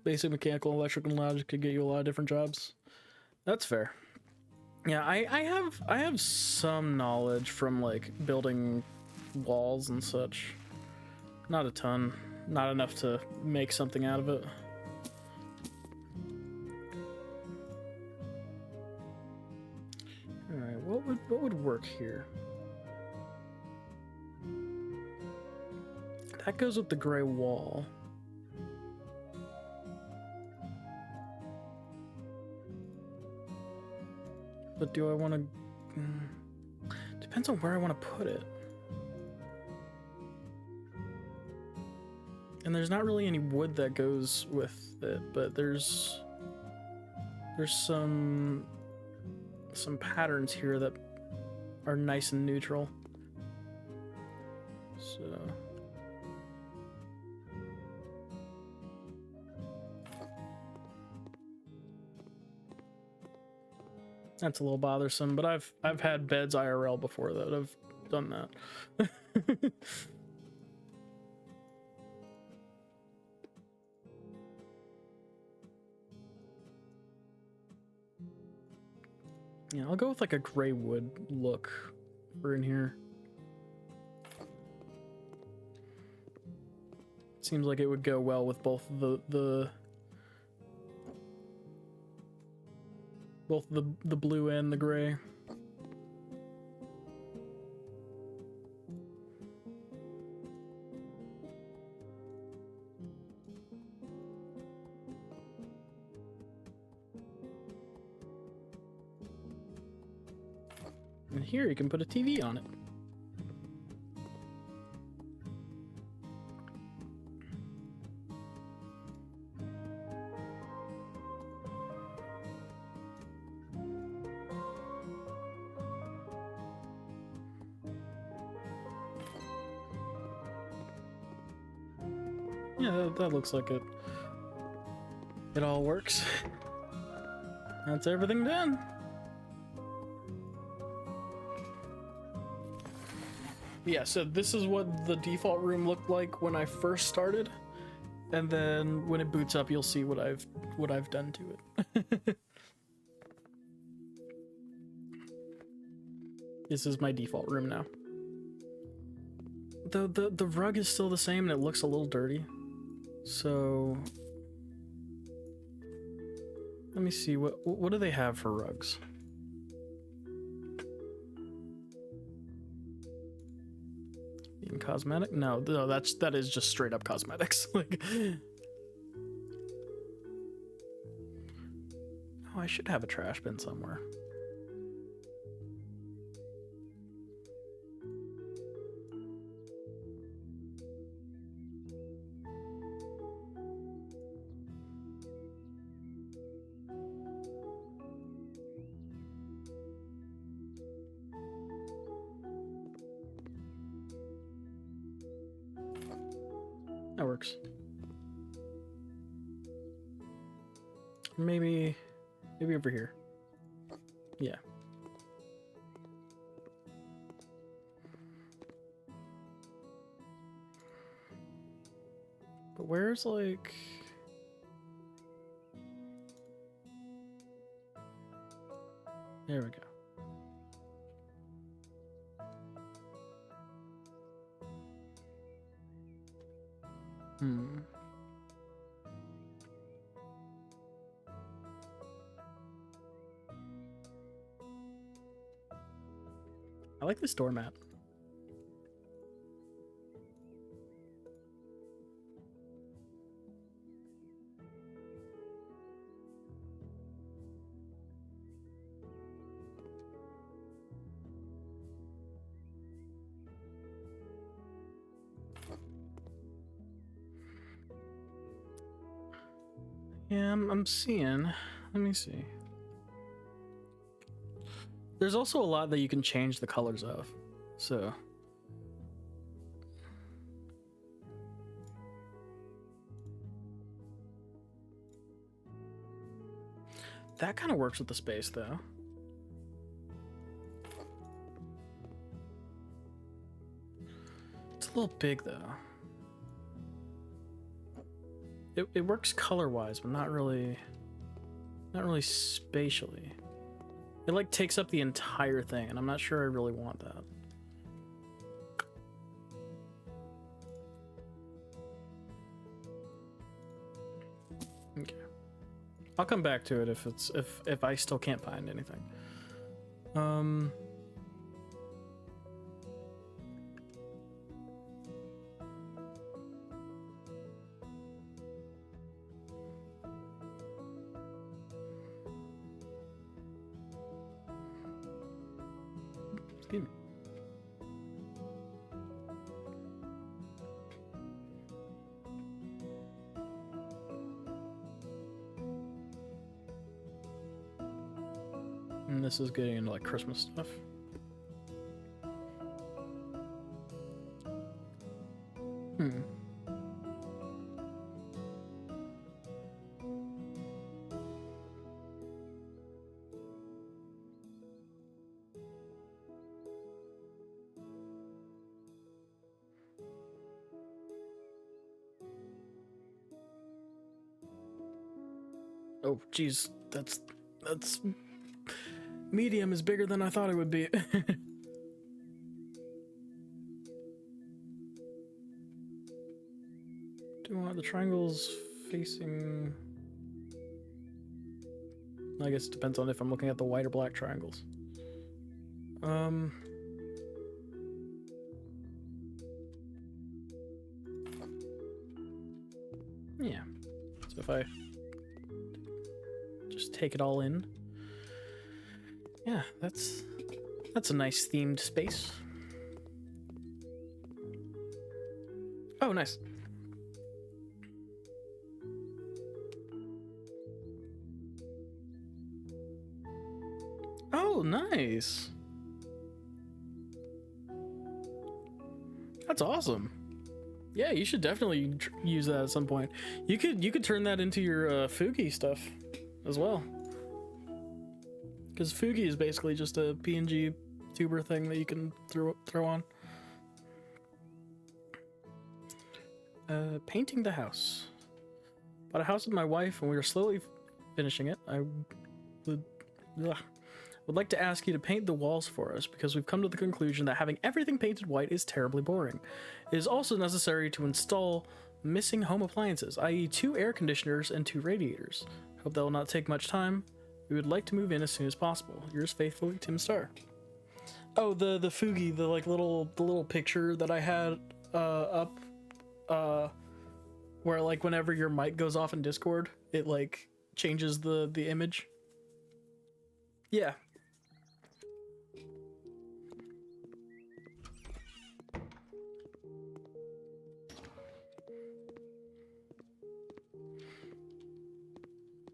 Basic mechanical, electrical knowledge could get you a lot of different jobs. That's fair. Yeah, I have some knowledge from like building walls and such. Not a ton. Not enough to make something out of it. Alright, what would work here? That goes with the gray wall. But do I want to... Depends on where I want to put it. And there's not really any wood that goes with it, but there's some patterns here that are nice and neutral. So... That's a little bothersome, but I've had beds IRL before that have done that. Yeah, I'll go with like a gray wood look for in here. Seems like it would go well with both the blue and the gray. And here you can put a TV on it. Yeah, that looks like it. It all works. That's everything done. Yeah, so this is what the default room looked like when I first started, and then when it boots up, you'll see what I've done to it. This is my default room now. The rug is still the same, and it looks a little dirty. So let me see what do they have for rugs? Even cosmetic? No, that is just straight up cosmetics. Like, oh, I should have a trash bin somewhere. That works. Maybe over here. Yeah. But where's like... There we go. I like this doormat. Yeah, I'm seeing. Let me see. There's also a lot that you can change the colors of. So. That kind of works with the space, though. It's a little big, though. It works color-wise, but not really spatially. It like takes up the entire thing, and I'm not sure I really want that. Okay. I'll come back to it if I still can't find anything. Excuse me. And this is getting into like Christmas stuff. Oh, geez, that's medium is bigger than I thought it would be. Do you want the triangles facing? I guess it depends on if I'm looking at the white or black triangles. Yeah. So if I just take it all in. Yeah, that's a nice themed space. Oh, nice. Oh, nice. That's awesome. Yeah, you should definitely use that at some point. You could turn that into your Fugi stuff as well. Because Fugi is basically just a PNG tuber thing that you can throw on. Painting the house. Bought a house with my wife and we are slowly finishing it. I would like to ask you to paint the walls for us because we've come to the conclusion that having everything painted white is terribly boring. It is also necessary to install missing home appliances, i.e. 2 air conditioners and 2 radiators. Hope that will not take much time. We would like to move in as soon as possible. Yours faithfully, Tim Starr. Oh, the Fugi, the little picture that I had up, where like whenever your mic goes off in Discord, it like changes the image. Yeah.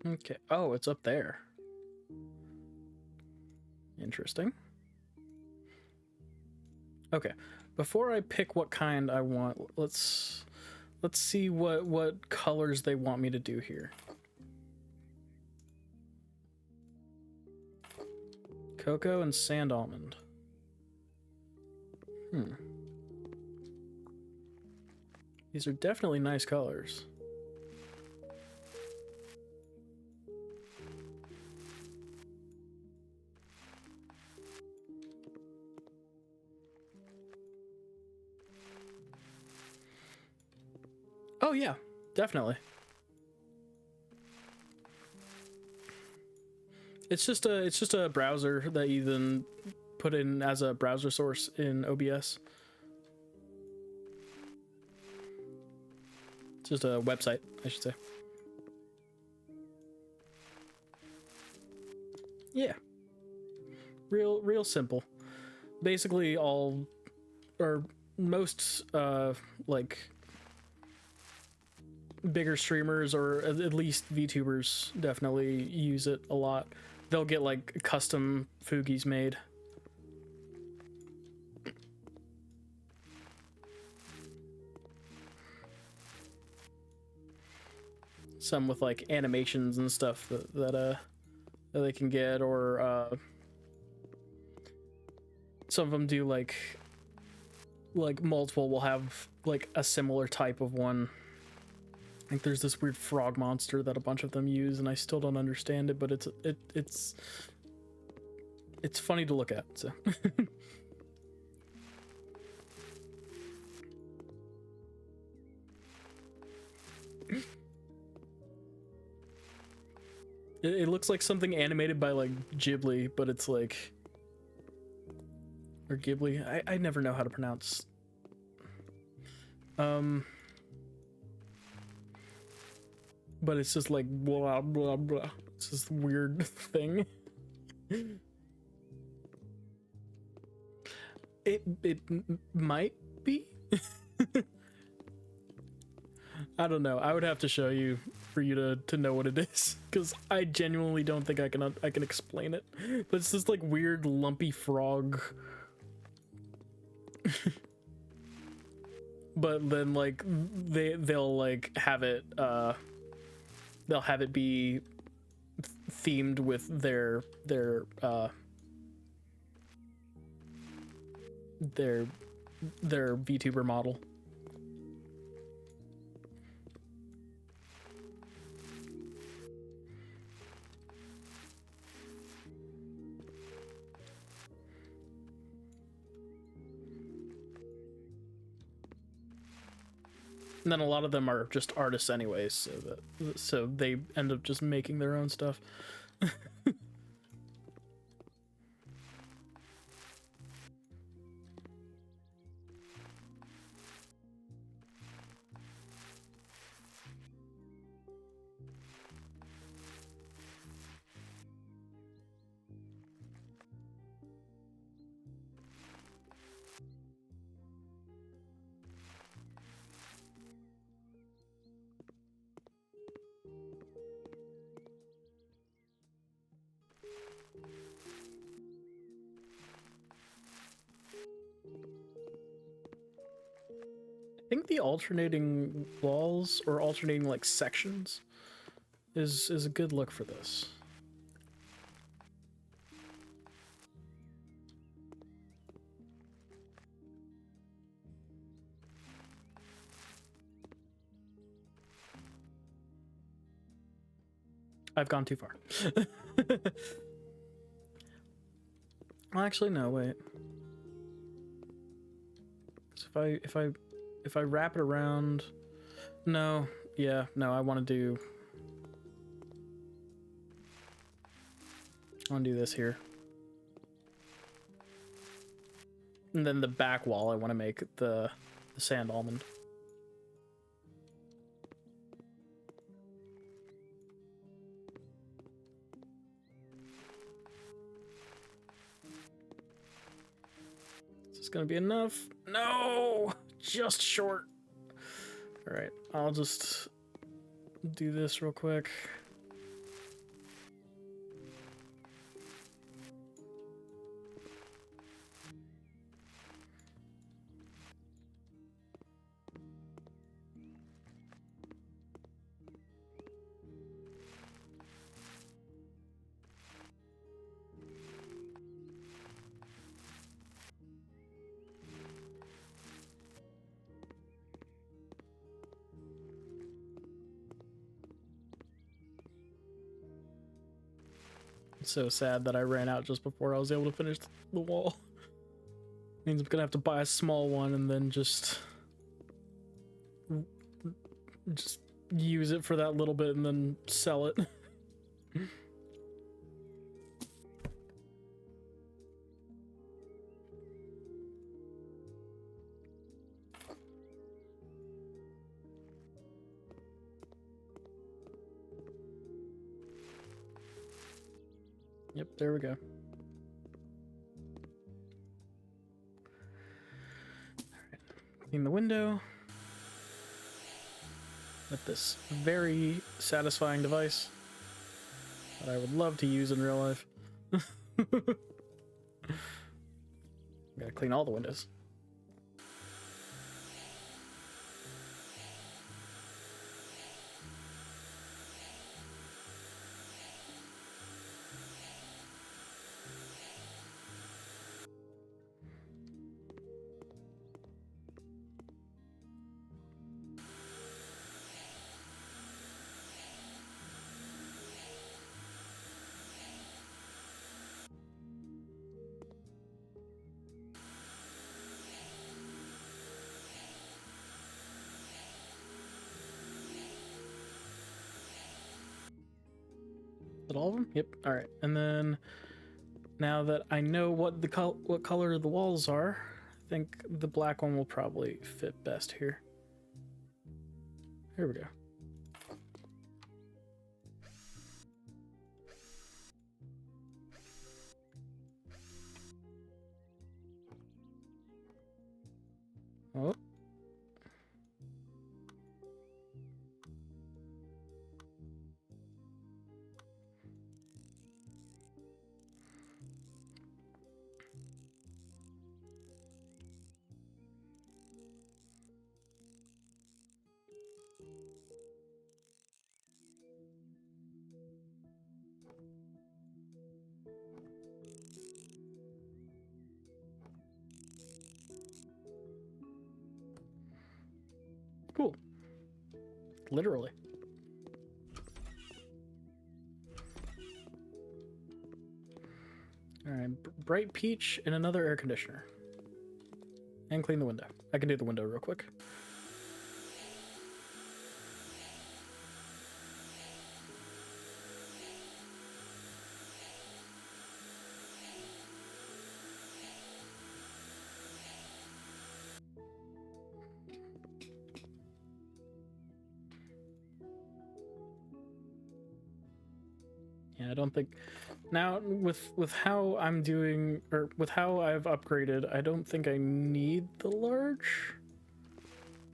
Okay. Oh, it's up there. Interesting. Okay. Before I pick what kind I want, let's see what colors they want me to do here. Cocoa and sand almond. These are definitely nice colors. Oh yeah, definitely. It's just a browser that you then put in as a browser source in OBS. It's just a website, I should say. Yeah. Real simple. Basically all or most like bigger streamers or at least VTubers definitely use it a lot. They'll get like custom Fugis made. Some with like animations and stuff that they can get, or some of them do like multiple will have like a similar type of one. I think there's this weird frog monster that a bunch of them use, and I still don't understand it, but it's funny to look at. So it looks like something animated by like Ghibli, but it's like, or Ghibli. I never know how to pronounce. But it's just like blah blah blah. It's this weird thing. It might be. I don't know. I would have to show you for you to know what it is, because I genuinely don't think I can explain it. But it's this like weird lumpy frog. But then like they'll like have it be themed with their VTuber model. And then a lot of them are just artists anyways, so they end up just making their own stuff. I think the alternating walls or alternating like sections is a good look for this. I've gone too far. Well, actually, no, wait. So if I wrap it around, no, yeah, no, I want to do this here. And then the back wall, I want to make the sand almond. Is this gonna be enough? No, just short. All right, I'll just do this real quick. It's so sad that I ran out just before I was able to finish the wall. Means I'm gonna have to buy a small one and then just use it for that little bit and then sell it. Yep, there we go. Alright. Clean the window. with this very satisfying device that I would love to use in real life. Gotta clean all the windows. Is that all of them? Yep. All right. And then now that I know what what color the walls are, I think the black one will probably fit best here. Here we go. Oh. Cool. Literally. All right, bright peach and another air conditioner. And clean the window. I can do the window real quick. Yeah, I don't think now with how I'm doing, or with how I've upgraded, I don't think I need the large,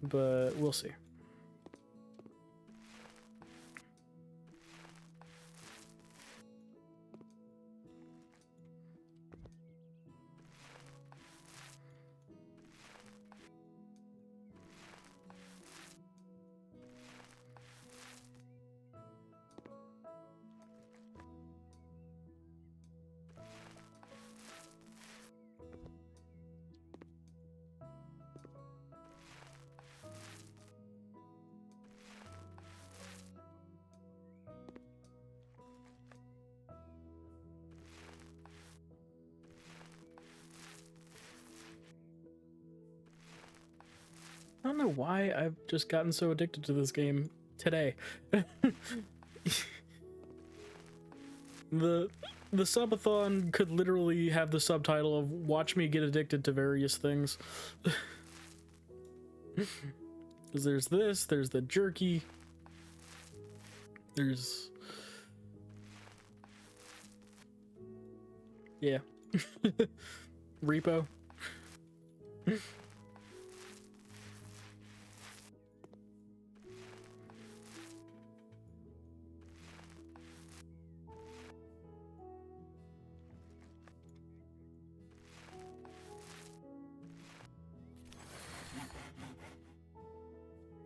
but we'll see. I don't know why I've just gotten so addicted to this game today. The Subathon could literally have the subtitle of "Watch me get addicted to various things." Because there's this, there's the jerky, there's... yeah. Repo.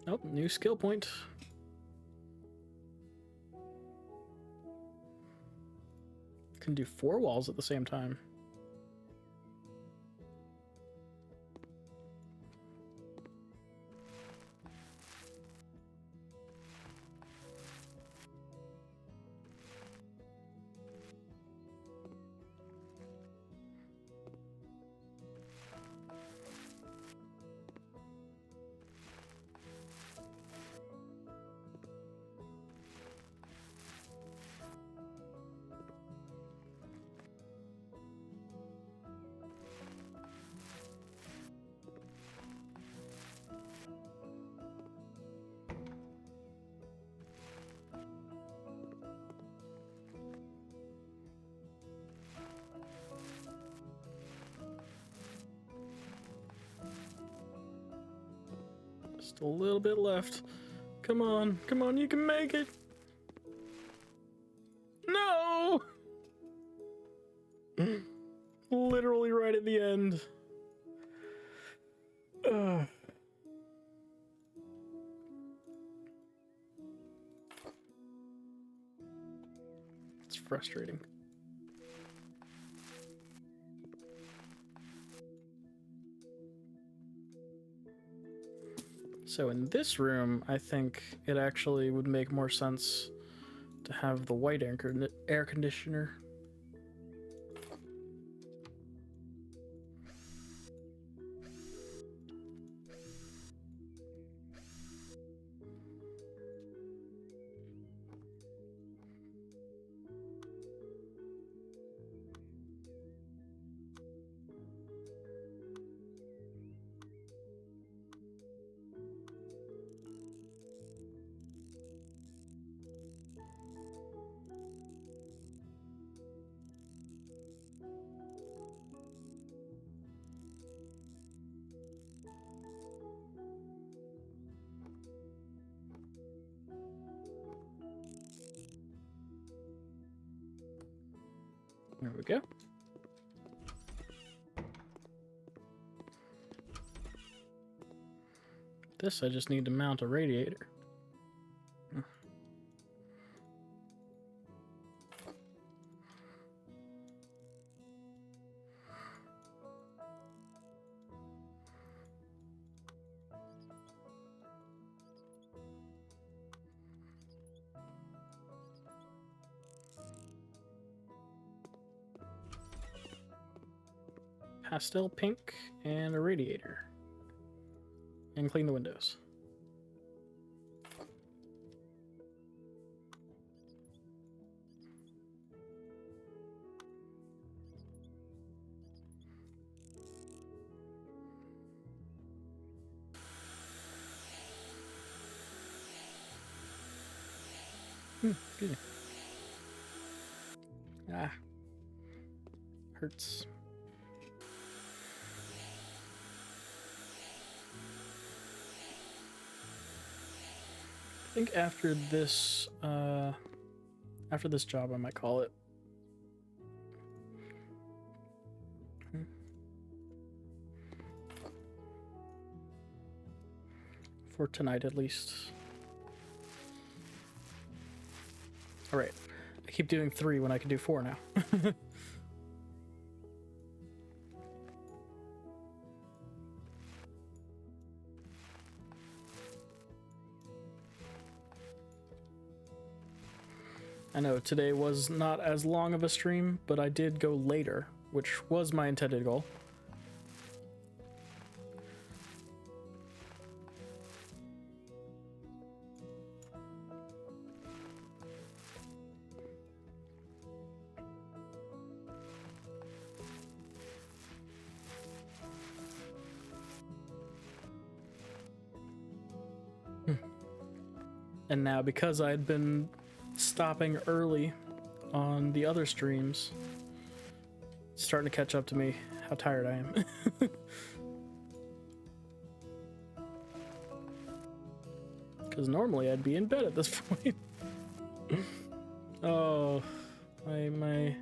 Oh, new skill point. Can do 4 walls at the same time. Just a little bit left. Come on, you can make it. No! Literally right at the end. Ugh. It's frustrating. So in this room, I think it actually would make more sense to have the white air conditioner. There we go. This I just need to mount a radiator. Pastel pink and a radiator. And clean the windows. Excuse me. Ah. Hurts. I think after this job, I might call it. For tonight, at least. All right. I keep doing 3 when I can do 4 now. I know today was not as long of a stream, but I did go later, which was my intended goal. And now, because I had been stopping early on the other streams, it's starting to catch up to me how tired I am. Because normally I'd be in bed at this point. Oh, my...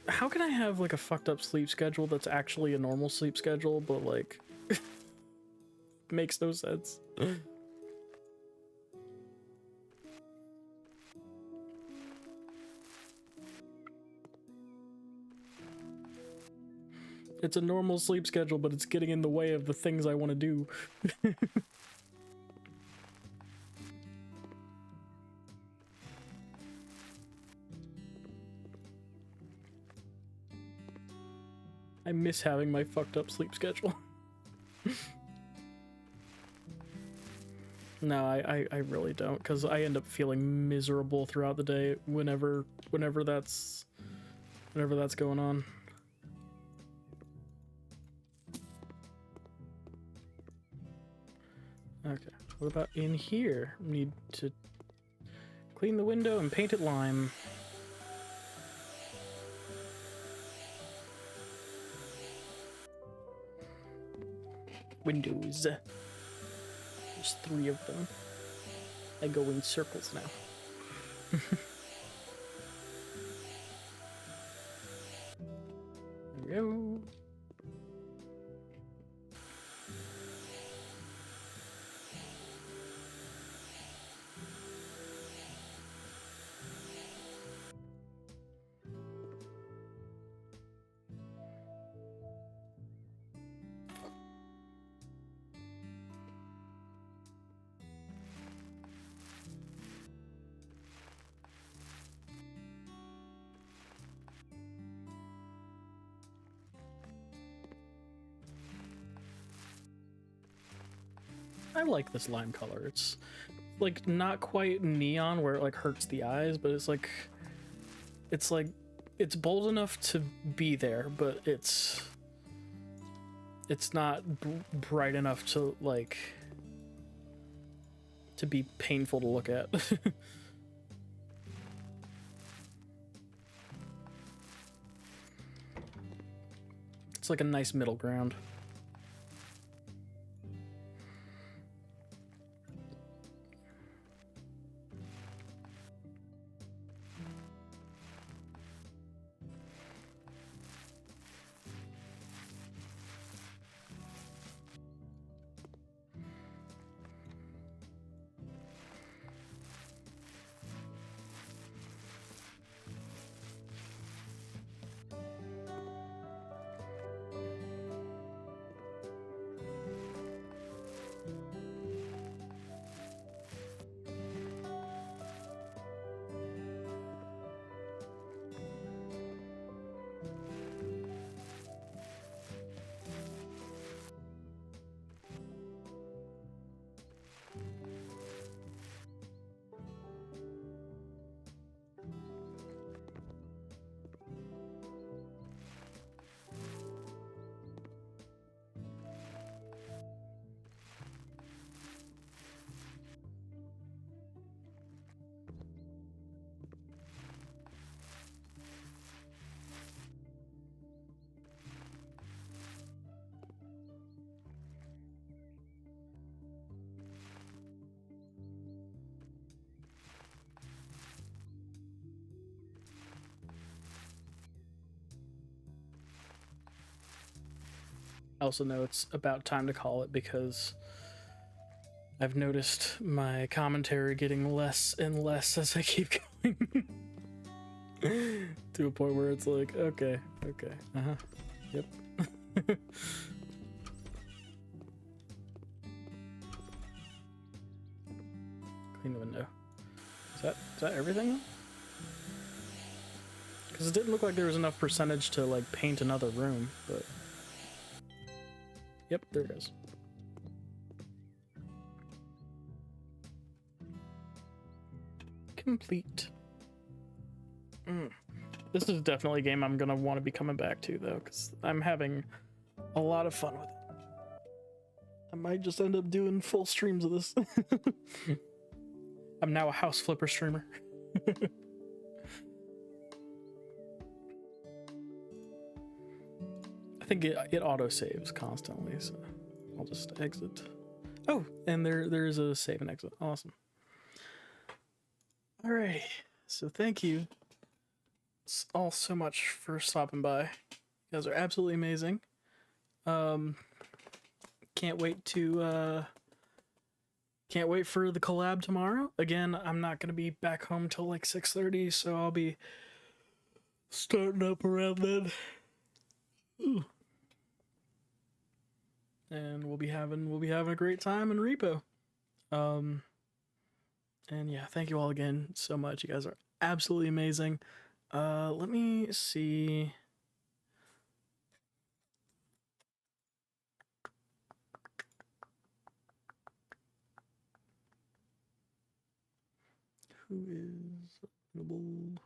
How can I have like a fucked up sleep schedule that's actually a normal sleep schedule, but like... makes no sense. It's a normal sleep schedule, but it's getting in the way of the things I want to do. I miss having my fucked up sleep schedule. No, I really don't, because I end up feeling miserable throughout the day whenever that's going on. Okay, what about in here? Need to clean the window and paint it lime. Windows. there's 3 of them. I go in circles now. There we go. I like this lime color. It's like not quite neon where it like hurts the eyes, but it's like it's bold enough to be there, but it's not bright enough to like to be painful to look at. It's like a nice middle ground. I also know it's about time to call it because I've noticed my commentary getting less and less as I keep going. To a point where it's like, okay, yep. Clean the window. Is that everything? Because it didn't look like there was enough percentage to like paint another room, but yep, there it is. Complete. This is definitely a game I'm gonna want to be coming back to though, because I'm having a lot of fun with it. I might just end up doing full streams of this. I'm now a house flipper streamer. I think it auto saves constantly, so I'll just exit. Oh, and there's a save and exit. Awesome. Alrighty, so thank you all so much for stopping by. You guys are absolutely amazing. Can't wait for the collab tomorrow. Again, I'm not gonna be back home till like 6:30, so I'll be starting up around then. Ooh. And we'll be having a great time in repo. And yeah, thank you all again so much. You guys are absolutely amazing. Let me see. Who is available?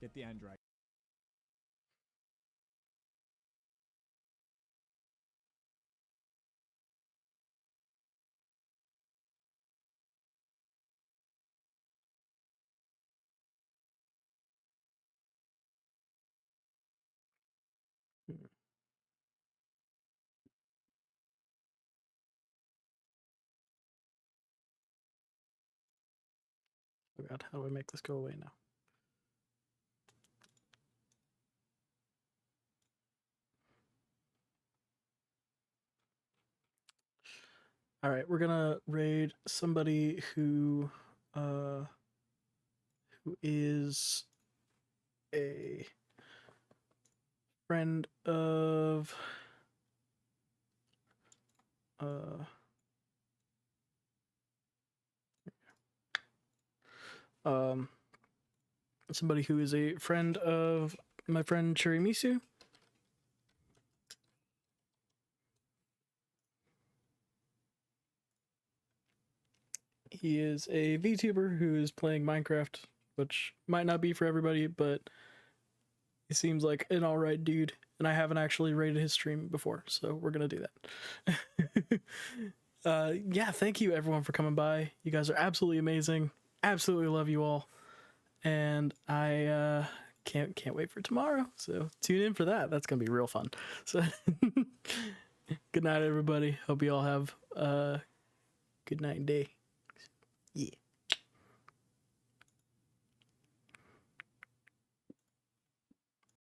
Get the Android. Oh god, how do I make this go away now? All right, we're gonna raid somebody who is a friend of um somebody who is a friend of my friend Chirimisu. He is a VTuber who is playing Minecraft, which might not be for everybody, but he seems like an alright dude. And I haven't actually rated his stream before, so we're gonna do that. Yeah, thank you everyone for coming by. You guys are absolutely amazing. Absolutely love you all. And I can't wait for tomorrow. So tune in for that. That's gonna be real fun. So good night everybody. Hope you all have a good night and day.